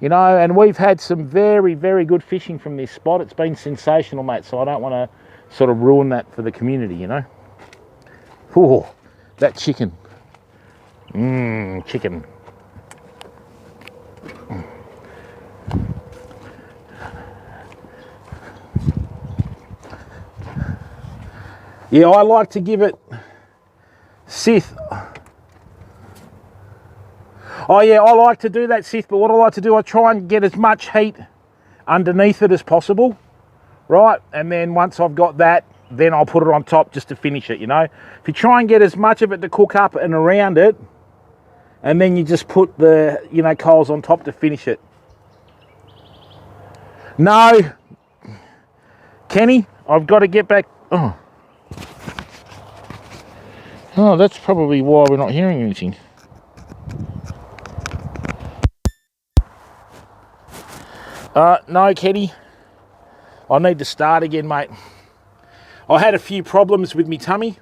You know, and we've had some very, very good fishing from this spot. It's been sensational, mate, so I don't want to sort of ruin that for the community, you know. Ooh, that chicken. Chicken. Yeah, I like to give it Sith. Oh yeah, I like to do that, Sith, but what I like to do, I try and get as much heat underneath it as possible, right? And then once I've got that, then I'll put it on top just to finish it, you know? If you try and get as much of it to cook up and around it, and then you just put the, you know, coals on top to finish it. No, Kenny, I've got to get back. Oh, that's probably why we're not hearing anything. No, Kenny. I need to start again, mate. I had a few problems with me tummy.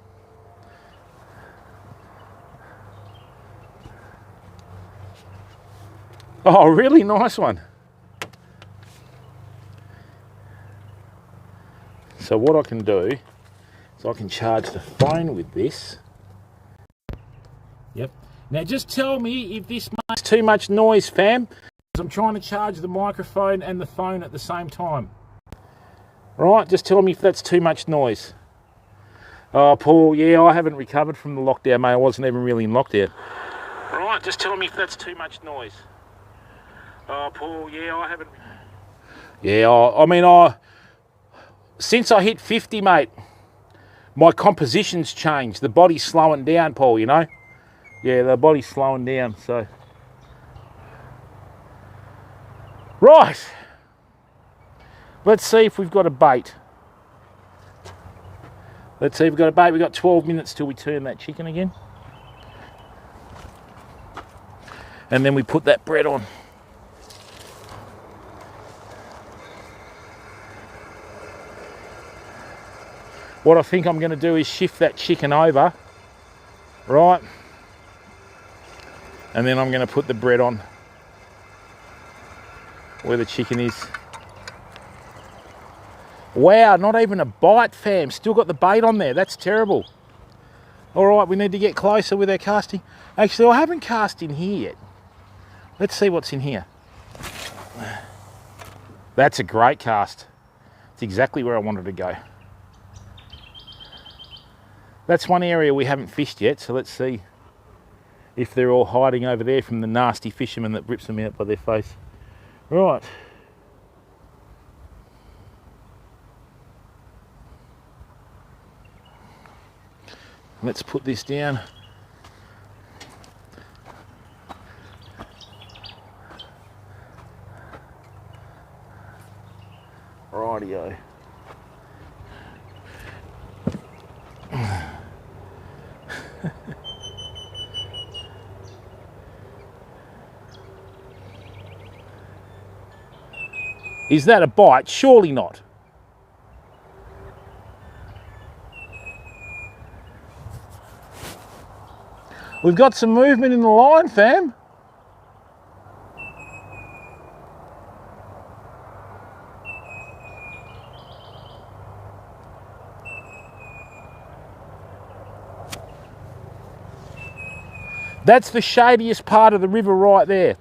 Oh, really? Nice one. So what I can do is I can charge the phone with this. Yep. Now just tell me if this makes too much noise, fam. I'm trying to charge the microphone and the phone at the same time. Right, just tell me if that's too much noise. Oh, Paul, yeah, I haven't recovered from the lockdown, mate. I wasn't even really in lockdown. Right, just tell me if that's too much noise. Oh, Paul, yeah, I haven't... Yeah, I mean, since I hit 50, mate, my composition's changed. The body's slowing down, Paul, you know? Yeah, the body's slowing down, so... Right. Let's see if we've got a bait. Let's see if we've got a bait. We've got 12 minutes till we turn that chicken again. And then we put that bread on. What I think I'm going to do is shift that chicken over, right? And then I'm going to put the bread on where the chicken is. Wow, not even a bite, fam. Still got the bait on there. That's terrible. All right, we need to get closer with our casting. Actually, I haven't cast in here yet. Let's see what's in here. That's a great cast. It's exactly where I wanted to go. That's one area we haven't fished yet, so let's see if they're all hiding over there from the nasty fisherman that rips them out by their face. Right. Let's put this down. Rightio. Is that a bite? Surely not. We've got some movement in the line, fam. That's the shadiest part of the river right there.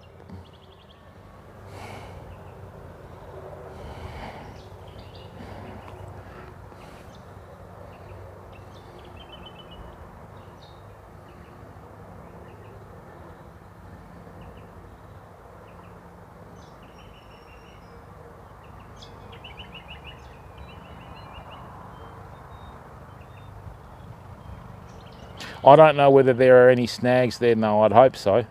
I don't know whether there are any snags there. No, I'd hope so.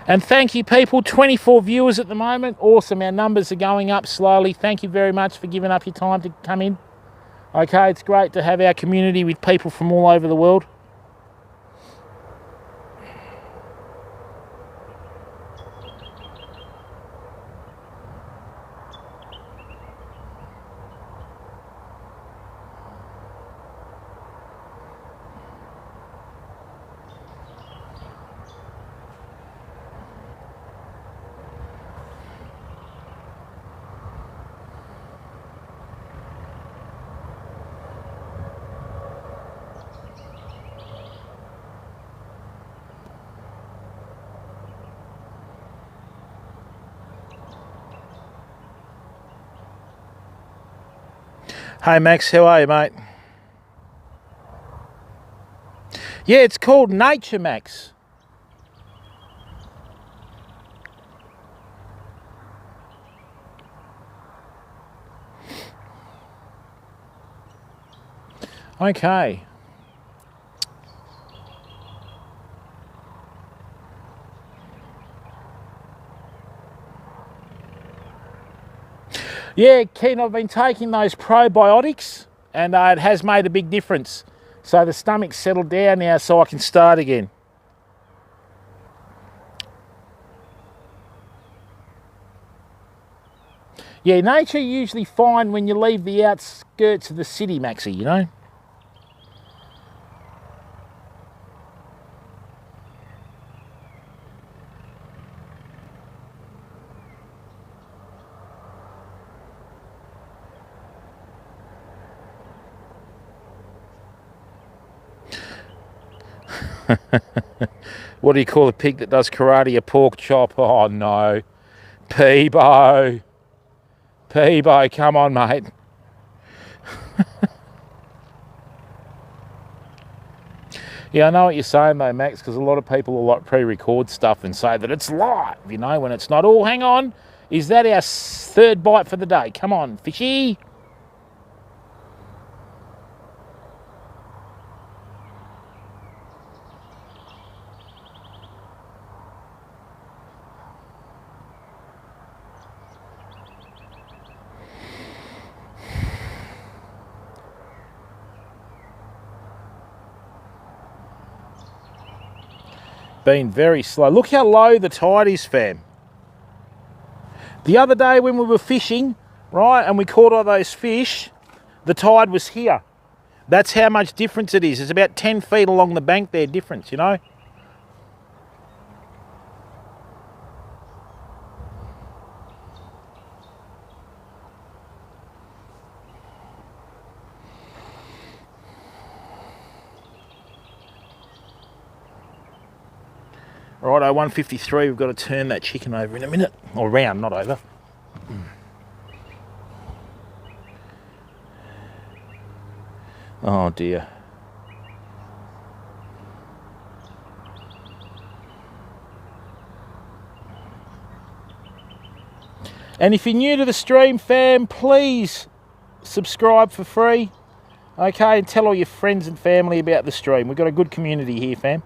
And thank you, people. 24 viewers at the moment. Awesome. Our numbers are going up slowly. Thank you very much for giving up your time to come in. Okay, it's great to have our community with people from all over the world. Hey Max, how are you, mate? Yeah, it's called Nature, Max. Okay. Yeah, Ken, I've been taking those probiotics and it has made a big difference. So the stomach's settled down now so I can start again. Yeah, nature usually fine when you leave the outskirts of the city, Maxie, you know? What do you call a pig that does karate? A pork chop? Oh no. Peebo. Peebo, come on, mate. Yeah, I know what you're saying though, Max, because a lot of people will like pre-record stuff and say that it's live, you know, when it's not. Oh, hang on. Is that our third bite for the day? Come on, fishy. Been very slow. Look how low the tide is, fam. The other day when we were fishing, right, and we caught all those fish, the tide was here. That's how much difference it is. It's about 10 feet along the bank there difference, you know. Righto, 153, we've got to turn that chicken over in a minute. Or round, not over. Oh dear. And if you're new to the stream, fam, please subscribe for free. Okay, and tell all your friends and family about the stream. We've got a good community here, fam.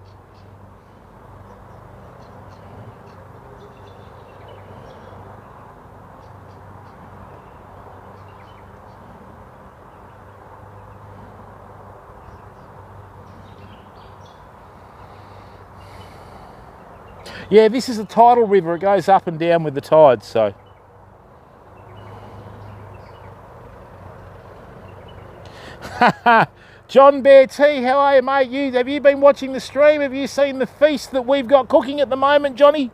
Yeah, this is a tidal river. It goes up and down with the tides, so. John Bear T, how are you, mate? Have you been watching the stream? Have you seen the feast that we've got cooking at the moment, Johnny?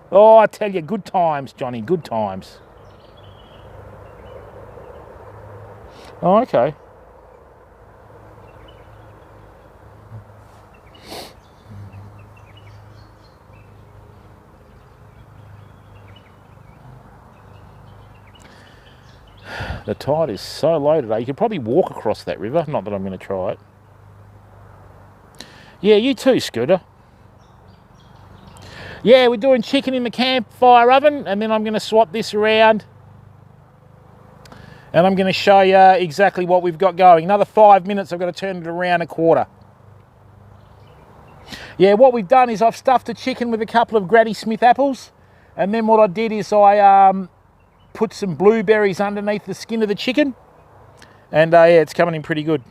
Oh, I tell you, good times, Johnny, good times. Oh, okay. The tide is so low today, you could probably walk across that river. Not that I'm going to try it. Yeah, you too, Scooter. Yeah, we're doing chicken in the campfire oven, and then I'm going to swap this around. And I'm going to show you exactly what we've got going. Another 5 minutes, I've got to turn it around a quarter. Yeah, what we've done is I've stuffed the chicken with a couple of Granny Smith apples. And then what I did is I put some blueberries underneath the skin of the chicken, and yeah, it's coming in pretty good.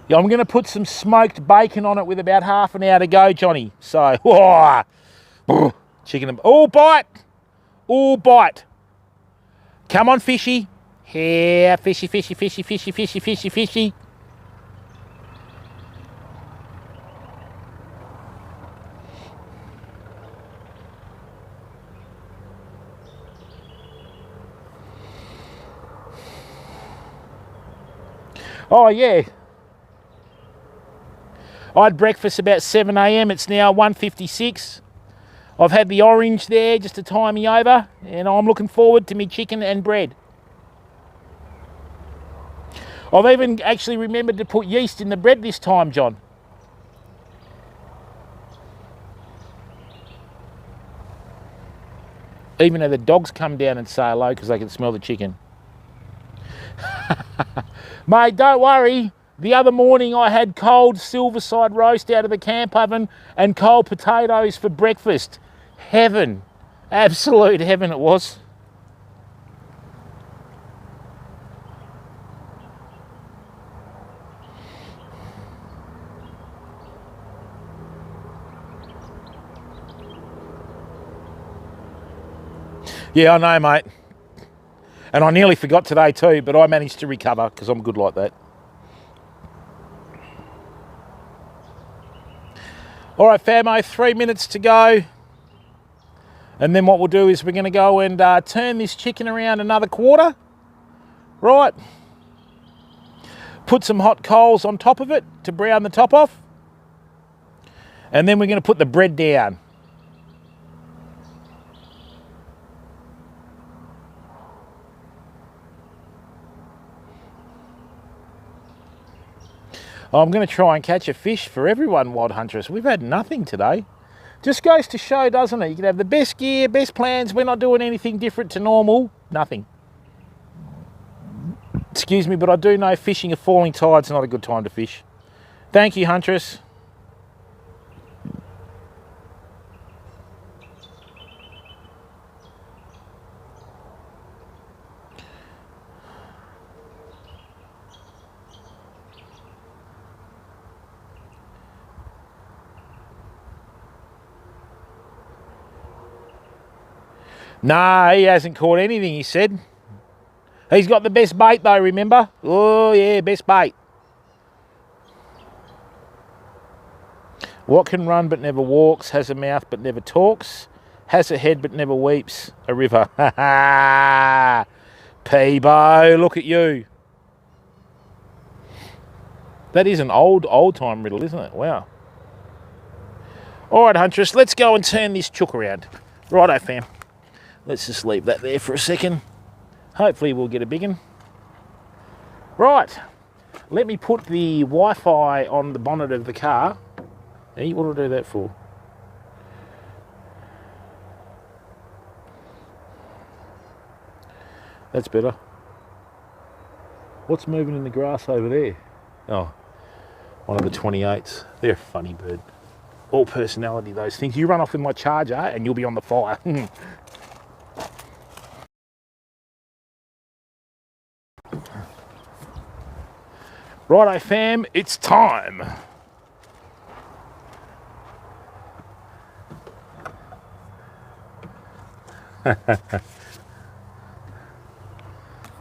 Yeah, I'm going to put some smoked bacon on it with about half an hour to go, Johnny. So, oh, chicken, oh, bite, oh, bite. Come on, fishy. Here, fishy, fishy, fishy, fishy, fishy, fishy, fishy. Oh, yeah. I had breakfast about 7 a.m. It's now 1:56. I've had the orange there just to tie me over, and I'm looking forward to me chicken and bread. I've even actually remembered to put yeast in the bread this time, John. Even though the dogs come down and say hello because they can smell the chicken. Mate, don't worry. The other morning I had cold silverside roast out of the camp oven and cold potatoes for breakfast. Heaven. Absolute heaven it was. Yeah, I know, mate. And I nearly forgot today too, but I managed to recover because I'm good like that. All right, famo, 3 minutes to go. And then what we'll do is we're going to go and turn this chicken around another quarter. Right. Put some hot coals on top of it to brown the top off. And then we're going to put the bread down. I'm going to try and catch a fish for everyone, Wild Huntress. We've had nothing today. Just goes to show, doesn't it? You can have the best gear, best plans. We're not doing anything different to normal. Nothing. Excuse me, but I do know fishing a falling tide's not a good time to fish. Thank you, Huntress. No, he hasn't caught anything, he said. He's got the best bait though, remember? Oh yeah, best bait. What can run but never walks, has a mouth but never talks, has a head but never weeps? A river. Ha ha! Peebo, look at you. That is an old time riddle, isn't it? Wow. All right, Huntress, let's go and turn this chook around. Righto, fam. Let's just leave that there for a second. Hopefully we'll get a big one. Right, let me put the Wi-Fi on the bonnet of the car. Hey, what do I do that for? That's better. What's moving in the grass over there? Oh, one of the 28s. They're a funny bird. All personality, those things. You run off with my charger and you'll be on the fire. Righto, fam, it's time.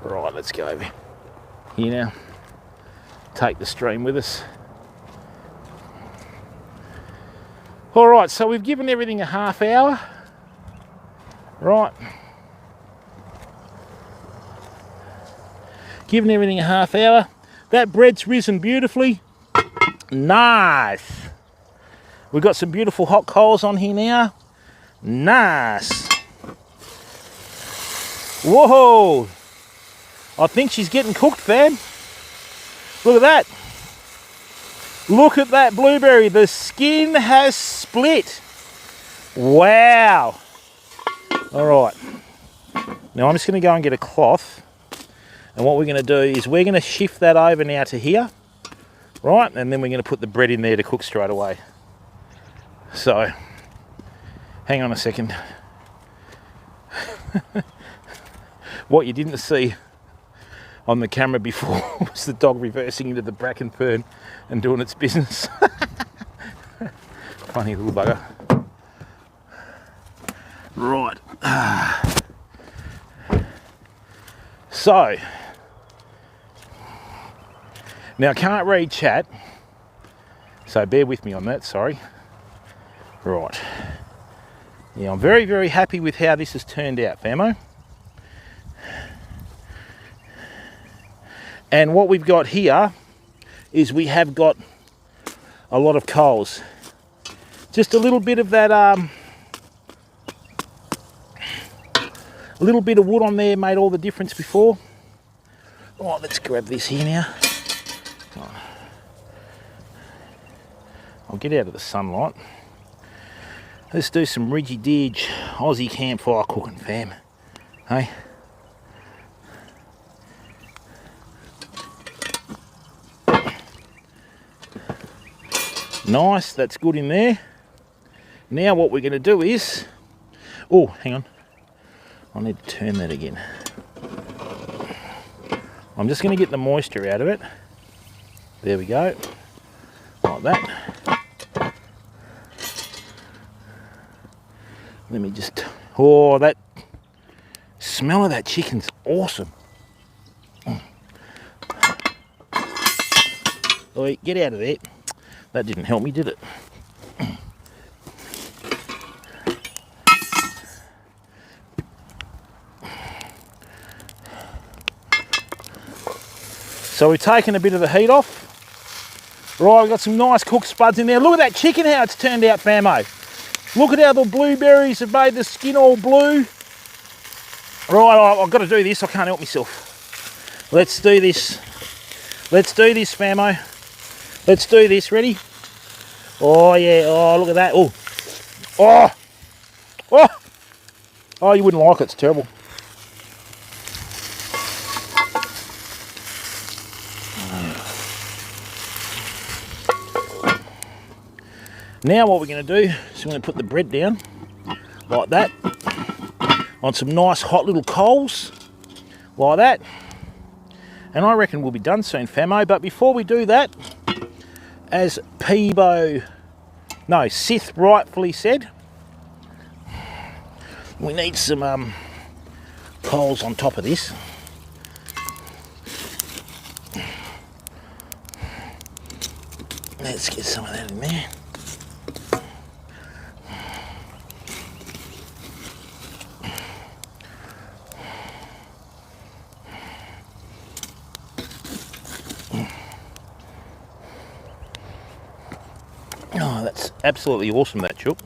Right, let's go over here now. Take the stream with us. All right, so we've given everything a half hour. Right. Given everything a half hour. That bread's risen beautifully. Nice. We've got some beautiful hot coals on here now. Nice. Whoa. I think she's getting cooked, fam. Look at that. Look at that blueberry. The skin has split. Wow. All right. Now I'm just going to go and get a cloth. And what we're going to do is we're going to shift that over now to here. Right. And then we're going to put the bread in there to cook straight away. So, hang on a second. What you didn't see on the camera before was the dog reversing into the bracken fern and doing its business. Funny little bugger. Right. So, now I can't read chat, so bear with me on that, sorry. Right. Yeah, I'm very, very happy with how this has turned out, famo. And what we've got here is we have got a lot of coals. Just a little bit of that, a little bit of wood on there made all the difference before. Oh, let's grab this here now. I'll get out of the sunlight. Let's do some Ridgy Didge Aussie campfire cooking, fam. Hey? Nice, that's good in there. Now what we're going to do is... Oh, hang on. I need to turn that again. I'm just going to get the moisture out of it. There we go. Like that. Let me just... Oh, that smell of that chicken's awesome. Oh, get out of there. That didn't help me, did it? So we've taken a bit of the heat off. Right, we've got some nice cooked spuds in there. Look at that chicken, how it's turned out, famo. Look at how the blueberries have made the skin all blue. Right, I've got to do this. I can't help myself. Let's do this. Let's do this, famo. Let's do this. Ready? Oh, yeah. Oh, look at that. Oh. Oh. Oh. Oh, you wouldn't like it. It's terrible. Now what we're going to do is we're going to put the bread down like that on some nice hot little coals like that, and I reckon we'll be done soon, famo. But before we do that, as Sith rightfully said, we need some coals on top of this. Let's get some of that in there. Oh, that's absolutely awesome, that chook.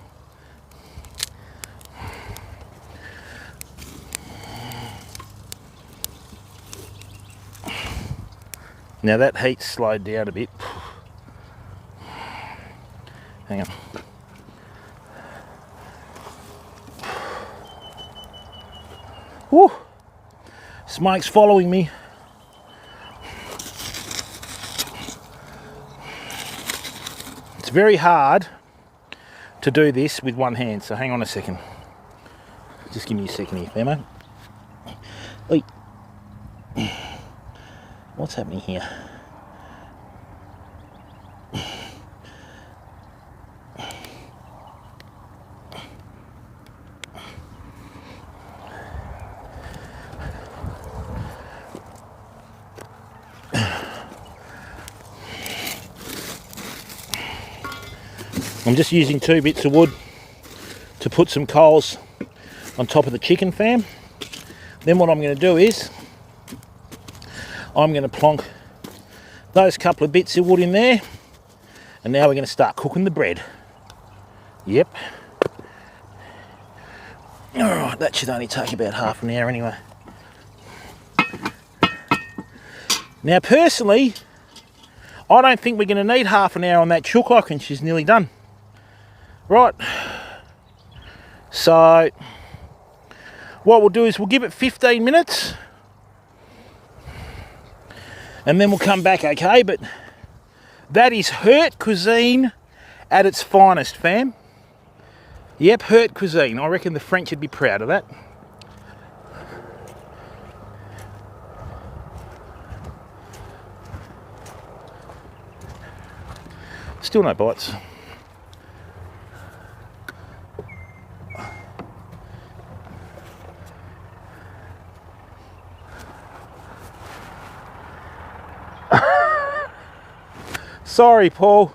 Now that heat's slowed down a bit. Hang on. Woo! Smoke's following me. It's very hard to do this with one hand, so hang on a second. Just give me a second here, famo. Oi. What's happening here? I'm just using 2 bits of wood to put some coals on top of the chicken, fam. Then what I'm going to do is I'm going to plonk those couple of bits of wood in there, and now we're going to start cooking the bread. Yep. Alright, that should only take about half an hour anyway. Now personally, I don't think we're going to need half an hour on that chook. I reckon she's nearly done. Right, so what we'll do is we'll give it 15 minutes and then we'll come back, okay? But that is Hurt cuisine at its finest, fam. Yep, Hurt cuisine. I reckon the French would be proud of that. Still no bites. Sorry, Paul.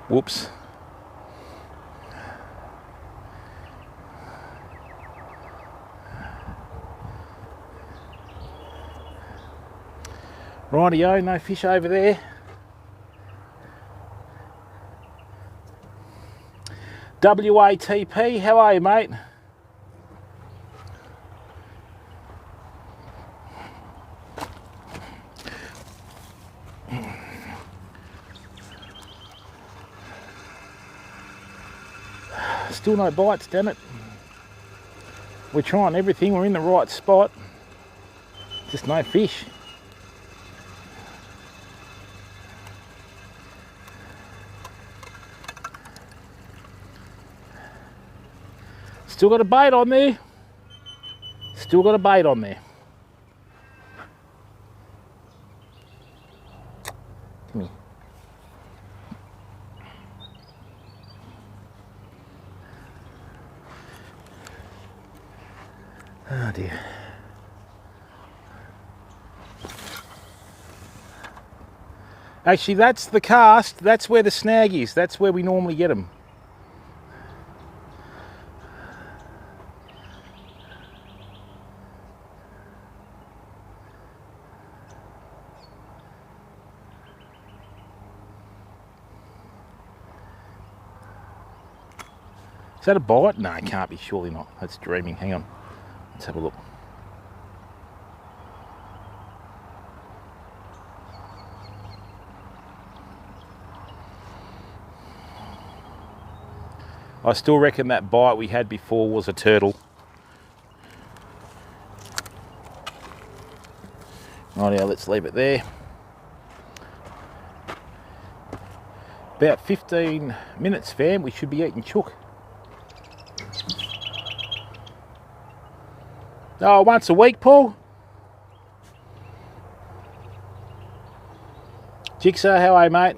Whoops. Rightio, no fish over there. WATP, how are you, mate? Still no bites, damn it. We're trying everything, we're in the right spot. Just no fish. Still got a bait on there. Still got a bait on there. Come here. Oh dear. Actually, that's the cast. That's where the snag is. That's where we normally get them. Is that a bite? No, it can't be, surely not. That's dreaming. Hang on. Let's have a look. I still reckon that bite we had before was a turtle. Right, now let's leave it there. About 15 minutes, fam, we should be eating chook. Oh, once a week, Paul? Jigsaw, how are you, mate?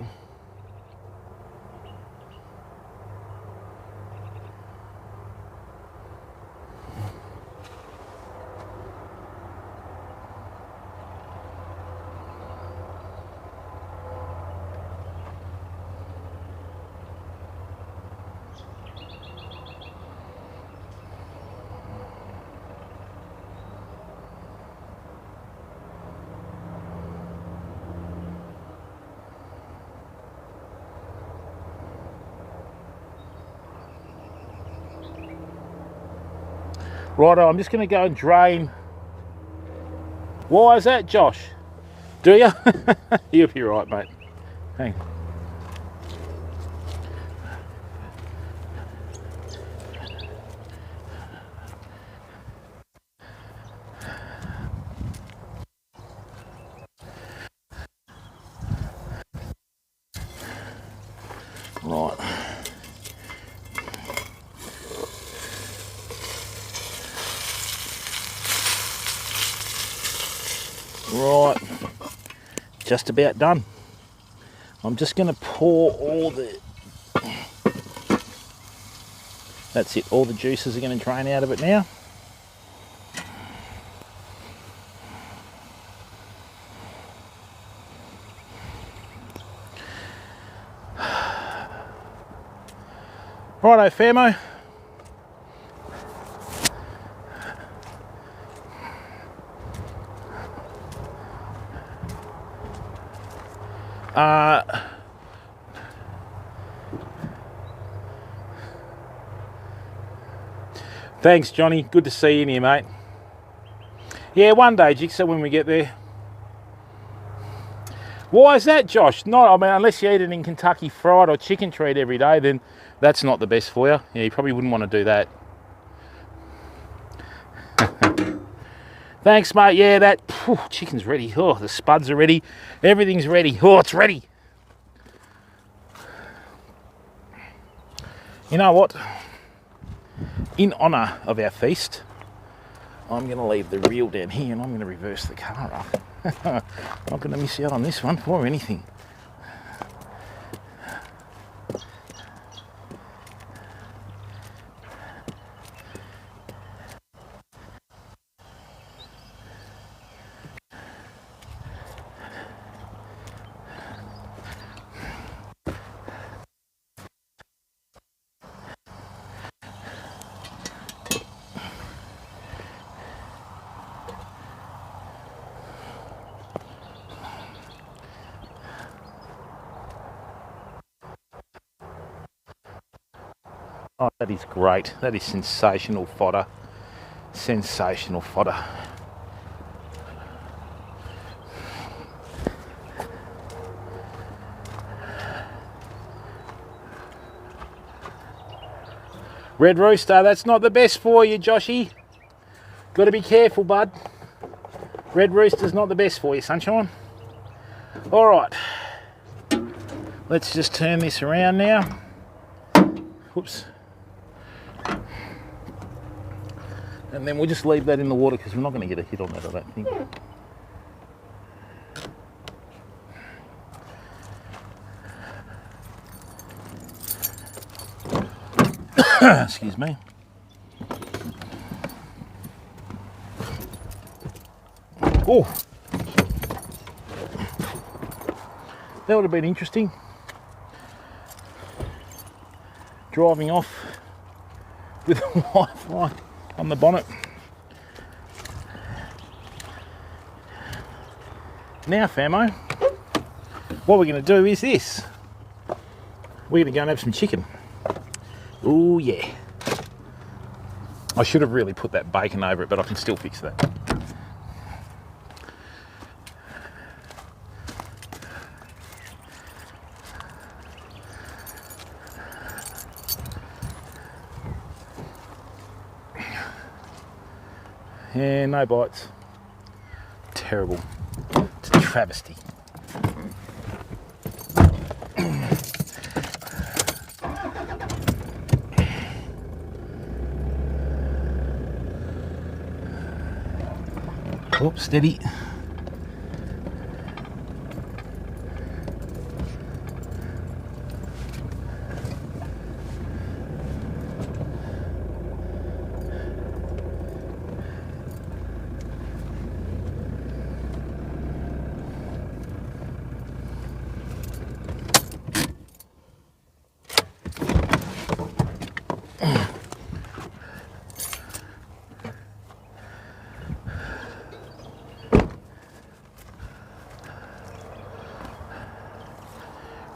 Righto, I'm just going to go and drain. Why is that, Josh? Do you? You'll be right, mate. Hang on. Right. Right, just about done. I'm just going to pour all the, that's it, all the juices are going to drain out of it now. Righto, famo. Thanks, Johnny. Good to see you in here, mate. Yeah, one day, Jigsaw, when we get there. Why is that, Josh? Not, I mean, unless you eat it in Kentucky Fried or chicken treat every day, then that's not the best for you. Yeah, you probably wouldn't want to do that. Thanks, mate. Yeah, that chicken's ready. Oh, the spuds are ready. Everything's ready. Oh, it's ready. You know what? In honour of our feast, I'm going to leave the reel down here and I'm going to reverse the car up. Not going to miss out on this one for anything. Oh, that is great. That is sensational fodder. Sensational fodder. Red Rooster, that's not the best for you, Joshy. Got to be careful, bud. Red Rooster's not the best for you, sunshine. All right. Let's just turn this around now. Whoops. And then we'll just leave that in the water because we're not going to get a hit on that, I don't think. Excuse me. Oh, that would have been interesting. Driving off with a lifeline on the bonnet. Now, famo, what we're going to do is this. We're going to go and have some chicken. Oh yeah. I should have really put that bacon over it, but I can still fix that. Yeah, no bites. Terrible. It's a travesty. Oh, steady.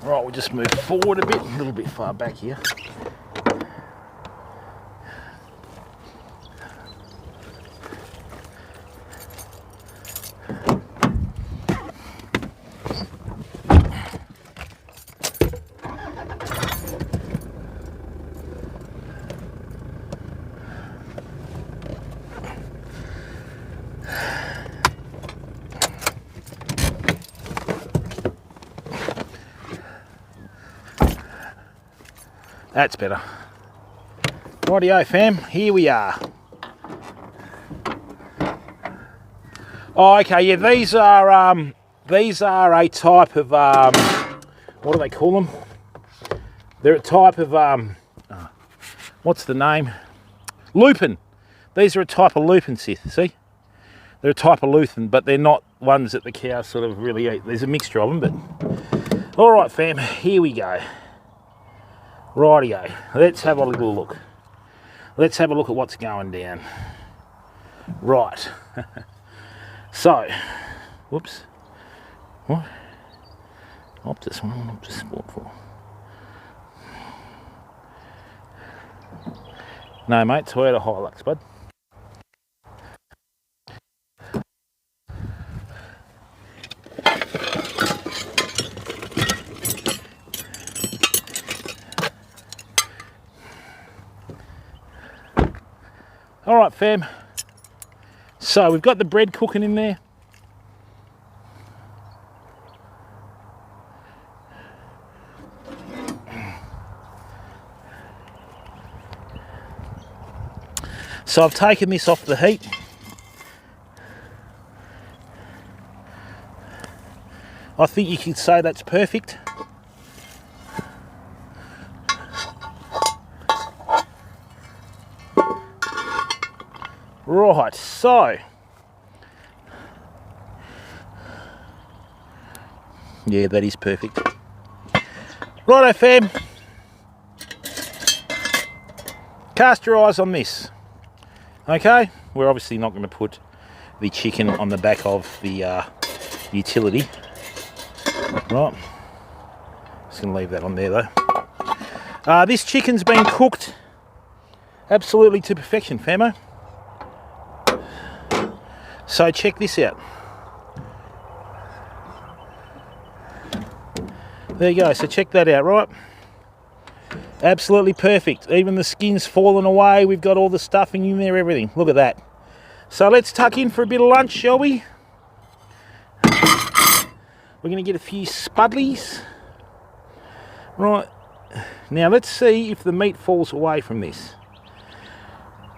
Right, we'll just move forward a little bit far back here. That's better. Rightio fam, here we are. Oh, okay, yeah, these are a type of what do they call them? They're a type of what's the name? Lupin. These are a type of lupin, Sith. See, they're a type of lupin, but they're not ones that the cows sort of really eat. There's a mixture of them, but all right, fam, here we go. Rightio, let's have a little look. Let's have a look at what's going down. Right. So, whoops. What? Optus 1, Optus Sport 4. No, mate, Toyota Hilux, bud. All right, fam. So we've got the bread cooking in there. So I've taken this off the heat. I think you could say that's perfect. Right, so yeah, that is perfect. Righto, fam. Cast your eyes on this. Okay, we're obviously not going to put the chicken on the back of the utility. Right, just going to leave that on there though. This chicken's been cooked absolutely to perfection, famo. So check this out. There you go, so check that out, right? Absolutely perfect. Even the skin's fallen away. We've got all the stuffing in there, everything. Look at that. So let's tuck in for a bit of lunch, shall we? We're going to get a few spudlies. Right. Now let's see if the meat falls away from this.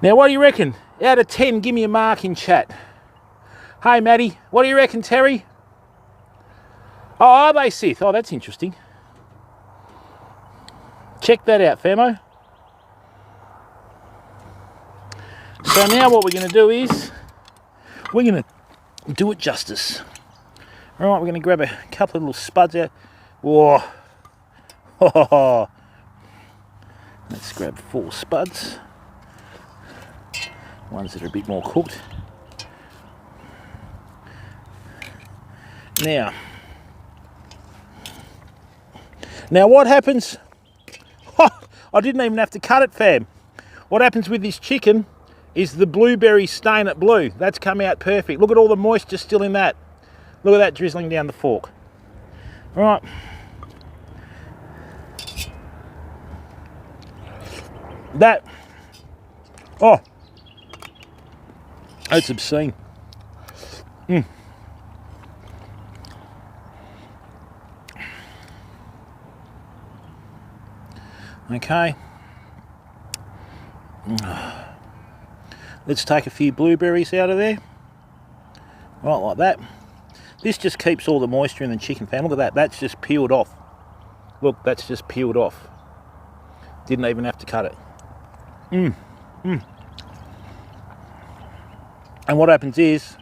Now what do you reckon? Out of 10, give me a mark in chat. Hey, Maddie, what do you reckon, Terry? Oh, are they, Sith? Oh, that's interesting. Check that out, famo. So now what we're going to do is, we're going to do it justice. All right, we're going to grab a couple of little spuds out. Whoa. Let's grab 4 spuds. Ones that are a bit more cooked. Now what happens? I didn't even have to cut it, fam. What happens with this chicken is the blueberry stain it blue. That's come out perfect. Look at all the moisture still in that. Look at that drizzling down the fork. All right. That, oh, that's obscene. Okay. Let's take a few blueberries out of there. Right, like that. This just keeps all the moisture in the chicken, fam. Look at that. That's just peeled off. Look, that's just peeled off. Didn't even have to cut it. And what happens is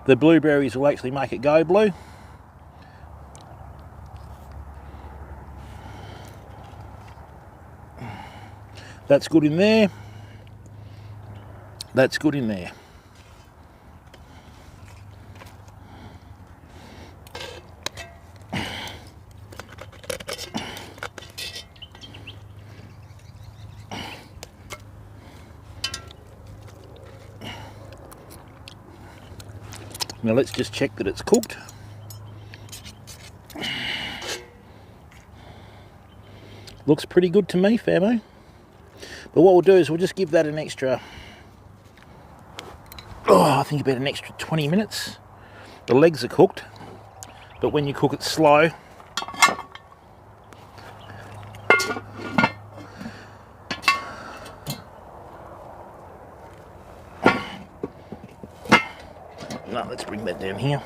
the blueberries will actually make it go blue. That's good in there. That's good in there. Now let's just check that it's cooked. Looks pretty good to me, famo. But what we'll do is we'll just give that an extra, I think about an extra 20 minutes. The legs are cooked, but when you cook it slow, no, let's bring that down here.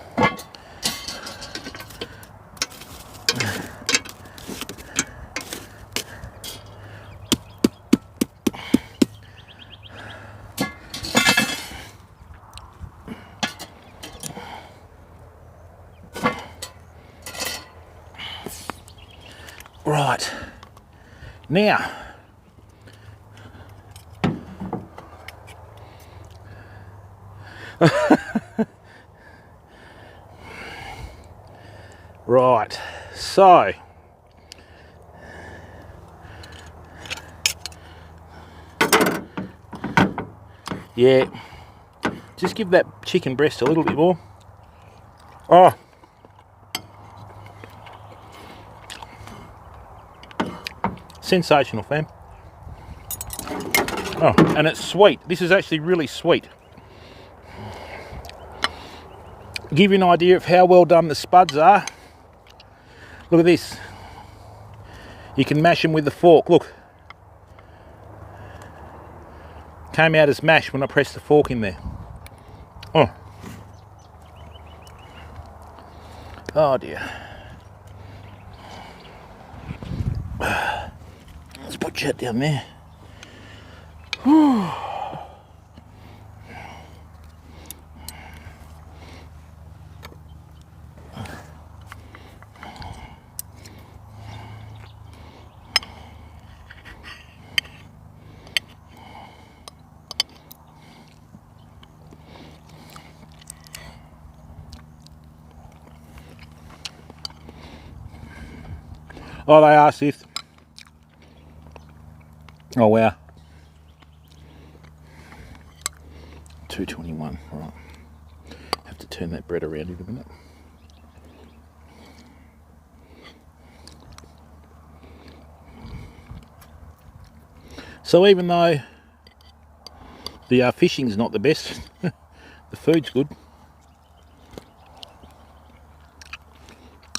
Right, now, right, so, yeah, just give that chicken breast a little bit more. Oh, sensational, fam. Oh, and it's sweet. This is actually really sweet. Give you an idea of how well done the spuds are. Look at this. You can mash them with the fork. Look. Came out as mash when I pressed the fork in there. Oh. Oh dear. Let's put that down there. Whew. Oh, they are, Sith. Oh, wow. 221, right. Have to turn that bread around in a minute. So even though the fishing's not the best, the food's good.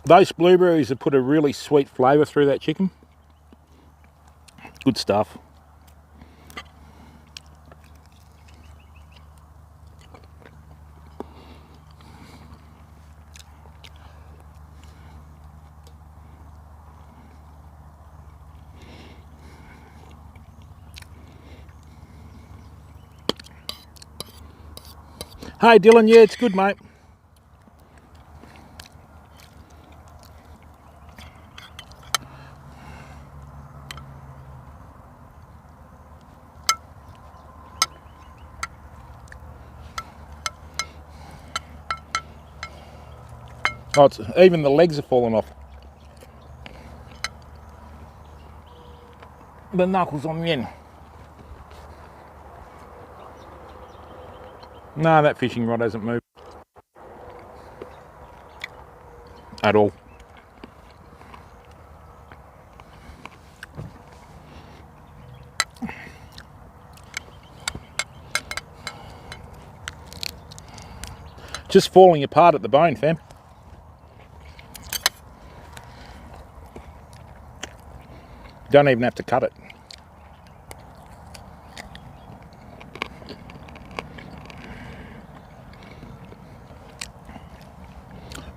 Those blueberries have put a really sweet flavour through that chicken. Good stuff. Hey Dylan, yeah, it's good, mate. Oh, even the legs are falling off. The knuckles on the end. No, that fishing rod hasn't moved at all. Just falling apart at the bone, fam. Don't even have to cut it.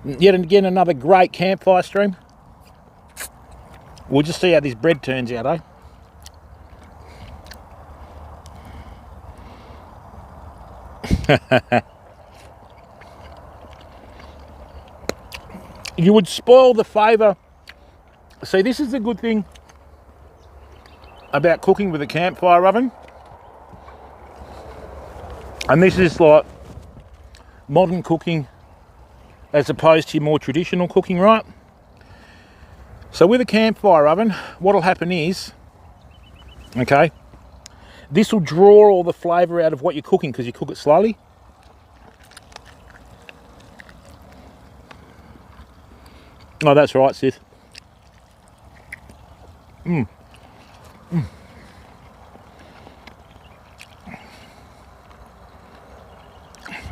Yet again, another great campfire stream. We'll just see how this bread turns out, eh? You would spoil the flavour. See, this is the good thing about cooking with a campfire oven. And this is like modern cooking as opposed to your more traditional cooking, right? So with a campfire oven, what'll happen is, okay, this will draw all the flavour out of what you're cooking because you cook it slowly. Oh, that's right, Sith.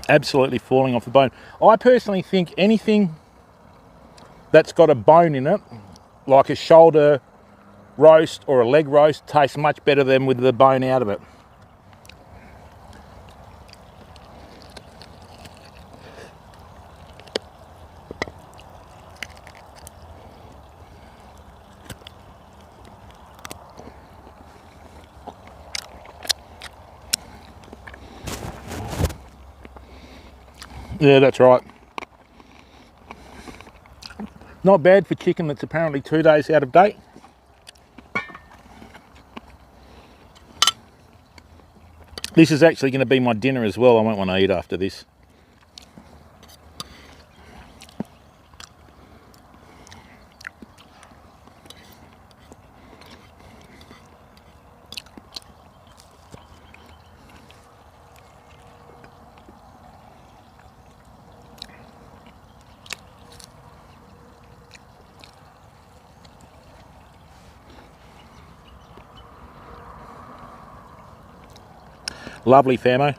Absolutely falling off the bone. I personally think anything that's got a bone in it, like a shoulder roast or a leg roast, tastes much better than with the bone out of it. Yeah, that's right. Not bad for chicken that's apparently 2 days out of date. This is actually going to be my dinner as well. I won't want to eat after this. Lovely, famo.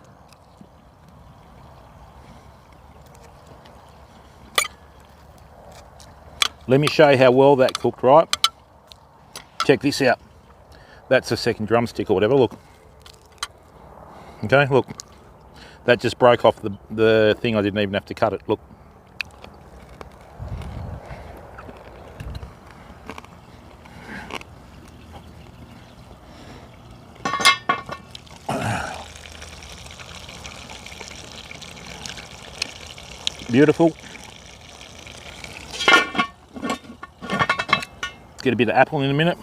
Let me show you how well that cooked, right? Check this out. That's a second drumstick or whatever, look. Okay, look. That just broke off the thing. I didn't even have to cut it, look. Beautiful. Get a bit of apple in a minute.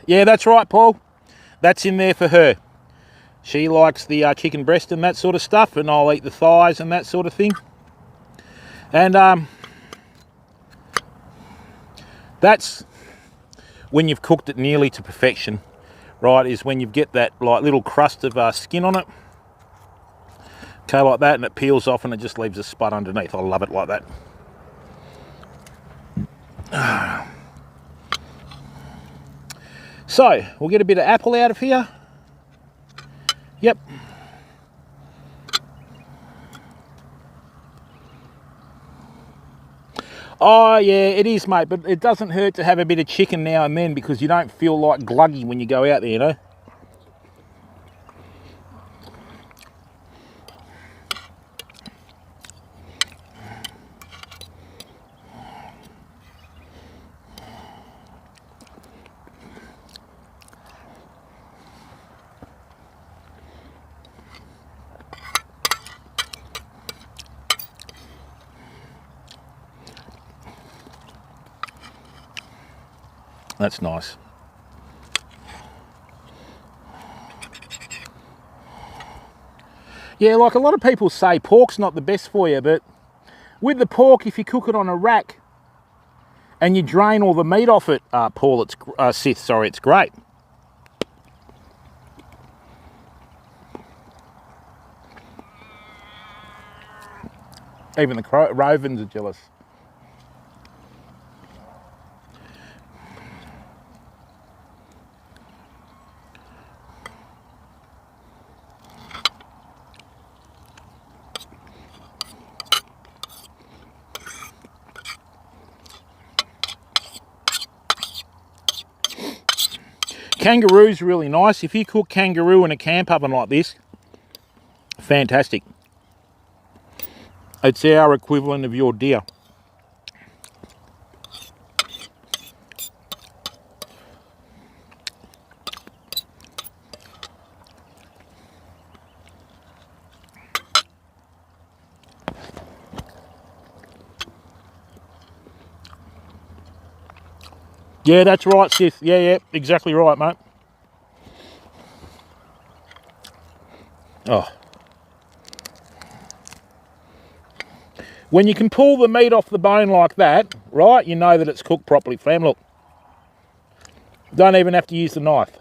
Yeah, that's right, Paul. That's in there for her. She likes the chicken breast and that sort of stuff, and I'll eat the thighs and that sort of thing. And that's when you've cooked it nearly to perfection, right? Is when you get that like little crust of skin on it. Okay, like that, and it peels off and it just leaves a spud underneath. I love it like that. So, we'll get a bit of apple out of here. Yep. Oh, yeah, it is, mate, but it doesn't hurt to have a bit of chicken now and then because you don't feel like gluggy when you go out there, you know? That's nice. Yeah, like a lot of people say pork's not the best for you, but with the pork, if you cook it on a rack and you drain all the meat off it, Paul, Sith, sorry, it's great. Even the rovens are jealous. Kangaroo's really nice. If you cook kangaroo in a camp oven like this, fantastic. It's our equivalent of your deer. Yeah, that's right, Sith. Yeah, exactly right, mate. Oh. When you can pull the meat off the bone like that, right, you know that it's cooked properly, fam. Look. Don't even have to use the knife.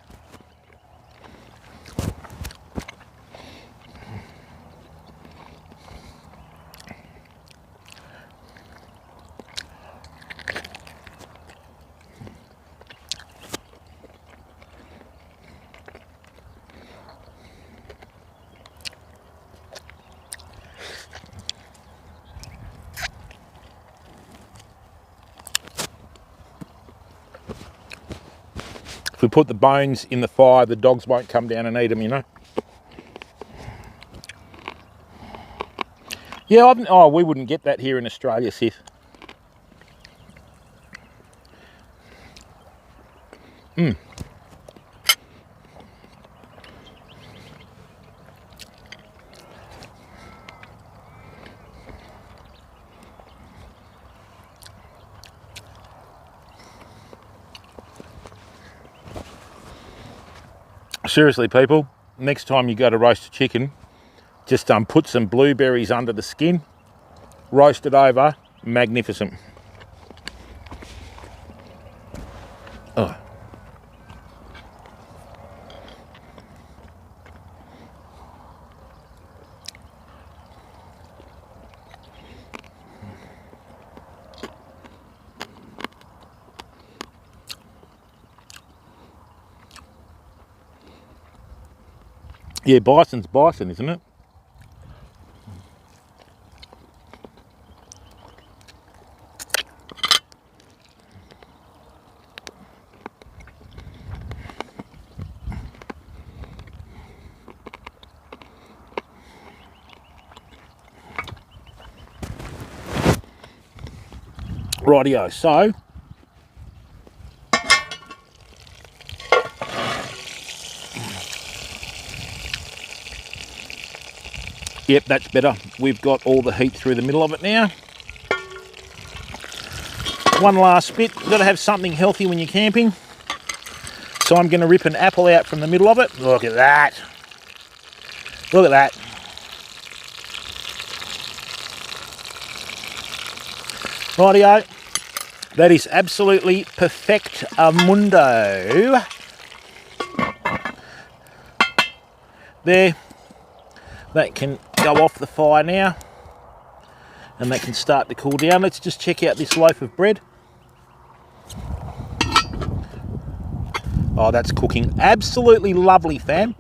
If we put the bones in the fire, the dogs won't come down and eat them, you know. Yeah, oh, we wouldn't get that here in Australia, Sith. Seriously, people, next time you go to roast a chicken, just put some blueberries under the skin, roast it over, magnificent. Oh. Yeah, bison's bison, isn't it? Rightio, so yep, that's better. We've got all the heat through the middle of it now. One last bit, you've got to have something healthy when you're camping. So I'm going to rip an apple out from the middle of it. Look at that. Look at that. Rightio. That is absolutely perfect-amundo. There. That can go off the fire now. And that can start to cool down. Let's just check out this loaf of bread. Oh, that's cooking. Absolutely lovely, fam.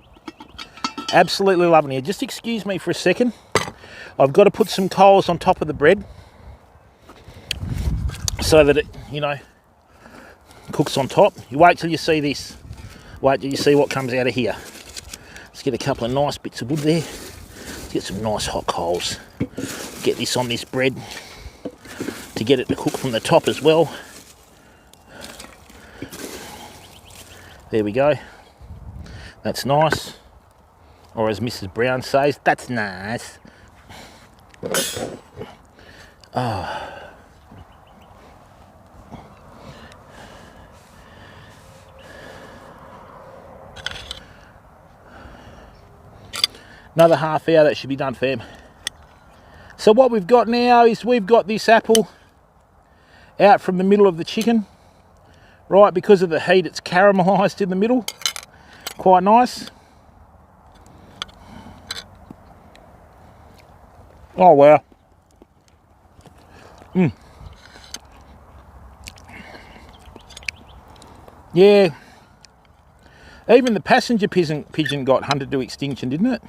Absolutely lovely. Just excuse me for a second. I've got to put some coals on top of the bread so that it, you know, cooks on top. You wait till you see this. Wait till you see what comes out of here. Let's get a couple of nice bits of wood there. Let's get some nice hot coals. Get this on this bread to get it to cook from the top as well. There we go. That's nice. Or as Mrs. Brown says, that's nice. Oh. Another half hour, that should be done, fam. So what we've got now is we've got this apple out from the middle of the chicken. Right, because of the heat, it's caramelised in the middle. Quite nice. Oh, wow. Yeah. Even the passenger pigeon got hunted to extinction, didn't it?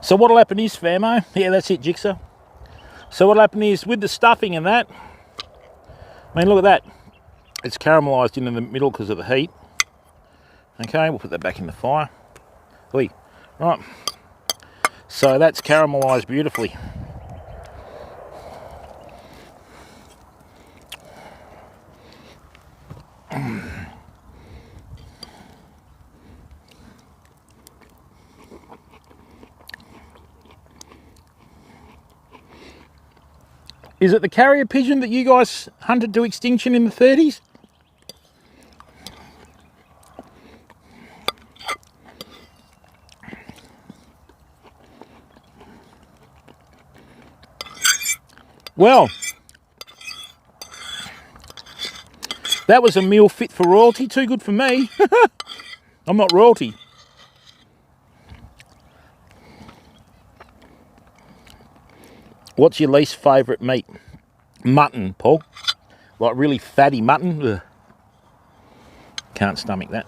So what'll happen is, famo, yeah, that's it, Jigsaw. So what'll happen is, with the stuffing and that, I mean, look at that. It's caramelised into the middle because of the heat. Okay, we'll put that back in the fire. Oi. Right. So that's caramelised beautifully. Is it the carrier pigeon that you guys hunted to extinction in the 30s? Well, that was a meal fit for royalty. Too good for me. I'm not royalty. What's your least favourite meat? Mutton, Paul. Like really fatty mutton. Ugh. Can't stomach that.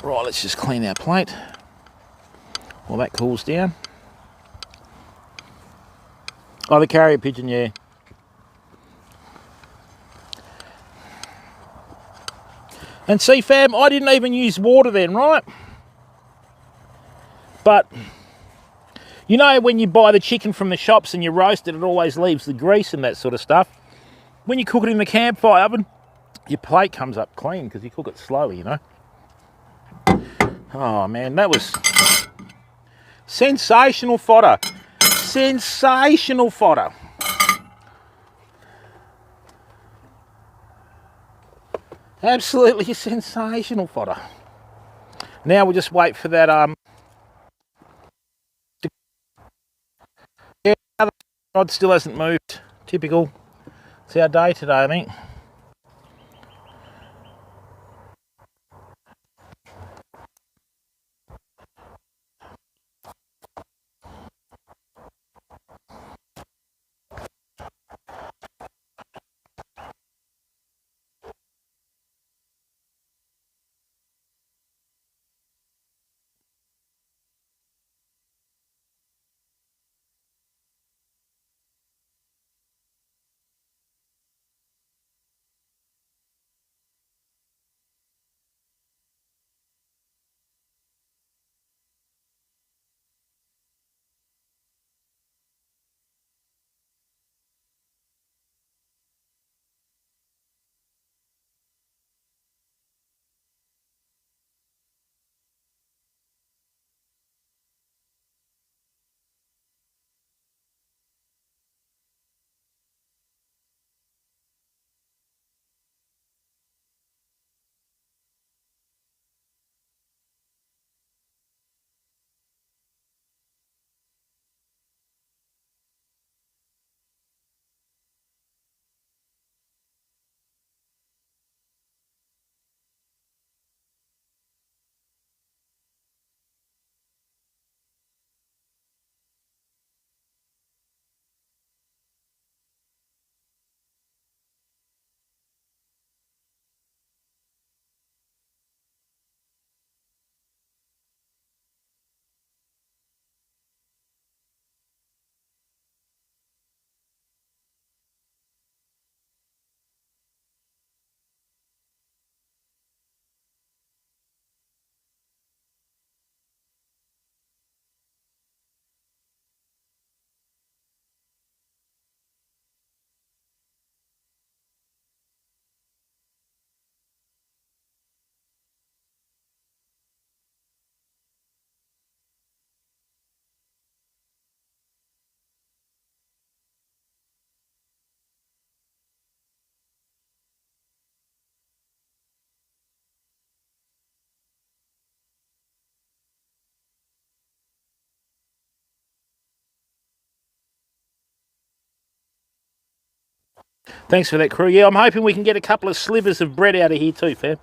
Right, let's just clean our plate while that cools down. Oh, the carrier pigeon, yeah. And see, fam, I didn't even use water then, right? But, you know when you buy the chicken from the shops and you roast it, it always leaves the grease and that sort of stuff. When you cook it in the campfire oven, your plate comes up clean because you cook it slowly, you know. Oh, man, that was sensational fodder. Sensational fodder. Absolutely sensational fodder. Now we'll just wait for that yeah, the rod still hasn't moved. Typical. It's our day today, I think. Thanks for that, crew. Yeah, I'm hoping we can get a couple of slivers of bread out of here too, fam.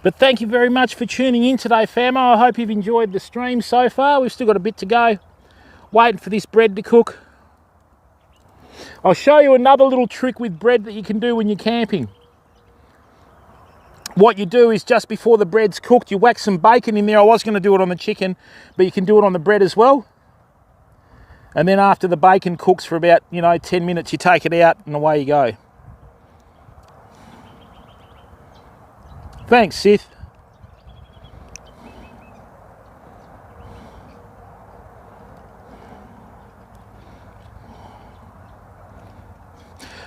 But thank you very much for tuning in today, famo. I hope you've enjoyed the stream so far. We've still got a bit to go. Waiting for this bread to cook. I'll show you another little trick with bread that you can do when you're camping. What you do is just before the bread's cooked, you whack some bacon in there. I was going to do it on the chicken, but you can do it on the bread as well. And then after the bacon cooks for about, 10 minutes, you take it out and away you go. Thanks, Sith.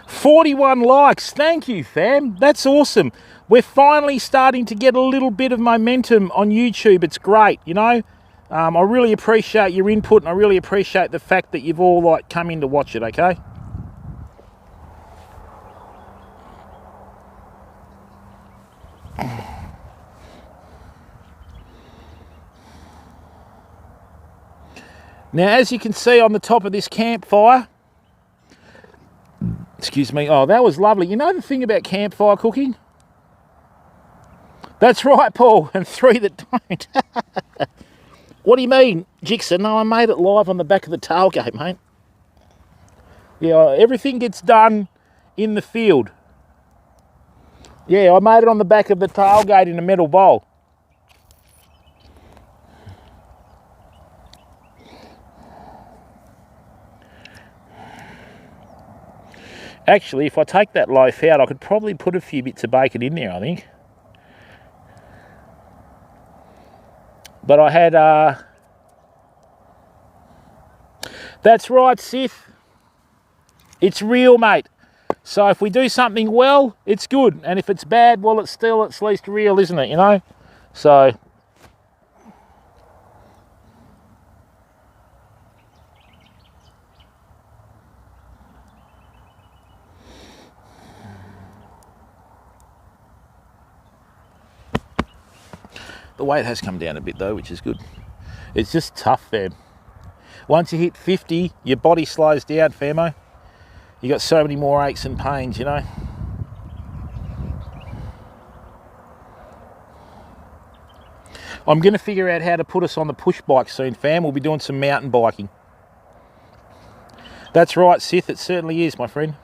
"41 likes. Thank you, fam. That's awesome. We're finally starting to get a little bit of momentum on YouTube. It's great, I really appreciate your input, and I really appreciate the fact that you've all come in to watch it, okay? Now, as you can see on the top of this campfire, excuse me, oh, that was lovely. You know the thing about campfire cooking? That's right, Paul, and 3 that don't. What do you mean, Jixer? No, I made it live on the back of the tailgate, mate. Yeah, everything gets done in the field. Yeah, I made it on the back of the tailgate in a metal bowl. Actually, if I take that loaf out, I could probably put a few bits of bacon in there, I think. But I had, that's right, Sith. It's real, mate. So if we do something well, it's good. And if it's bad, well, it's still at least real, isn't it, So, the weight has come down a bit though, which is good. It's just tough, fam. Once you hit 50, your body slows down, famo. You got so many more aches and pains, I'm going to figure out how to put us on the push bike soon, fam. We'll be doing some mountain biking. That's right, Sith. It certainly is, my friend.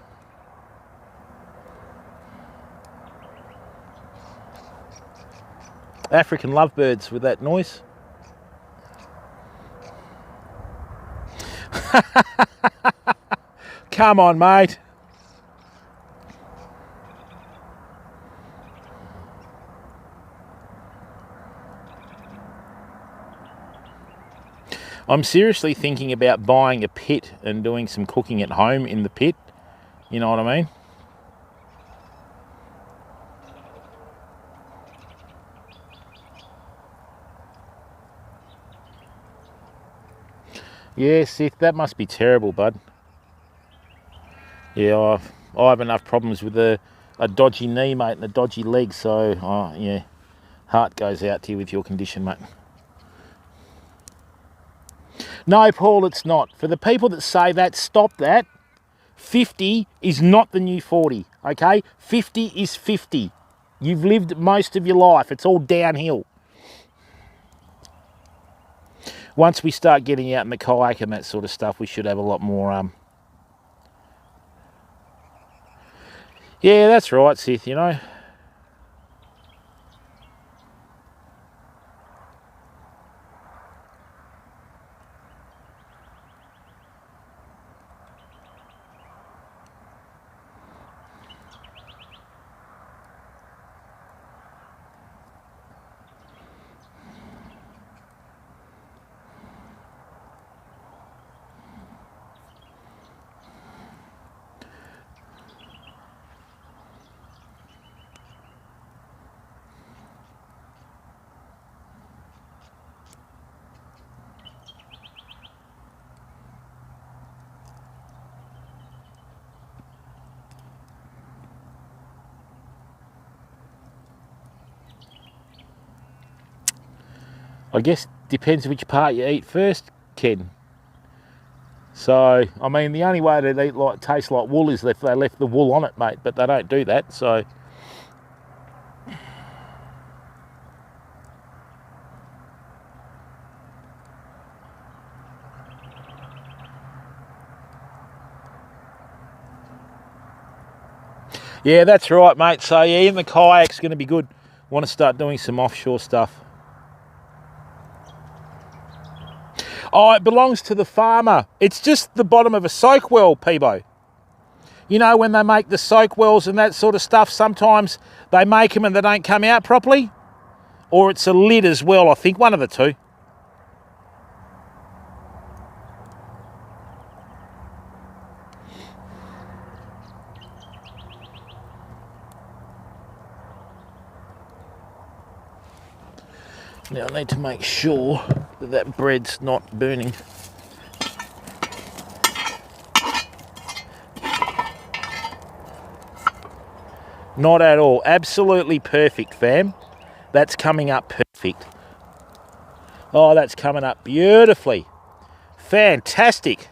African lovebirds with that noise. Come on, mate. I'm seriously thinking about buying a pit and doing some cooking at home in the pit. You know what I mean? Yeah, Sith, that must be terrible, bud. Yeah, I have enough problems with a dodgy knee, mate, and a dodgy leg, so, yeah, heart goes out to you with your condition, mate. No, Paul, it's not. For the people that say that, stop that. 50 is not the new 40, okay? 50 is 50. You've lived most of your life. It's all downhill. Once we start getting out in the kayak and that sort of stuff, we should have a lot more... Yeah, that's right, Sith, I guess depends which part you eat first, Ken. So, I mean, the only way to eat like taste like wool is if they left the wool on it, mate. But they don't do that, so. Yeah, that's right, mate. So, yeah, in the kayak's going to be good. Want to start doing some offshore stuff. Oh, it belongs to the farmer. It's just the bottom of a soak well, Peebo. You know, when they make the soak wells and that sort of stuff, sometimes they make them and they don't come out properly. Or it's a lid as well, I think. One of the two. Now I need to make sure that that bread's not burning. Not at all. Absolutely perfect, fam. That's coming up perfect. Oh, that's coming up beautifully. Fantastic.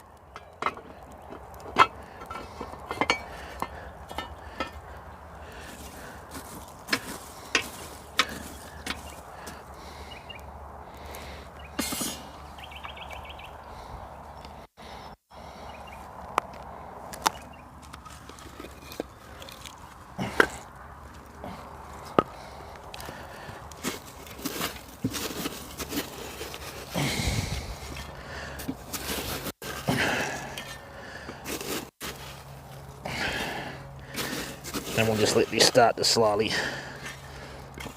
And we'll just let this start to slowly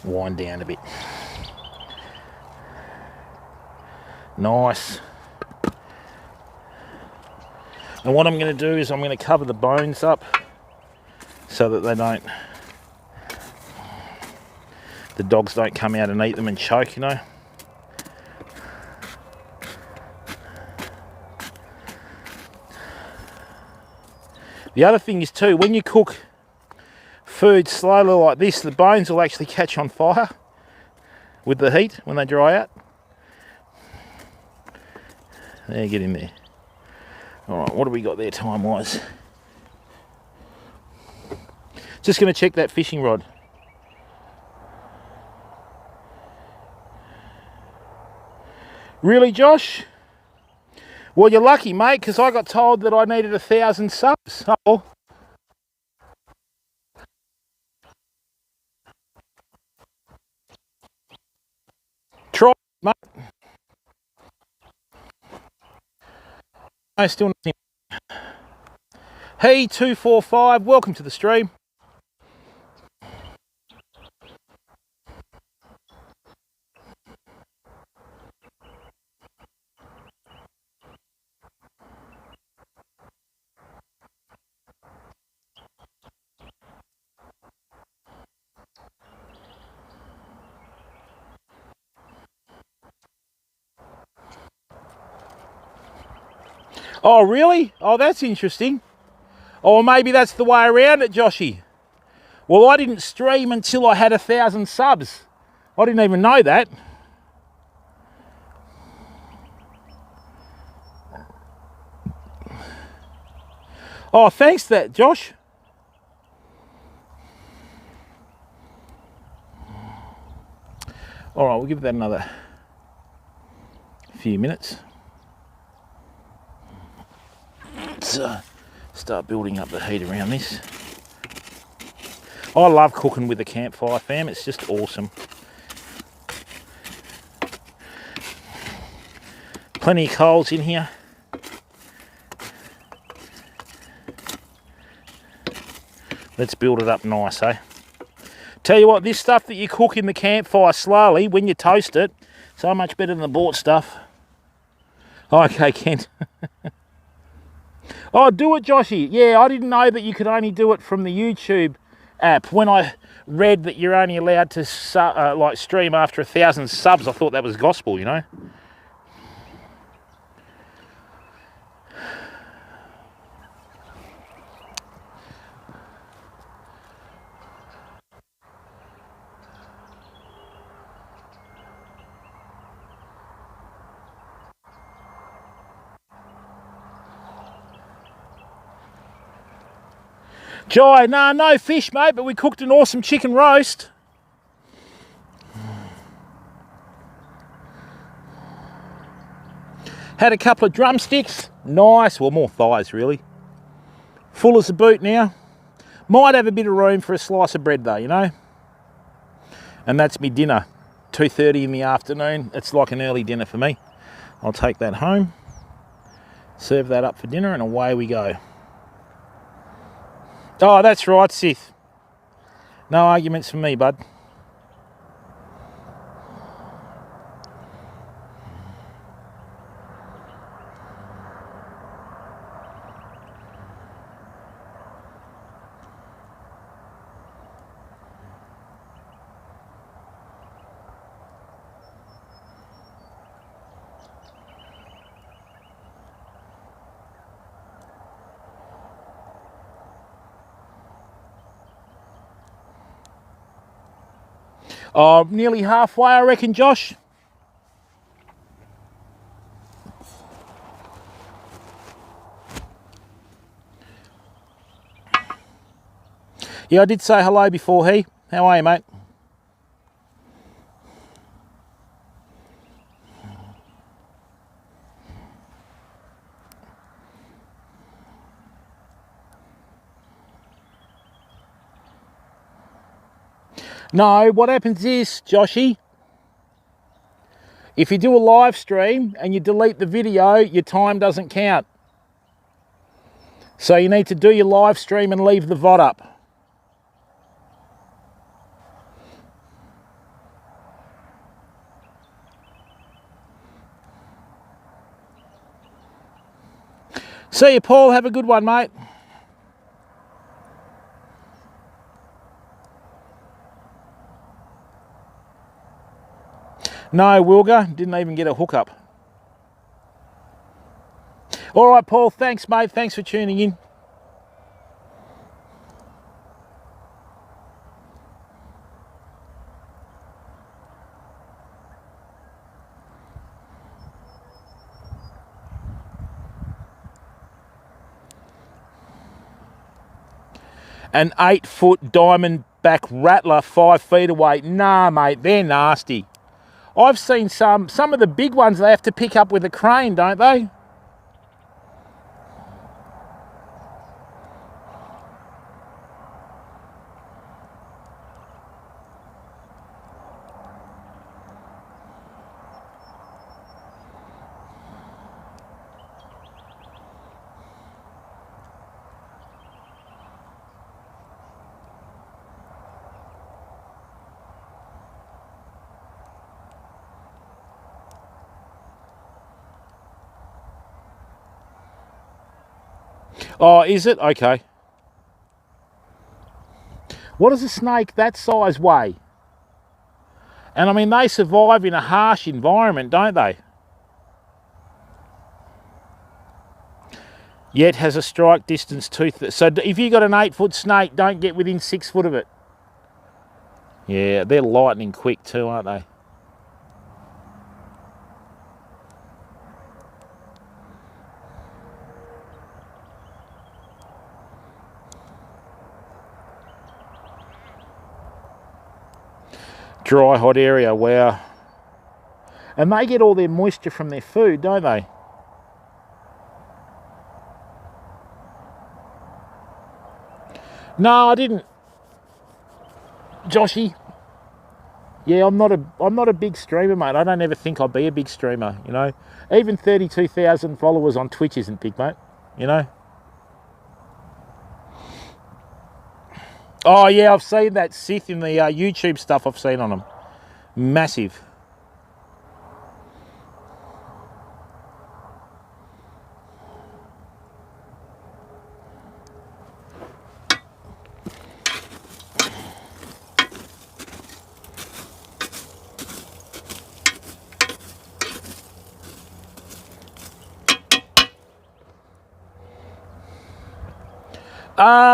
wind down a bit. Nice. And what I'm going to do is I'm going to cover the bones up so that the dogs don't come out and eat them and choke, you know. The other thing is too, when you cook food slowly like this, the bones will actually catch on fire with the heat when they dry out. There, get in there. Alright, what do we got there time-wise? Just going to check that fishing rod. Really, Josh? Well, you're lucky, mate, because I got told that I needed 1,000 subs. Oh. Try, mate. No, still nothing. Hey, 245, welcome to the stream. Oh, really? Oh, that's interesting. Or maybe that's the way around it, Joshy. Well, I didn't stream until I had 1,000 subs. I didn't even know that. Oh, thanks for that, Josh. All right, we'll give that another few minutes. Let's start building up the heat around this. I love cooking with a campfire, fam. It's just awesome. Plenty of coals in here. Let's build it up nice, eh? Tell you what, this stuff that you cook in the campfire slowly, when you toast it, so much better than the bought stuff. Okay, Kent. Oh, do it, Joshy. Yeah, I didn't know that you could only do it from the YouTube app. When I read that you're only allowed to like stream after 1,000 subs, I thought that was gospel, you know. Jai, nah, no fish, mate, but we cooked an awesome chicken roast. Had a couple of drumsticks. Nice. Well, more thighs, really. Full as a boot now. Might have a bit of room for a slice of bread, though, you know. And that's me dinner. 2:30 in the afternoon. It's like an early dinner for me. I'll take that home. Serve that up for dinner, and away we go. Oh, that's right, Sith. No arguments from me, bud. Oh, nearly halfway, I reckon, Josh. Yeah, I did say hello before, he. How are you, mate? No, what happens is, Joshy, if you do a live stream and you delete the video, your time doesn't count. So you need to do your live stream and leave the VOD up. See you, Paul. Have a good one, mate. No, Wilga, didn't even get a hookup. All right, Paul, thanks, mate. Thanks for tuning in. An 8-foot diamondback rattler 5 feet away. Nah, mate, they're nasty. I've seen some of the big ones they have to pick up with a crane, don't they? Oh, is it? Okay. What does a snake that size weigh? And I mean, they survive in a harsh environment, don't they? Yet has a strike distance tooth. So if you got an 8-foot snake, don't get within 6 foot of it. Yeah, they're lightning quick too, aren't they? Dry, hot area, wow. And they get all their moisture from their food, don't they? No, I didn't. Joshy. Yeah, I'm not a big streamer, mate. I don't ever think I'll be a big streamer, you know. Even 32,000 followers on Twitch isn't big, mate, you know. Oh, yeah, I've seen that Sith in the YouTube stuff I've seen on them. Massive.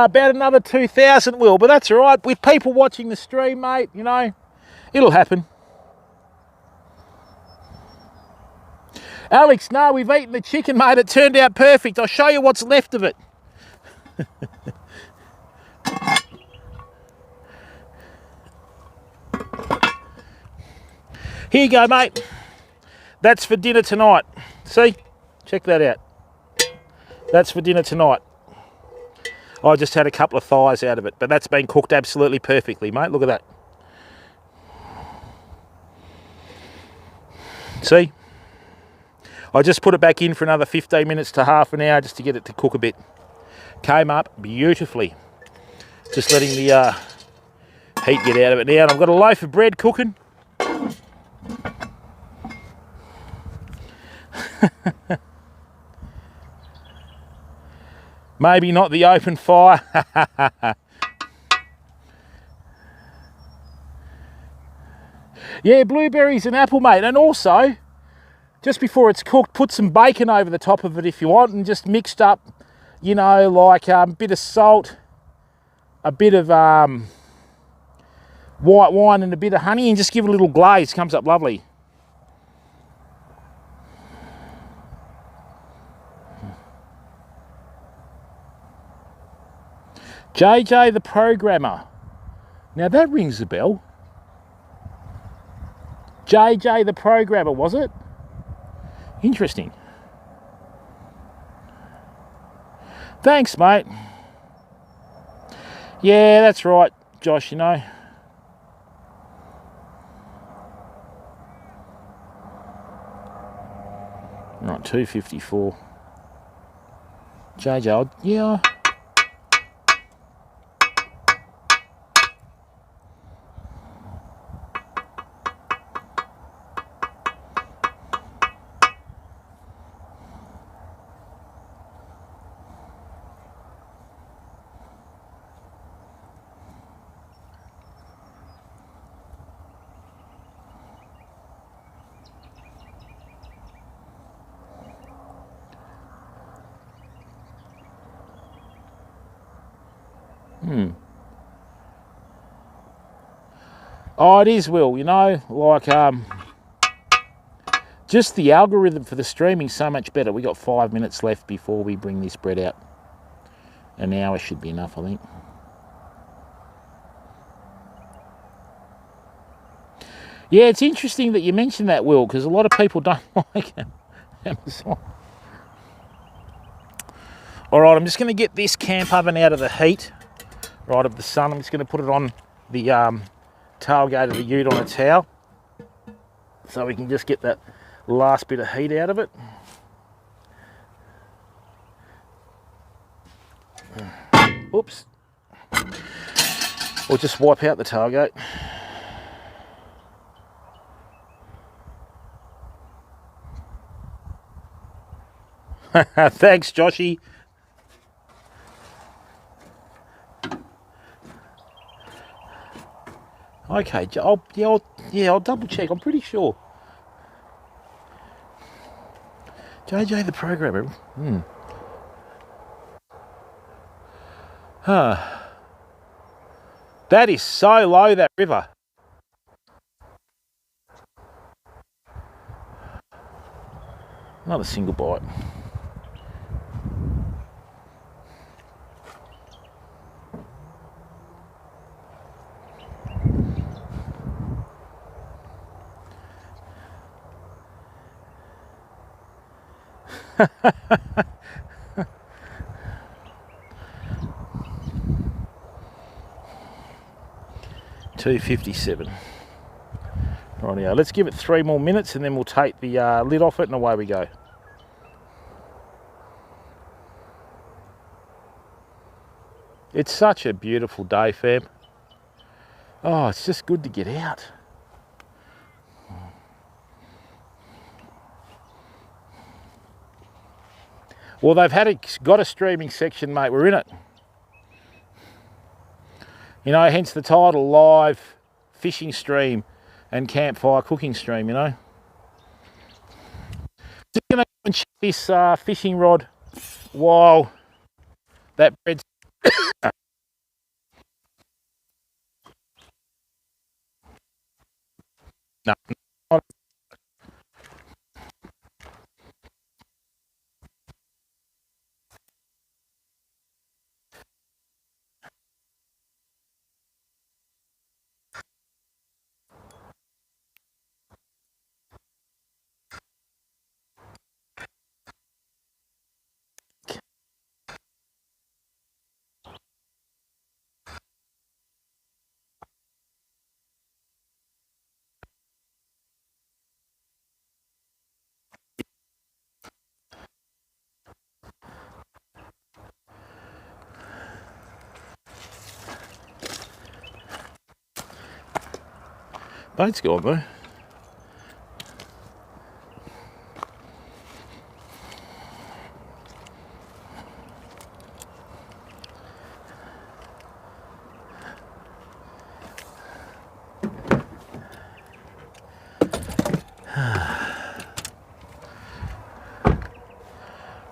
About another 2,000 will, but that's all right. With people watching the stream, mate, you know, it'll happen. Alex, no, we've eaten the chicken, mate. It turned out perfect. I'll show you what's left of it. Here you go, mate. That's for dinner tonight. See? Check that out. That's for dinner tonight. I just had a couple of thighs out of it, but that's been cooked absolutely perfectly, mate. Look at that. See? I just put it back in for another 15 minutes to half an hour just to get it to cook a bit. Came up beautifully. Just letting the heat get out of it now. And I've got a loaf of bread cooking. Maybe not the open fire. Yeah, blueberries and apple, mate. And also, just before it's cooked, put some bacon over the top of it if you want, and just mixed up, you know, like a bit of salt, a bit of white wine and a bit of honey, and just give it a little glaze. Comes up lovely. JJ the Programmer. Now that rings a bell. JJ the Programmer, was it? Interesting. Thanks, mate. Yeah, that's right, Josh, you know. Right, 254. JJ, yeah. Oh, it is, Will, you know, like, just the algorithm for the streaming so much better. We got 5 minutes left before we bring this bread out. An hour should be enough, I think. Yeah, it's interesting that you mentioned that, Will, because a lot of people don't like Amazon. All right, I'm just going to get this camp oven out of the heat, right, of the sun. I'm just going to put it on the tailgate of the ute on a towel so we can just get that last bit of heat out of it. Oops. Or just wipe out the tailgate. Thanks, Joshy. Okay, I'll double check. I'm pretty sure. JJ the Programmer. That is so low, that river. Not a single bite. $2.57. Rightio, let's give it 3 more minutes and then we'll take the lid off it and away we go. It's such a beautiful day, fam. Oh, it's just good to get out. Well, they've got a streaming section, mate. We're in it. You know, hence the title, live fishing stream and campfire cooking stream, you know. Just going to check this fishing rod while that bread's... No, not... Bait's gone though.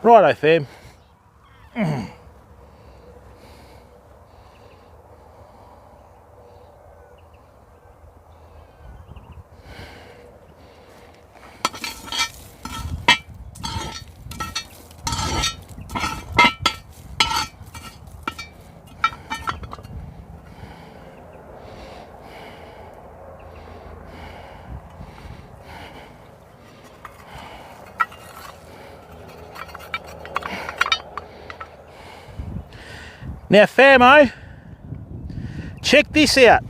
Righto, fam. Now, famo, check this out.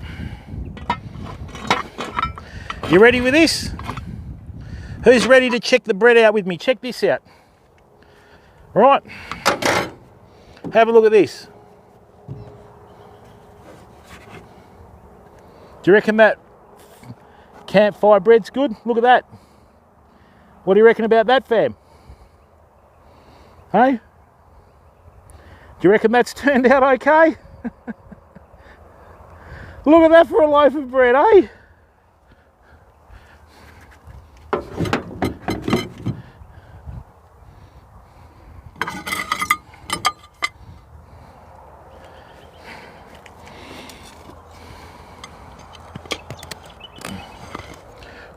You ready with this? Who's ready to check the bread out with me? Check this out. Right, have a look at this. Do you reckon that campfire bread's good? Look at that. What do you reckon about that, fam? Hey? Do you reckon that's turned out okay? Look at that for a loaf of bread, eh?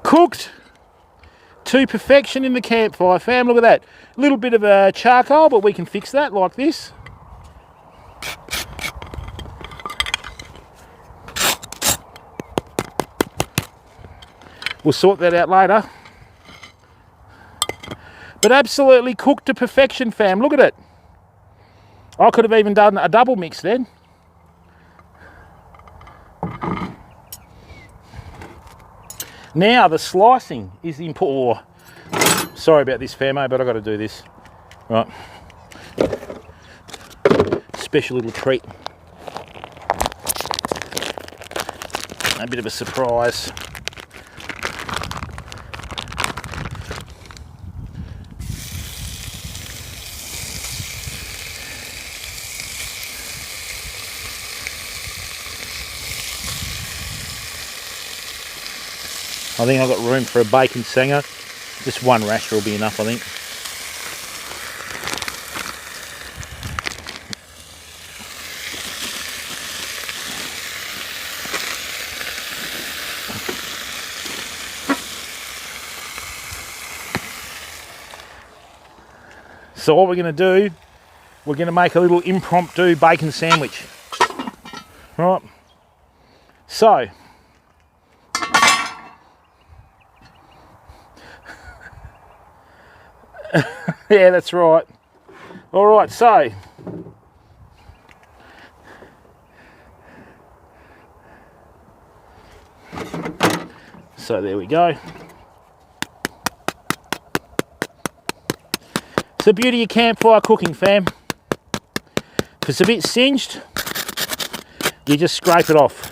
Cooked to perfection in the campfire, fam. Look at that. A little bit of a charcoal, but we can fix that like this. We'll sort that out later. But absolutely cooked to perfection, fam. Look at it. I could have even done a double mix then. Now the slicing is important. Sorry about this, famo, but I've got to do this. Right. Special little treat. A bit of a surprise. I think I've got room for a bacon sanger. Just one rasher will be enough, I think. So what we're going to do, we're going to make a little impromptu bacon sandwich. Right. So, yeah, that's right. All right, so there we go. It's the beauty of campfire cooking, fam. If it's a bit singed, you just scrape it off.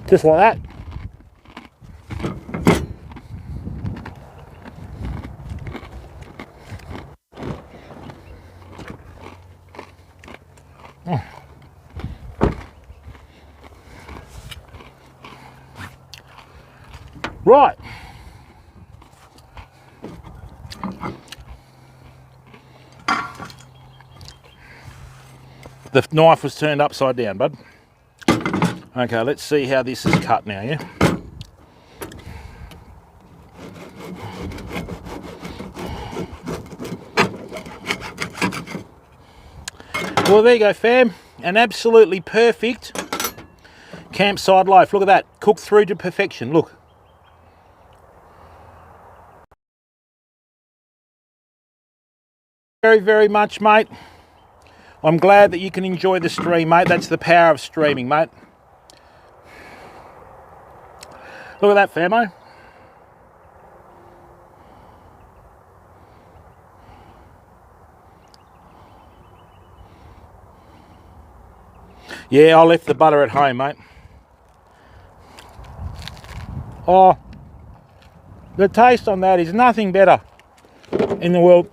Just like that. Right. The knife was turned upside down, bud. Okay, let's see how this is cut now, yeah? Well, there you go, fam. An absolutely perfect campsite loaf. Look at that. Cooked through to perfection. Look. Very, very much, mate. I'm glad that you can enjoy the stream, mate. That's the power of streaming, mate. Look at that, famo. Yeah, I left the butter at home, mate. Oh, the taste on that is nothing better in the world.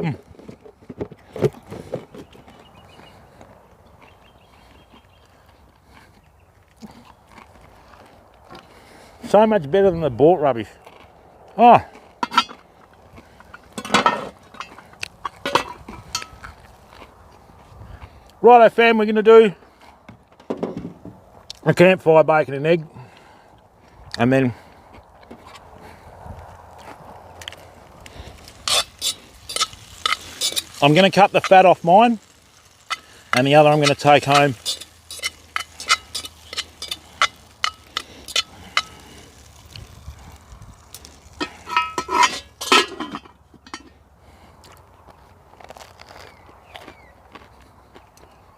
So much better than the bought rubbish. Oh. Righto fam, we're going to do a campfire bacon and egg, and then I'm going to cut the fat off mine, and the other I'm going to take home.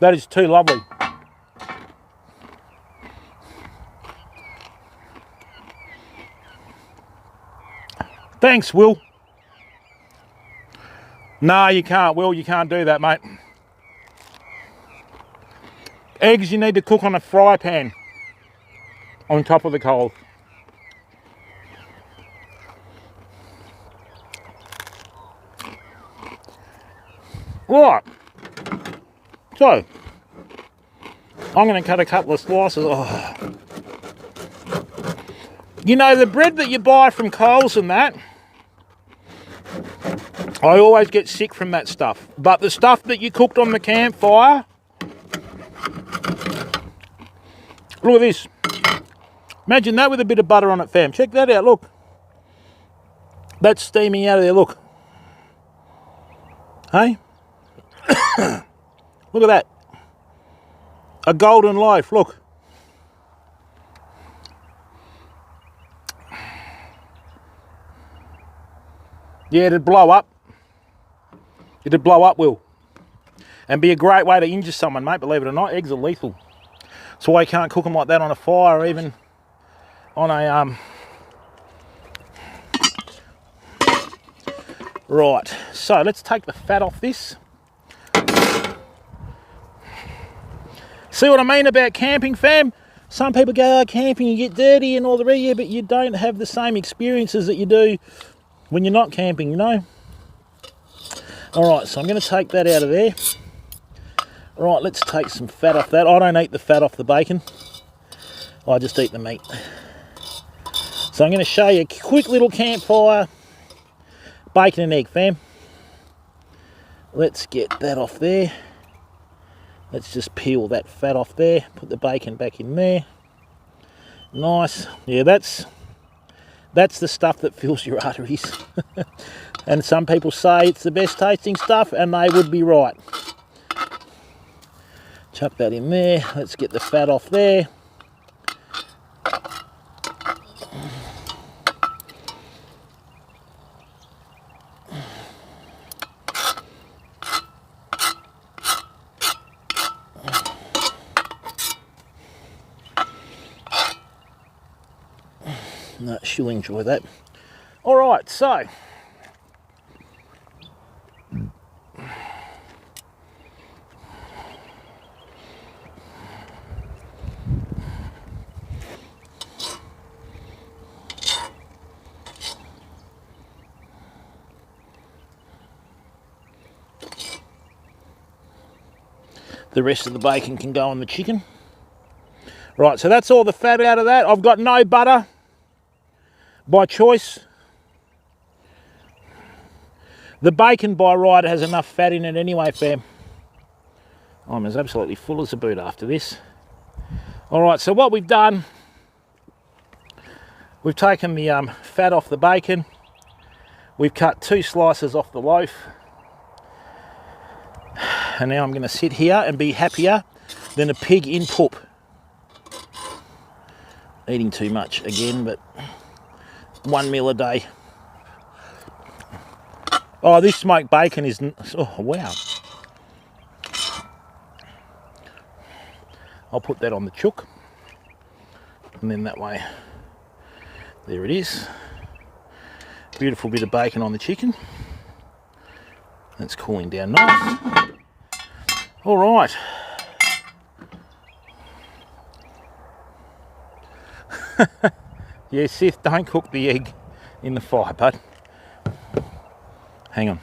That is too lovely. Thanks, Will. No, you can't, Will. You can't do that, mate. Eggs you need to cook on a fry pan on top of the coals. Right. So, I'm going to cut a couple of slices. Oh. You know, the bread that you buy from Coles and that, I always get sick from that stuff. But the stuff that you cooked on the campfire, look at this. Imagine that with a bit of butter on it, fam. Check that out, look. That's steaming out of there, look. Hey? Look at that. A golden loaf, look. Yeah, it'd blow up. It'd blow up, Will. And be a great way to injure someone, mate, believe it or not. Eggs are lethal. That's why you can't cook them like that on a fire or even on a... Right, so let's take the fat off this. See what I mean about camping, fam? Some people go, oh, camping, you get dirty and all the rest, yeah, but you don't have the same experiences that you do when you're not camping, you know? All right, so I'm going to take that out of there. All right, let's take some fat off that. I don't eat the fat off the bacon. I just eat the meat. So I'm going to show you a quick little campfire bacon and egg, fam. Let's get that off there. Let's just peel that fat off there. Put the bacon back in there. Nice. Yeah, that's the stuff that fills your arteries. And some people say it's the best tasting stuff, and they would be right. Chuck that in there. Let's get the fat off there. No, she'll enjoy that. All right, so the rest of the bacon can go on the chicken. Right, so that's all the fat out of that. I've got no butter by choice. The bacon by right has enough fat in it anyway, fam. I'm as absolutely full as a boot after this. All right, so what we've done, we've taken the fat off the bacon. We've cut 2 slices off the loaf. And now I'm going to sit here and be happier than a pig in poop. Eating too much again, but 1 meal a day. Oh, this smoked bacon is... Oh, wow. I'll put that on the chook. And then that way, there it is. Beautiful bit of bacon on the chicken. That's cooling down nice. All right. Yeah, Sith, don't cook the egg in the fire, bud. Hang on.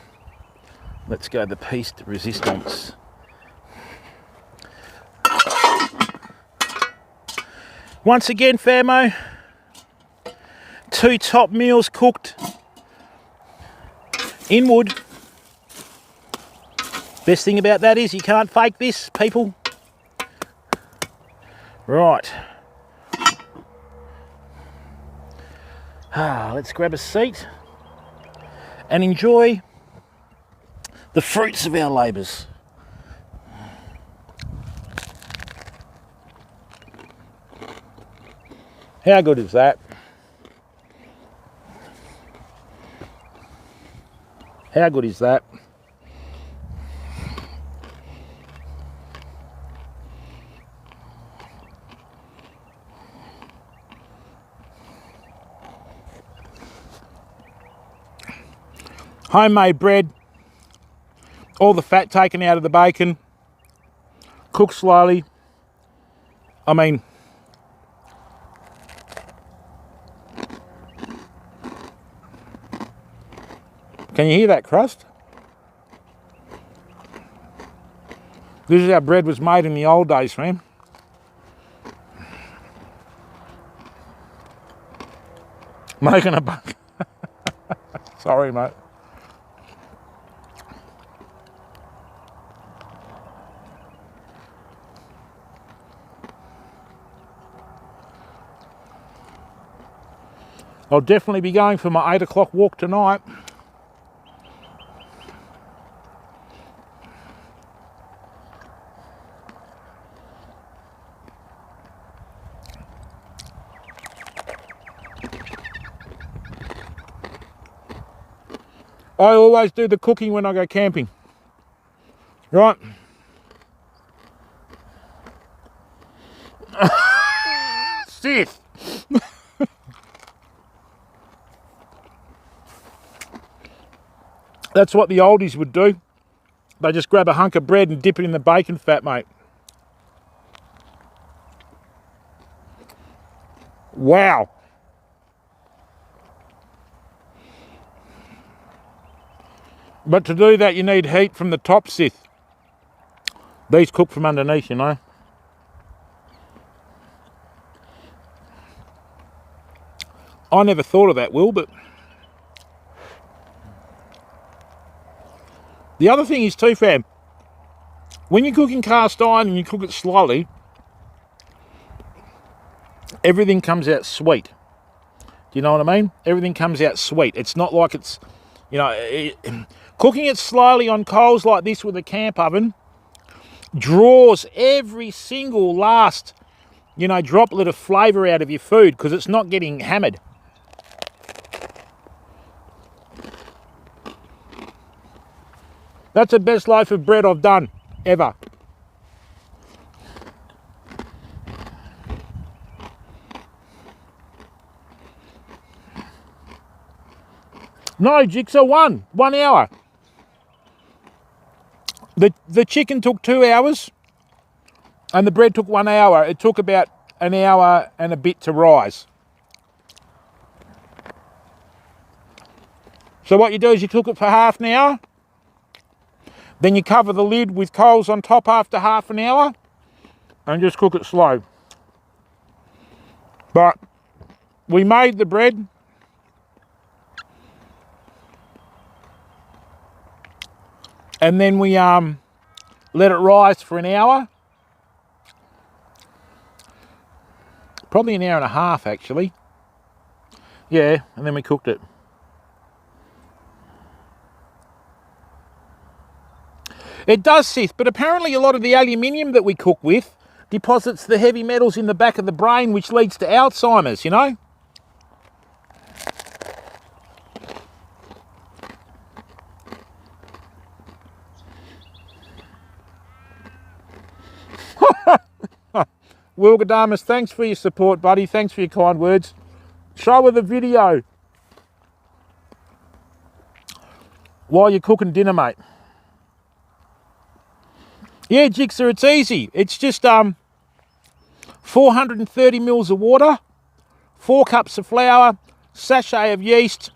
Let's go the piece de resistance. Once again, famo, 2 top meals cooked in wood. Best thing about that is you can't fake this, people. Right. Let's grab a seat and enjoy the fruits of our labours. How good is that? How good is that? Homemade bread, all the fat taken out of the bacon, cooked slowly. I mean, can you hear that crust? This is how bread was made in the old days, man. Making a buck. Sorry, mate. I'll definitely be going for my 8 o'clock walk tonight. I always do the cooking when I go camping. Right? Sith! That's what the oldies would do. They just grab a hunk of bread and dip it in the bacon fat, mate. Wow. But to do that, you need heat from the top, Sith. These cook from underneath, you know. I never thought of that, Will, but... The other thing is too, fam, when you're cooking cast iron and you cook it slowly, everything comes out sweet. Do you know what I mean? Everything comes out sweet. It's not like it's, you know, cooking it slowly on coals like this with a camp oven draws every single last, you know, droplet of flavour out of your food because it's not getting hammered. That's the best loaf of bread I've done, ever. No, Jigsaw, 1 hour. The chicken took 2 hours and the bread took 1 hour. It took about an hour and a bit to rise. So what you do is you cook it for half an hour. Then you cover the lid with coals on top after half an hour and just cook it slow. But we made the bread. And then we let it rise for an hour. Probably an hour and a half, actually. Yeah, and then we cooked it. It does, Sith, but apparently a lot of the aluminium that we cook with deposits the heavy metals in the back of the brain, which leads to Alzheimer's, you know? Will Gadamus, thanks for your support, buddy. Thanks for your kind words. Show her the video while you're cooking dinner, mate. Yeah, Jigsaw, it's easy. It's just 430 mils of water, 4 cups of flour, sachet of yeast,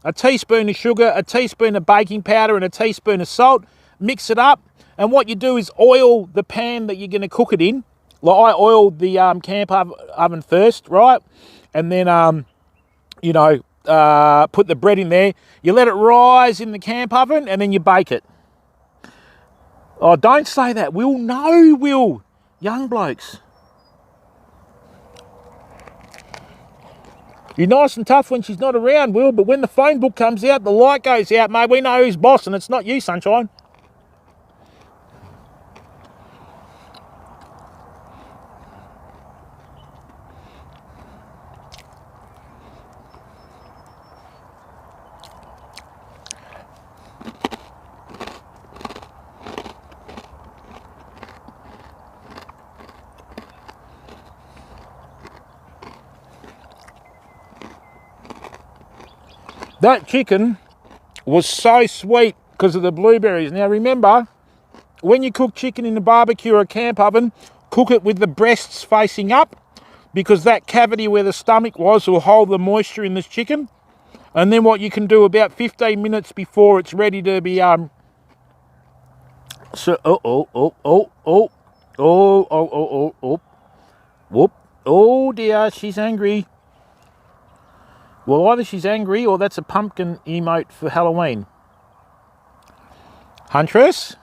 a teaspoon of sugar, a teaspoon of baking powder, and a teaspoon of salt. Mix it up, and what you do is oil the pan that you're going to cook it in. Like I oiled the camp oven first, right? And then, you know, put the bread in there. You let it rise in the camp oven, and then you bake it. Oh, don't say that, Will. No, Will. Young blokes. You're nice and tough when she's not around, Will, but when the phone book comes out, the light goes out, mate. We know who's boss, and it's not you, sunshine. That chicken was so sweet because of the blueberries. Now remember, when you cook chicken in a barbecue or a camp oven, cook it with the breasts facing up, because that cavity where the stomach was will hold the moisture in this chicken. And then what you can do about 15 minutes before it's ready to be whoop. Oh dear, she's angry. Well, either she's angry or that's a pumpkin emote for Halloween. Huntress?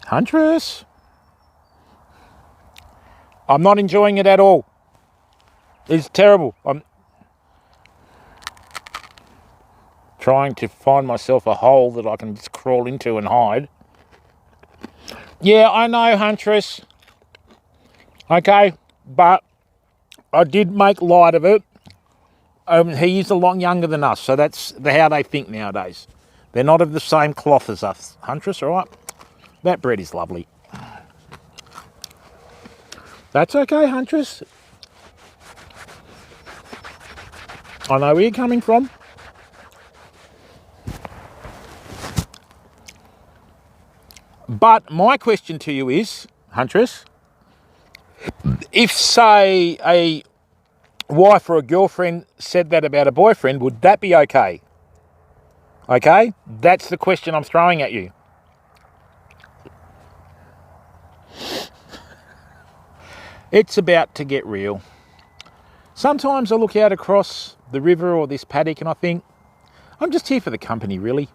Huntress? I'm not enjoying it at all. It's terrible. I'm trying to find myself a hole that I can just crawl into and hide. Yeah, I know, Huntress. Okay, but I did make light of it. He is a lot younger than us, so that's how they think nowadays. They're not of the same cloth as us. Huntress, all right? That bread is lovely. That's okay, Huntress. I know where you're coming from. But my question to you is, Huntress, if, say, a wife or a girlfriend said that about a boyfriend, would that be okay? Okay? That's the question I'm throwing at you. It's about to get real. Sometimes I look out across the river or this paddock and I think, I'm just here for the company, really.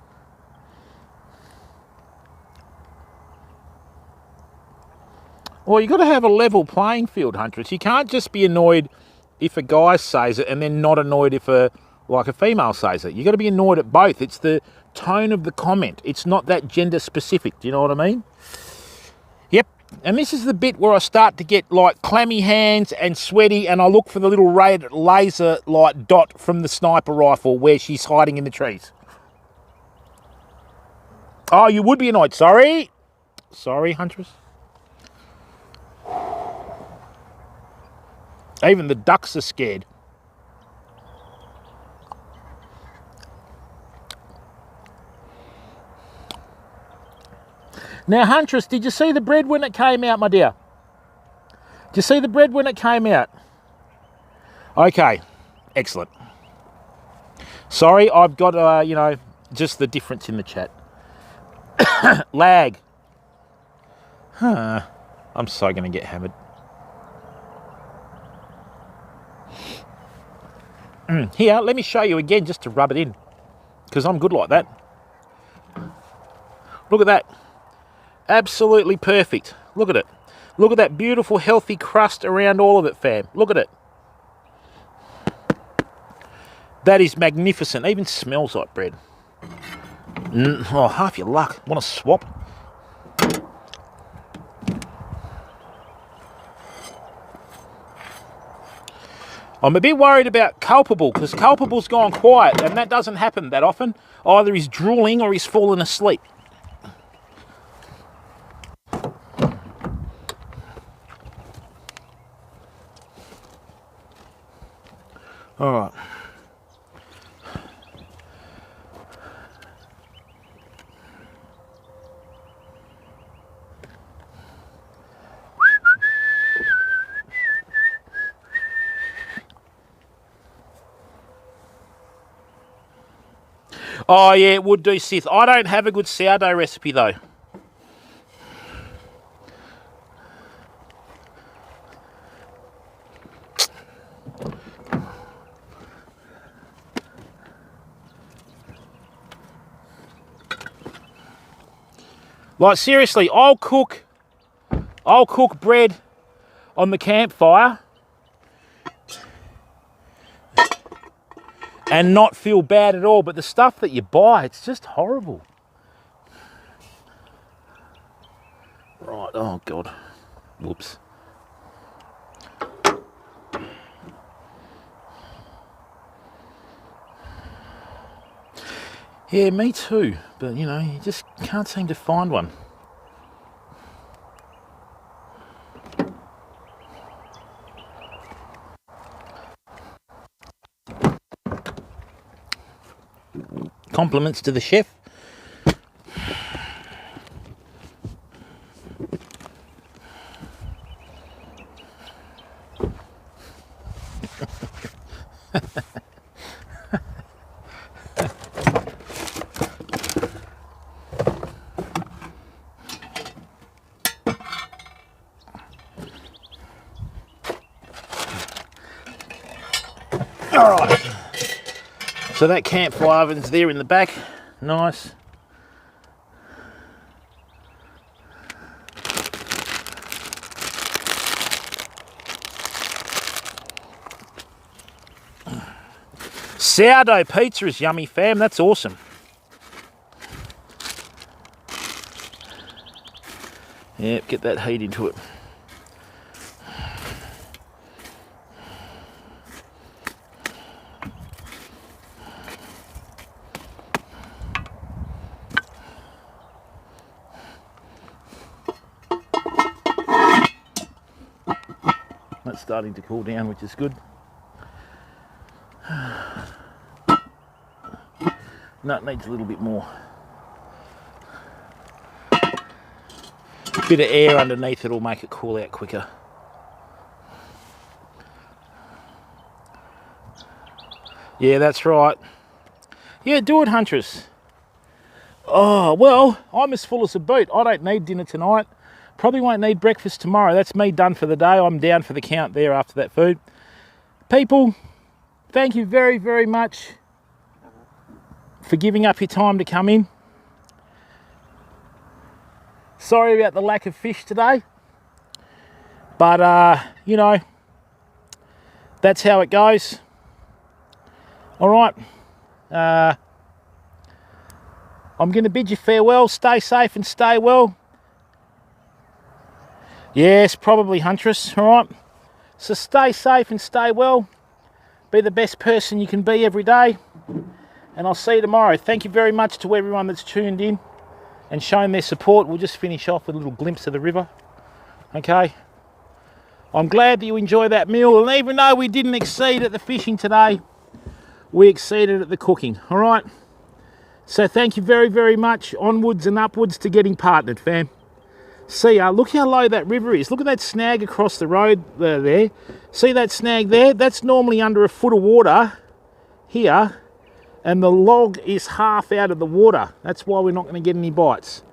Well, you've got to have a level playing field, Huntress. You can't just be annoyed if a guy says it and then not annoyed if a female says it. You've got to be annoyed at both. It's the tone of the comment. It's not that gender specific. Do you know what I mean? Yep. And this is the bit where I start to get like clammy hands and sweaty, and I look for the little red laser light dot from the sniper rifle where she's hiding in the trees. Oh, you would be annoyed. Sorry. Sorry, Huntress. Even the ducks are scared. Now, Huntress, did you see the bread when it came out, my dear? Did you see the bread when it came out? Okay, excellent. Sorry, I've got, you know, just the difference in the chat. Lag. Huh. I'm so going to get hammered. Here, let me show you again just to rub it in, because I'm good like that. Look at that. Absolutely perfect. Look at it. Look at that beautiful, healthy crust around all of it, fam. Look at it. That is magnificent. Even smells like bread. Oh, half your luck. Want to swap? I'm a bit worried about Culpable, because Culpable's gone quiet, and that doesn't happen that often. Either he's drooling or he's fallen asleep. All right. Oh yeah, it would do, Sith. I don't have a good sourdough recipe though. Like seriously, I'll cook bread on the campfire and not feel bad at all, but the stuff that you buy, it's just horrible. Right, oh God, whoops. Yeah, me too, but you know, you just can't seem to find one. Compliments to the chef. All right, so that campfire oven's there in the back, nice. Sourdough pizza is yummy, fam, that's awesome. Yep, get that heat into it. That's starting to cool down, which is good. No, it needs a little bit more. Bit of air underneath it will make it cool out quicker. Yeah, that's right. Yeah, do it, Huntress. Oh, well, I'm as full as a boot. I don't need dinner tonight. Probably won't need breakfast tomorrow. That's me done for the day. I'm down for the count there after that food. People, thank you very, very much for giving up your time to come in. Sorry about the lack of fish today. But, you know, that's how it goes. All right. I'm going to bid you farewell. Stay safe and stay well. Yes, probably, Huntress. All right. So stay safe and stay well. Be the best person you can be every day. And I'll see you tomorrow. Thank you very much to everyone that's tuned in and shown their support. We'll just finish off with a little glimpse of the river. Okay. I'm glad that you enjoyed that meal. And even though we didn't exceed at the fishing today, we exceeded at the cooking. All right. So thank you very, very much. Onwards and upwards to getting partnered, fam. See ya. Look how low that river is. Look at that snag across the road there. See that snag there? That's normally under a foot of water here. And the log is half out of the water. That's why we're not going to get any bites.